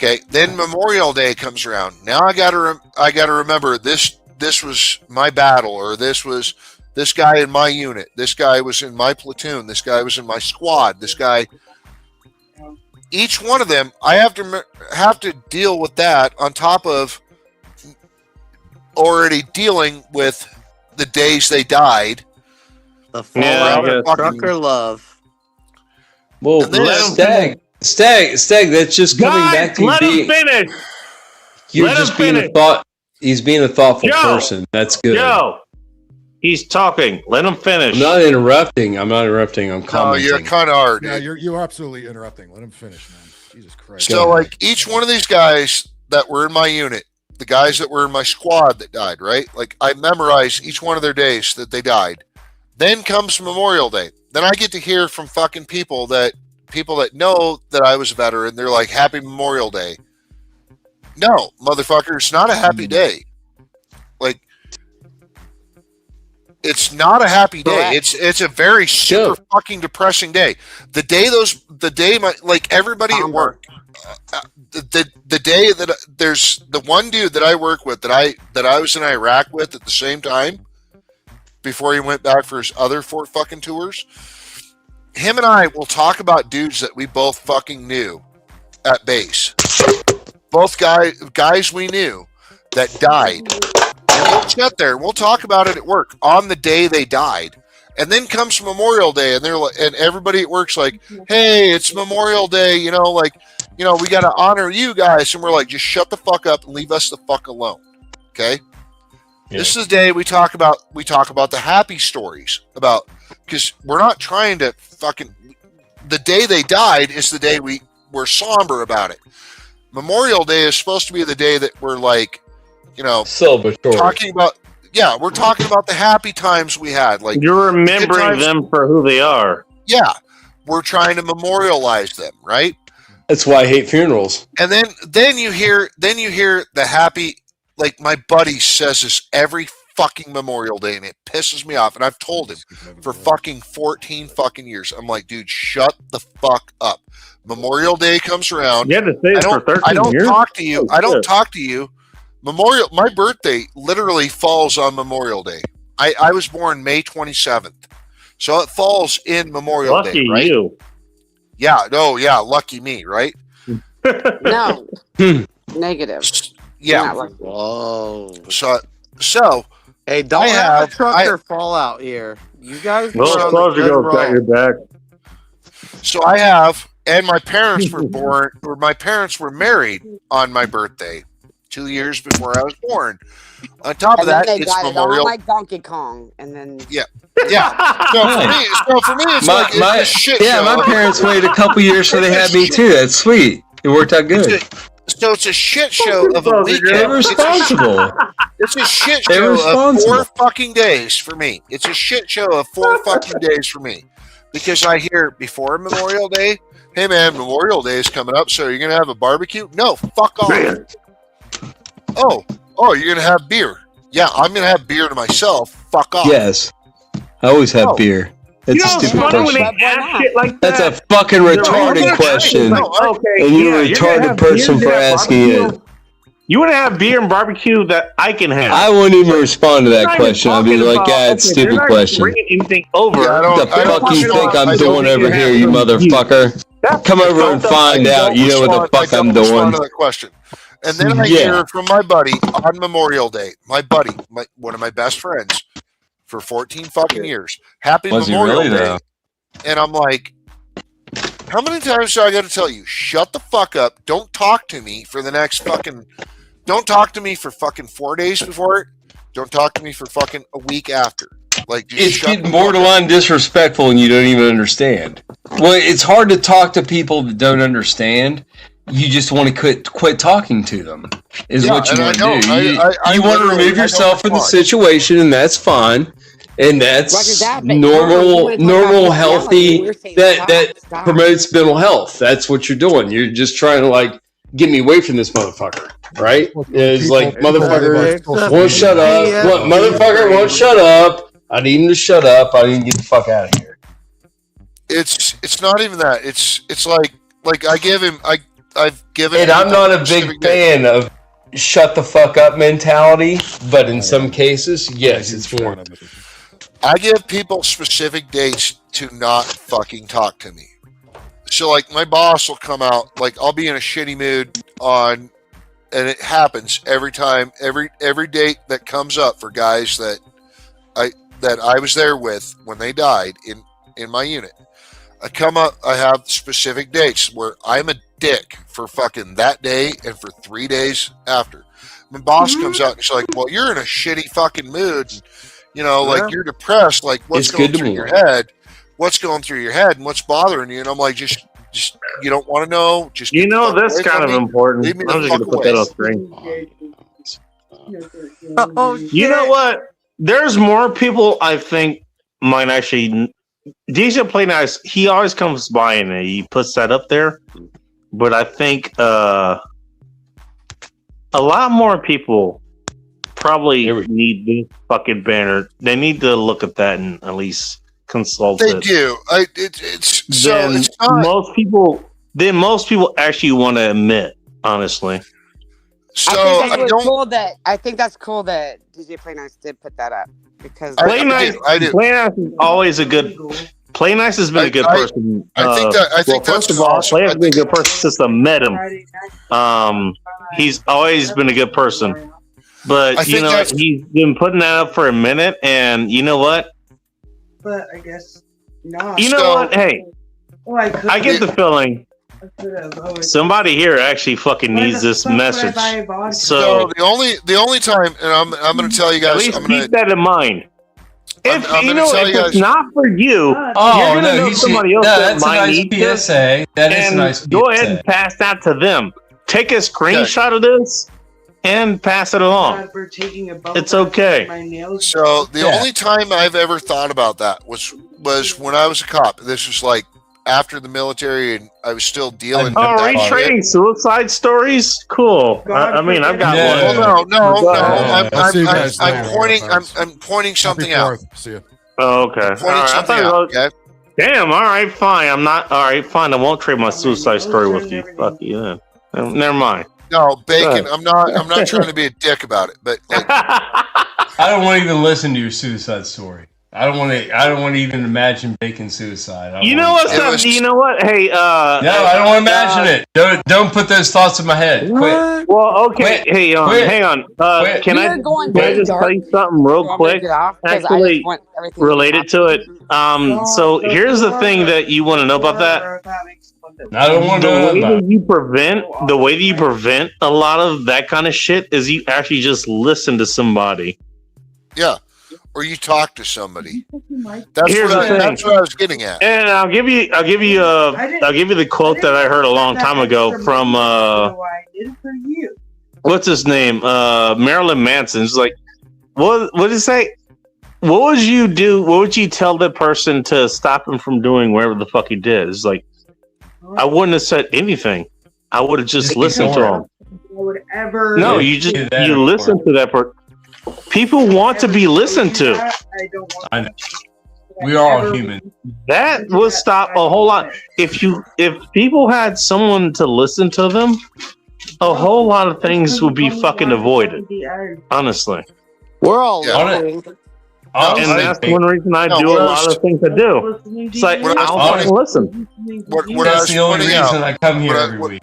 Okay, then Memorial Day comes around. Now I gotta remember this was my battle, or this was this guy in my unit. This guy was in my platoon. This guy was in my squad. This guy. Each one of them, I have to deal with that on top of already dealing with the days they died. The fallout Yeah, of trucker love. Well, And then- Stag, that's just coming back to you let him being. finish. You're let just him being finish. He's being a thoughtful Joe! person. That's good. Joe, he's talking. Let him finish. I'm not interrupting. I'm No, commenting. you're kind of hard. Yeah, dude. you're absolutely interrupting. Let him finish, man. Jesus Christ. So, like, each one of these guys that were in my unit, the guys that were in my squad that died, right? Like, I memorize each one of their days that they died. Then comes Memorial Day. Then I get to hear from fucking people that know that I was a veteran. They're like, Happy Memorial Day. No, motherfucker, it's not a happy day. Like, it's not a happy day. It's a very super fucking depressing day. The day like everybody at work, the day that there's the one dude that I work with that I was in Iraq with at the same time before he went back for his other 4 fucking tours. Him and I will talk about dudes that we both fucking knew at base. Both guys we knew that died. And we'll sit there and we'll talk about it at work on the day they died. And then comes Memorial Day, and they're like, and everybody at work's like, "Hey, it's Memorial Day, we got to honor you guys." And we're like, "Just shut the fuck up and leave us the fuck alone." Okay? Yeah. This is the day we talk about the happy stories about, because we're not trying to fucking, the day they died is the day we're somber about it. Memorial Day is supposed to be the day that we're like, celebratory. Talking about, we're talking about the happy times we had. Like, you're remembering them for who they are. Yeah, we're trying to memorialize them, right? That's why I hate funerals. And then you hear the happy, like my buddy says this every fucking Memorial Day, and it pisses me off. And I've told him for fucking 14 fucking years. I'm like, dude, shut the fuck up. Memorial Day comes around. You had to say it for 13 years? I don't talk to you. My birthday literally falls on Memorial Day. I was born May 27th. So it falls in Memorial Day, right? You. Yeah, no, yeah, lucky me, right? No. Negative. Yeah. Whoa. So hey, don't have a trucker fallout here. You guys got your back. So I have, and my parents were married on my birthday 2 years before I was born. On top of that, it's Memorial. Like Donkey Kong, and then yeah. So for me, it's my a shit show. my parents waited a couple years before they had me too. That's sweet. It worked out good. So it's a shit show of a weekend. They're responsible. It's a shit show of 4 fucking days for me. It's a shit show of 4 fucking days for me. Because I hear before Memorial Day, hey man, Memorial Day is coming up, so you're going to have a barbecue? No, fuck off. Man. Oh, you're going to have beer. Yeah, I'm going to have beer to myself. Fuck off. Yes. I always have beer. That's a stupid question. Like that's a fucking retarded question. And you're a retarded person for asking it. You want to have beer and barbecue that I can have? I wouldn't even respond to that question. I'd be like, it's a stupid question. Anything over? What the fuck you think I'm doing over here, you motherfucker? Come over and find out. You know what the fuck I'm doing. To that question. And then I hear from my buddy on Memorial Day. My buddy, one of my best friends for 14 fucking years. Happy Memorial Day. And I'm like, how many times do I got to tell you? Shut the fuck up. Don't talk to me for the next fucking. Don't talk to me for fucking 4 days before it. Don't talk to me for fucking a week after. Like, just it's getting borderline disrespectful, and you don't even understand. Well, it's hard to talk to people that don't understand. You just want to quit talking to them. Is what you want to do. You want to remove yourself from the situation, and that's fine. And that's normal, healthy. That promotes mental health. That's what you're doing. You're just trying to get me away from this motherfucker, right? It's like motherfucker won't shut up. Motherfucker won't shut up. I need him to shut up. I need to get the fuck out of here. It's not even that. It's like I give him I've given. And I'm not a big specific dates. fan of shut the fuck up mentality, but in some cases, yes, it's warranted. I give people specific dates to not fucking talk to me. So like my boss will come out, like I'll be in a shitty mood and it happens every time, every date that comes up for guys that I was there with when they died in my unit. I come up, I have specific dates where I'm a dick for fucking that day and for 3 days after. My boss comes out and she's like, well, you're in a shitty fucking mood. And, you know, like you're depressed. Like what's going through your head? What's going through your head and what's bothering you? And I'm like, just you don't want to know. Just that's kind of important. Leave me I'm the just fuck gonna put that away. on screen. Oh, You know what? There's more people I think might actually. DJ Play Nice, he always comes by and he puts that up there. But I think a lot more people probably need this fucking banner. They need to look at that and at least consult They it. do. It's not. Most people actually want to admit, honestly. So I think that's cool that DJ Play Nice did put that up because Play Nice is always a good. Play Nice has been a good person. I think that's first of all, Play Nice has been a good person since I met him. He's always been a good person, but you know he's been putting that up for a minute, and you know what? But I guess not. You know what? Hey, I get the feeling somebody here actually fucking needs this message. So the only time, and I'm going to tell you guys, at least keep that in mind. If it's not for you, you're gonna know somebody else that might need this. That is a nice Go ahead and pass that to them. Take a screenshot of this and pass it along. It's okay. So the only time I've ever thought about that was when I was a cop. This was like after the military, and I was still dealing. Oh, are you trading suicide stories? Cool. I mean, I've got one. No. I'm pointing something out. See you. Oh, okay. I'm pointing something out. Okay. Damn. All right. Fine. I'm not. All right. Fine. I won't trade my suicide story with you. Fuck you. Then. Never mind. No, Bacon. I'm not trying to be a dick about it, but like, I don't want to even listen to your suicide story. I don't want to even imagine Bacon suicide. You know what? You know what? Hey, no, I don't want to imagine it. Don't put those thoughts in my head. Quit. Well, okay. Hey, hang on. Can I just tell you something real quick? Actually, related to it. So here's the thing that you want to know about that. I don't want to know about the way that you prevent a lot of that kind of shit is you actually just listen to somebody. Yeah. Or you talk to somebody. That's what I was getting at. And I'll give you the quote that I heard a long time ago from what's his name? Marilyn Manson. It's like, what did it say? What would you do? What would you tell the person to stop him from doing whatever the fuck he did? It's like, I wouldn't have said anything. I would have just listened to him. No, you listen to that person. People want to be listened to. I know. We are all human. That would stop a whole lot. If people had someone to listen to them, a whole lot of things would be fucking avoided. Honestly. We're all and that's one reason I do a lot of things I do. It's like I'll fucking listen. That's the only reason I come here every week.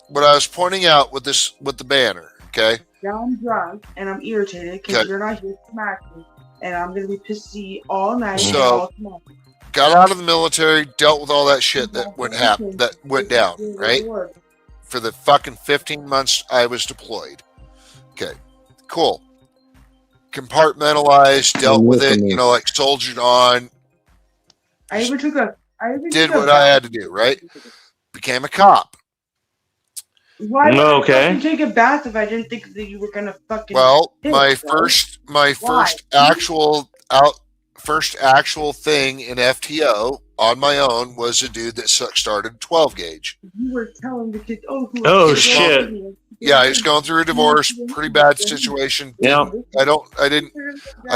What I was pointing out with the banner, okay? Now I'm drunk and I'm irritated because you're not here to smack me, and I'm gonna be pissy all night. So, got out of the military, dealt with all that shit that went down, right? For the fucking 15 months I was deployed. Okay, cool. Compartmentalized, dealt with it, like soldiered on. Did what I had to do, right? Became a cop. Why would I take a bath if I didn't think that you were gonna fucking? Well, my first actual thing in FTO on my own was a dude that started 12 gauge. You were telling the kids, oh shit. Yeah, he's going through a divorce, pretty bad situation. Yeah. I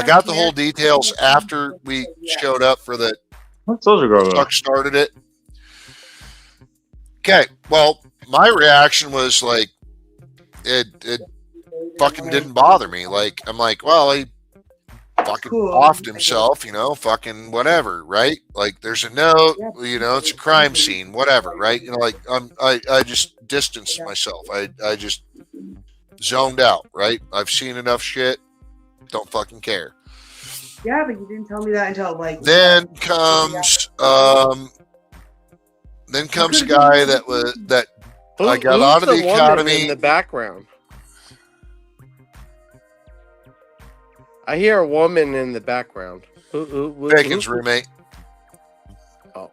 got the whole details after we showed up for the Soldier Girl started it. Okay, well, my reaction was like, it fucking didn't bother me. Like, I'm like, well, he fucking offed himself, you know, fucking whatever, right? Like, there's a note, you know, it's a crime scene, whatever, right? You know, like, I just distanced myself. I just zoned out, right? I've seen enough shit. Don't fucking care. Yeah, but you didn't tell me that until like. Then comes a guy that I got out of the academy. In the background, I hear a woman in the background. Bacon's roommate. Oh,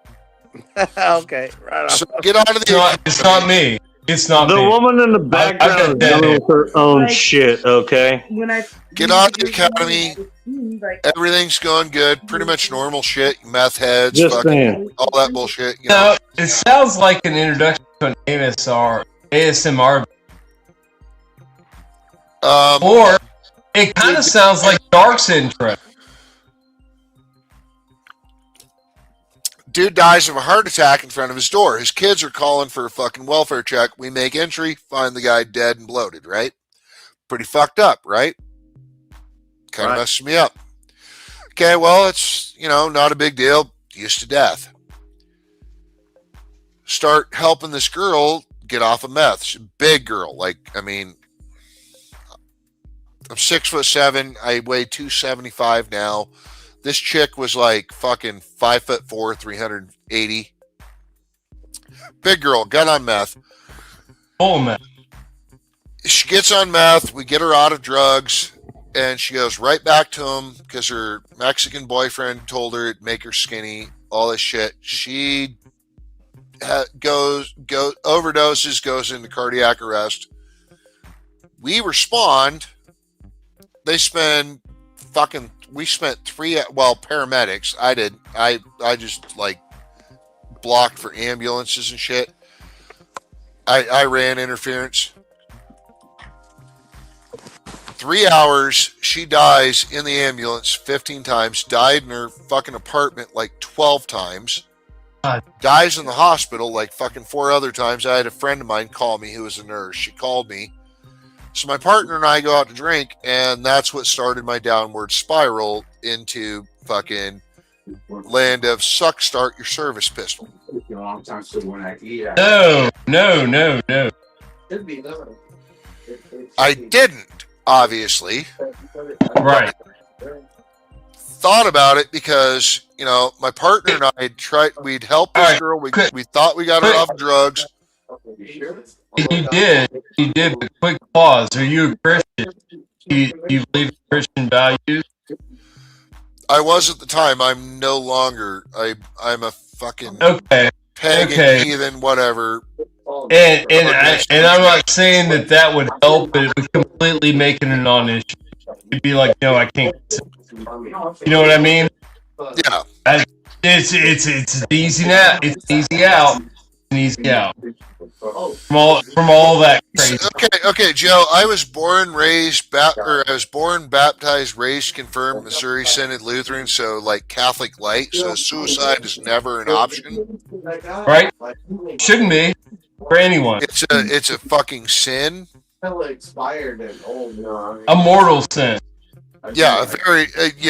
okay, right on. So get out of the. It's not me. It's not the me. woman in the background is dealing with her own shit. Okay. When I get out of the academy, everything's going good. Pretty much normal shit. Meth heads, Just fucking, saying. all that bullshit. You know? It sounds like an introduction to an ASMR. Or it kind of sounds like Dark's intro. Dude dies of a heart attack in front of his door. His kids are calling for a fucking welfare check. We make entry, find the guy dead and bloated, right? Pretty fucked up, right? Kind of messes me up. Okay, well, it's, you know, not a big deal. Used to death. Start helping this girl get off of meth. She's a big girl. Like, I mean, I'm 6'7". I weigh 275 now. This chick was like fucking 5'4", 380. Big girl, got on meth. Full meth. She gets on meth. We get her out of drugs, and she goes right back to him because her Mexican boyfriend told her it'd make her skinny. All this shit. She overdoses, goes into cardiac arrest. We respond. They spend fucking. We spent paramedics. I did. I just like blocked for ambulances and shit. I ran interference. 3 hours. She dies in the ambulance 15 times. Died in her fucking apartment like 12 times. Dies in the hospital like fucking 4 other times. I had a friend of mine call me who was a nurse. She called me. So my partner and I go out to drink, and that's what started my downward spiral into fucking land of suck start your service pistol. No. I didn't, obviously. Right. Thought about it because, you know, my partner and I we'd help this girl. We thought we got her off drugs. You did, but quick pause. Are you a Christian? Do you believe in Christian values? I was at the time. I'm no longer. I'm a fucking pagan, heathen, whatever. And I'm not saying that would help, but it would completely make it a non-issue. You'd be like, no, I can't. You know what I mean? Yeah. It's an easy out. It's easy out. An easy out. From all that crazy. Okay, Joe. I was born, baptized, raised, confirmed Missouri Synod Lutheran, so like Catholic light. So suicide is never an option. Right? Shouldn't be for anyone. It's a fucking sin. A mortal sin. Yeah,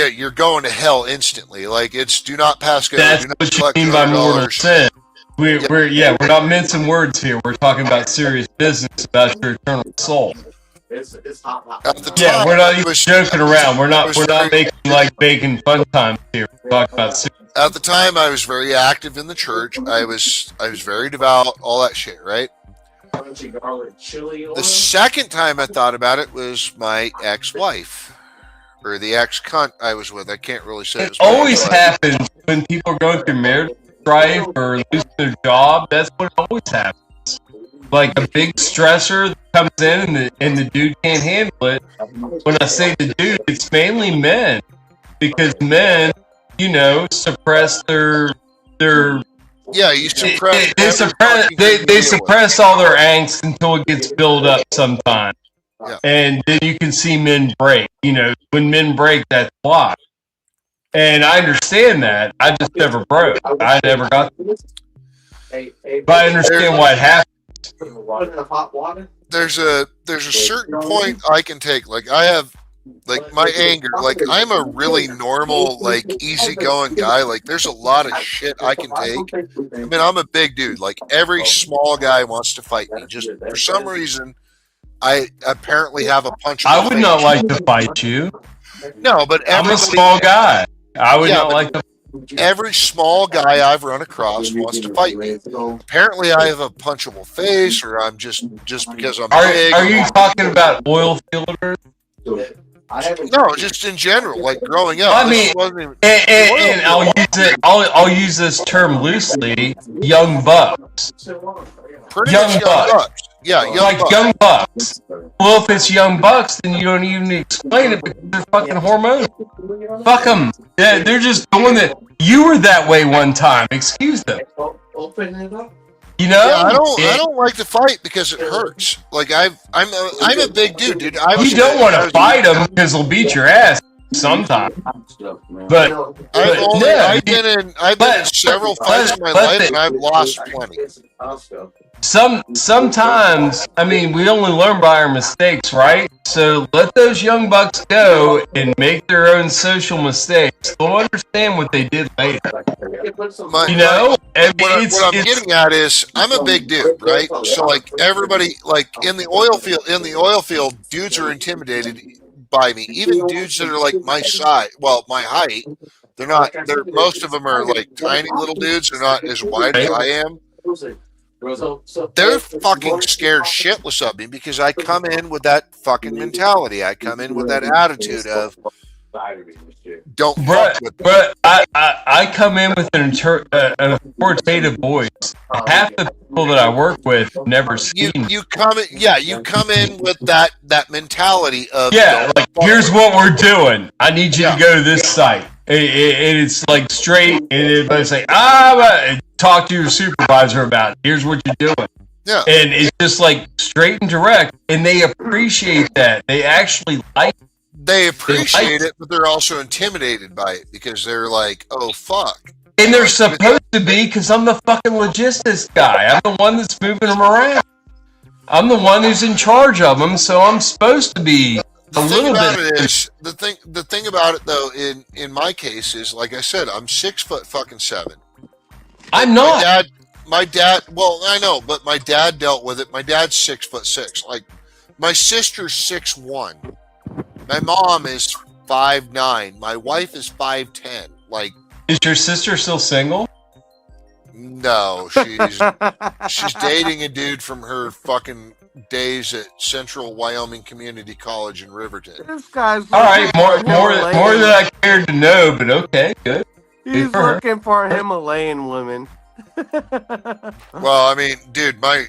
you're going to hell instantly. Like it's do not pass go. That's what you mean by mortal sin. We're not mincing words here. We're talking about serious business about your eternal soul. Yeah, we're not even joking around. We're not making like bacon fun times here. We're talking about serious. At the time, I was very active in the church. I was very devout, all that shit, right? The second time I thought about it was my ex-wife. Or the ex-cunt I was with. I can't really say it always happens when people are going through marriage strife or losing their job. That's what always happens. Like a big stressor that comes in and the dude can't handle it. When I say the dude, it's mainly men. Because men, you know, suppress their you suppress they suppress all their angst until it gets built up sometime. Yeah. And then you can see men break. You know, when men break, that's why. And I understand that. I just never broke. I never got. But I understand why it happened. There's a certain point I can take. Like I have, like my anger. Like I'm a really normal, like easygoing guy. Like there's a lot of shit I can take. I mean, I'm a big dude. Like every small guy wants to fight me. Just for some reason, I apparently have a punch. I would not like to fight you. No, but I'm a small guy. I would not like to. Every small guy I've run across wants to fight me. Apparently, I have a punchable face, or I'm just because I'm big. Are you talking about oil fielders? No, just in general, like growing up. I mean, and I'll use it. I'll use this term loosely. Young bucks. Young bucks. Yeah, young bucks. Well, if it's young bucks, then you don't even explain it because they're fucking hormonal. Fuck them. They're just doing it. You were that way one time. Excuse them. You know, yeah, I don't like to fight because it hurts. Like I'm a big dude. You don't want to fight them because they'll beat your ass sometime. But I've been in several fights in my life, and I've lost plenty. Sometimes, I mean, we only learn by our mistakes, right? So let those young bucks go and make their own social mistakes. They'll understand what they did later. You know, what I'm getting at is I'm a big dude, right? So like everybody, like in the oil field, dudes are intimidated by me. Even dudes that are like my size, well, my height. Most of them are like tiny little dudes. They're not as wide as I am. They're fucking scared shitless of me because I come in with that fucking mentality. I come in with that attitude of don't fuck with me. But I come in with an authoritative voice. Half the people that I work with never seen. You come in with that mentality of like here's what we're doing. I need you to go to this site. It's like straight, and everybody's like, talk to your supervisor about it. Here's what you're doing. Yeah. And it's just like straight and direct, and they appreciate that. They actually like it. They appreciate it, but they're also intimidated by it because they're like, oh, fuck. And they're supposed to be because I'm the fucking logistics guy. I'm the one that's moving them around. I'm the one who's in charge of them, so I'm supposed to be the thing about it though, in my case is, like I said, I'm 6'7". I'm not. My dad. Well, I know, but my dad dealt with it. My dad's 6'6". Like my sister's 6'1". My mom is 5'9". My wife is 5'10". Like, is your sister still single? No, she's dating a dude from her fucking days at Central Wyoming Community College in Riverton. This guy's all right. More than I cared to know, but okay, good. He's looking for a Himalayan woman. Well, I mean, dude, I'm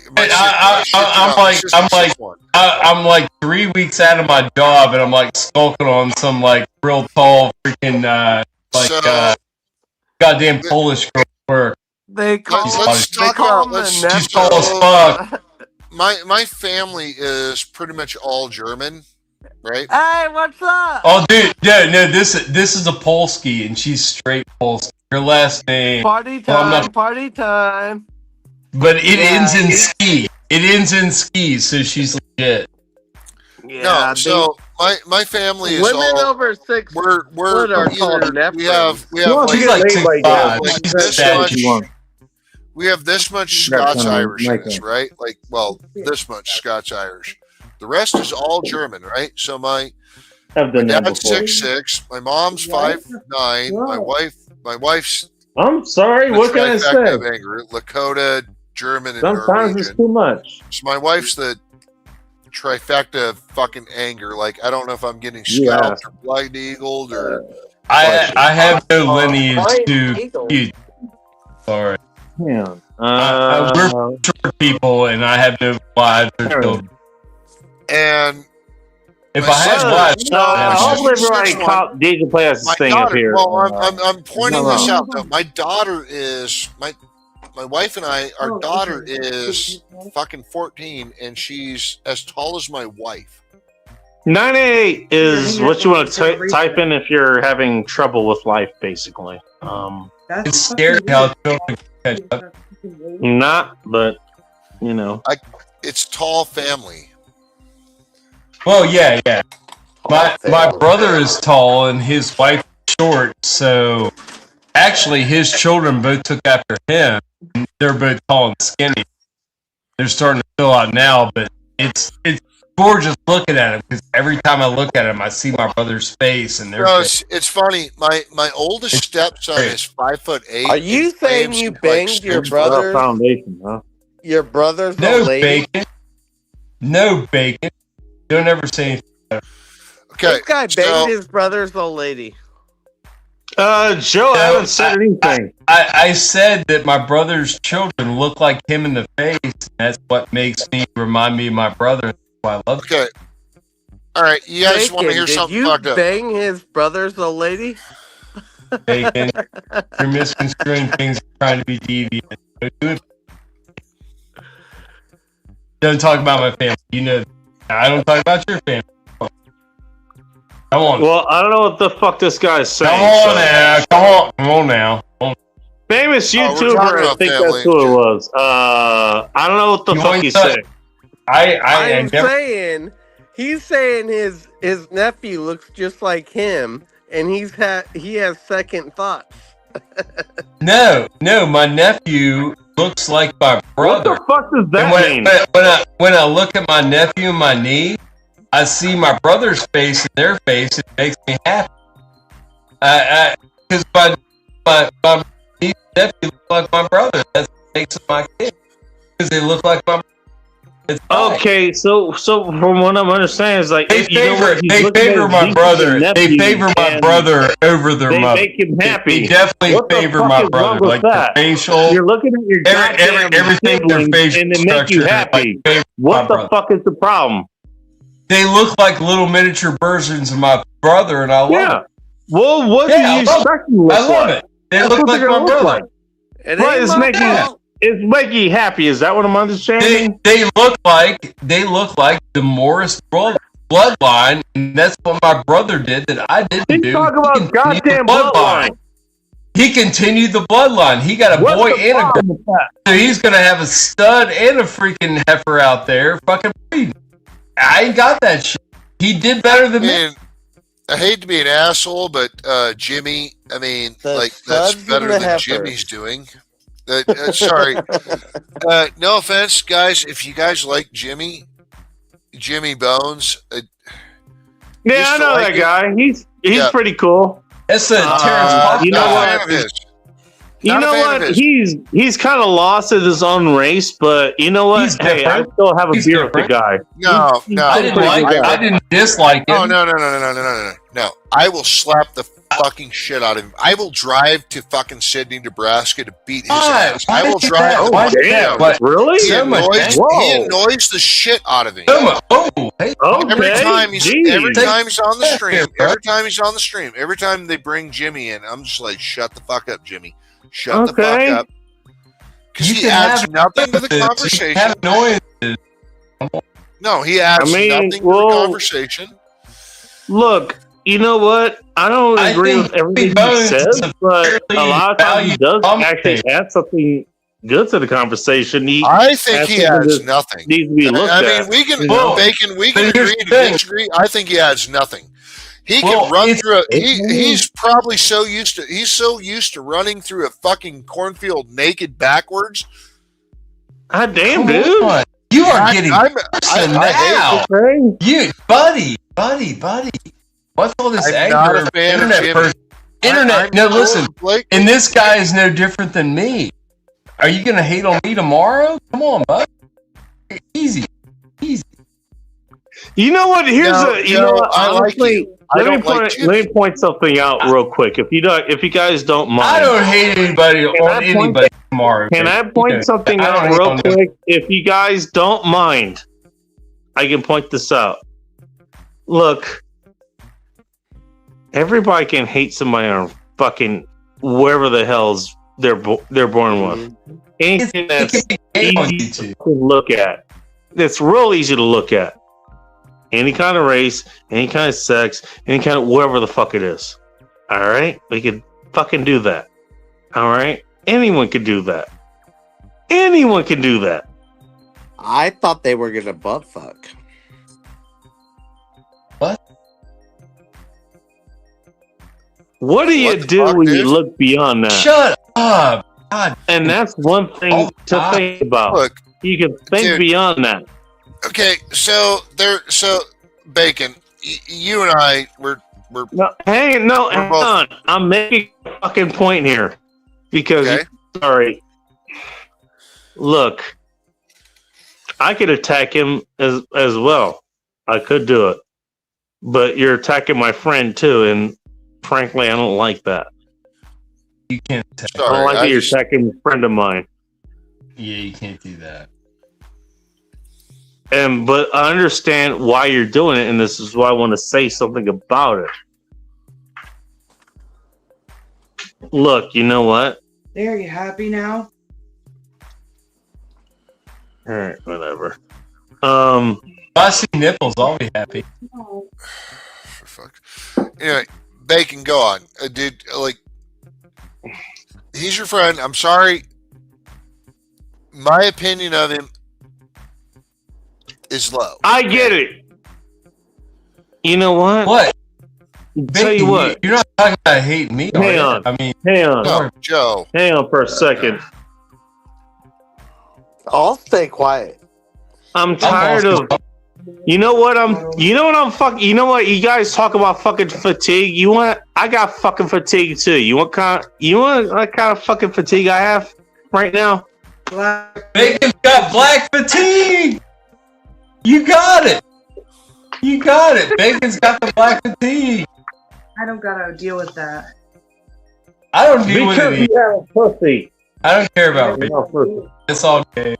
like 3 weeks out of my job, and I'm like skulking on some like real tall freaking goddamn Polish girl work. Let's talk about she's tall as fuck. My family is pretty much all German, right? Hey, what's up? Oh, dude, no, this is a Polski, and she's straight Polski. Her last name. Party time, party time. But it ends in ski. It ends in ski, so she's legit. Yeah, no, so my family is women all over 6 we're are called we have she's like 6'5". We have this much Scots Irish in us, right? Like, well, this much Scots Irish. The rest is all German, right? So my dad's 6'6". My mom's 5'9". My wife's. I'm sorry. What can I say? Lakota, German, and sometimes Norwegian. It's too much. So my wife's the trifecta of fucking anger. Like, I don't know if I'm getting scalped or blind eagled or. I have no lineage to. Sorry. Yeah. We're short people, and I have no wives or children. And if I had wives, hopefully everybody caught DJ Players' thing up here. Well, I'm pointing this out though. My daughter is my wife and I. Our daughter is fucking 14, and she's as tall as my wife. 98 is what you want to type in if you're having trouble with life, basically. It's scary how children catch up. Not, but You know, it's tall family. Well, yeah. My brother is tall and his wife is short, so actually his children both took after him. They're both tall and skinny. They're starting to fill out now, but it's gorgeous looking at him because every time I look at him, I see my brother's face and their face. It's funny. My oldest stepson is 5'8". Are you saying you banged your brother's foundation, huh? Your brother's No old lady? bacon. No bacon. Don't ever say anything. Okay. This guy banged his brother's old lady. Joe, I haven't said anything. I said that my brother's children look like him in the face. And that's what makes me remind me of my brother. That's why I love him. Okay. All right. You guys want to hear something fucked up? Did you bang his brother's old lady? Bacon. You're misconstruing things and trying to be deviant. Don't do it. Don't talk about my family. You know, I don't talk about your family. Come on. Well, I don't know what the fuck this guy's saying. Come on now. Famous we're YouTuber, talking I about think family. that's who it was. I don't know what the fuck he's saying. I'm saying he's saying his nephew looks just like him, and he has second thoughts. No, my nephew looks like my brother. What the fuck does that mean? When I look at my nephew and my niece, I see my brother's face and their face. It makes me happy. Because my niece and nephew look like my brother. That's what makes them my kid. Because they look like my brother. Okay, so from what I'm understanding is like they favor my brother. They favor my brother over their mother. They make him happy. They definitely favor my brother. Like the facial. You're looking at your everything their facial and they make you happy. What the fuck is the problem? They look like little miniature versions of my brother, and I love it. Well, what do you expect them to look like? I love it. They look like my brother. What is making you happy? Is that what I'm understanding? They look like the Morris bloodline, and that's what my brother did that I didn't do. Talk about goddamn bloodline. He continued the bloodline. He got a boy and a girl. So he's gonna have a stud and a freaking heifer out there fucking breeding. I ain't got that shit. He did better than me. I hate to be an asshole, but Jimmy, I mean, that's better than Jimmy's doing. Sorry. No offense, guys. If you guys like Jimmy Bones. Yeah, I know that guy. He's pretty cool. That's a Terrence. You know what? You know what? He's kind of lost at his own race, but you know what? Hey, I still have a beer with the guy. No, I didn't like it. I didn't dislike him. No. I will slap the fucking shit out of him. I will drive to fucking Sydney, Nebraska to beat his ass. I will drive. Oh, damn. Really? He annoys the shit out of him. Every time he's on the stream, every time they bring Jimmy in, I'm just like, shut the fuck up, Jimmy. Shut the fuck up. Because he adds nothing to the conversation. No, he adds nothing to the conversation. Look, you know what? I don't agree with everything he says, but a lot of times he does actually add something good to the conversation. I think he adds nothing. Needs to be looked at. I mean, we can agree to disagree. I think he adds nothing. He can run through he's probably so used to running through a fucking cornfield naked backwards. God damn, dude. You are getting now. You buddy. What's all this I'm not a fan of Jimmy. Internet. No, listen. And this guy is no different than me. Are you going to hate on me tomorrow? Come on, bud. Easy. You know what? Honestly, let me point something out real quick. If you guys don't mind, I don't hate anybody tomorrow. Can I point something out real quick? If you guys don't mind, I can point this out. Look, everybody can hate somebody on fucking wherever the hell's they're born with. Anything that's easy to look at. It's real easy to look at. Any kind of race, any kind of sex, any kind of whatever the fuck it is. All right? We can fucking do that. All right? Anyone can do that. I thought they were gonna butt fuck. What do you What the do fuck, when dude? you look beyond that? Shut up. God. And that's one thing Oh, to God. think about. Look, You can think dude. beyond that. okay, so Bacon, you and I, we're No, hang both- on. I'm making a fucking point here. Because, Okay. sorry. Look, I could attack him as well. I could do it. But you're attacking my friend too, and frankly, I don't like that. You can't. I sorry. don't like I that you're just- attacking a friend of mine. Yeah, you can't do that. But I understand why you're doing it, and this is why I want to say something about it. Look, you know what? There, you happy now? All right, whatever. If I see nipples, I'll be happy. No. For fuck. Anyway, Bacon, go on. He's your friend. I'm sorry. My opinion of him is low. I get it. You know what? What? Tell you what. You're not talking about hating me, are Hang you? on. I mean, Hang on. No, Joe. Hang on for a second. I'll stay quiet. I'm tired of. You know what you know what you guys talk about fucking fatigue. I got fucking fatigue too. You want what kind of fucking fatigue I have right now? Bacon's got black fatigue. You got it. You got it. Bacon's got the black fatigue. I don't gotta deal with that. I don't deal with Because it. you have a pussy. I don't care about You it. know, pussy. It's all gay.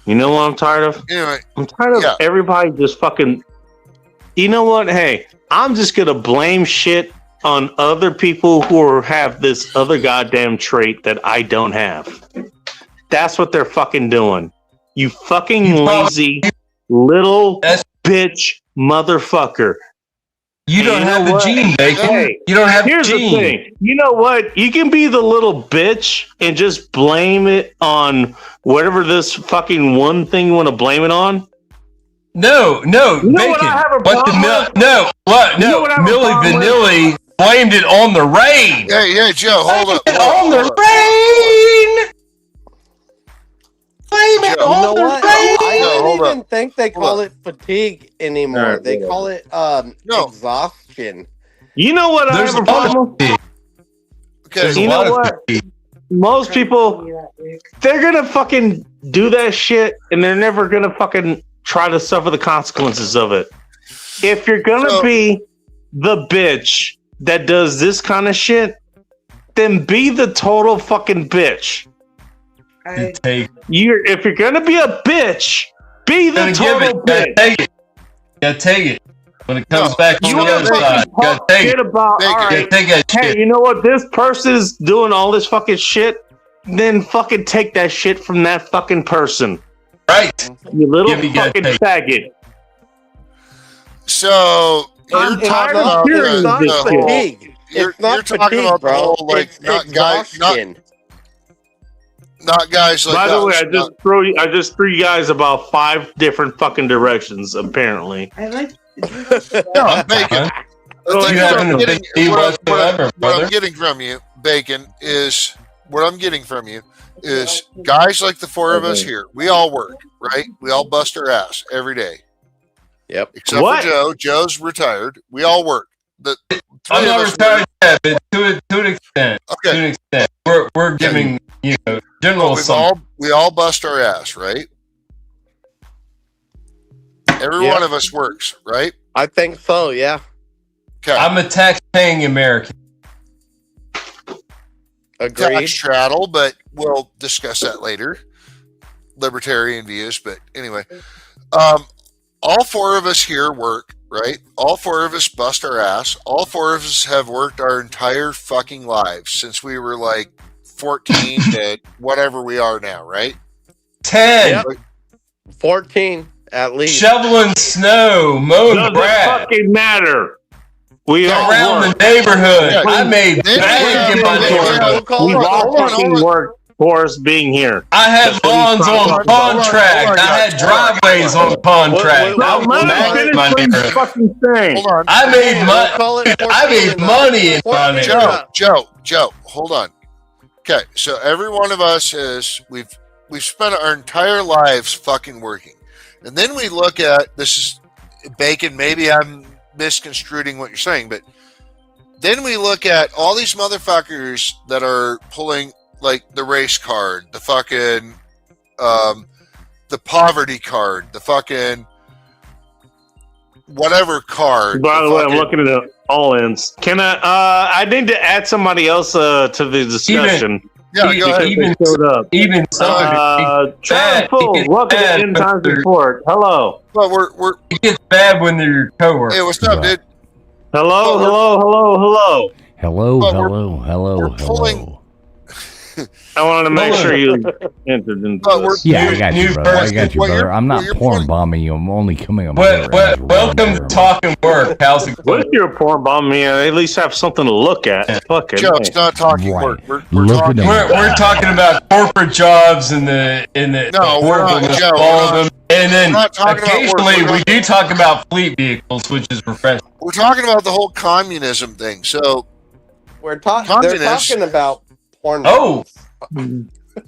You know what I'm tired of? Anyway, I'm tired of everybody just fucking. You know what? Hey, I'm just gonna blame shit on other people who have this other goddamn trait that I don't have. That's what they're fucking doing. You fucking lazy little bitch motherfucker. You don't And have know the what? gene, Bacon. Hey, You don't have the here's gene. the thing. You know what? You can be the little bitch and just blame it on whatever this fucking one thing you want to blame it on. No, You know Bacon. what I have a What the problem with? no, what? You know No, what I have a Milli problem with? Vanilli blamed it on the rain. Hey, Joe, hold up. Blame it on the rain. Blame it Joe, You know on the what? rain. I No, don't hold even up. think they Hold call up. it fatigue anymore. All right, They whatever. call it No. exhaustion. You know what I There's have a a lot problem with? of Okay. There's You a know lot of what? fatigue. Most people, they're gonna fucking do that shit, and they're never gonna fucking try to suffer the consequences of it. If you're gonna So- be the bitch that does this kind of shit, then be the total fucking bitch. I, If you're gonna be a bitch, be the Gotta give total it. Gotta bitch. take it. Gotta take it. When it comes No, back on You the wanna other fucking side, you gotta talk take shit it. about, Bacon. all You right, gotta take that hey, shit. you know what? This person's doing all this fucking shit. Then fucking take that shit from that fucking person. Right. You little Yeah, but you gotta fucking take faggot. So I'm you're tired talking of about hearing It's not this the shit. whole. fatigue. You're It's not talking fatigue, about the bro. whole like It's not guys like By the way, us. I just threw you guys about 5 different fucking directions. Apparently, I like. No, I'm Bacon. The You thing haven't I'm getting, fatigue whatsoever, what brother. I'm getting from you, Bacon, is what I'm getting from you is guys like the four of us here. We all work, right? We all bust our ass every day, Yep. except What? for Joe. Joe's retired. We all work. The three I'm of not us retired yet, but to an extent. Okay. To an extent. We're giving, general we all bust our ass, right? Every Yeah. one of us works, right? I think so, yeah. Okay. I'm a tax-paying American. Agreed. Tax straddle, but we'll discuss that later. Libertarian views, but anyway, all 4 of us here work, right? All 4 of us bust our ass. All 4 of us have worked our entire fucking lives since we were like 14 to whatever we are now, right? 10. Yep. 14 at least. Shoveling snow, mowing doesn't grass, fucking matter. We all around work. the neighborhood. Yeah. I made Then bank in my we have- neighborhood. We've all Hold on, fucking hold on. worked Forrest being here. I had lawns on contract. I had driveways on contract. Let me finish what he's fucking saying. Hold on. I made money. I made money in my neighborhood. Joe, hold on. Okay, so every one of us we've spent our entire lives fucking working, and then we look at this is Bacon. Maybe I'm misconstruing what you're saying, but then we look at all these motherfuckers that are pulling like the race card, the fucking the poverty card, the fucking whatever card. By the way, I'm looking at the all ins. Can I need to add somebody else to the discussion. Go ahead. Even Travis Poole, welcome to End Times Report. Hello. Well, it gets bad when they're your coworkers. Hey, what's up, dude? Hello. Hello. I wanted to make sure you entered into this. Yeah, I got you, brother. I'm not porn bombing you. I'm only coming on. Welcome to Talking Work. How's it going? What if you're porn bombing me? I at least have something to look at. Fuck it. Joe, it's not talking work. We're talking about corporate jobs and the horribleness of all of them. And then occasionally we do talk about fleet vehicles, which is refreshing. We're talking about the whole communism thing. So they're talking about porn. Oh.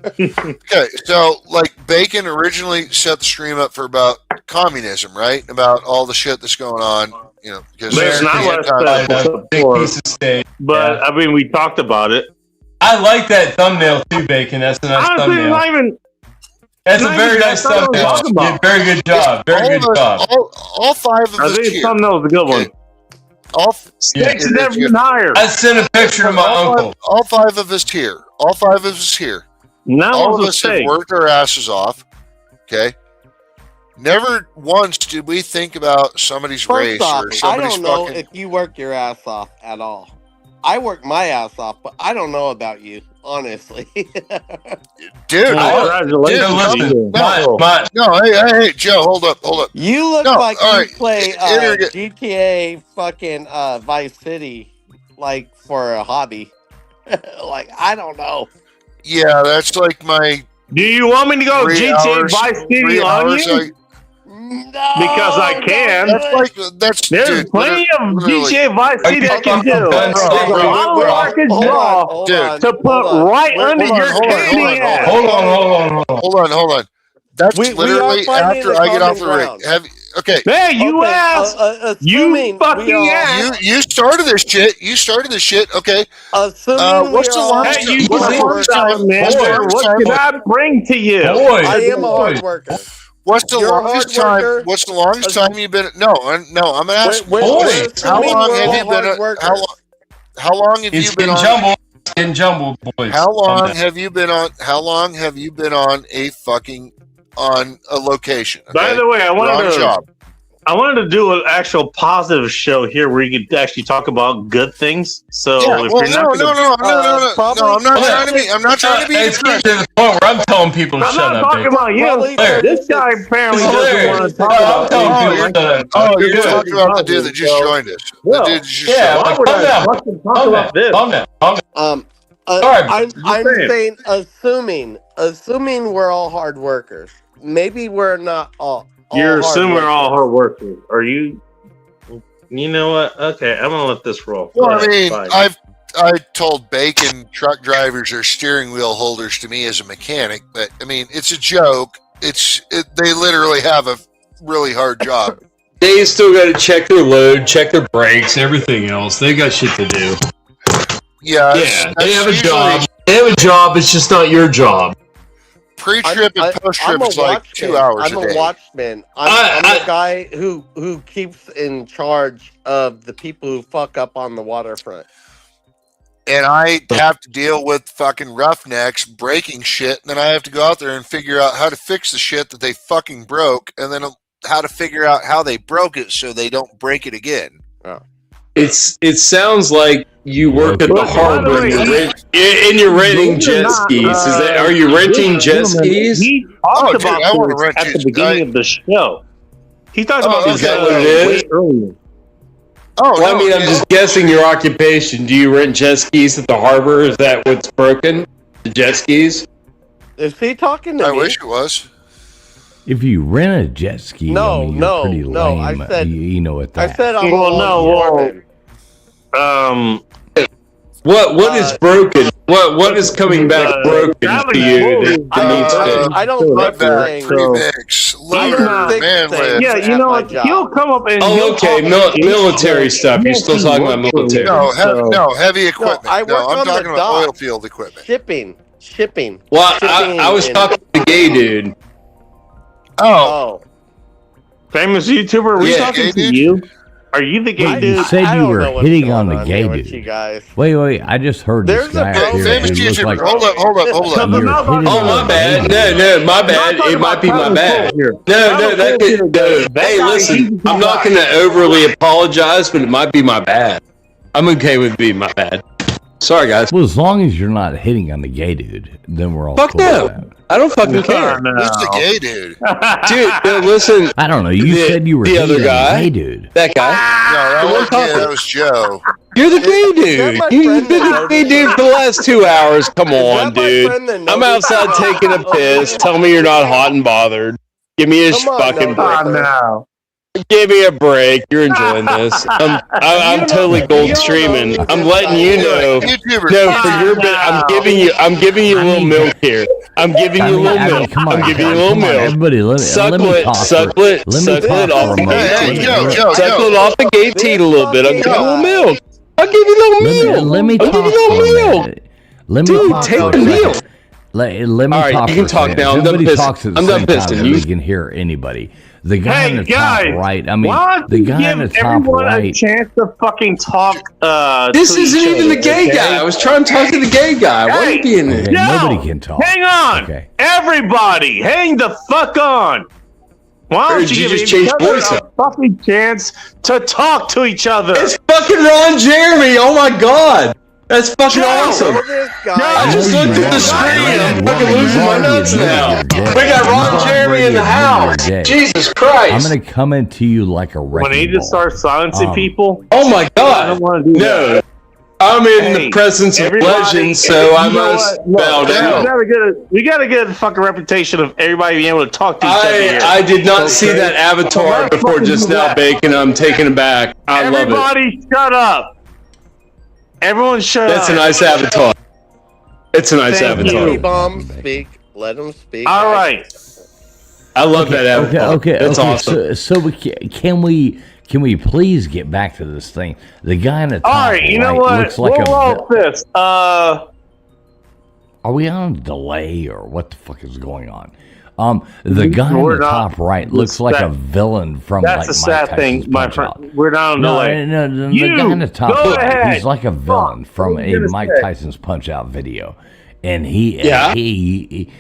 Okay, so like Bacon originally set the stream up for about communism, right? About all the shit that's going on, you know, because there's not what big piece of steak. But I mean, we talked about it. I like that thumbnail too, Bacon. That's a nice thumbnail. That's a very nice thumbnail. You did very good job. Very good job. All five of us. I think thumbnail is a good one. Steak's never been higher. I sent a picture of my uncle. All five of us here. All five of us here. All of us have worked our asses off. Okay. Never once did we think about somebody's race or somebody's I don't know if you work your ass off at all. I work my ass off, but I don't know about you, honestly. Dude, congratulations. No, hey, Joe, hold up. You look like you play GTA fucking Vice City, like for a hobby. Like, I don't know. Yeah, that's like my. Do you want me to go GTA Vice City on you? No, because I can. That's there's plenty of GTA Vice City I can do. To put right under your candy ass. Hold on. That's literally after I get off the rig. Okay. Hey, you ass. You fucking ass. You started this shit. Okay. What's the longest time? What can I bring to you? I am a hard worker. What's the longest time? What's the longest time you've been? No. I'm gonna ask. How long have you been? How long have you been on? In jumbled, boys. How long have you been on? How long have you been on a fucking on a location? Okay? By the way, I wanted to do an actual positive show here where you could actually talk about good things. So no, I'm not trying to be. It's getting to the point where I'm telling people to shut up. I'm not talking about you. This guy apparently doesn't want to talk about you're talking about the dude that just joined us. The dude that just I'm saying, assuming we're all hard workers. Maybe we're not all. You're assuming we're all hard workers. Are you? You know what? Okay, I'm gonna let this roll. Well, I mean, I told Bacon truck drivers are steering wheel holders to me as a mechanic, but I mean, it's a joke. They literally have a really hard job. They still got to check their load, check their brakes, everything else. They got shit to do. Yeah, they have a job. They have a job. It's just not your job. Pre-trip and post-trip is like 2 hours a day. I'm a watchman. I'm the guy who keeps in charge of the people who fuck up on the waterfront. And I have to deal with fucking roughnecks breaking shit, and then I have to go out there and figure out how to fix the shit that they fucking broke, and then how to figure out how they broke it so they don't break it again. Oh. It sounds like you work at the harbor and you're renting jet skis. Are you renting jet skis? He talked about this at the beginning of the show. He talked about this way earlier. I mean, I'm just guessing your occupation. Do you rent jet skis at the harbor? Is that what's broken? The jet skis? Is he talking to I me? wish it was. If you rent a jet ski, No, I mean, no, you're pretty no, lame. I said- you know what I that. said I'm Well, a no, Mormon. What is broken? What is coming back broken to you that needs to? I don't think things. Remix. I Lunar don't think man things live. Yeah, you at know my what? job. He'll come up and. Oh, he'll okay. talk to you. Military stuff. You're Yes, still he talking about works for military. you. No, heavy equipment. I work I'm on the talking about dock. oil field equipment. Shipping. Well, Shipping I was and- talking to the gay dude. Oh, Famous YouTuber, are we Yeah, talking gay to dude? you? Are you the gay You dude? said I you don't were know what's hitting going on the gay here with dude. you guys. Wait, I just heard There's this a guy bro- up here. Famous It looks YouTuber. like Hold up. you were hitting Oh, on my the bad. gay dude. No, my bad. It might be my bad. No, that could. No. Hey, listen, I'm not going to overly apologize, but it might be my bad. I'm okay with being my bad. Sorry, guys. Well, as long as you're not hitting on the gay dude, then we're all Fuck cool no. with that. I don't fucking care. Who's the gay dude? Dude, no, listen. I don't know. You said you were the hitting other on guy. the gay dude. That guy. No, The one that was Joe. You're the gay that dude. my You've friend been that the gay knows- dude for the last 2 hours. Come Is on, that my dude. friend that I'm knows- outside taking a piss. Tell me you're not hot and bothered. Give me a Come on, fucking no, break. brother. now. Give me a break. You're enjoying this. I'm totally gold streaming. I'm letting you know. YouTuber. No, for your bit, I'm giving you a little milk here. I'm giving you a little milk. Come on, I'm giving you a little come on, milk. everybody, let me Suckle talk. suckle it off the moment. gate teat. Joe, Suckle it off the gate teat a little bit. I'll give you a little milk. I'll give you a little milk. Let me I'll talk give you a for a little milk. minute. Let me Dude, talk take for a the second. milk. Let me All right, talk you can for a talk second. now. I'm done Everybody pissing. talks at the I'm done same time, pissing. and You- we can hear anybody. The guy Hey, in the guys, top right. I mean, why don't the you guy in the give top everyone a right. chance to fucking talk? This to isn't each even the other, gay okay? guy. I was trying to talk to the gay guy. Why are you being Okay, there? nobody can talk. Hang on, Okay. everybody, hang the fuck on. Why Or don't did you you give just each change other voice a up? fucking chance to talk to each other? It's fucking Ron Jeremy. Oh my god. That's fucking awesome. This guy. I just looked at the screen. I'm fucking losing my nuts now. We got Ron Jeremy in the house. Jesus I'm Christ. gonna come into you like a When he wrecking just ball. starts silencing people, Oh my I god. don't want to do No. that. I'm in Hey, the presence of everybody- legends, so I you know must what? bow Look, down. We got a good fucking reputation of everybody being able to talk to each other. here. I did not see Okay? that avatar Let's before fucking just do now, that. Bacon. I'm taking it back. I love it. Everybody, shut up. Everyone, shut That's up. a nice avatar. It's a nice Thank avatar. you. Bomb, speak. Let him speak. All right. I love that avatar. Okay. That's awesome. So can we please get back to this thing? The guy in the top All right. You know right what? looks like Whoa, this. Are we on a delay or what the fuck is going on? The guy in We're the not. top right looks like a villain from That's like a sad Mike thing, Tyson's my Punch friend. Out. We're not on delay. No, the You guy in the top go right, ahead. he's like a villain from What were a you gonna Mike say? Tyson's Punch Out video. And I'm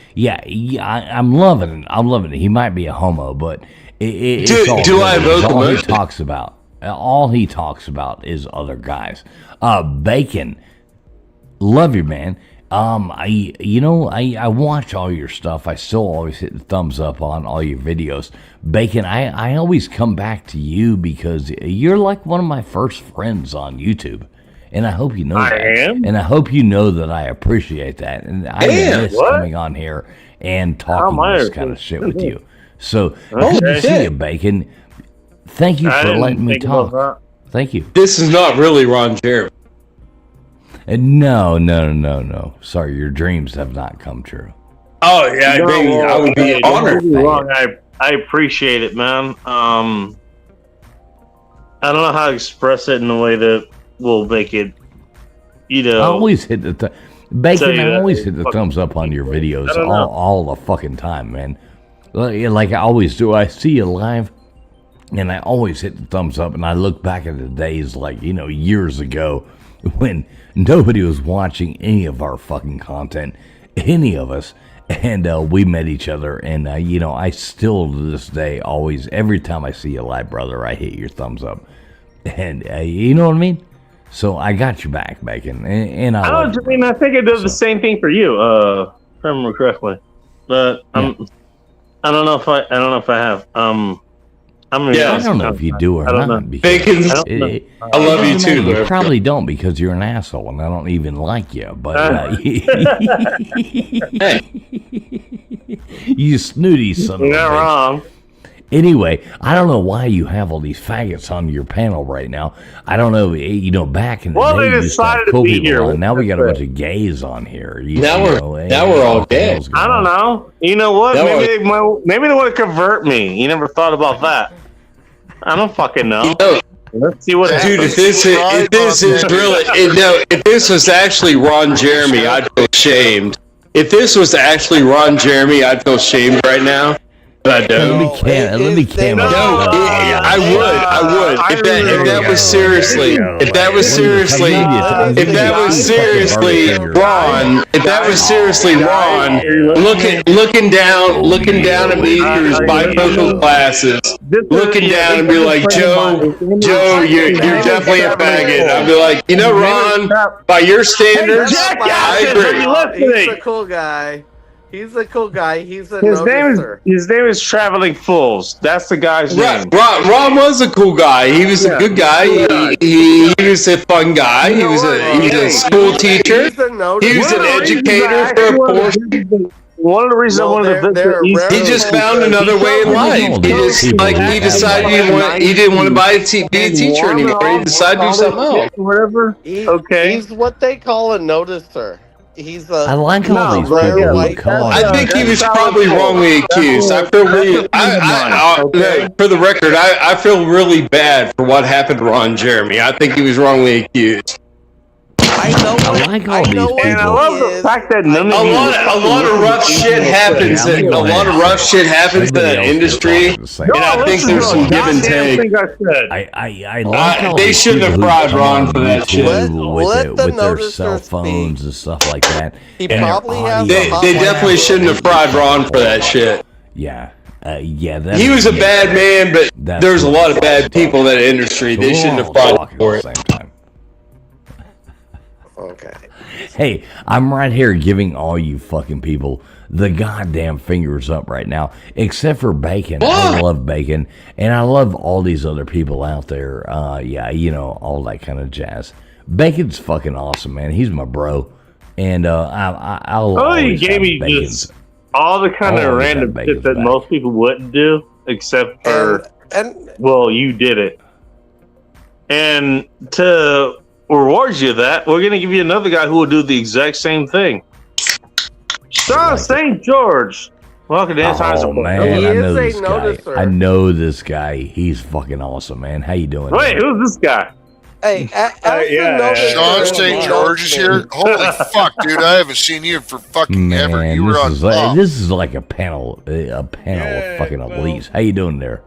loving it. I'm loving it. He might be a homo, but it's all do I good. It's evoke all he emotion? talks about. All he talks about is other guys. Bacon, love you, man. I watch all your stuff. I still always hit the thumbs up on all your videos. Bacon, I always come back to you because you're like one of my first friends on YouTube. And I hope you know I that. am? And I hope you know that I appreciate that. And I Damn, miss what? coming on here and talking am I this kind of shit with you. So Okay. good to see you, Bacon. Thank you I for didn't letting me think about talk. Thank you. This is not really Ron Jeremy. No. Sorry, your dreams have not come true. Oh yeah, I would be don't honored. get me wrong, I appreciate it, man. I don't know how to express it in a way that will make it, I always hit the Bacon. Tell you I that, always hit the fuck- thumbs up on your videos I don't know. all the fucking time, man. Like I always do. I see you live, and I always hit the thumbs up. And I look back at the days, like years ago, when nobody was watching any of our fucking content, any of us, and we met each other. And I still to this day always, every time I see you live, brother, I hit your thumbs up, and you know what I mean. So I got you back, Bacon, and I love you. I mean, I think it does the same thing for you, if I remember correctly. But I don't know if I have. I'm gonna be I honest. don't know if you do or I don't not. know. because Bacon's. I love you too, You bro. probably don't because you're an asshole and I don't even like you. But Hey. You snooty son of a You're not bitch. wrong. Anyway, I don't know why you have all these faggots on your panel right now. I don't know. You know, back in the Well, day, they you used to have decided to cool be people here. on. Now we got a That's bunch of gays on here. Now we're all gay. I don't know. You know what? Maybe they want to convert me. You never thought about that. I don't fucking know. Let's see what Dude, happens. if this was actually Ron Jeremy, I'd feel shamed. If this was actually Ron Jeremy, I'd feel shamed right now. But I don't. Let me cam up. I would. If that was seriously Ron, if that was seriously Ron, looking down at me through his bifocal glasses, looking down and be like, Joe, you're definitely a faggot. I'd be like, you know, Ron, by your standards, I agree. He's a cool guy. He's a cool guy. He's a His name is Traveling Fools. That's the guy's name. Ron was a cool guy. He was a good guy. He was a fun guy. He was a school teacher. He was an educator for a portion. One of the reasons I wanted to visit he just found another way in life. He decided he didn't want to be a teacher anymore. He decided to do something else. Whatever. Okay. He's what they call a noticer. He's a. I like all these people who call. I think he was probably wrongly accused. I feel really, for the record, I feel really bad for what happened to Ron Jeremy. I think he was wrongly accused. I like all these people. And I love the fact that none of a lot of rough shit happens. A lot of rough shit happens in that industry, and I think there's some give and take. I like all they these shouldn't have people who fried come Ron on for that shit. with their cell phones and stuff like that. He probably has. They definitely shouldn't have fried Ron for that shit. Yeah. He was a bad man, but there's a lot of bad people in that industry. They shouldn't have fried him for it. Okay. Hey, I'm right here giving all you fucking people the goddamn fingers up right now, except for Bacon. I love Bacon, and I love all these other people out there. All that kind of jazz. Bacon's fucking awesome, man. He's my bro, and I'll. You gave me just all the kind of random shit that most people wouldn't do, except for well, you did it, and to reward you that, we're gonna give you another guy who will do the exact same thing. Sean St. George. Welcome to Oh man, I know this guy. I know this guy. He's fucking awesome, man. How you doing? Wait, who's this guy? Hey, Sean St. George is here. Holy fuck, dude! I haven't seen you for fucking ever. You were on top. This is like a panel of fucking elites. How you doing there?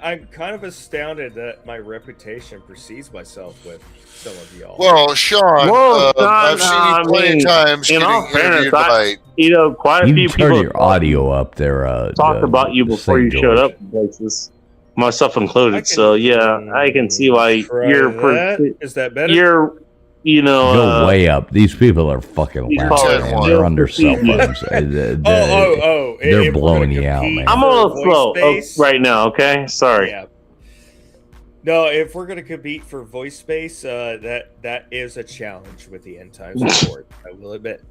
I'm kind of astounded that my reputation precedes myself with some of y'all. Well, Sean, I've seen you plenty of times in all fairness, tonight. Quite a few turn people your audio up there. Talked about you before you showed up in places, myself included. So yeah, I can see why you're. Is that better? You're. Go way up. These people are fucking loud, man. They're on their cell phones. They're blowing you out, man. I'm a little slow right now. Okay, sorry. Yeah. No, if we're gonna compete for voice space, that is a challenge with the End Times Report. I will admit.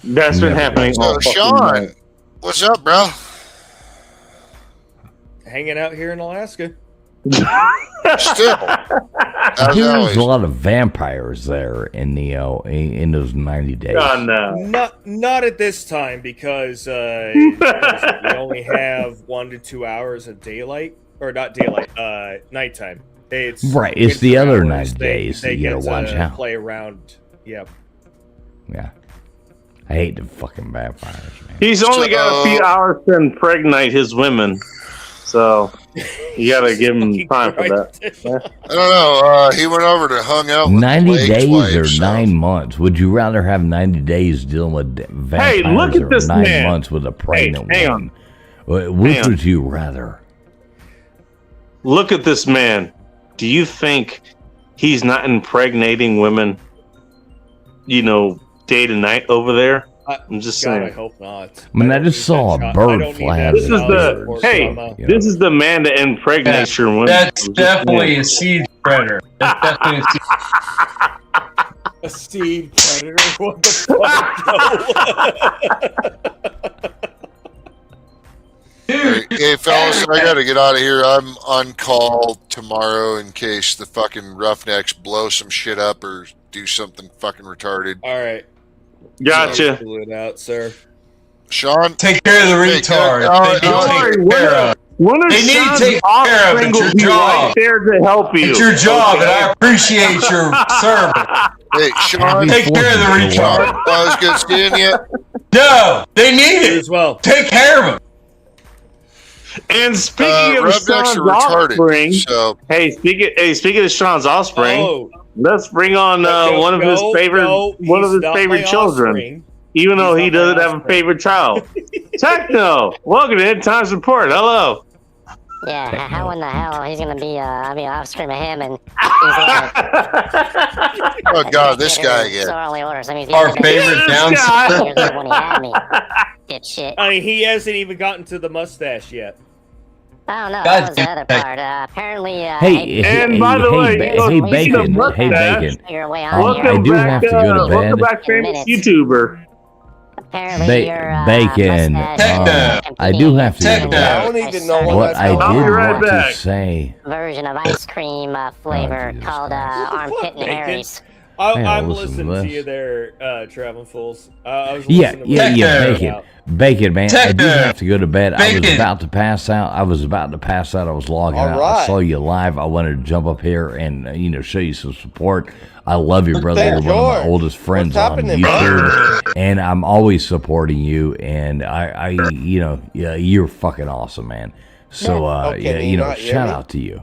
That's been happening. So, Sean, what's up, bro? Hanging out here in Alaska. Still, there's a lot of vampires there in the in those 90 days. Oh, no. Not at this time because we only have 1 to 2 hours of daylight, or not daylight, nighttime. It's right. It's the other 90 They days. You get gotta watch to out. play around. Yep. Yeah. I hate the fucking vampires, man. He's only got a few hours to impregnate his women. So you gotta give him time for that. I don't know. He went over to hung out with 90 days or 9 months. Would you rather have 90 days dealing with vampires look at or this 9 man. months with a pregnant Hang woman? on. Which would you rather? Look at this man. Do you think he's not impregnating women, day to night over there? I'm just saying. I hope not. I mean, I just saw a bird fly out. This is the man that impregnates your women. That's definitely a seed spreader. That's definitely a seed. A seed predator? What the fuck? Hey, fellas, I gotta get out of here. I'm on call tomorrow in case the fucking Roughnecks blow some shit up or do something fucking retarded. All right. Gotcha. Pull it out, sir. Sean, take care of the retard. They need to take care of it. It's your job. Right there to help you. It's your job, and I appreciate your service. Hey, Sean, take care of the retard. I was good seeing you. No, they need it as well. Take care of them. And speaking of Sean's offspring, speaking of Sean's offspring, let's bring on one of his favorite children. Even though he doesn't have a favorite child. Techno, welcome to End Times Report. Hello. Yeah, how in the hell he's gonna be offspring of him and oh god, this guy again. So early orders. I mean, our favorite down when he had me. Dipshit. I mean, he hasn't even gotten to the mustache yet. Oh no, that was the other part. Apparently, by the way, Bacon. Hey, Bacon. I do have to go to bed. Welcome back, famous YouTuber. Apparently, Bacon. I do have to go to bed. I don't even know What I did want to say. Version of ice cream flavor called armpit and Harry's. I'm listening to you there, Traveling Fools. I was Yeah, Bacon. Bacon, man. I do have to go to bed. I was about to pass out. I was logging out. I saw you live. I wanted to jump up here and show you some support. I love you, brother. You're one of my oldest friends on YouTube, and I'm always supporting you. And you're fucking awesome, man. So shout out to you.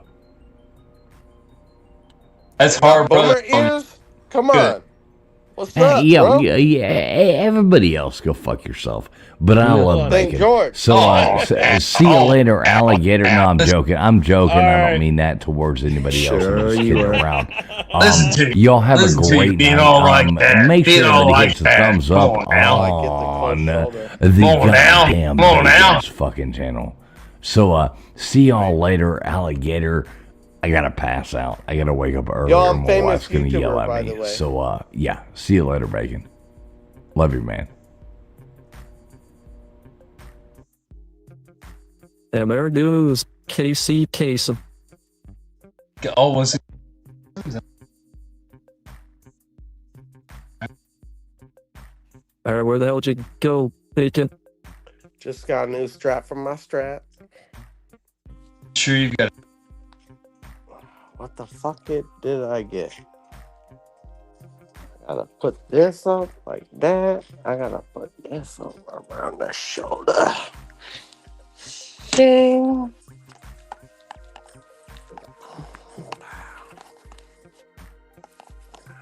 That's hard, brother. Come on. What's up, bro? Everybody else go fuck yourself. But I love St. Bacon. George. So see you later, alligator. No, I'm joking. I don't mean that towards anybody else. I'm just kidding around. Y'all have a great night. Make sure everybody hits a thumbs up on the goddamn Bacon's fucking channel. So see y'all later, alligator. I gotta pass out. I gotta wake up early. Yo, or I'm my famous wife's gonna YouTuber, yell by at the me. way. So see you later, Bacon. Love you, man. There goes Casey Kasem. Oh, was it? Alright, where the hell did you go, Bacon? Just got a new strap for my strap. Sure, you've got. What the fuck did I get? I gotta put this up like that. I gotta put this up around the shoulder. Ding.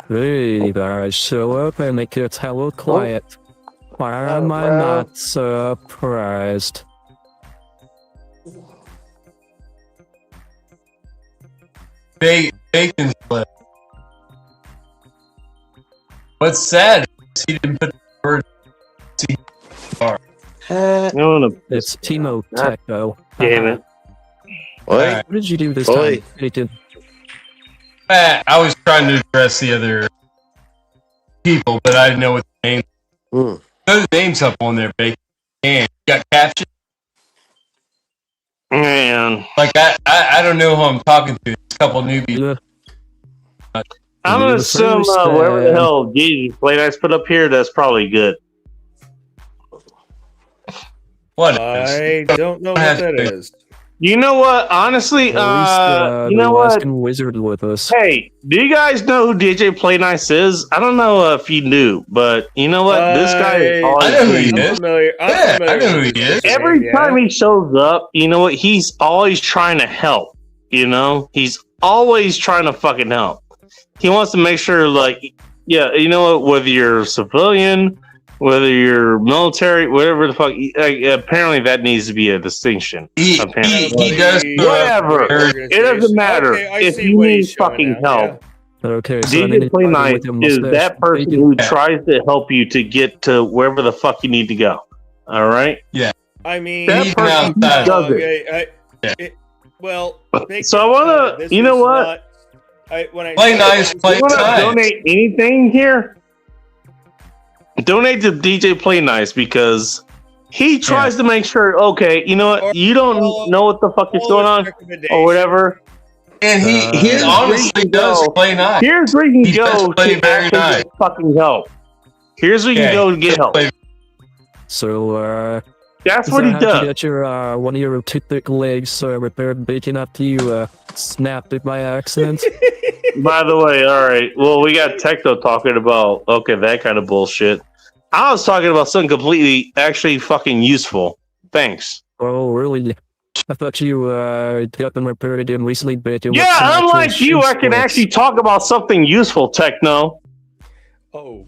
Hey there, show up and make your tower quiet. Why am I not surprised? Bacon's left. What's sad is he didn't put the word T-R. It's Timo Techno. Damn it. What did you do this time, Bacon? I was trying to address the other people, but I didn't know what the name. Throw the names up on there, Bacon. And you got captions. Man, like I don't know who I'm talking to. There's a couple newbies. I'm gonna assume wherever the hell Jesus Play Nice put up here, that's probably good. What? I don't know what that is. You know what? Honestly, you know what? Wizard with us. Hey, do you guys know who DJ Play Nice is? I don't know if you knew, but you know what? This guy is I know who he is. I know who he is. Every time he shows up, you know what? He's always trying to help. You know, he's always trying to fucking help. He wants to make sure, like, yeah, you know what? Whether you're a civilian, whether you're military, whatever the fuck, apparently that needs to be a distinction. He does. Whatever. It doesn't matter if you need fucking help. Okay, so DJ Play Nice is that person who tries to help you to get to wherever the fuck you need to go. All right? Yeah. I mean, that person does it. Well, so I want to, you know what? Play nice, play You want to nice. donate anything here? Donate to DJ Play Nice because he tries to make sure. Okay, you know what? You don't know what the fuck is going on or whatever. And he honestly does play nice. Here's where you can He does go play to very actually nice. get fucking help. Here's where you Yeah, can go to he get does help. play- So, That's what he how'd you does. get your, one of your toothpick legs repaired bacon after you, snapped it by accident? By the way, all right. Well, we got Techno talking about that kind of bullshit. I was talking about something completely, actually, fucking useful. Thanks. Oh, really? I thought you, got them repaired again recently, but it was some Yeah, actual unlike you, shoe I can sports. actually talk about something useful, Techno.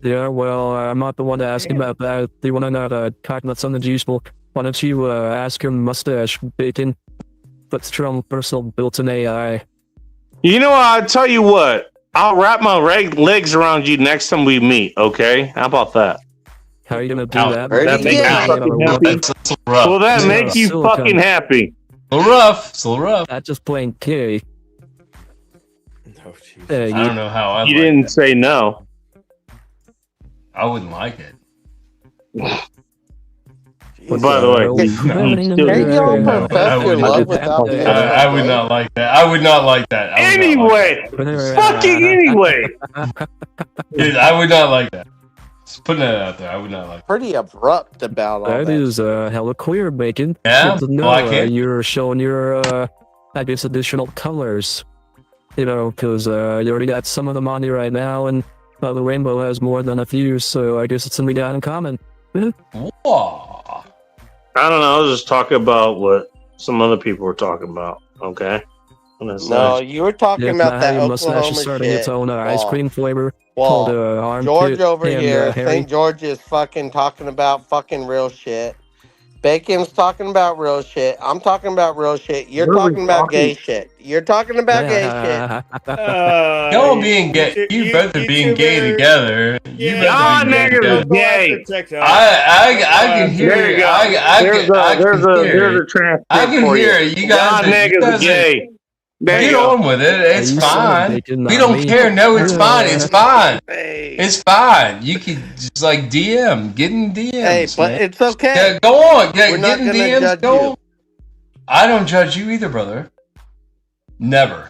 Yeah, well, I'm not the one to ask about that. The one I'm not talking about something useful. Why don't you ask your mustache, Bacon? But strong personal built-in AI. You know what? I'll tell you what. I'll wrap my legs around you next time we meet, okay? How about that? How are you gonna do that? That make you fucking happy? That's a little rough. Will that Yeah, make you silicone. fucking happy? A little rough. It's a little rough. That's just plain K. I don't know how I You like didn't that. say no. I wouldn't like it. By the way, I would not like that. I would not like that. Anyway, fucking anyway. Dude, I would not like that. Just putting that out there. I would not like that. Pretty abrupt about all That that. is hella queer, Bacon. Yeah? Good to know, Like it? you're showing your, I guess, additional colors. You know, because you already got some of them on you right now, and the rainbow has more than a few, so I guess it's something we got in common. Whoa. I don't know. I was just talking about what some other people were talking about, okay? And that's No, nice. you were talking Yeah, about now that your mustache Oklahoma is starting shit. its own ice Paul. cream flavor Paul, called armpit. George over and, here, Harry. St. George is fucking talking about fucking real shit. Bacon's talking about real shit. I'm talking about real shit. You're What are we talking about gay talking- shit. You're talking about gay shit. Y'all being gay. You both are being gay together. You both Y'all are being gay niggas together. is gay. I can hear There you it. go. I There's a transcript I can for hear you. it. You guys, Y'all niggas are gay. There you Get go. on with it. It's you said fine. bacon, We not don't me. care. No, it's fine. It's fine. Hey, It's fine. You can just like DM, get in DMs. hey, but man. it's okay. Yeah, go on. We're Get not in gonna DMs. judge Go you. on. I don't judge you either, brother. Never.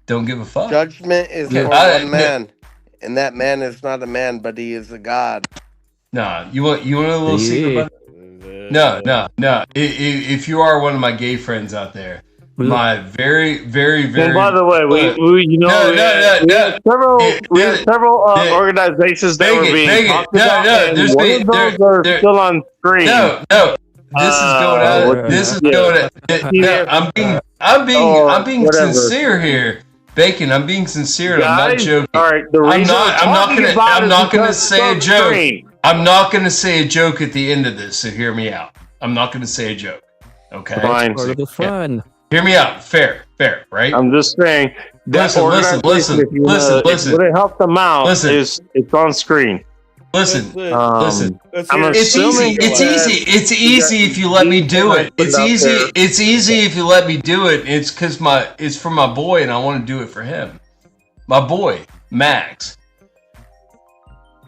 Don't give a fuck. Judgment is Yeah, for one man, and that man is not a man, but he is a god. Nah, you want a little secret, Yeah. brother? No. If you are one of my gay friends out there, my very, very, very. And by the way, we you know No, we no, had no, no. we had several Yeah. organizations that were Make it, being make it. talked No, about, no, and there's one been- of those there- are there- still on screen. No. This is going out. This is going out. No, I'm being whatever. sincere here, Bacon. I'm being sincere. And I'm not Guys, joking. all right, the reason I'm not talking gonna. about I'm it not gonna because say a it's joke. screen. I'm not gonna say a joke at the end of this. So hear me out. I'm not gonna say a joke. Okay. Fine. Part of the fun. Hear me out. Fair, right? I'm just saying. That Listen, organization, if you wanna- listen. If you help them out, Listen. it's on screen. Listen. I'm It's assuming easy. It's easy. It's easy if you let me do it. It's easy. It's easy if you let me do it. It's because it's for my boy, and I want to do it for him. My boy, Max.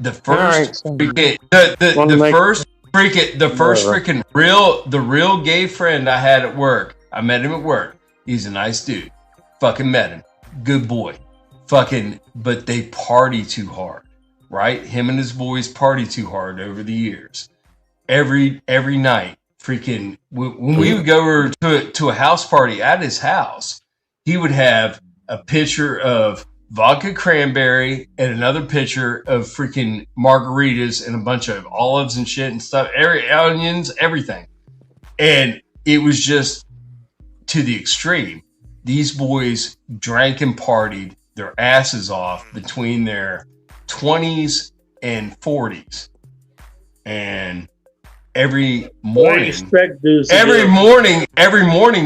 The first freaking the first freaking real gay friend I had at work. I met him at work. He's a nice dude. Fucking met him. Good boy. Fucking, but they party too hard. Right? Him and his boys party too hard over the years. Every night, freaking, when we would go over to a house party at his house, he would have a pitcher of vodka cranberry and another pitcher of freaking margaritas and a bunch of olives and shit and stuff, onions, everything. And it was just to the extreme. These boys drank and partied their asses off between their 20s and 40s, and every morning,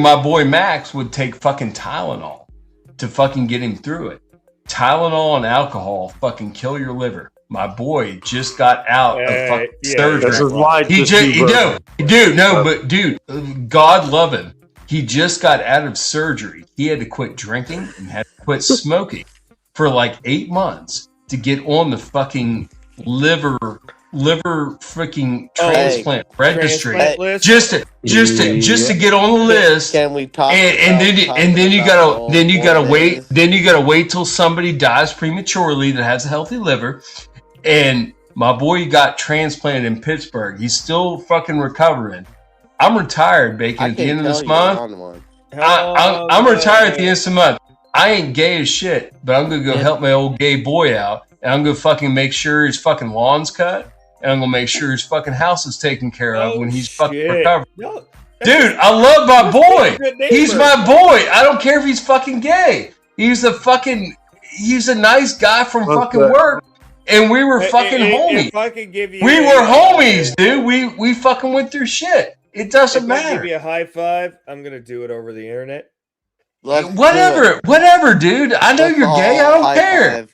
my boy Max would take fucking Tylenol to fucking get him through it. Tylenol and alcohol fucking kill your liver. My boy just got out of fucking surgery. This is why Dude, God love him. He just got out of surgery. He had to quit drinking and had to quit smoking for like 8 months to get on the fucking liver freaking transplant registry. Just to get on the list. Can we talk? And then you gotta wait. Then you gotta wait till somebody dies prematurely that has a healthy liver. And my boy got transplanted in Pittsburgh. He's still fucking recovering. I'm retired, Bacon. At the end of this month, I'm retired at the end of the month. I ain't gay as shit, but I'm gonna go help my old gay boy out, and I'm gonna fucking make sure his fucking lawn's cut, and I'm gonna make sure his fucking house is taken care of when he's fucking recovered. No, dude, I love my boy. He's my boy. I don't care if he's fucking gay. He's a nice guy from fucking work. And we were fucking homies. If I could give you we were homies, dude. We fucking went through shit. It doesn't matter. If I give you a high five, I'm gonna do it over the internet. Whatever, dude. I know you're gay. I don't care.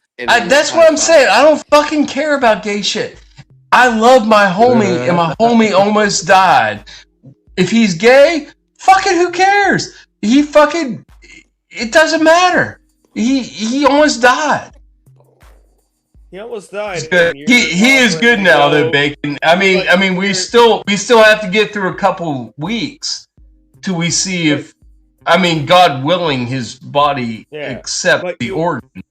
That's what I'm saying. I don't fucking care about gay shit. I love my homie, and my homie almost died. If he's gay, fucking who cares? It doesn't matter. He almost died. He almost died. He is good now, though, Bacon. I mean, we still have to get through a couple weeks till we see if, God willing, his body accept the organ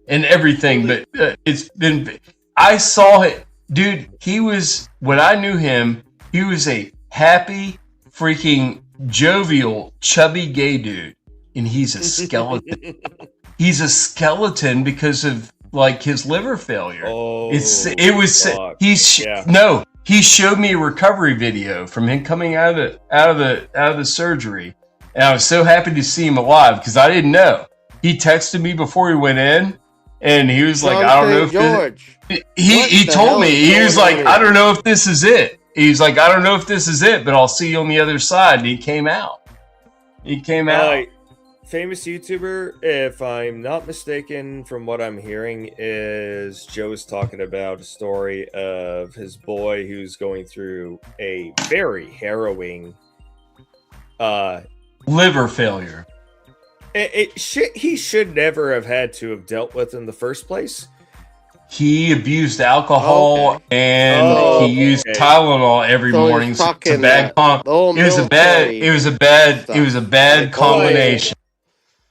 and everything. But it's been. I saw it, dude. When I knew him, he was a happy, freaking jovial, chubby gay dude, and he's a skeleton. He's a skeleton because of his liver failure. He showed me a recovery video from him coming out of the surgery, and I was so happy to see him alive because I didn't know. He texted me before he went in, and he was like, "I don't know if he told me he was like, I don't know if this is it. He's like, I don't know if this is it, but I'll see you on the other side." And he came out. Famous YouTuber, if I'm not mistaken, from what I'm hearing, is Joe's talking about a story of his boy who's going through a very harrowing liver failure. He should never have had to have dealt with in the first place. He abused alcohol and he used Tylenol every morning. It was a bad combination.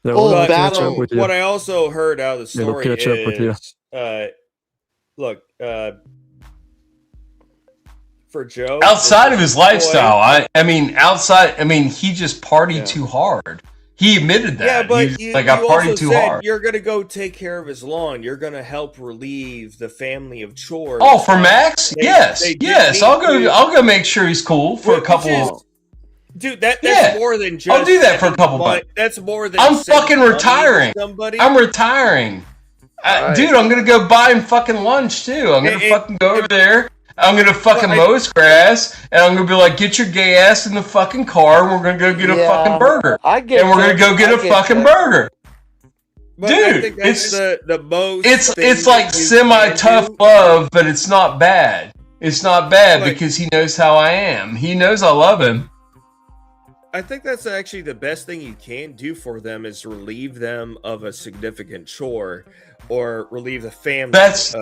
What I also heard out of the story is, for Joe, outside of his lifestyle, he just partied too hard. He admitted that. Yeah, but I partied too hard. You're gonna go take care of his lawn. You're gonna help relieve the family of chores. Oh, for Max? Yes. I'll go make sure he's cool for a couple. Dude, that's more than just. I'll do that for a couple months. That's more than. I'm fucking retiring. I'm retiring. Dude, I'm gonna go buy him fucking lunch too. I'm gonna fucking go over there. I'm gonna fucking mow his grass, and I'm gonna be like, "Get your gay ass in the fucking car, and we're gonna go get a fucking burger." And we're gonna go get a fucking burger. But dude, I think that's the most. It's like semi-tough love, but it's not bad. It's not bad because he knows how I am. He knows I love him. I think that's actually the best thing you can do for them is relieve them of a significant chore, or relieve the family. That's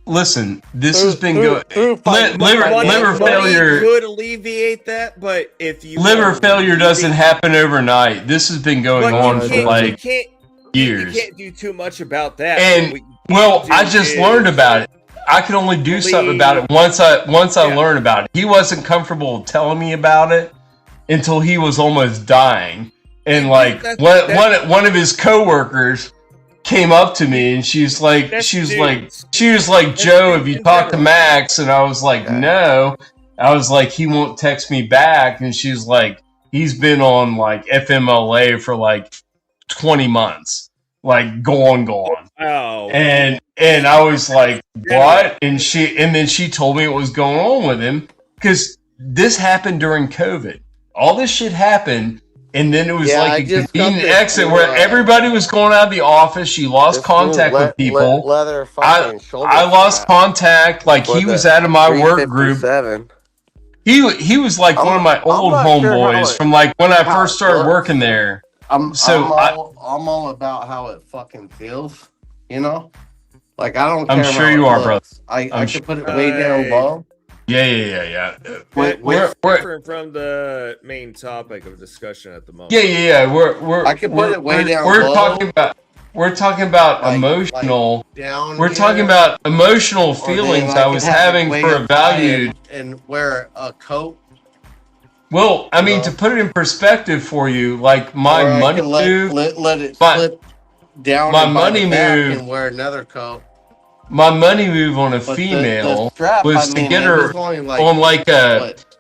listen. This has been good. Liver failure could alleviate that, but if you liver failure doesn't happen overnight. This has been going on for like years. You can't do too much about that. And I just learned about it. I can only do something about it once I learn about it. He wasn't comfortable telling me about it until he was almost dying. And like one of his coworkers came up to me and she was like, "Joe, have you talked to Max?" And I was like, "No." I was like, "He won't text me back." And she's like, "He's been on like FMLA for like 20 months, like gone." Oh. And I was like, "What?" And then she told me what was going on with him because this happened during COVID. All this shit happened, and then it was like a convenient exit where everybody was going out of the office. She lost contact with people. I lost contact. Like he was out of my work group. He was like one of my old not sure how homeboys it- from like when I how first it started looks. working there. I'm I- all about how it fucking feels, you know? Like I don't I'm care sure how you it are, brother. looks. I I'm should put it way down low. Yeah. Wait, We're- Different from the main topic of discussion at the moment. yeah. We're I can put it way down We're low. talking about emotional. down We're talking here, about emotional or then feelings I I could was have it having way for up a high valued. and wear a coat. Well, I mean, to put it in perspective for you, like my Or I money can let move, it my- slip down my and by money the back move- and wear another coat. my money move on a But the female strap, was I to mean, get it her was only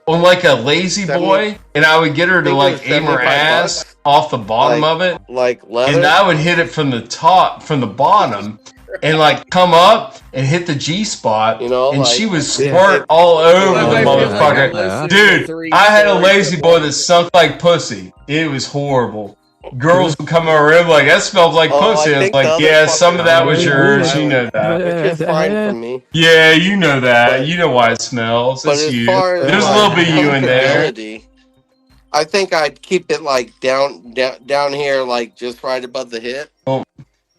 on like a lazy 70 boy, and I would get her to think it like was aim her 75 ass bucks. off the bottom Like- of it, like leather. and I would hit it from the top, from the bottom, and like come up and hit the G spot, and like- she would Yeah. squirt all over Well, the I feel like I'm motherfucker. listening to Dude, three I had a stories lazy at boy that once. stunk like pussy. It was horrible. Girls would come in my room like, that smells like Oh, I pussy. I was think the like, other yeah, some of fucking that was one yours. was You know that. Which is fine for me. Yeah, you know that. You know why it smells. But It's as you. far as There's a like little bit of you in there. comfortability, I think I'd keep it like down here, like just right above the hip. Well,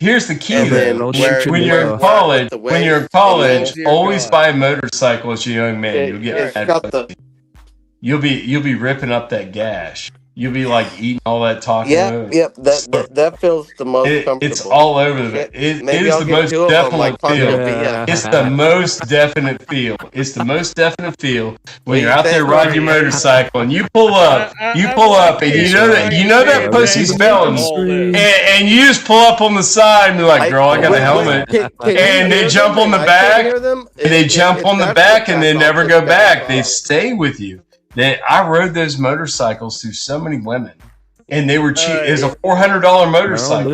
here's the key And then though. wear- When you're in wear college, the when you're in waist, college, and then- always buy a motorcycle as a young man. You'll get It's mad got pussy. You'll be ripping up that gash. You'll be like eating all that taco. Yep. That feels the most comfortable. It's all over the. It Maybe is I'll the get most 2 of them, definite like Poncho feel. Villa. It's the most definite feel. It's the most definite feel when you're out there think- riding your motorcycle and you pull up, and you know that pussy smelling, and you just pull up on the side and be like, "Girl, I got a helmet," and they jump on the back, and they jump on the back, and they never go back. They stay with you. I rode those motorcycles through so many women, and they were cheap. It was a $400 motorcycle.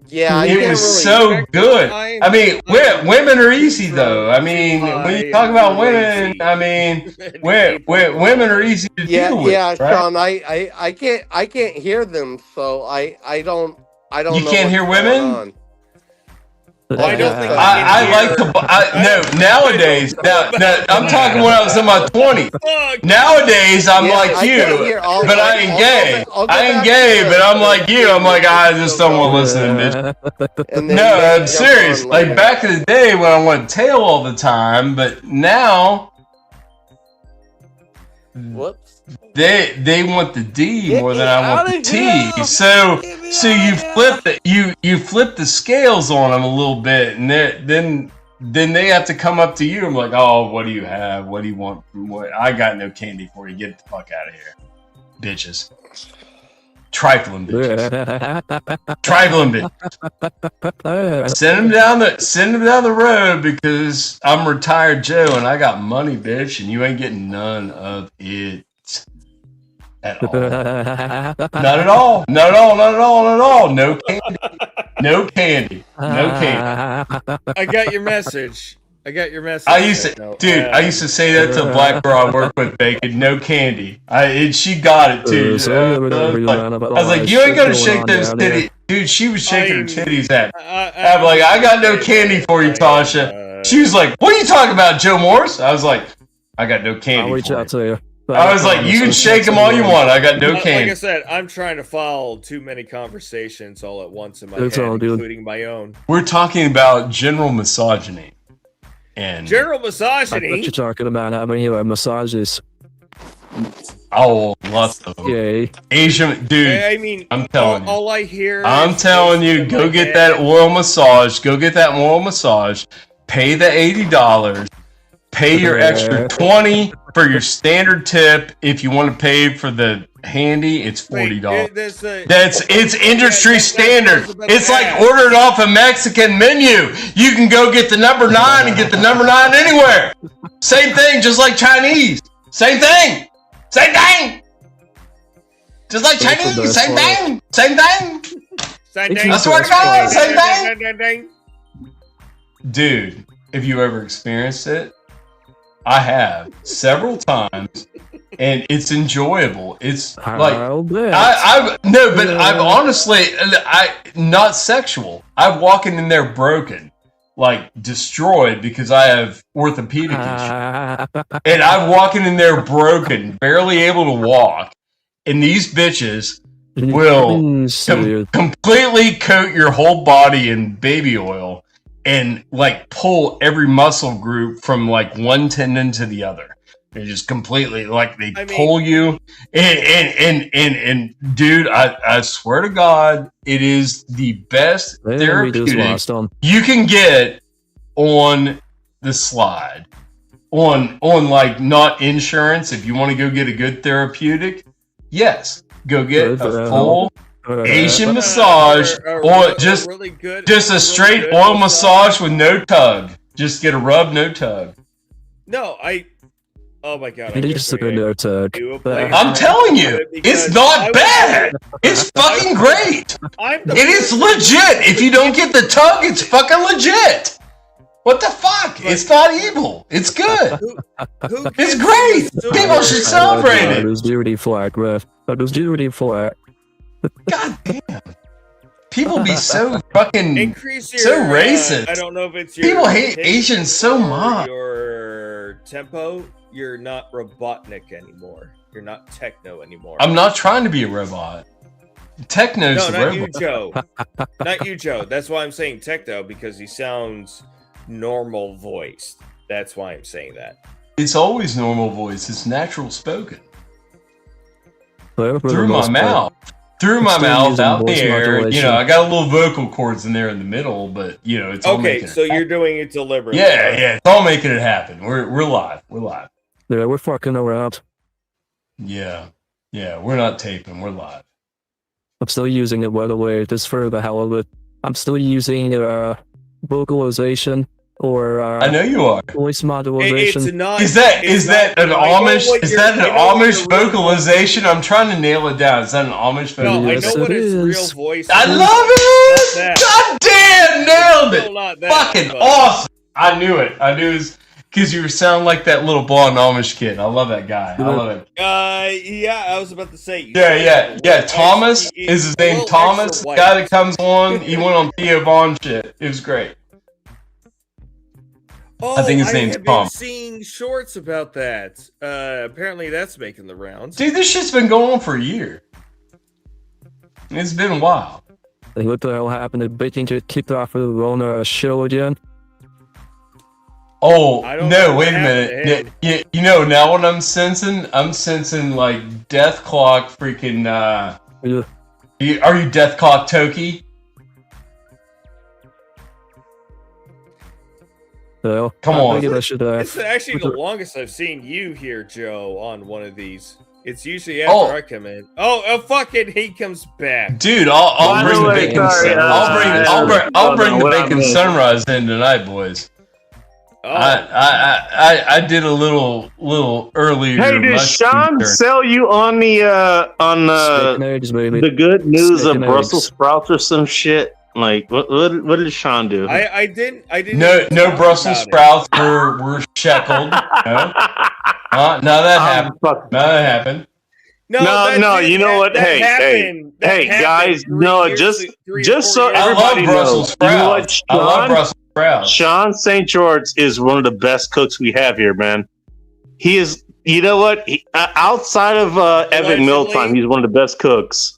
Yeah, It was so good. I mean, women are easy though. I mean, when you talk about women, I mean, women are easy to deal with. Yeah, right? Sean, I can't hear them, so I don't You know can't hear what's going women? on. I don't think I like to. No, nowadays. Now, I'm talking when I was in my 20s. Nowadays, I'm Yeah, like I you, can't hear all- but I ain't gay. I'll go I ain't back gay, to but the- I'm like you. I'm like, I just don't want to listen to bitch. And then No, you I'm jump serious. on Like later. back in the day when I wanted tail all the time, but now Whoops. they want the D more than I want the outta T. here. So you flip you flip the scales on them a little bit, and then they have to come up to you. I'm like, oh, what do you have? What do you want? What? I got no candy for you. Get the fuck out of here, bitches. Trifling bitches. Trifling bitches. Send them down the road because I'm retired Joe and I got money, bitch, and you ain't getting none of it. At all. Not at all. Not at all. Not at all. Not at all. No candy. No candy. No candy. I got your message. I used to say that to a black girl I work with, Bacon. No candy. She got it too. I was like, you ain't gonna shake those titties, dude. She was shaking her titties at me. I'm like, I got no candy for you, Tasha. She was like, what are you talking about, Joe Morris? I was like, I got no candy. I'll reach for out to you. I was like, you can shake them all you want. I got no Like candy. I said, I'm trying to follow too many conversations all at once in my It's head, all good. including my own. We're talking about general misogyny. And General I bet misogyny. you're talking about having massages. oh, lots of them. Yay. Asian dude. I mean, I'm telling you. all I hear. I'm is telling just you, in go my get head. that oil massage. Go get that oil massage. Pay the $80. Pay your extra $20 for your standard tip. If you want to pay for the handy, it's $40. It's industry standard. It's like ordering off a Mexican menu. You can go get the number 9 and get the number 9 anywhere. Same thing, just like Chinese. Same thing. Same thing. Just like Chinese. Same thing. Same thing. I swear to God, same thing. Dude, have you ever experienced it? I have several times, and it's enjoyable. It's like I've honestly, not sexual. I've walking in there broken, like destroyed because I have orthopedic issues. And I'm walking in there broken, barely able to walk. And these bitches will completely coat your whole body in baby oil and like pull every muscle group from like one tendon to the other. They just completely like they pull you and dude, I swear to God, it is the best therapeutic you can get on the slide. On like not insurance. If you want to go get a good therapeutic, yes, go get a full Asian massage or just a straight oil massage with no tug. Just get a rub, no tug. No, oh my God! I'm telling you, it's not bad. It's fucking great. It is legit. If you don't get the tug, it's fucking legit. What the fuck? It's not evil. It's good. It's great. People should celebrate it. That was duty flag, Griff. That was duty flag. God damn. People be so fucking Increase your, so racist. I don't know if it's your people hate pitch Asians so or much. Your tempo. You're not Robotnik anymore. You're not techno anymore. I'm not trying to be a robot. Techno's the not robot. you, Joe. Not you, Joe. That's why I'm saying techno, because he sounds normal voiced. That's why I'm saying that. It's always normal voice. It's natural spoken. Through Through my mouth. Through my mouth, out the air. You know, I got a little vocal cords in there in the middle, but you know, it's all okay. So you're doing it deliberately. Yeah, it's all making it happen. We're live. We're live. Yeah, we're fucking around. Yeah, we're not taping. We're live. I'm still using it, by the way, just for the hell of it. I'm still using vocalization or I know you are. Voice modulation. It's not. Is that an Amish? Is that an Amish vocalization? I'm trying to nail it down. Is that an Amish vocalization? No, I know what his real voice is. I love it. God damn, nailed it. Fucking awesome. I knew it. I knew it because you sound like that little blonde Amish kid. I love that guy. I love it. Yeah, I was about to say. Yeah. Thomas is his name. Thomas, the guy that comes on. He went on Theo Vaughn shit. It was great. Oh, I think his name's Tom. Tom. Been seeing shorts about that. Apparently, that's making the rounds. Dude, this shit's been going on for a year. It's been a while. Like, what the hell happened? Did Baking get kicked off of the Rona show again? Oh, no, wait a minute. Yeah, you know, now what I'm sensing like Death Clock freaking, are you Death Clock Toki? Well, come on. It's actually the longest I've seen you here, Joe, on one of these. It's usually after I come in. Oh, fucking, he comes back, dude. I'll bring the bacon. I'll bring the bacon sunrise in tonight, boys. Oh. I did a little earlier. Hey, did Sean sell you on the good news of Brussels sprouts or some shit? Like what did Sean do? I didn't. No Brussels sprouts were sheckled. No, none of that happened. No. You know what? Hey, guys. No, just so everybody knows. I love Brussels sprouts. Sean St. George is one of the best cooks we have here, man. He is. You know what? Outside of Evan Miltime, he's one of the best cooks.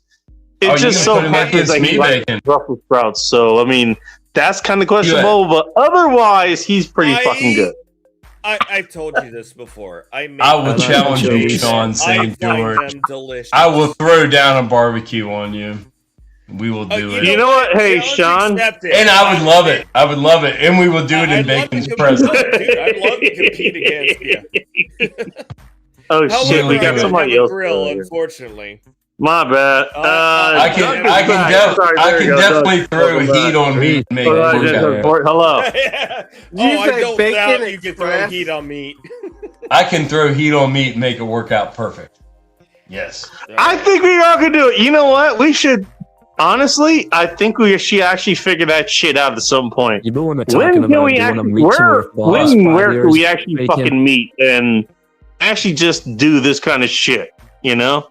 It's just so happens that he likes Brussels sprouts. So I mean, that's kind of questionable, but otherwise, he's pretty fucking good. I've told you this before. I will challenge you, Sean St. George. I will throw down a barbecue on you. We will do it. You know what? Hey, Sean. And I would love it. I would love it. And we will do it in Bacon's presence. Dude, I'd love to compete against you. Oh, shit. We got somebody else. Grill, unfortunately. My bad. I can definitely throw heat on meat and make it work out. Hello. I don't doubt you can throw heat on meat. I can throw heat on meat and make it work out perfect. Yes. I think we all can do it. You know what? We should. Honestly, I think she actually figured that shit out at some point. When can we actually? Where can we actually fucking meet and actually just do this kind of shit? You know.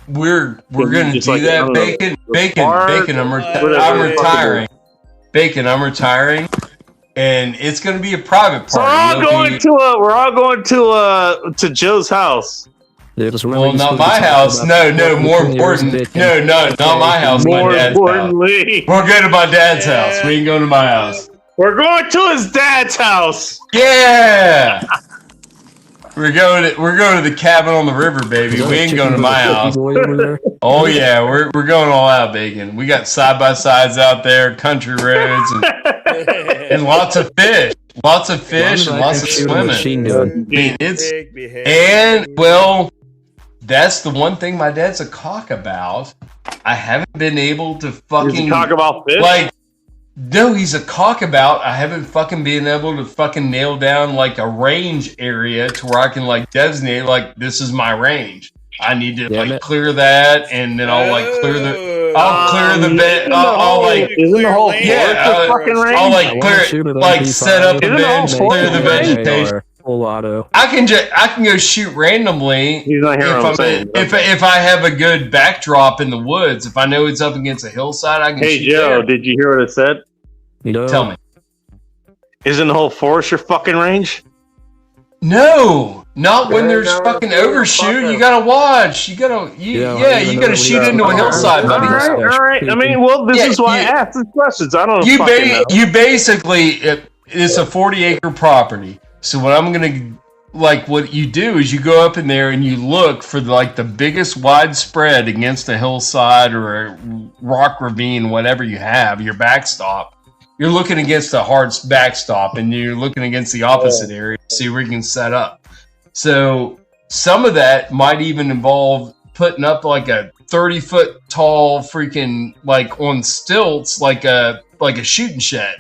We're gonna do that, Bacon. I'm retiring. Bacon, I'm retiring, and it's going to be a private party. So we're all going to Joe's house. Well, not my house. No, more important. No, not my house. My dad's house. We're going to my dad's house. We ain't going to my house. We're going to his dad's house. Yeah. We're going to the cabin on the river, baby. We ain't going to my house. Oh yeah, we're going all out, bacon. We got side by sides out there, country roads, and lots of fish. Lots of fish and lots of swimming. That's the one thing my dad's a cock about. I haven't been able to fucking He's a cock about fish? No, he's a cock about. I haven't fucking been able to fucking nail down like a range area to where I can like designate like this is my range. I need to clear that, and then I'll like clear the. I'll clear the bed. I'll like isn't the whole fucking range? I'll like clear it, like set up a bench, clear the vegetation. I can go shoot randomly if I have a good backdrop in the woods. If I know it's up against a hillside, I can. Hey shoot Joe, there. did you hear what it said? Tell me. Isn't the whole forest your fucking range? No, not when there's fucking overshoot. You gotta watch. You gotta shoot into a hillside, buddy. All right. I mean, well, this is why I asked these questions. I don't know. You basically it's a 40-acre property. So what I'm gonna what you do is you go up in there and you look for the biggest widespread against a hillside or a rock ravine, whatever you have, your backstop. You're looking against a hard backstop, and you're looking against the opposite area to see where you can set up. So some of that might even involve putting up like a 30-foot tall freaking on stilts, like a shooting shed.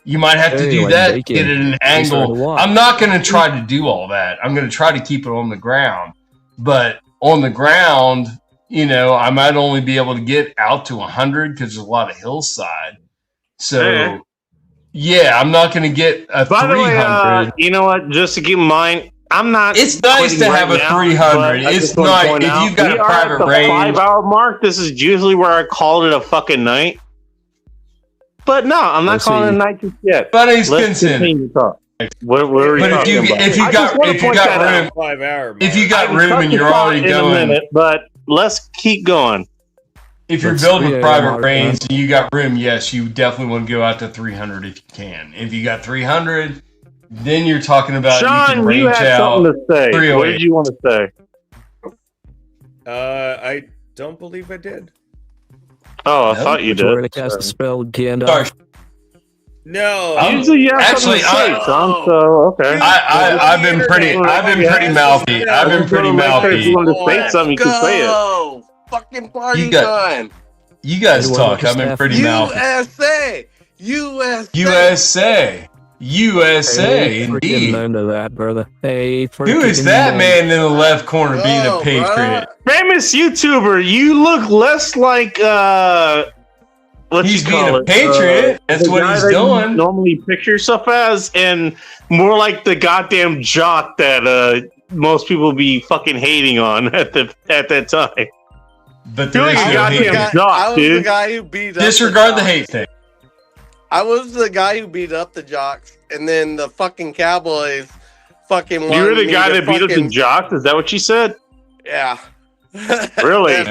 You might have to do that, get it at an angle. I'm not going to try to do all that. I'm going to try to keep it on the ground. But on the ground, I might only be able to get out to 100 because there's a lot of hillside. So, yeah, I'm not going to get a 300. By the way, you know what? Just to keep in mind, I'm not. It's nice to have a 300. It's not. If you've got a private range. 5-hour mark. This is usually where I called it a fucking night. But no, I'm not calling it a night just yet. But it's Vincent. What are we talking about? If you got room and you're already going, but let's keep going. If you're building a private range and you got room, yes, you definitely want to go out to 300 if you can. If you got 300, then you're talking about Sean, you can range you had out. something to say. What did you want to say? I don't believe I did. Oh, I thought you did. To cast a spell, Gandalf. No. Usually you have something to say, Tom. So okay. I've been pretty mouthy. I've been pretty mouthy. If you want to say something, you can say it. Fucking party time. You guys talk. I've been pretty mouthy. USA, indeed. Into that, brother. Hey, who is that man in the left corner being a patriot? Famous YouTuber. You look less like he's being a patriot. That's what he's doing. You normally picture yourself as, and more like the goddamn jock that most people be fucking hating on at that time. But there is goddamn jock, dude. The guy who beat up disregard the hate thing. I was the guy who beat up the jocks, and then the fucking Cowboys fucking won. You were the guy that beat up the jocks? Is that what you said? Yeah. Really?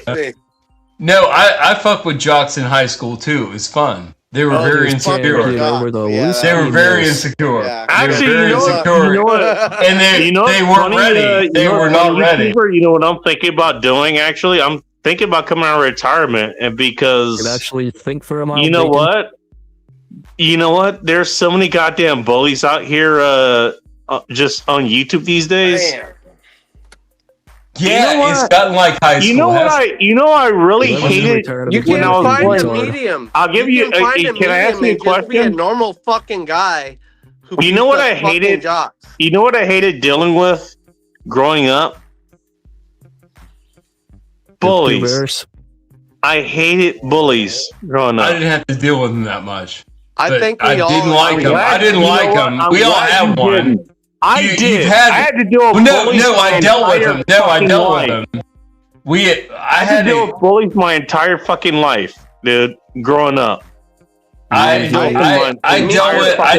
No, I fucked with jocks in high school too. It was fun. They were very insecure. They were very insecure. Actually, you know what? And they weren't ready. They were not ready. You know what I'm thinking about doing? Actually, I'm thinking about coming out of retirement, and because you can actually think for a moment. You know what? You know what? There's so many goddamn bullies out here just on YouTube these days. Yeah, it's gotten like high school. You know I really hated you when I was find born. a medium. I'll give you can I ask you a question? Be a normal fucking guy who you know what I hated? Jocks. You know what I hated dealing with growing up? Bullies. I hated bullies growing up. I didn't have to deal with them that much. I think I didn't like them. I didn't like them. We all have one. I did. I had to deal with bullies. No, I dealt with them. No, I dealt with them. I had to deal with bullies my entire fucking life, dude. Growing up, I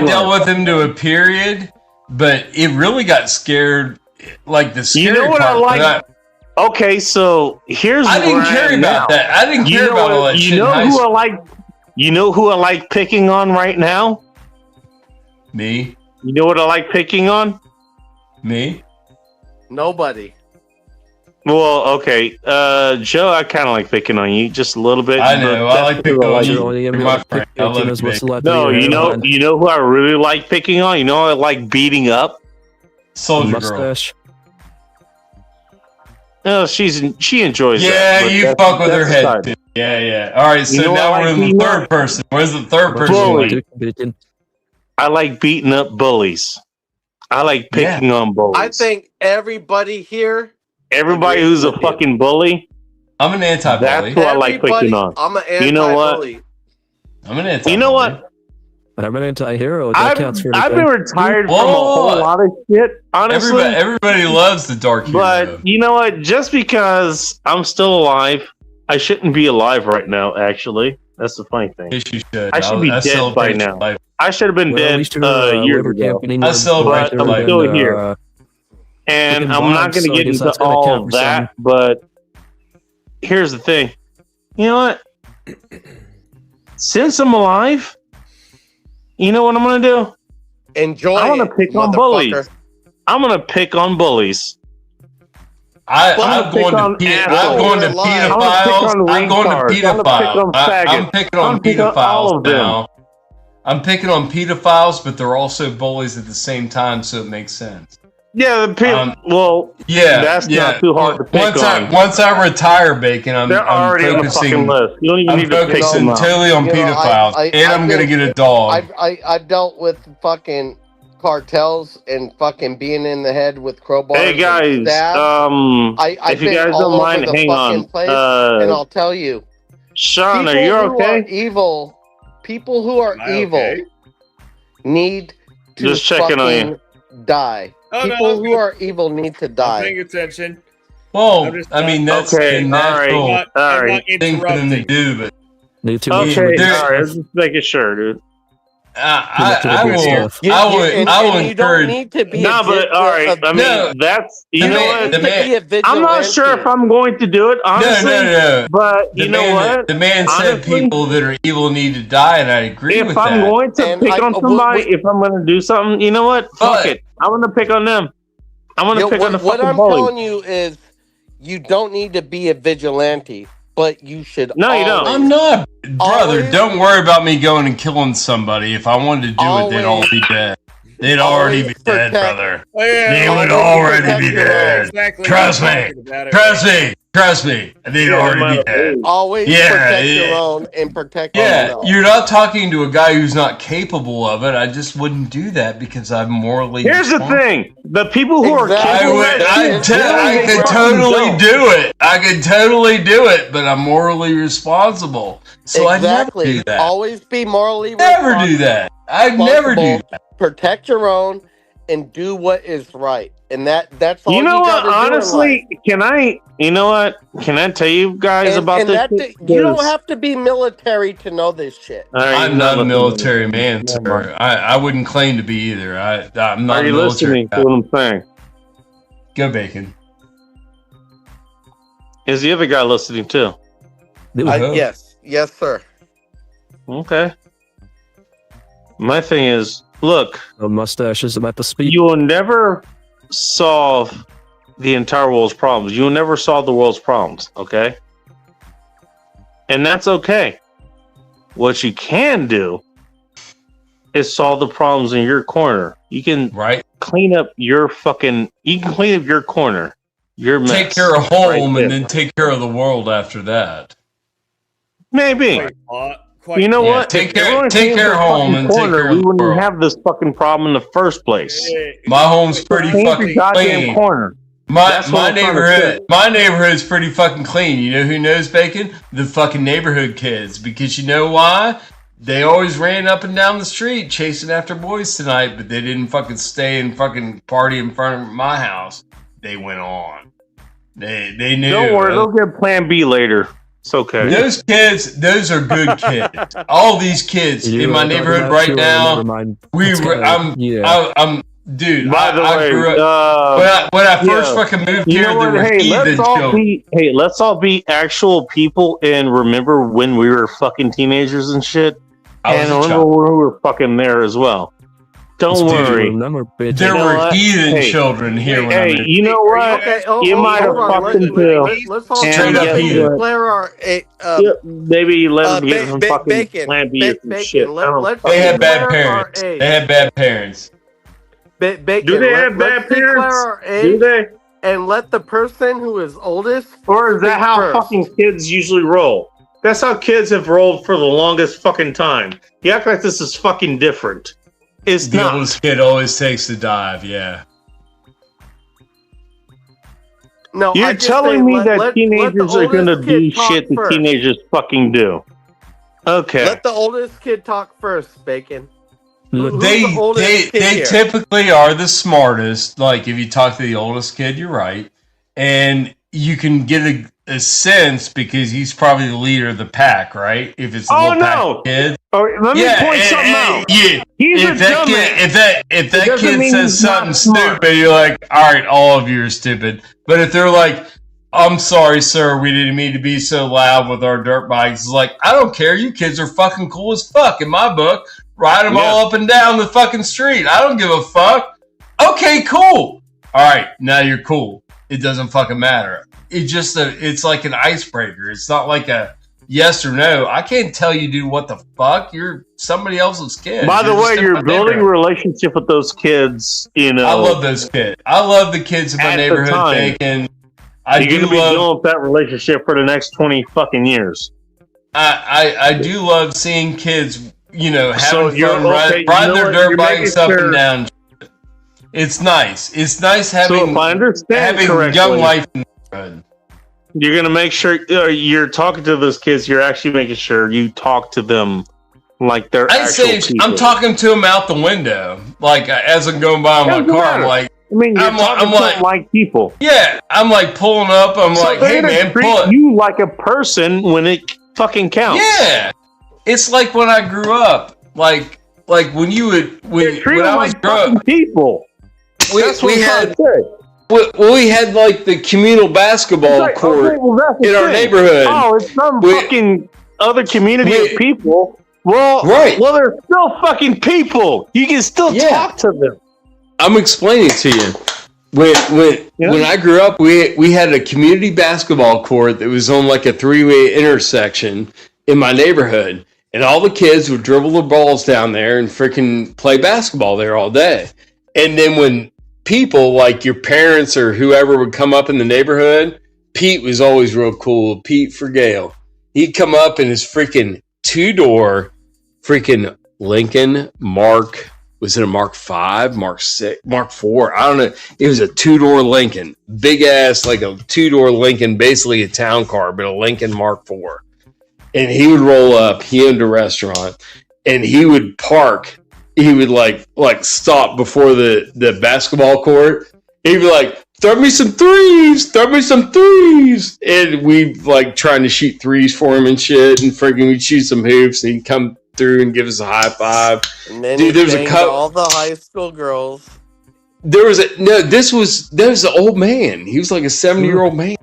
dealt with him to a period, but it really got scared. Like the scary You know what part, I like? Okay, so here's I didn't where care am about now. that. I didn't You care know about all what- that you shit. know in high who I school. like? You know who I like picking on right now? Me. You know what I like picking on? Me. Nobody. Well, okay, Joe, I kind of like picking on you just a little bit. I know. but I like that's picking because on I you. You're my friend. I love you, man. No, you know who I really like picking on? You know, I like beating up. Soldier Girl. No, she enjoys that. Yeah, but you that's- fuck with her that's head. aside. Too. Yeah. All right, so You know what now I we're like in the beating third up? person. Where's the third person? Bully. I like beating up bullies. I like picking on bullies. I think everybody here. Everybody who's a fucking bully. I'm an anti-bully. That's who I like picking on. I'm an You know what? anti-bully. I'm an anti. You know what? I'm an anti-hero. That counts for I've been anything. retired from a whole lot of shit, honestly. Everybody loves the dark hero. But you know what? Just because I'm still alive, I shouldn't be alive right now. Actually, that's the funny thing. Yes, you should. I should be I dead by celebrate now. your life. I should have been Well, at dead least you're, years liver ago. campaigning I with celebrate But your I'm life. still here, fucking and I'm not bombs, going to so I get guess into that's gonna all count of for that. But here's the thing. You know what? Since I'm alive, you know what I'm going to do? Enjoy I want it, to pick on motherfucker. bullies. I'm going to pick on bullies. I'm gonna going pick to on pedophiles. assholes. I'm going to retards. I'm gonna pick on pedophiles. I'm faggots. picking on I'm picking on all pedophiles of them. now. I'm picking on pedophiles, but they're also bullies at the same time, so it makes sense. Yeah, well, Yeah, that's yeah. not too hard to pick on. Once I retire, Bacon, I'm They're already on the focusing. fucking list. You don't even I'm need to pick focusing them out. totally on pedophiles, and I'm gonna get a dog. I've dealt with fucking cartels and fucking being in the head with crowbars. Hey guys, and stabs. if you guys don't mind, hang on. Place, and I'll tell you, Sean, are people you who okay? are evil, people who are evil, need to Just checking on you. fucking die. Oh, no, People I'm who good. are evil need to I'm die. paying attention. Well, I'm just I mean that's Okay, the natural all right, all I'm right. not thing for them to interrupting. do, but Need to Okay, Dude, all right. Just making sure, dude. I will. You- I you- will. and- I will and you don't encourage. need to be No, but all right. I mean, No. that's you The know man- what. the man- I'm not sure if I'm going to do it, honestly. No. But The you know man, what? The man said Honestly, people that are evil need to die, and I agree if with I'm that. going to pick on somebody, if I'm going to do something, you know what? Fuck it. I'm going to pick on them. I'm going to pick on the what fucking I'm bully. telling you is, you don't need to be a vigilante, but you should. No, you don't. I'm not, brother. always- Don't worry about me going and killing somebody. If I wanted to do it, they'd all be dead. They'd already be dead, brother. Oh, yeah, They yeah, would yeah. already be dead. Exactly. Trust I'm me. talking about it. Trust me. They'd already be dead. Always Yeah, protect yeah. your own and protect Yeah, yourself. you're not talking to a guy who's not capable of it. I just wouldn't do that because I'm morally. Here's the thing: the people who are Exactly. capable I of that shit, could they fucking totally don't. do it. I could totally do it, but I'm morally responsible. So I never do that. Always be morally Never do that. I'd never do that. Protect your own and do what is right. And that's all You know what? gotta do in Honestly, can I? You know what? Can I tell you guys life. about And this? that, shit? you don't 'Cause- have to be military to know this shit. All right, I'm not a listening. military man, sir. I wouldn't claim to be either. I'm not Are a you military listening guy. to what I'm saying? Go Bacon. Is the other guy listening too? Yes, sir. Okay. My thing is, look, a mustache is about to speak. you will never solve the entire world's problems. You will never solve the world's problems, okay? And that's okay. What you can do is solve the problems in your corner. You can clean up your fucking. You can clean up your corner. Your mess. Take care of home right and there. then take care of the world after that. Maybe. You know Yeah, what? take If care- everyone take cleaned care their of home fucking and take care of we the wouldn't world. have this fucking problem in the first place. My home's pretty Clean your fucking goddamn clean. corner. My That's what I'm trying to neighborhood, say. my neighborhood's pretty fucking clean. You know who knows Bacon? The fucking neighborhood kids. Because you know why? They always ran up and down the street chasing after boys tonight, but they didn't fucking stay and fucking party in front of my house. They went on. They knew. Don't worry, they'll get Plan B later. It's okay. Those kids, those are good kids. All these kids in my neighborhood right now. Dude. By the way, when I first fucking moved here, there were heathen children. Let's all be actual people and remember when we were fucking teenagers and shit, and remember when we were fucking there as well. Don't worry. There were heathen children here. Hey, you know what? You might have fucking too. Straight up heathen. Maybe let them get some fucking plant beef and shit. They had bad parents. They had bad parents. Bacon. Do they have bad parents? Do they? And let the person who is oldest. Or is that how fucking kids usually roll? That's how kids have rolled for the longest fucking time. You act like this is fucking different. It's the not. oldest kid always takes the dive, yeah. No, you're telling me that teenagers are going to do shit that teenagers fucking do. Okay. Let the oldest kid talk first, Bacon. They typically are the smartest. Like, if you talk to the oldest kid, you're right. And you can get a sense because he's probably the leader of the pack, right? If it's a little pack of kids. Let me point something out. Yeah. He's if that kid says something stupid, you're like, all right, all of you are stupid. But if they're like, I'm sorry, sir, we didn't mean to be so loud with our dirt bikes. It's like, I don't care. You kids are fucking cool as fuck in my book. Ride them all up and down the fucking street. I don't give a fuck. Okay, cool. All right, now you're cool. It doesn't fucking matter. It's like an icebreaker. It's not like a yes or no. I can't tell you, dude, what the fuck. You're somebody else's kid. By the way, you're building a relationship with those kids. You know, I love those kids. I love the kids in my neighborhood. Thinking you're gonna be dealing with that relationship for the next 20 fucking years. I do love seeing kids. You know, having fun, ride their dirt bikes up and down. It's nice. It's nice having, if I understand correctly, young life. You're going to make sure you're talking to those kids. You're actually making sure you talk to them like they're actual people. I'm talking to them out the window. Like, as I'm going by in my car, I'm like, I'm like people. Yeah, I'm like pulling up. I'm like, hey, man, treat you like a person when it fucking counts. Yeah. It's like when I grew up, like when you would when I was growing up, people. We had like the communal basketball court in our neighborhood. Oh, it's some fucking other community of people. Well, they're still fucking people. You can still talk to them. I'm explaining to you. When I grew up, we had a community basketball court that was on like a 3-way intersection in my neighborhood. And all the kids would dribble the balls down there and freaking play basketball there all day. And then when people like your parents or whoever would come up in the neighborhood, Pete was always real cool. Pete Fergale. He'd come up in his freaking 2-door freaking Lincoln Mark. Was it a Mark 5, Mark 6, Mark 4? I don't know. It was a 2-door Lincoln. Big ass, like a 2-door Lincoln, basically a town car, but a Lincoln Mark 4. And he would roll up. He owned a restaurant, and he would park. He would like stop before the basketball court. He'd be like, "Throw me some threes! Throw me some threes!" And we like trying to shoot threes for him and shit. And freaking we'd shoot some hoops. And he'd come through and give us a high five. And then dude, there's a couple. All the high school girls. This was the old man. He was like a 70-year-old man.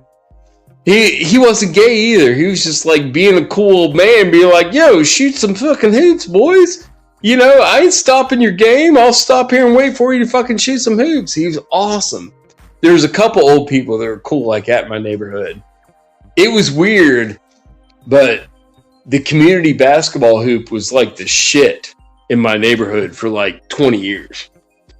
He wasn't gay either. He was just like being a cool old man, being like, yo, shoot some fucking hoops, boys. You know, I ain't stopping your game. I'll stop here and wait for you to fucking shoot some hoops. He was awesome. There was a couple old people that were cool like that in my neighborhood. It was weird, but the community basketball hoop was like the shit in my neighborhood for like 20 years.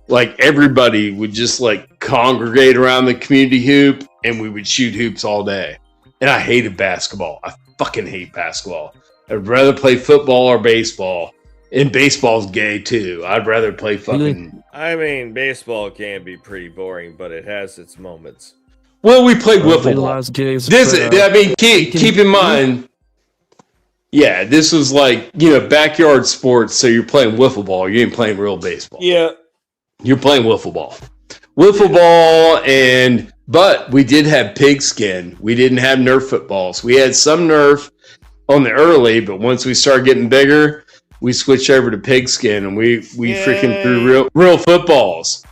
Like everybody would just like congregate around the community hoop and we would shoot hoops all day. And I hated basketball. I fucking hate basketball. I'd rather play football or baseball. And baseball's gay too. I'd rather play fucking... I mean, baseball can be pretty boring, but it has its moments. Well, we played wiffle ball. I mean, keep in mind... Yeah, this was like, you know, backyard sports, so you're playing wiffle ball. You ain't playing real baseball. Yeah. You're playing wiffle ball. Wiffle ball and But we did have pigskin. We didn't have Nerf footballs. We had some Nerf on the early, but once we started getting bigger, we switched over to pigskin, and we freaking threw real footballs.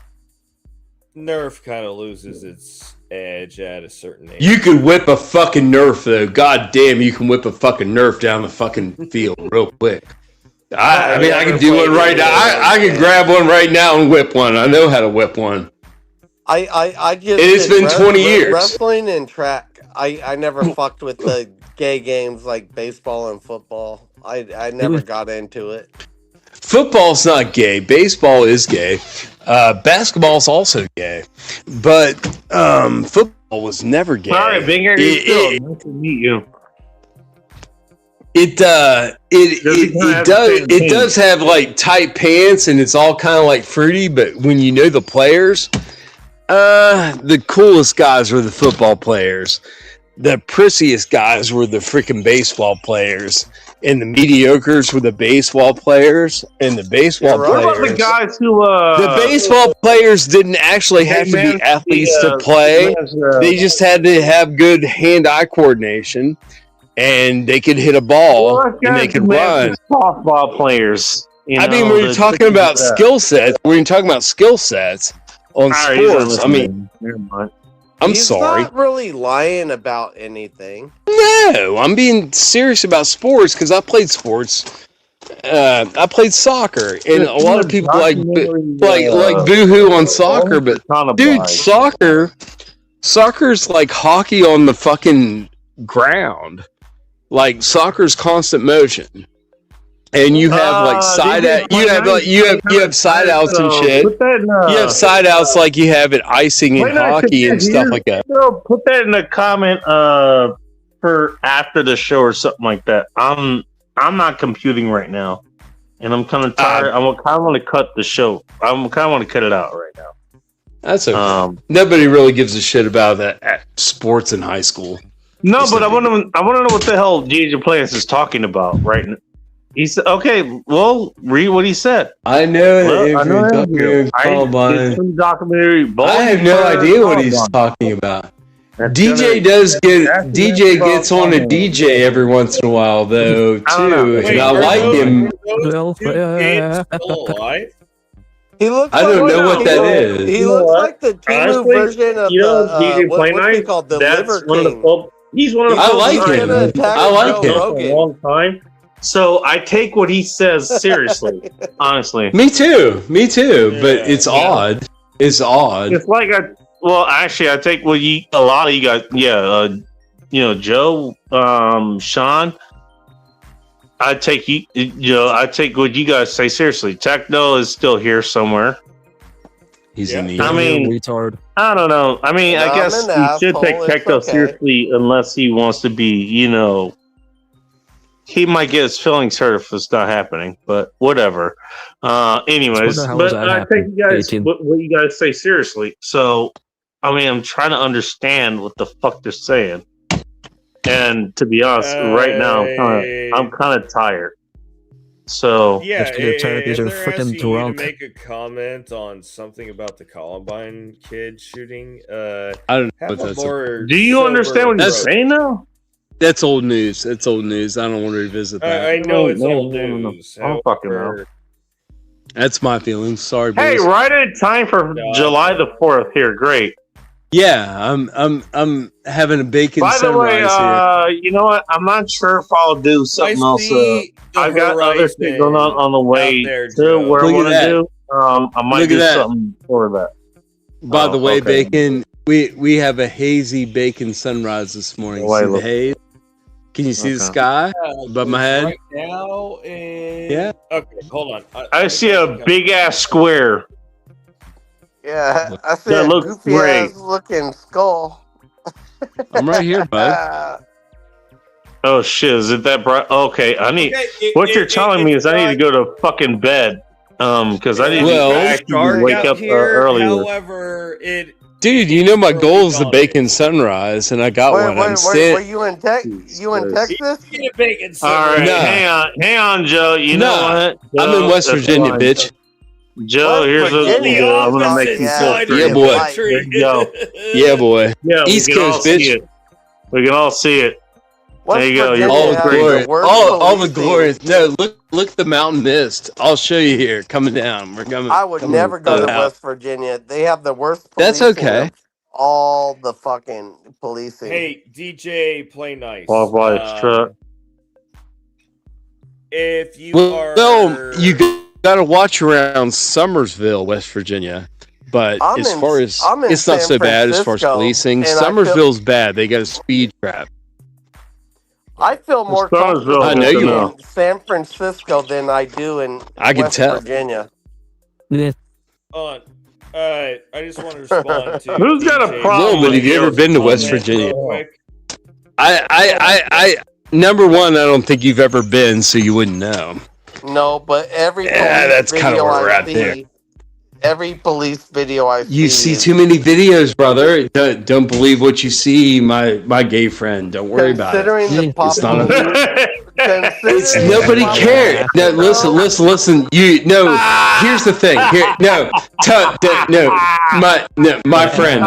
Nerf kind of loses its edge at a certain age. You could whip a fucking Nerf, though. God damn, you can whip a fucking Nerf down the fucking field real quick. I mean, I can do one right now. I can grab one right now and whip one. I know how to whip one. I just. It's been 20 years. Wrestling and track. I never fucked with the gay games like baseball and football. I never got into it. Football's not gay. Baseball is gay. Basketball's also gay. But football was never gay. All right, Big Hair, nice to meet you. It does have like tight pants, and it's all kind of like fruity. But when you know the players, the coolest guys were the football players. The prissiest guys were the freaking baseball players, and the mediocres were the baseball players, and the baseball players. What about the guys who? The baseball players didn't actually have to be athletes to play. They just had to have good hand-eye coordination, and they could hit a ball and they could run. Softball players. I mean, when you're talking about skill sets, on sports, I mean, I'm sorry. He's not really lying about anything. No, I'm being serious about sports because I played sports. I played soccer, and a lot of people like boohoo on soccer, but dude, soccer's like hockey on the fucking ground. Like soccer's constant motion. And you have like side out. You have side outs and shit. You have side outs like you have in icing in hockey and stuff like that. Put that in the comment for after the show or something like that. I'm not computing right now, and I'm kind of tired. I kind of want to cut the show. I kind of want to cut it out right now. That's okay. Nobody really gives a shit about that at sports in high school. No, but I want to know what the hell DJ Plants is talking about right now. He said, "Okay, well, read what he said." I know. Documentary. I have no idea what he's talking about. DJ gets on a DJ every once in a while though too, and I like him. He looks. I don't know what that is. He looks like the Temu version of DJ what's he called? The Liver King. He's one of the. I like him. I like him. For a long time. So I take what he says seriously, honestly. Me too. But it's odd. It's odd. It's like I take what a lot of you guys. Yeah, Joe, Sean. I take I take what you guys say seriously. Techno is still here somewhere. He's in the retard. I don't know. I mean, I guess he should take Techno seriously unless he wants to be, he might get his feelings hurt if it's not happening, but whatever. Anyways, but I think you guys, what you guys say seriously. So, I mean, I'm trying to understand what the fuck they're saying. And to be honest, right now, I'm kind of tired. So, yeah, if they're asking you to make a comment on something about the Columbine kid shooting, I don't know what that's. Do you understand what he's saying now? That's old news. I don't want to revisit that. I know it's old news. I don't fucking know. That's my feelings. Sorry, boys. Hey, right in time for July the 4th here. Great. Yeah, I'm having a bacon By the way, here. You know what? I'm not sure if I'll do something else. I've got other things going on the way to where I want to do. I might do something for that. By the way, bacon. We have a hazy bacon sunrise this morning. See the haze? Can you see the sky above my head? Right now, yeah. Okay, hold on. I see a big ass square. Yeah, I see a goofy ass looking skull. I'm right here, bud. Oh shit! Is it that bright? Okay, I need. What you're telling me is I need to go to fucking bed. Because I need to actually wake up earlier. However, Dude, you know my goal is the bacon sunrise, and I got one. Were you in Texas? All right, hang on, Joe. You know what? Joe, I'm in West Virginia, bitch. Joe, here's what Virginia. I'm gonna make you full Yeah, screen. Yeah, boy. There you go. Yeah, boy. Yeah, East we can all Coast, see bitch. it. We can all see it. West There you go. Virginia You're All has the the glory. worst All the policing. glory. No, look at the mountain mist. I'll show you here. Coming down. We're coming. I would coming never go to out. West Virginia. They have the worst That's policing okay. of all the fucking policing. Hey, DJ, play nice. Walk by its truck. If you Well, you got to watch around Summersville, West Virginia. But I'm as in- far as I'm in it's not San so bad as far as Francisco, policing. and I feel- Summersville's bad. They got a speed trap. I feel more Summersville, comfortable I know you in are. San Francisco than I do in I can West tell. Virginia. Yeah. I just want to respond to Who's got a DJ. problem? No, but have you ever been to West Comment Virginia? real quick. I number one, I don't think you've ever been, so you wouldn't know. No, but every Yeah, police that's kinda video where we're I at there. see, every police video I see, You see too many videos, brother. Don't believe what you see, my gay friend. Don't worry about it. considering the It's not It's nobody cares. No, listen. You no. Here's the thing. Here, no, my friend.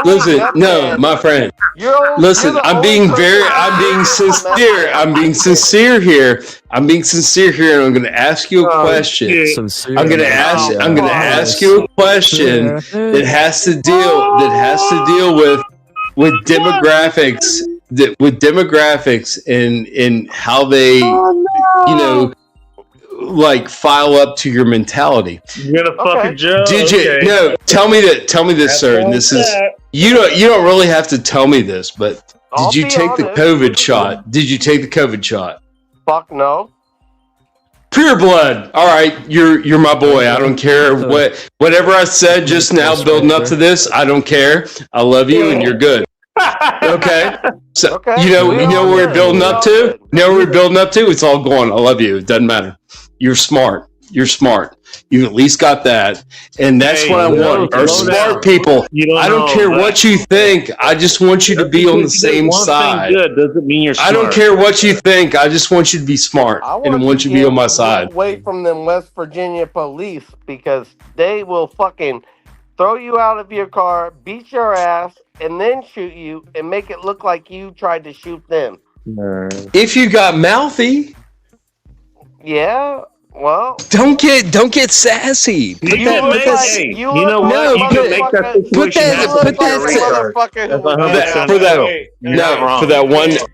Listen. No, my friend. Listen, I'm being sincere. I'm being sincere here. And I'm going to ask you a question. I'm going to ask you a question that has to deal with demographics. With demographics and how they, like file up to your mentality. You're gonna fucking Joe. DJ, Okay. no, tell me this, sir. And this is you don't really have to tell me this, but I'll did you be take the honest. COVID shot? Did you take the COVID shot? Fuck no. Pure blood. All right, you're my boy. I don't care whatever I said just now building up to this. I don't care. I love you and you're good. Okay. So you know where we're building up to? You know where we're building up to? It's all gone. I love you. It doesn't matter. You're smart. You at least got that. And that's Hey, what I want. Are slow smart down. people. You don't I don't know care that. what you think. I just want you to be on the same side. Good doesn't mean you're smart. I don't care what you think. I just want you to be smart. And I want you to be on my get side. away from them West Virginia police because they will fucking throw you out of your car, beat your ass, and then shoot you and make it look like you tried to shoot them. If you got mouthy, Yeah, well, don't get sassy. Put you that, look put that, like you know what? No, You can make that motherfucker- put situation that, happen. put that, You're a retard. That's 100% for that, true. You're not wrong.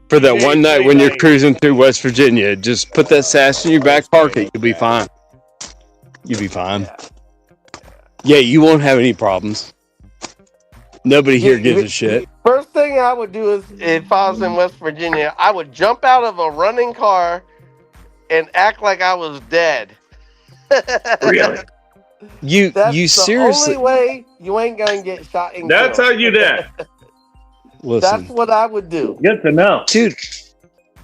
for that one night when you're cruising through West Virginia, just put that sass in your back pocket. You'll be fine. You'll be fine. Yeah, you won't have any problems. Nobody here gives a shit. First thing I would do is, if I was in West Virginia, I would jump out of a running car and act like I was dead. Really? You That's seriously the only way you ain't gonna get shot and That's killed. how you do that. listen, That's what I would do. Good to know.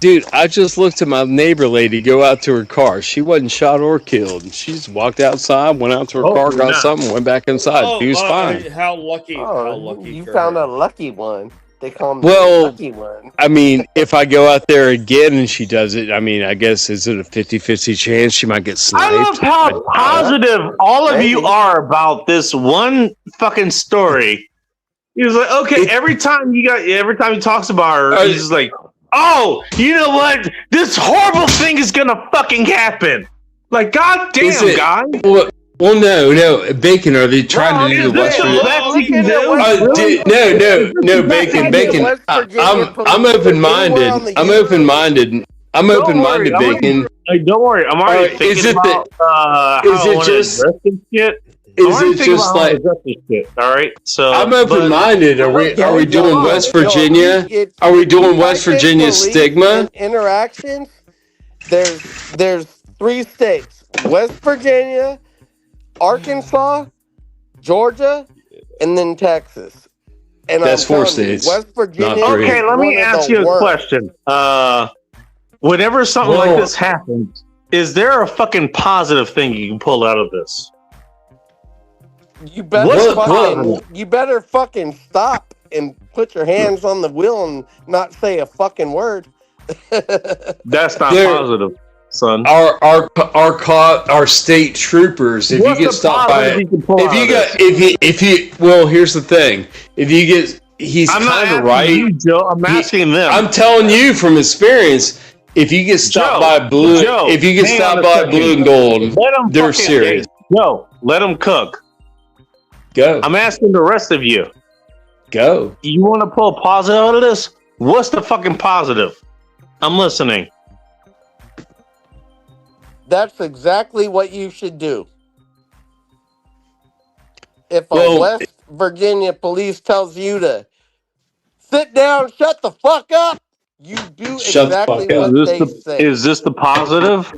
dude. I just looked at my neighbor lady go out to her car. She wasn't shot or killed. She just walked outside, went out to her car, got something, went back inside. She was fine. How lucky! How Oh, lucky! you for found her. a lucky one. They call me Well, the lucky one. I mean, if I go out there again and she does it, I mean, I guess is it a 50-50 chance she might get sniped? I love how positive all of you are about this one fucking story. He was like, okay, every time he talks about her, he's just like, oh, you know what? This horrible thing is gonna fucking happen. Like, goddamn, guy. Well, no, Bacon. Are they trying to do the West Virginia? No, Bacon. I'm open-minded. I'm open-minded, Bacon. Like, don't worry. I'm already thinking is it about is it just shit. is it just like all right? So I'm open-minded. Are we doing West Virginia? Are we doing West Virginia stigma? Interactions. There's 3 states: West Virginia, Arkansas, Georgia, and then Texas. And That's I'm 4 telling you, states. West Virginia. Not 3. okay, let me ask you a question. Whenever something like this happens, is there a fucking positive thing you can pull out of this? You better fucking stop and put your hands on the wheel and not say a fucking word. That's not There- positive. son. Our state troopers. If What's you get the stopped by positive it, you can pull out of this? if you well, here's the thing. If you get, he's I'm not kind of asking right. you, Joe. I'm asking them. I'm telling you from experience. If you get stopped by blue, if you get hang stopped on a by second. blue and gold, Let 'em they're fucking- serious. No, let them cook. Go. I'm asking the rest of you. Go. You want to pull a positive out of this? What's the fucking positive? I'm listening. That's exactly what you should do. If a Well, West Virginia police tells you to sit down, shut the fuck up, you do exactly what they say. Is this the positive?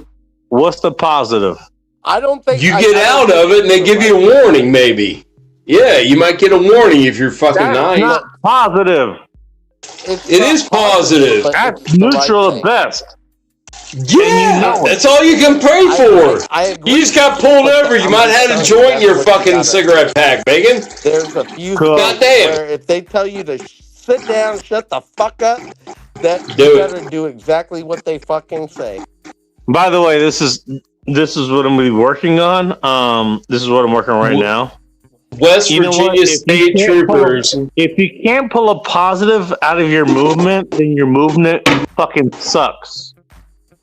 What's the positive? I don't think You get out of it and they give you a warning, maybe. Yeah, you might get a warning if you're fucking That's nice. not positive. It is positive. That's neutral at best. Yeah, that's all you can pray for. You just got pulled over. You might have a joint in your fucking cigarette pack, Bacon. There's a few Goddamn. things where if they tell you to sit down, shut the fuck up, that Do you it. better do exactly what they fucking say. By the way, this is what I'm gonna be working on. This is what I'm working on right now. West You know what? Virginia If you State can't pull a- Troopers. If you can't pull a positive out of your movement, then your movement fucking sucks.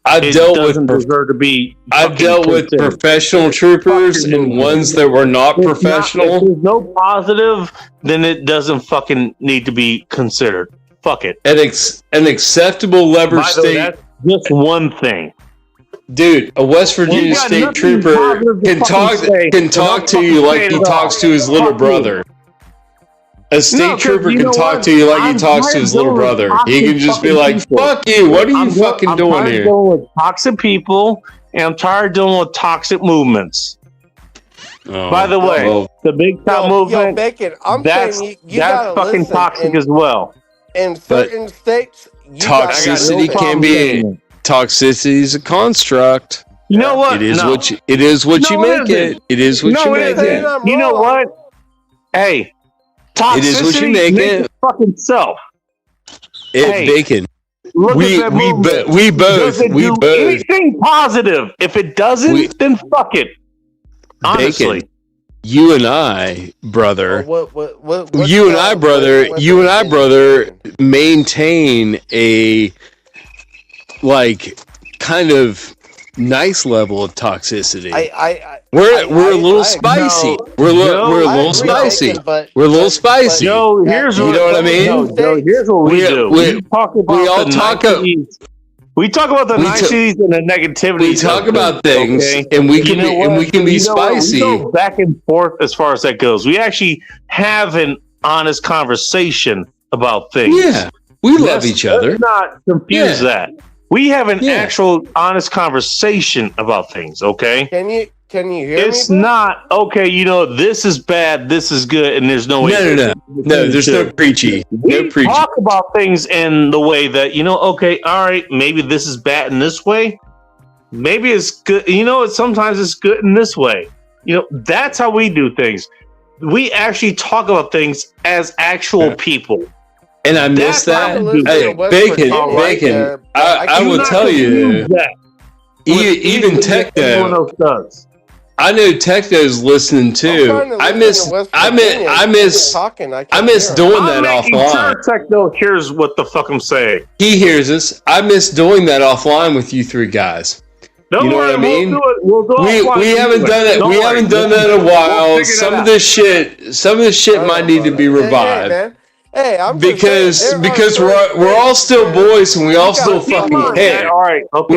I've It dealt doesn't with deserve to be. I've fucking dealt with considered. professional troopers and ones that were not If professional. if there's no positive, then it doesn't fucking need to be considered. Fuck it. An acceptable lever By the way, state. that's just one thing. Dude, a West Virginia got State nothing trooper positive to can fucking talk say. can talk to you like he talks to his little Fuck you. brother. A state No, 'cause trooper you can know talk what? to you like I'm he talks to tired his of little dealing with brother. He toxic can just be fucking like, people. "Fuck you! What are you I'm fucking doing tired here?" of dealing with toxic people, and I'm tired of dealing with toxic movements. Oh, By the way, well, the big top movement, Bacon, I'm that's saying you that's gotta fucking listen. toxic as well. In certain states, you gotta toxicity listen. can be toxicity is a construct. You know what? It is No. what you, it is what No, you make isn't. it. It is what No, you it make isn't. it. You know what? Hey, toxicity It is what you make it. fucking self. Hey, Bacon. Look We at that movement. we Does it both do anything positive? If it doesn't, then fuck it. Honestly. Bacon. You and I, brother. What You and I, brother, maintain a like kind of nice level of toxicity. We're a little spicy. We're a little spicy. We're a little spicy. Joe, here's you what, know what I mean. Joe, here's what we do. We talk about we talk about the niceties and the negativities. We talk about things, and we can be You know what? spicy. We go back and forth as far as that goes. We actually have an honest conversation about things. Yeah, we love each other. Let's not confuse that. We have an actual honest conversation about things. Okay. Can you hear It's me? not okay. You know, this is bad. This is good, and there's no way. No. There's no preachy. No We preachy. talk about things in the way that, you know, okay, all right, maybe this is bad in this way. Maybe it's good. You know, sometimes it's good in this way. You know, that's how we do things. We actually talk about things as actual people. And I miss that. Hey, Bacon. I will tell you. Even Techno does. I know Techno's listening too. I miss doing that offline. Sure, Techno hears what the fuck I'm saying. He hears us. I miss doing that offline with you three guys. Don't you know worry, what I mean? We'll do it offline we haven't anyway. done it. Don't We worry. haven't done that in a We'll while. figure that Some out. of this shit might need to be revived. Hey, I'm because we're all still boys and we all still fucking care. All right, okay.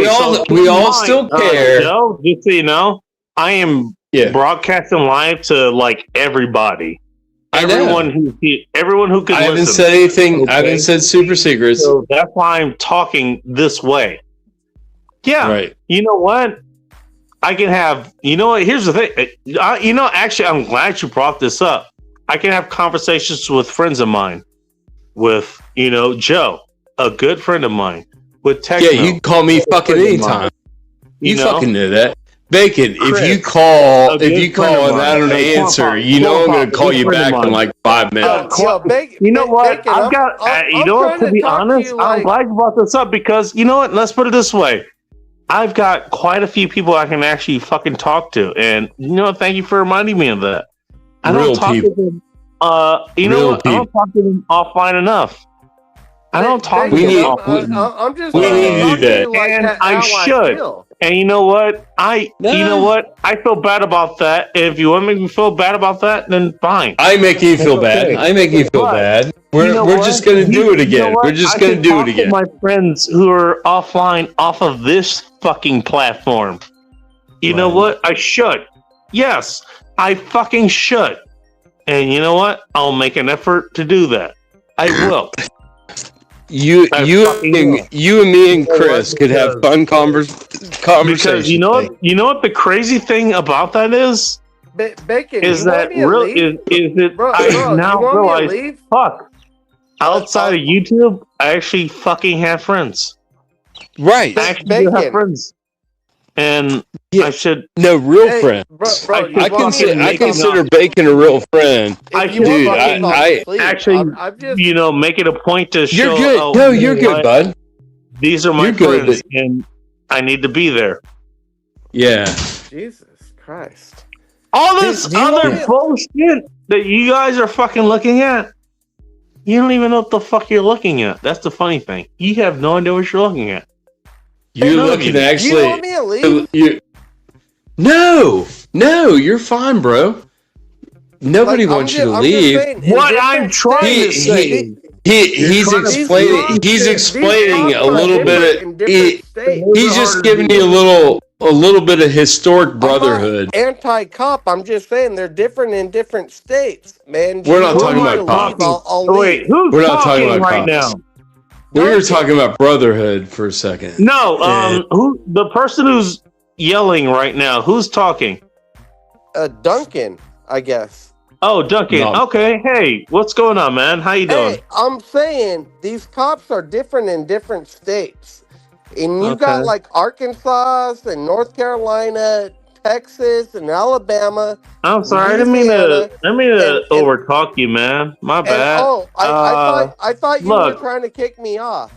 We all still care. Joe, just so you know, I am broadcasting live to like everybody. Everyone who could. I haven't listen. said anything. Okay? I haven't said super secrets. So that's why I'm talking this way. Yeah. Right. You know what? I can have. You know what? Here's the thing. Actually, I'm glad you brought this up. I can have conversations with friends of mine, with Joe, a good friend of mine, with Techno. Yeah, you can call me fucking anytime. You fucking know that. Bacon, if you call and I don't answer, you know I'm going to call you back in like 5 minutes. You know what? I've got. To be honest, I'm glad you brought this up because you know what? Let's put it this way. I've got quite a few people I can actually fucking talk to, and you know, thank you for reminding me of that. I don't talk to them. You know what? I don't talk to them offline enough. I don't talk to them offline. I'm just. We need to do that. And I should. And you know what? You know what? I feel bad about that. If you want to make me feel bad about that, then fine. I make you feel bad. I make you feel bad. We're just gonna do it again. We're just gonna do it again. My friends who are offline off of this fucking platform. You know what? I should. Yes, I fucking should. And you know what? I'll make an effort to do that. I will. You and me and Chris could have fun conversations. Because you know what the crazy thing about that is? Bacon, is that real? Is it? I now realize. Fuck. Outside of YouTube, I actually fucking have friends. Right. I actually do have friends. And I should real friends. I consider Bacon a real friend. Dude, I actually, you know, make it a point to show. You're good. No, you're good, bud. These are my friends, and I need to be there. Yeah. Jesus Christ. All this other bullshit that you guys are fucking looking at, you don't even know what the fuck you're looking at. That's the funny thing. You have no idea what you're looking at. You're looking actually. You want me to leave? No, you're fine, bro. Nobody wants you to leave. What I'm trying to say. He's explaining a little bit of. He's just giving you a little bit of historic brotherhood. Anti-cop. I'm just saying they're different in different states, man. We're not talking about cops. Wait, who's talking right now? We were talking about brotherhood for a second. No, who the person who's yelling right now? Who's talking? Duncan, I guess. Oh, Duncan. No. Okay. Hey, what's going on, man? How you doing? Hey, I'm saying these cops are different in different states, and you got like Arkansas and North Carolina, Texas and Alabama. I'm sorry, I didn't mean to overtalk you, man. My bad. I thought you were trying to kick me off.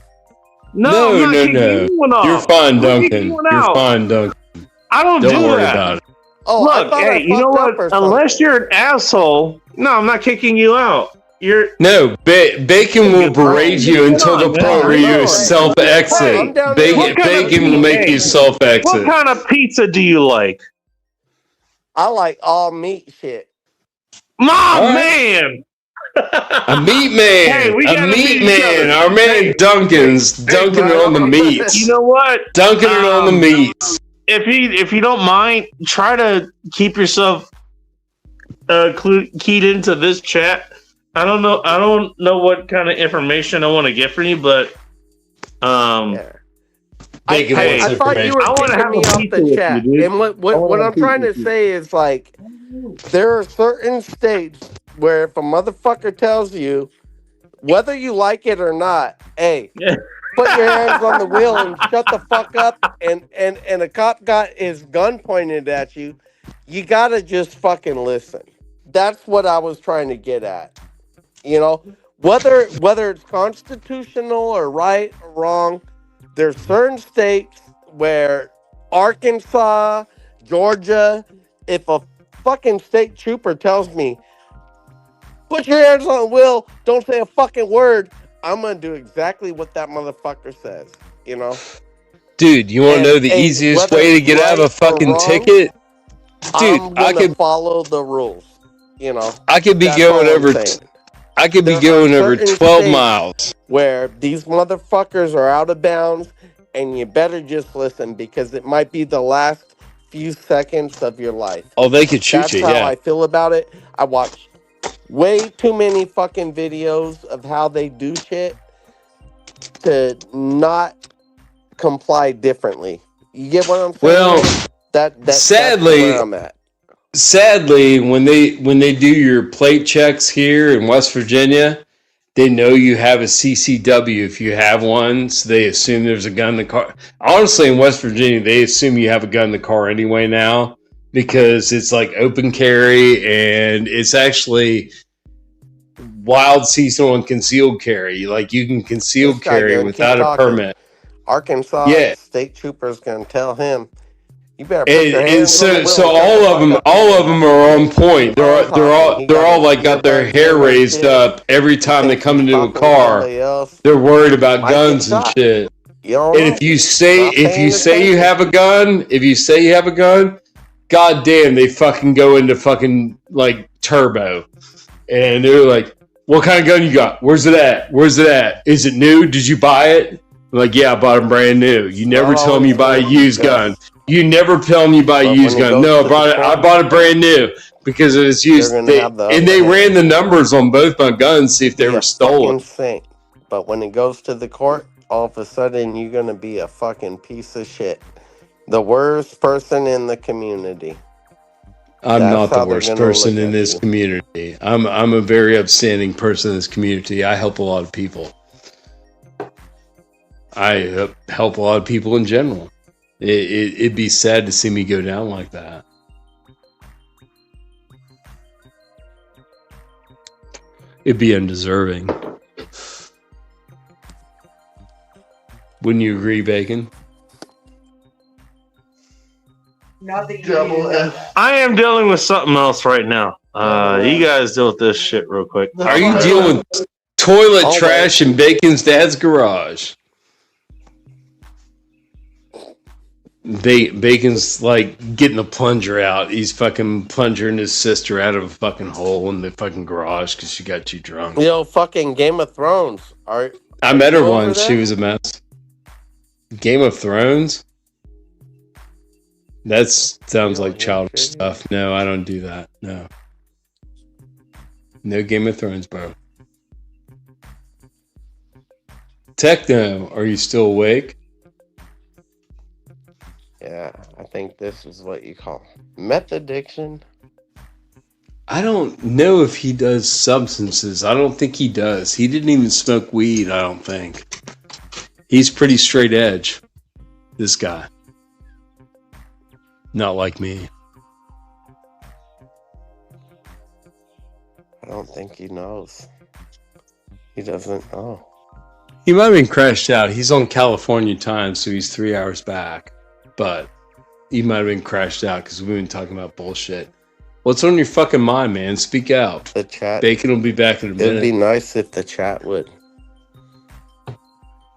No. You're fine, Duncan. You're fine, Duncan. I don't do worry that. about it. Oh, look, hey, you know what? Unless you're an asshole, no, I'm not kicking you out. Bacon will berate you until the point where you self-exit. Bacon will make you self-exit. What kind of pizza do you like? I like all meat shit. Man! A meat man! Hey, a meat man! Our man Duncan's dunking on the meats. You know what? Dunking it on the meats. If you don't mind, try to keep yourself keyed into this chat. I don't know what kind of information I want to get from you, but I thought you were kicking me off the chat. And what I'm trying to say is, like, there are certain states where if a motherfucker tells you, whether you like it or not, hey, put your hands on the wheel and shut the fuck up, and a cop got his gun pointed at you, you gotta just fucking listen. That's what I was trying to get at. You know, whether it's constitutional or right or wrong, there's certain states where Arkansas, Georgia, if a fucking state trooper tells me, put your hands on the wheel, don't say a fucking word, I'm going to do exactly what that motherfucker says, you know? Dude, you want to know the easiest way to get out of a fucking ticket? Dude, I could follow the rules, you know? I could be going over 12 miles. Where these motherfuckers are out of bounds, and you better just listen because it might be the last few seconds of your life. Oh, they could shoot you, yeah. That's how I feel about it. I watch way too many fucking videos of how they do shit to not comply differently. You get what I'm saying? Well, that's where I'm at. Sadly, when they do your plate checks here in West Virginia, they know you have a CCW if you have one, so they assume there's a gun in the car. Honestly, in West Virginia, they assume you have a gun in the car anyway now because it's like open carry and it's actually wild, seasonal, and concealed carry. Like you can concealed carry without a permit. Arkansas state trooper's gonna tell him, "You better put your And hands on the wheel." so all of them are on point. They're all like got their hair raised up every time they come into a car. They're worried about guns and shit. And if you say you have a gun, god damn, they fucking go into fucking like turbo. And they're like, "What kind of gun you got? Where's it at? Where's it at? Is it new? Did you buy it?" I'm like, "Yeah, I bought it brand new." You never tell them you buy a used gun. You never tell them you buy a used gun. No, I bought it brand new because it was used. And they ran the numbers on both my guns, see if they were stolen. But when it goes to the court, all of a sudden you're gonna be a fucking piece of shit. The worst person in the community. I'm not the worst person in this community. I'm a very upstanding person in this community. I help a lot of people. I help a lot of people in general. It'd be sad to see me go down like that. It'd be undeserving. Wouldn't you agree, Bacon? I am dealing with something else right now. You guys deal with this shit real quick. Are you dealing with toilet trash in Bacon's dad's garage? Bacon's like getting the plunger out. He's fucking plunging his sister out of a fucking hole in the fucking garage because she got too drunk. Fucking Game of Thrones. I met her once. She was a mess. Game of Thrones? That sounds like childish stuff. No, I don't do that. No. No Game of Thrones, bro. Techno, are you still awake? Yeah, I think this is what you call meth addiction. I don't know if he does substances. I don't think he does. He didn't even smoke weed, I don't think. He's pretty straight edge, this guy. Not like me. I don't think he knows. He doesn't know. He might have been crashed out. He's on California time, so he's 3 hours back. But he might have been crashed out because we've been talking about bullshit. What's on your fucking mind, man? Speak out. The chat. Bacon will be back in a minute. It'd be nice if the chat would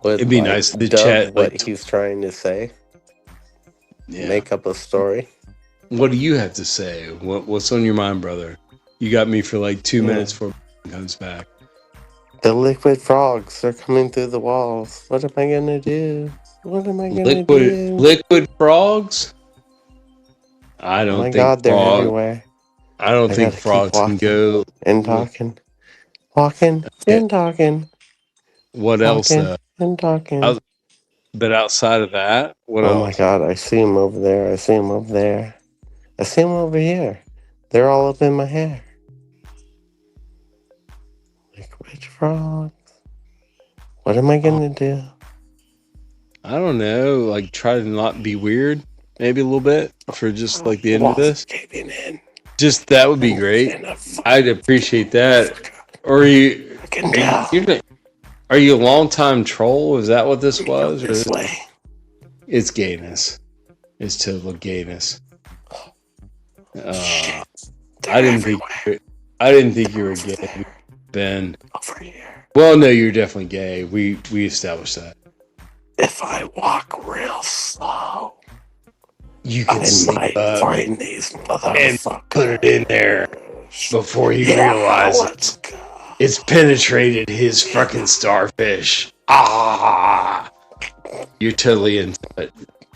It'd be nice if the chat what he's trying to say. Yeah. Make up a story. What do you have to say? What's on your mind, brother? You got me for like 2 minutes before he comes back. The liquid frogs are coming through the walls. What am I gonna do? What am I gonna do? Liquid frogs? I don't think God, they're everywhere. I don't think frogs can go and talking. Walking and talking. What else? And talking. But outside of that, what else? Oh my God, I see him over there. I see him over there. I see him over here. They're all up in my hair. Liquid frogs. What am I gonna do? I don't know. Like, try to not be weird, maybe a little bit for just like the end of this. Just that would be great. I'd appreciate that. Or are you a long time troll? Is that what this was? It's gayness. It's total gayness. I didn't think you were gay, Ben. Over here. Well, no, you're definitely gay. We established that. If I walk real slow, you can might find these motherfuckers and put it in there before you realize it. It's penetrated his fucking starfish. Ah, you're totally into it.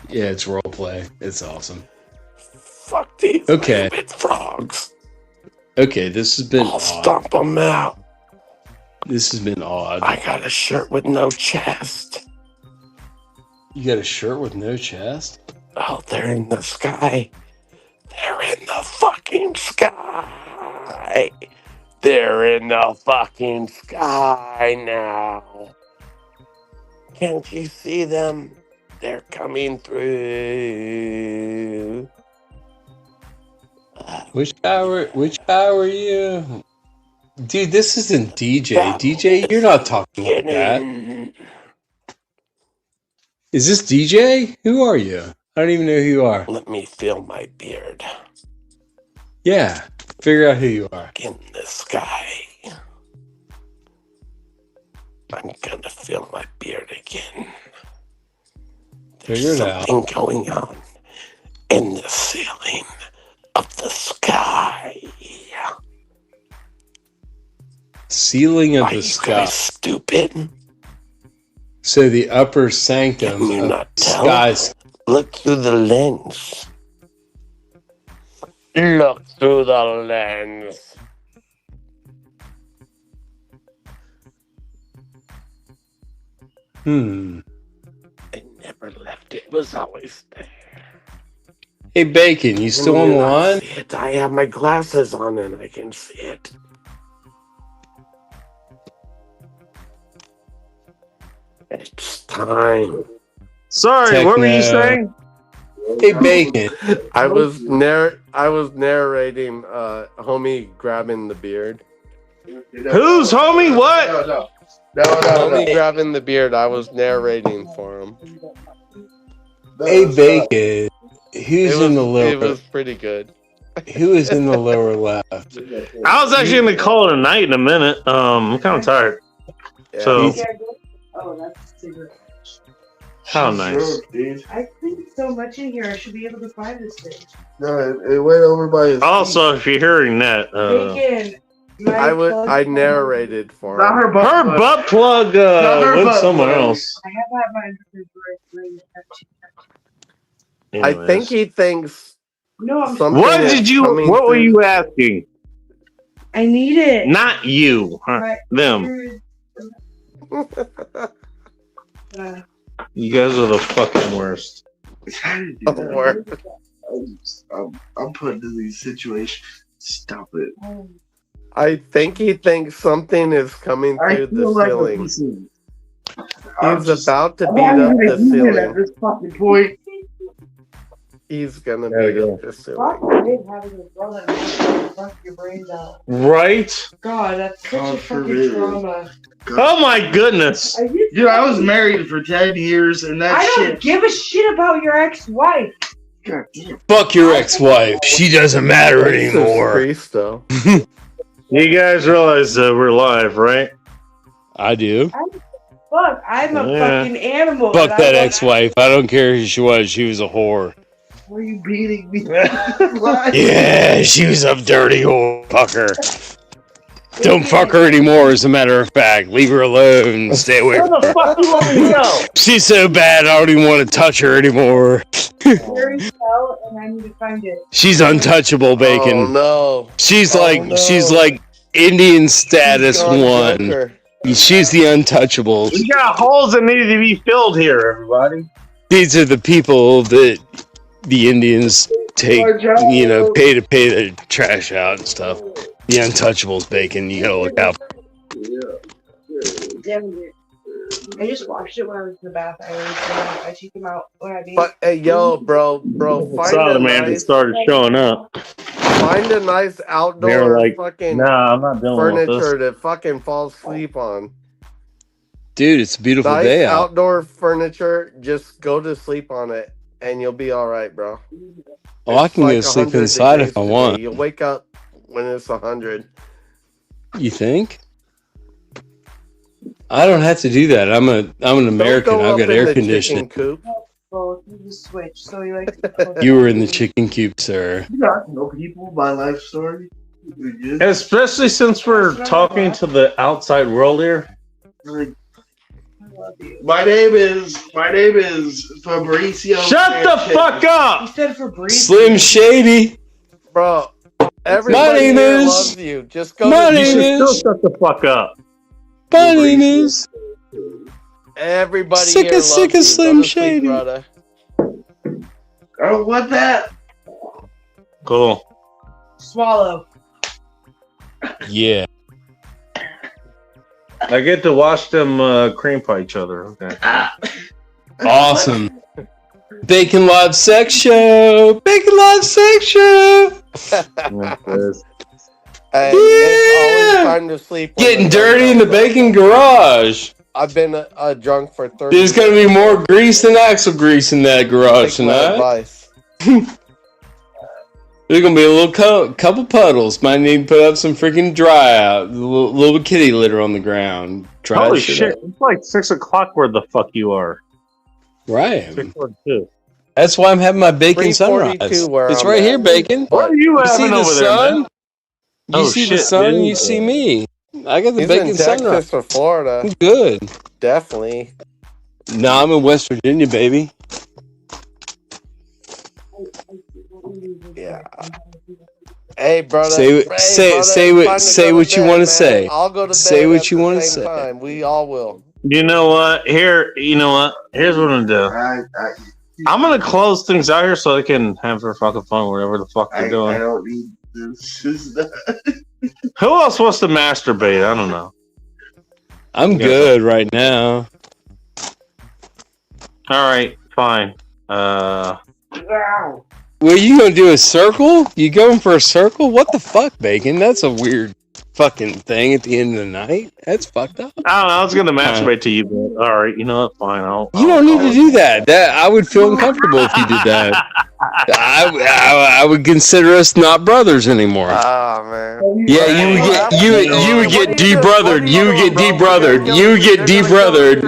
Yeah, it's role play. It's awesome. Fuck these liquid frogs. Okay, this has been I'll stomp them out. This has been odd. I got a shirt with no chest. You got a shirt with no chest? Oh, they're in the sky. They're in the fucking sky. They're in the fucking sky now. Can't you see them? They're coming through. Which guy were you? Dude, this isn't DJ. DJ, you're not talking like that. Is this DJ? Who are you? I don't even know who you are. Let me feel my beard Yeah, figure out who you are. in the sky. I'm gonna feel my beard again. Figure it out. Something going on in the ceiling of the sky. Ceiling of Are the you sky. guys stupid? So the upper sanctum Can you of not tell? skies. Look through the lens. Look through the lens. I never left. It was always there. Hey, Bacon, you still on the line? I have my glasses on and I can see it. It's time. Sorry, what were you saying? Hey, Bacon. I was narrating homie grabbing the beard. Who's homie? What? Homie grabbing the beard. I was narrating for him. Hey, Bacon. Who's in the It lower? was pretty good. Who is in the lower left? I was actually going to call it a night in a minute. I'm kind of tired. So, Oh, that's a cigarette. how nice. I cleaned so much in here. I should be able to find this thing. No, it went over by his Also, if you're hearing that, Bacon. I narrated for him. Not her butt her plug. butt plug Not her went butt somewhere plug. else. I have had mine for I think he thinks. No, I'm something What is did you? coming What were through- you asking? I need it. Not you. Huh? My- Them. You guys are the fucking worst. I'm put into these situations. Stop it. I think he thinks something is coming I through the feel like a ceiling. pussy. He's about to I'm beat not up gonna the use it at ceiling. this fucking point. He's gonna There we beat go. up the ceiling. Your brains out. Right? God, that's such God a fucking forbid. trauma. Oh my goodness. Dude, I was married for 10 years and that I don't shit. give a shit about your ex-wife. God damn. Fuck your ex-wife. She doesn't matter anymore. Cristo. You guys realize we're live, right? I do. Fuck, I'm a Yeah. fucking animal. Fuck and that I want- ex-wife. I don't care who she was. She was a whore. Were you beating me? Yeah, she was a dirty whore. Fuck her. Don't fuck her anymore, as a matter of fact. Leave her alone. Stay away Where from the her. fuck you want me to go? She's so bad, I don't even want to touch her anymore. Very well, and I need to find it. She's untouchable, Bacon. Oh no. She's Oh, like no. she's like Indian status Gone one. Joker. She's the untouchables. We got holes that need to be filled here, everybody. These are the people that the Indians take, you know, pay to pay their trash out and stuff. The untouchables, Bacon. You gotta look out. Damn it. I just watched it when I was in the bath. I checked him out when I beat. But hey, yo, bro, find Saw a the man that nice, started showing up. find a nice They were outdoor like, fucking nah, I'm not dealing with furniture this. to fucking fall asleep on. Dude, it's a beautiful Nice day out. outdoor furniture. Just go to sleep on it, and you'll be all right, bro. Oh, I It's can go like sleep 100 inside degrees if I today. want. You'll wake up when it's 100. You think? I don't have to do that. I'm an American. Don't go I've up got in air the conditioning. chicken coop. Oh, you just switch. So you like. You were in the chicken coop, sir. You got to know people, my life story. Especially since we're talking to the outside world here. My name is Fabricio. Shut the fuck up! You said for brief. Slim Shady. Bro, everybody name here is- loves you. Just go My to You name should is- still shut the fuck up. My name is Everybody Sick here of- loves sick of you. Slim Go to sleep, Shady. brother. I don't want that. Cool. Swallow. yeah. I get to watch them cream pie each other. Okay. Awesome. Bacon Live Sex Show. Bacon Live Sex Show. Hey, Yeah. it's always time to sleep. when Getting the sun dirty in the comes up. bacon garage. I've been drunk for 30 There's gonna be more grease than axle grease in that garage Take my tonight. advice. There's gonna be a little couple puddles. Might need to put up some freaking dry out. A little kitty litter on the ground. Try Holy that shit shit! out. It's like 6 o'clock where the fuck you are. Right. 6:42. That's why I'm having my bacon sunrise. 3:42 where It's I'm right at. here, bacon. What are you You see having the over there, sun? man? You Oh, see the shit, sun, dude. you see me. I got the He's bacon in Texas sunrise. or Florida. I'm good. Definitely. No, I'm in West Virginia, baby. Yeah. Hey, brother. Say brother, say it's what time to say go what to you bed, want to man. say. I'll go to bed Say what at you the want to same say. time. We all will. You know what? You know what? Here's what I'm gonna do. I'm gonna close things out here so they can have their fucking fun, whatever the fuck they're doing. I don't need this. Who else wants to masturbate? I don't know. I'm good right now. All right, fine. Well, you gonna do a circle? You going for a circle? What the fuck, Bacon? That's a weird fucking thing at the end of the night. That's fucked up. I don't know. I was gonna masturbate to you, but all right. You know what? Fine. You don't need to do that. That I would feel uncomfortable if you did that. I would consider us not brothers anymore. Oh man. Yeah, you would get de-brothered. You would get de-brothered. You would get de-brothered.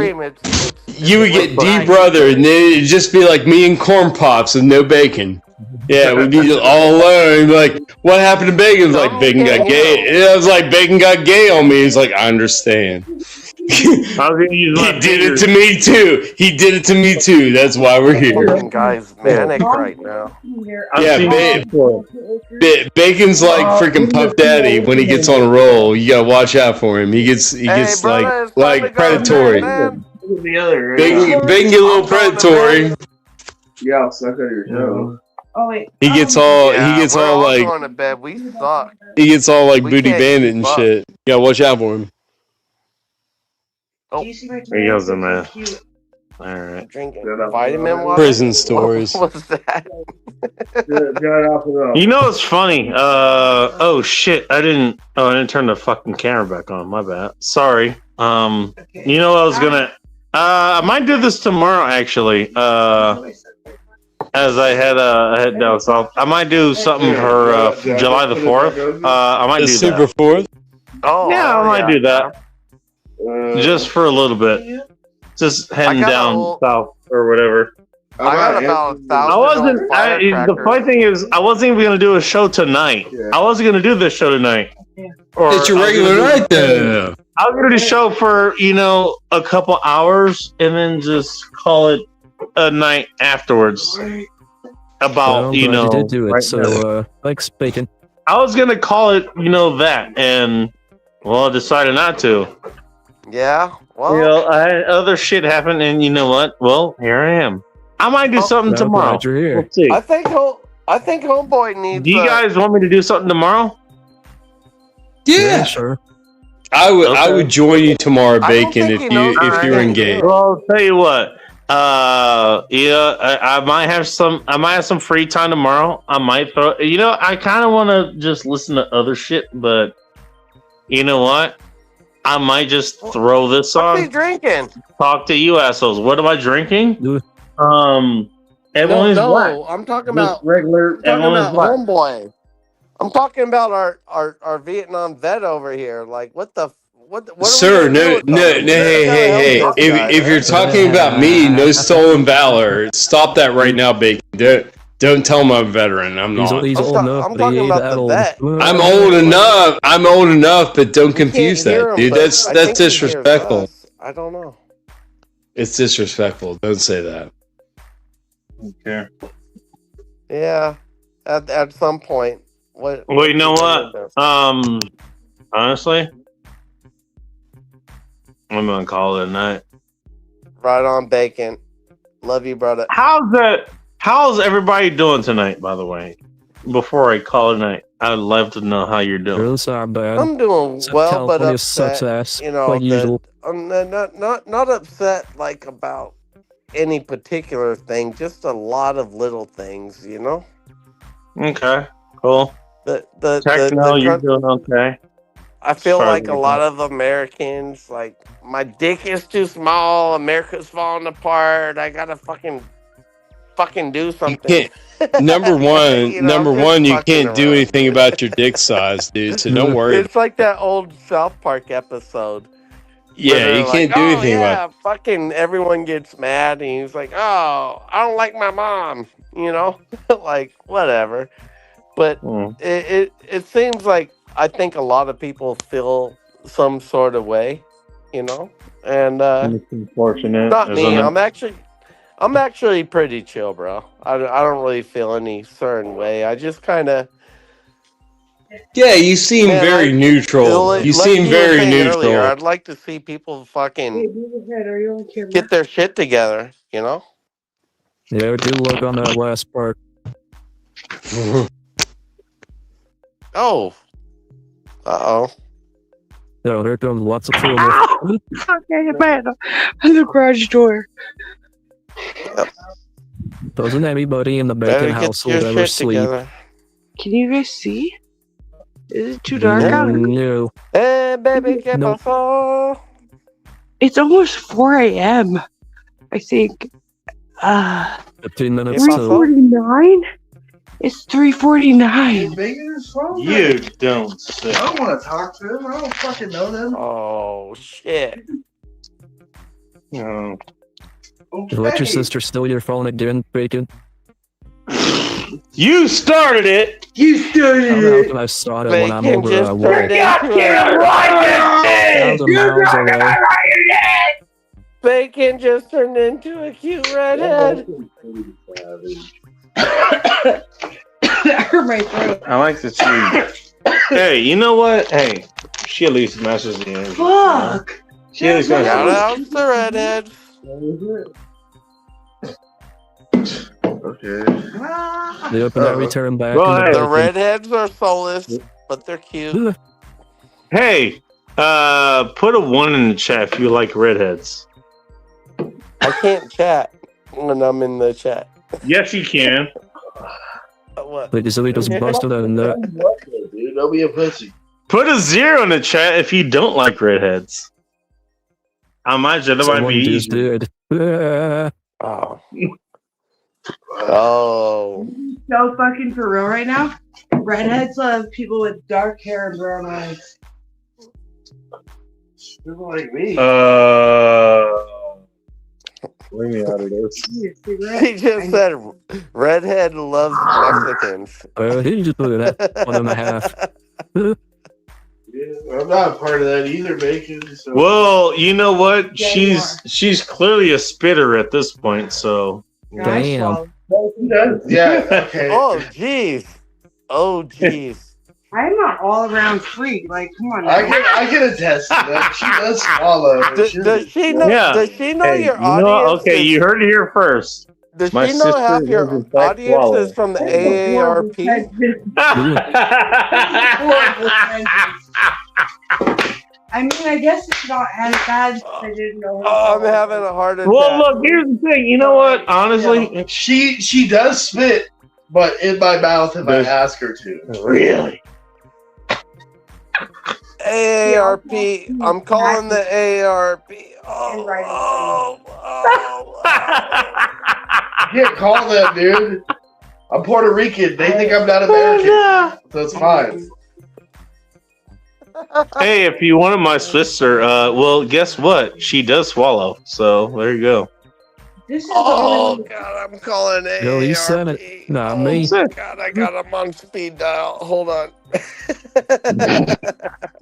You would get de-brothered, and then it'd just be like me and corn pops with no bacon. Yeah, we'd be all alone. Like, what happened to Bacon? It's like Bacon got gay. It was like Bacon got gay on me. He's like, I understand. He did it to me too. He did it to me too. That's why we're here. Fucking guy's manic right now. Yeah, Bacon's like freaking Puff Daddy when he gets on a roll. You gotta watch out for him. He gets brother, like predatory. Bacon get a little predatory. Yeah, I'll suck on your toe. Oh wait. He gets all like going to bed. We suck. he gets all like We Booty can't Bandit keep and up. shit. You gotta watch out for him. Oh. There he goes, the man. All right. Drinking vitamin water. Prison stories. What was that? You know what's funny? Oh shit! I didn't turn the fucking camera back on. My bad. Sorry. You know what I was gonna. I might do this tomorrow actually. As I head down south, I might do something for July the 4th. I might The do Super that. 4th? Oh, Yeah, I might do that. Just for a little bit. Just heading down south or whatever. I got about 1,000. I wasn't. The funny thing is, I wasn't even gonna do a show tonight. I wasn't gonna do this show tonight. It's your regular night though. I was gonna do a show for a couple hours and then just call it a night afterwards. About you did do it. So thanks, Bacon. I was gonna call it that, and I decided not to. Yeah. Well, I had other shit happen, and you know what? Well, here I am. I might do something I'm tomorrow. glad you're here. We'll see. I think homeboy needs. Do you guys want me to do something tomorrow? Yeah, sure. I would. Okay. I would join you tomorrow, I don't Bacon, think if he knows you if you're engaged. Well, I'll tell you what. I might have some free time tomorrow. I might throw. I kind of want to just listen to other shit, but you know what? I might just throw this What's he on. drinking? Talk to you assholes. What am I drinking? Everyone's black. I'm talking Just about regular. I'm talking Everyone's about black. homeboy. I'm talking about our Vietnam vet over here. Like, what are we Sir, gonna do no, with them? hey. This guy, If you're talking about me, no stolen valor. Stop that right now, Bacon. Don't tell him I'm a veteran. I'm not. He's old enough. I'm talking about the vet. I'm old enough. I'm old enough, but don't confuse hear that, him, dude. but That's I think he hears disrespectful. us. I don't know. It's disrespectful. Don't say that. Okay. Yeah, at some point. What? Well, you know what? Honestly, I'm gonna call it a night. Right on, Bacon. Love you, brother. How's everybody doing tonight? By the way, before I call it a night, I'd love to know how you're doing. Really sorry, bad. I'm doing Except well, but California sucks upset. ass, You know, like usual. I'm not upset like about any particular thing. Just a lot of little things. You know. Okay, cool. The Techno, you're coun- doing okay. I feel far as like a lot of Americans, like, my dick is too small. America's falling apart. I gotta fucking do something. Number one, You know, I'm just you fucking can't do around. anything about your dick size, dude. So don't worry. It's like that old South Park episode. where Yeah, they're you like, can't do "Oh, anything yeah, about it. fucking everyone gets mad, and he's like, "Oh, I don't like my mom," you know, like whatever. But it seems like I think a lot of people feel some sort of way, you know, and It's unfortunate. not me. isn't it? I'm actually pretty chill, bro. I don't really feel any certain way. I just kind of. Yeah, you seem very neutral. You seem very neutral. Earlier, I'd like to see people fucking Are you on camera? get their shit together, you know? Yeah, do look on that last part. Oh. Uh-oh. Yeah, there comes lots of trouble. Okay, man. The garage door. Doesn't anybody in the Better bacon get household your ever shit sleep? together. Can you guys see? Is it too dark out? No. Hey, baby, get No. my phone. It's almost 4 a.m. I think. 15 minutes till 3:49? It's 3:49. You don't say. I don't want to talk to them. I don't fucking know them. Oh, shit. No. You let your sister steal your phone again, Bacon? You started it. You started How about when I saw it when I'm Bacon over just a wall? turned into Thousands of miles away. Bacon just turned into a cute redhead. That hurt my throat. I like to see. Hey, you know what? Hey, she at least matches the energy. Fuck. She at least Shout matches. out the redhead. Okay. They open that return back. Well, into hey. The Bacon. redheads are soulless, but they're cute. Hey, put a 1 in the chat if you like redheads. I can't chat when I'm in the chat. Yes, you can. What? Like, so he just busted out in that. Dude, don't be a pussy. Put a 0 in the chat if you don't like redheads. I might that might Someone be just easier. did. Oh. Oh. So fucking for real right now. Redheads love people with dark hair and brown eyes. People like me. Leave me out of this. He just said redhead loves Mexicans. He just put it at 1.5. Yeah, I'm not a part of that either, Bacon. So. Well, you know what? Yeah, you She's clearly a spitter at this point. So Damn. Yeah, okay. Oh, jeez. Oh, jeez. I'm not all around free. Like, come on. I now. can attest to that. She does swallow. Does she know? yeah. Does she know Hey, your you know, audience? okay, you heard it here first. Does My she know half sister your lives in fact audience Swallow. is from the AARP? I mean, I guess it's not as bad. I didn't know. Oh, I'm having a heart attack. Well, look, here's the thing. You know what? Honestly, She does spit, but in my mouth if I ask her to. Really? AARP. I'm calling the AARP. Oh, You can't call them, dude. I'm Puerto Rican. They think I'm not American. So it's fine. Hey, if you wanted my sister, well, guess what? She does swallow. So there you go. This is Oh, God, I'm calling AARP. Yo, you said it. Not me. God, I got him on speed dial. Hold on.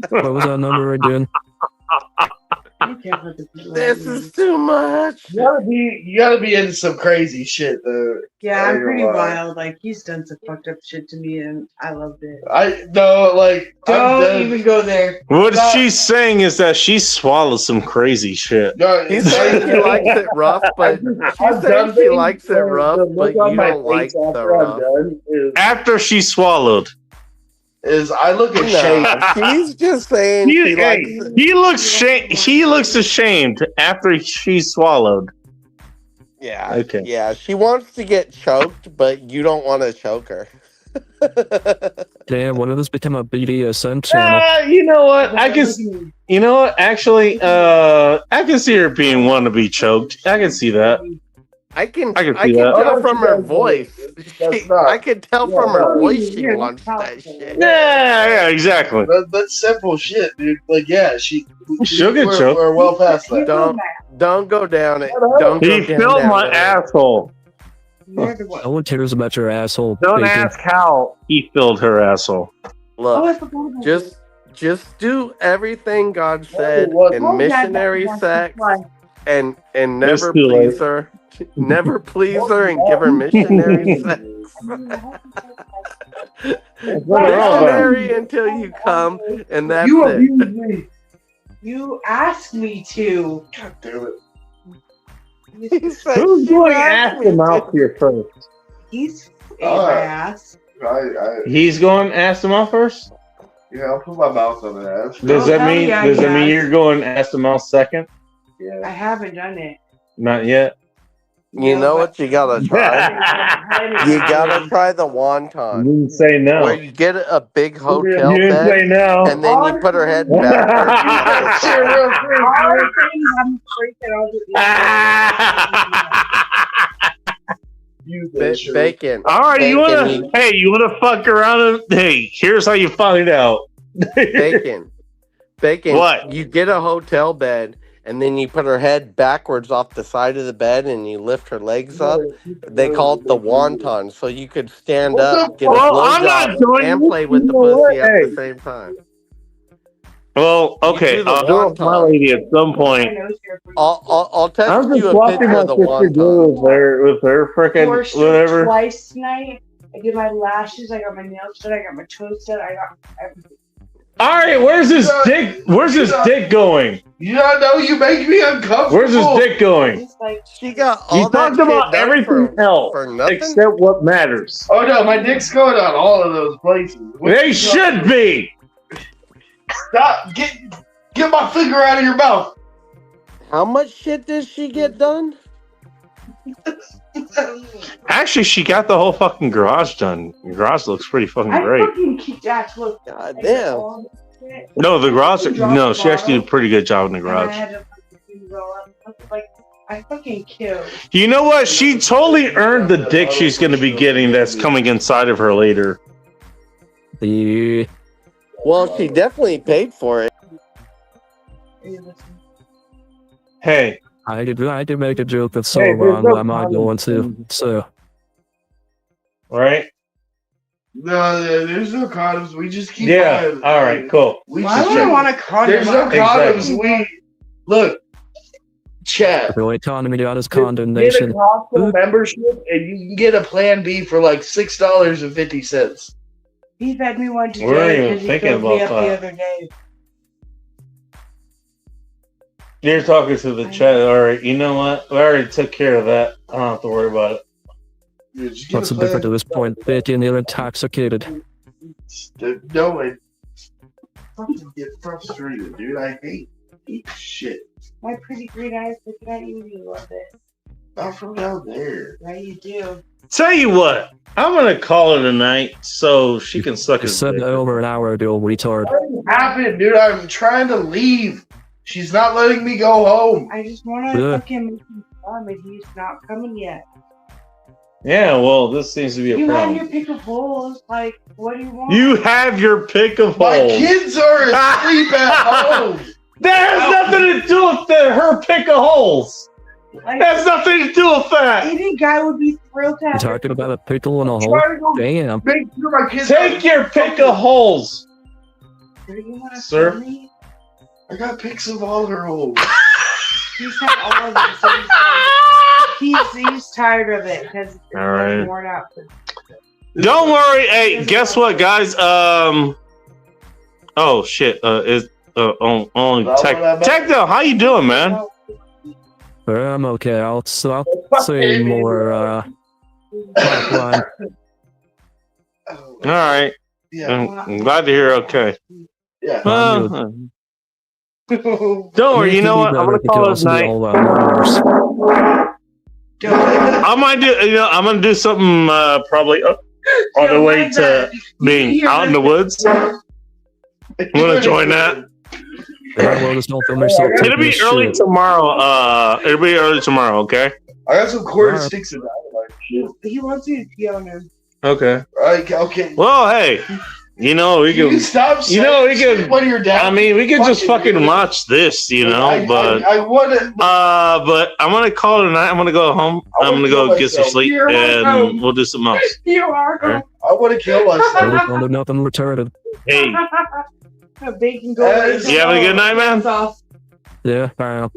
What was that number again? This is too much. You gotta be into some crazy shit, though. Yeah, I'm pretty wild. wild. Like, he's done some fucked up shit to me, and I loved it. Don't even go there. What she's saying is that she swallows some crazy shit. No, He's saying she likes it rough, but she's saying she likes it rough, but you don't like the rough. After she swallowed. I look ashamed. She's just saying she likes it. He looks ashamed after she swallowed. Yeah. Okay. Yeah, she wants to get choked, but you don't want to choke her. Damn, when did this become a BDSM channel? You know what? You know what? Actually, I can see her being one to be choked. I can see that. I can see tell that. from her voice. I can tell from her voice she wants that shit. Yeah, exactly. That's simple shit, dude. Like, yeah, She'll get choked. We're well past that. Don't go down it. Don't He go down filled that my road. asshole. No one cares about your asshole. Don't bacon. ask how he filled her asshole. Look, just do everything God said in missionary sex and never too late. please her. Never please her and give her missionary sex. Missionary until you come, and that's You it. abused me. You asked me to. God damn it. Who's going ass to mouth here first? He's in my ass. He's going ass to mouth first? Yeah, I'll put my mouth on the ass. Does that mean you're going ass to mouth second? Yeah. I haven't done it. Not yet. You know what you gotta try? You gotta try the wonton. You didn't say no. Where you get a big hotel You didn't bed, say no. and then you put her head back. Bacon. All right, you Bacon, you wanna fuck around and hey, here's how you find out. Bacon. What? You get a hotel bed, and then you put her head backwards off the side of the bed, and you lift her legs up. They call it the wonton, so you could stand up, get a blowjob, and play with the pussy at the same time. Well, okay, do the I'll do it with my lady at some point. I'll text I'm you just a watching picture my of the sister wonton. do with her frickin' Washed whatever. twice tonight. I did my lashes. I got my nails done. I got my toes done. I got everything. All right, where's this dick? Where's this dick going? You don't know you make me uncomfortable. Where's this dick going? She got all You talked about everything else except what matters. Oh no, my dick's going on all of those places. They should be. Stop! Get my finger out of your mouth. How much shit did she get done? Actually, she got the whole fucking garage done. The garage looks pretty fucking I great. fucking kicked ass. Look. God damn. No, the garage. No, she actually did a pretty good job in the garage. I fucking killed. You know what? She totally earned the dick she's going to be getting that's coming inside of her later. Well, she definitely paid for it. Hey. I did make a joke that's so Hey, there's wrong, no but I'm not going to. So, Right? No, there's no condoms. We just keep. Yeah. buying. All right. Cool. Why would I want a condom? There's no condoms. Exactly. Look, chat. the only condom you got is Get a condemnation. Costco membership, and you can get a Plan B for like $6.50. He fed me one We weren't even today because he thinking filled me about up the that. other day. You're talking to the chat. All right. You know what? We already took care of that. I don't have to worry about it. What's the difference at this point? Bacon, you're intoxicated. No, I fucking get frustrated, dude. I hate shit. My pretty green eyes looking at you, you love it. Not from down there. Right, you do. Tell you what. I'm going to call her tonight so she can suck You his said dick. that over an hour ago, retard. What happened, dude? I'm trying to leave. She's not letting me go home. I just want to Yeah. fucking make him come, and he's not coming yet. Yeah, well, this seems to be a You have problem. your pick of holes. Like, what do you want? You have your pick of My holes. kids are asleep at home. That has nothing to do with her pick of holes. Like, That has nothing to do with that. any guy would be thrilled to You have talking about a pickle in a hole? Try to go Damn. make sure my kids Take your pick of holes, Do you want to sir. tell me? I got pics of all her holes. He's had all of them. So he's tired of it because it's All right. worn out. Don't worry. Hey, guess what, guys? Oh shit. Is only Techno. How you doing, man? I'm okay. I'll say more offline. All right. Yeah. I'm glad to hear. Okay. Yeah. Don't worry. You know what? I'm gonna call it tonight. I might do. I'm gonna do something. Probably. on the way to being out in the woods. Want to join that? It'll be early tomorrow. It'll be early tomorrow. Okay. I got some cord sticks and dynamite. He wants you to pee on him. Okay. Okay. Well, hey, you know we can. Stop. You know we can. When you're down. I mean, we can just fucking watch this, you know. But I want to. but I'm gonna call it a night. I'm gonna go home. I'm gonna go get some sleep, and we'll do something else. You are. Right? I want to kill myself. Nothing retarded. Hey. A bacon go. You having a good night, man? Yeah, I am.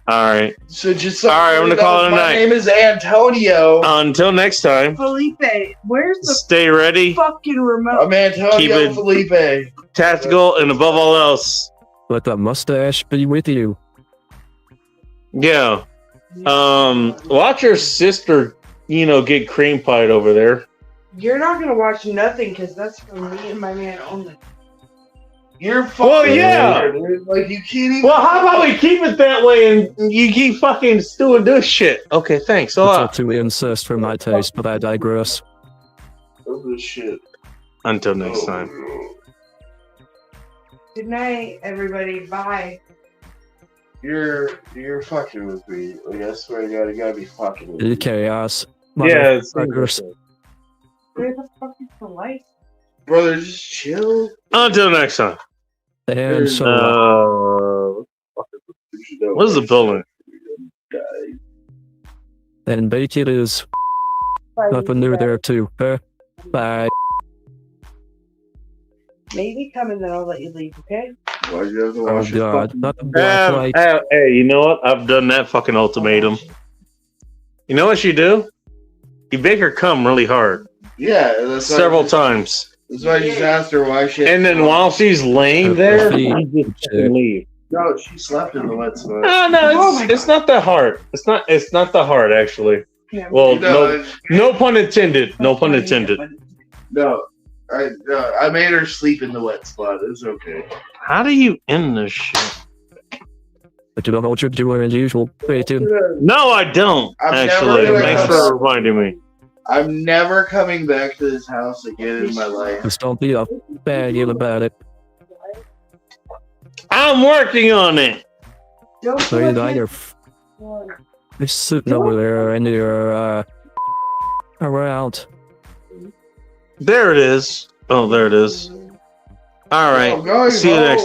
All right. So just all right. I'm gonna call it a night. My name is Antonio. Until next time. Felipe, where's the Stay ready. fucking remote? I'm Antonio Keep it Felipe. Tactical, and above all else, let the mustache be with you. yeah. Watch your sister, get cream pied over there. You're not gonna watch nothing because that's for me and my man only. You're fucking Well, yeah. weird, dude. Like you can't even. Well, how about we keep it that way and you keep fucking doing this shit? Okay, thanks. It's all too incest for my taste, but I digress. Oh, this shit. Until next time. Good night, everybody. Bye. You're fucking with me. Like I swear to God, you gotta be fucking with me. Chaos. Yeah, it's Motherfuckers. Where the fuck is the light? Brother, just chill. Until next time. And so, what is the building? and Beach it is. Nothing new there too. Bye. Maybe come and then I'll let you leave, okay? Why'd you have to Oh wash your God, fucking- not the black light. Hey, you know what? I've done that fucking ultimatum. You know what you do? You make her come really hard. Yeah, that's Several times. That's why I just asked her why she. And then while she's laying there, you just fucking leave. No, she slept in the wet spot. No, it's not that hard. It's not that hard actually. Well, no pun intended. No pun intended. No, I made her sleep in the wet spot. It's okay. How do you end this shit? But you don't know what you're doing as usual. No, I don't. I'm Actually, never gonna thanks come for back. reminding me. I'm never coming back to this house again in my life. Just don't be a faggot about it. I'm working on it. So you know, you're just sitting over there and you're around. There it is. Oh, there it is. All right. Oh, guys, See you next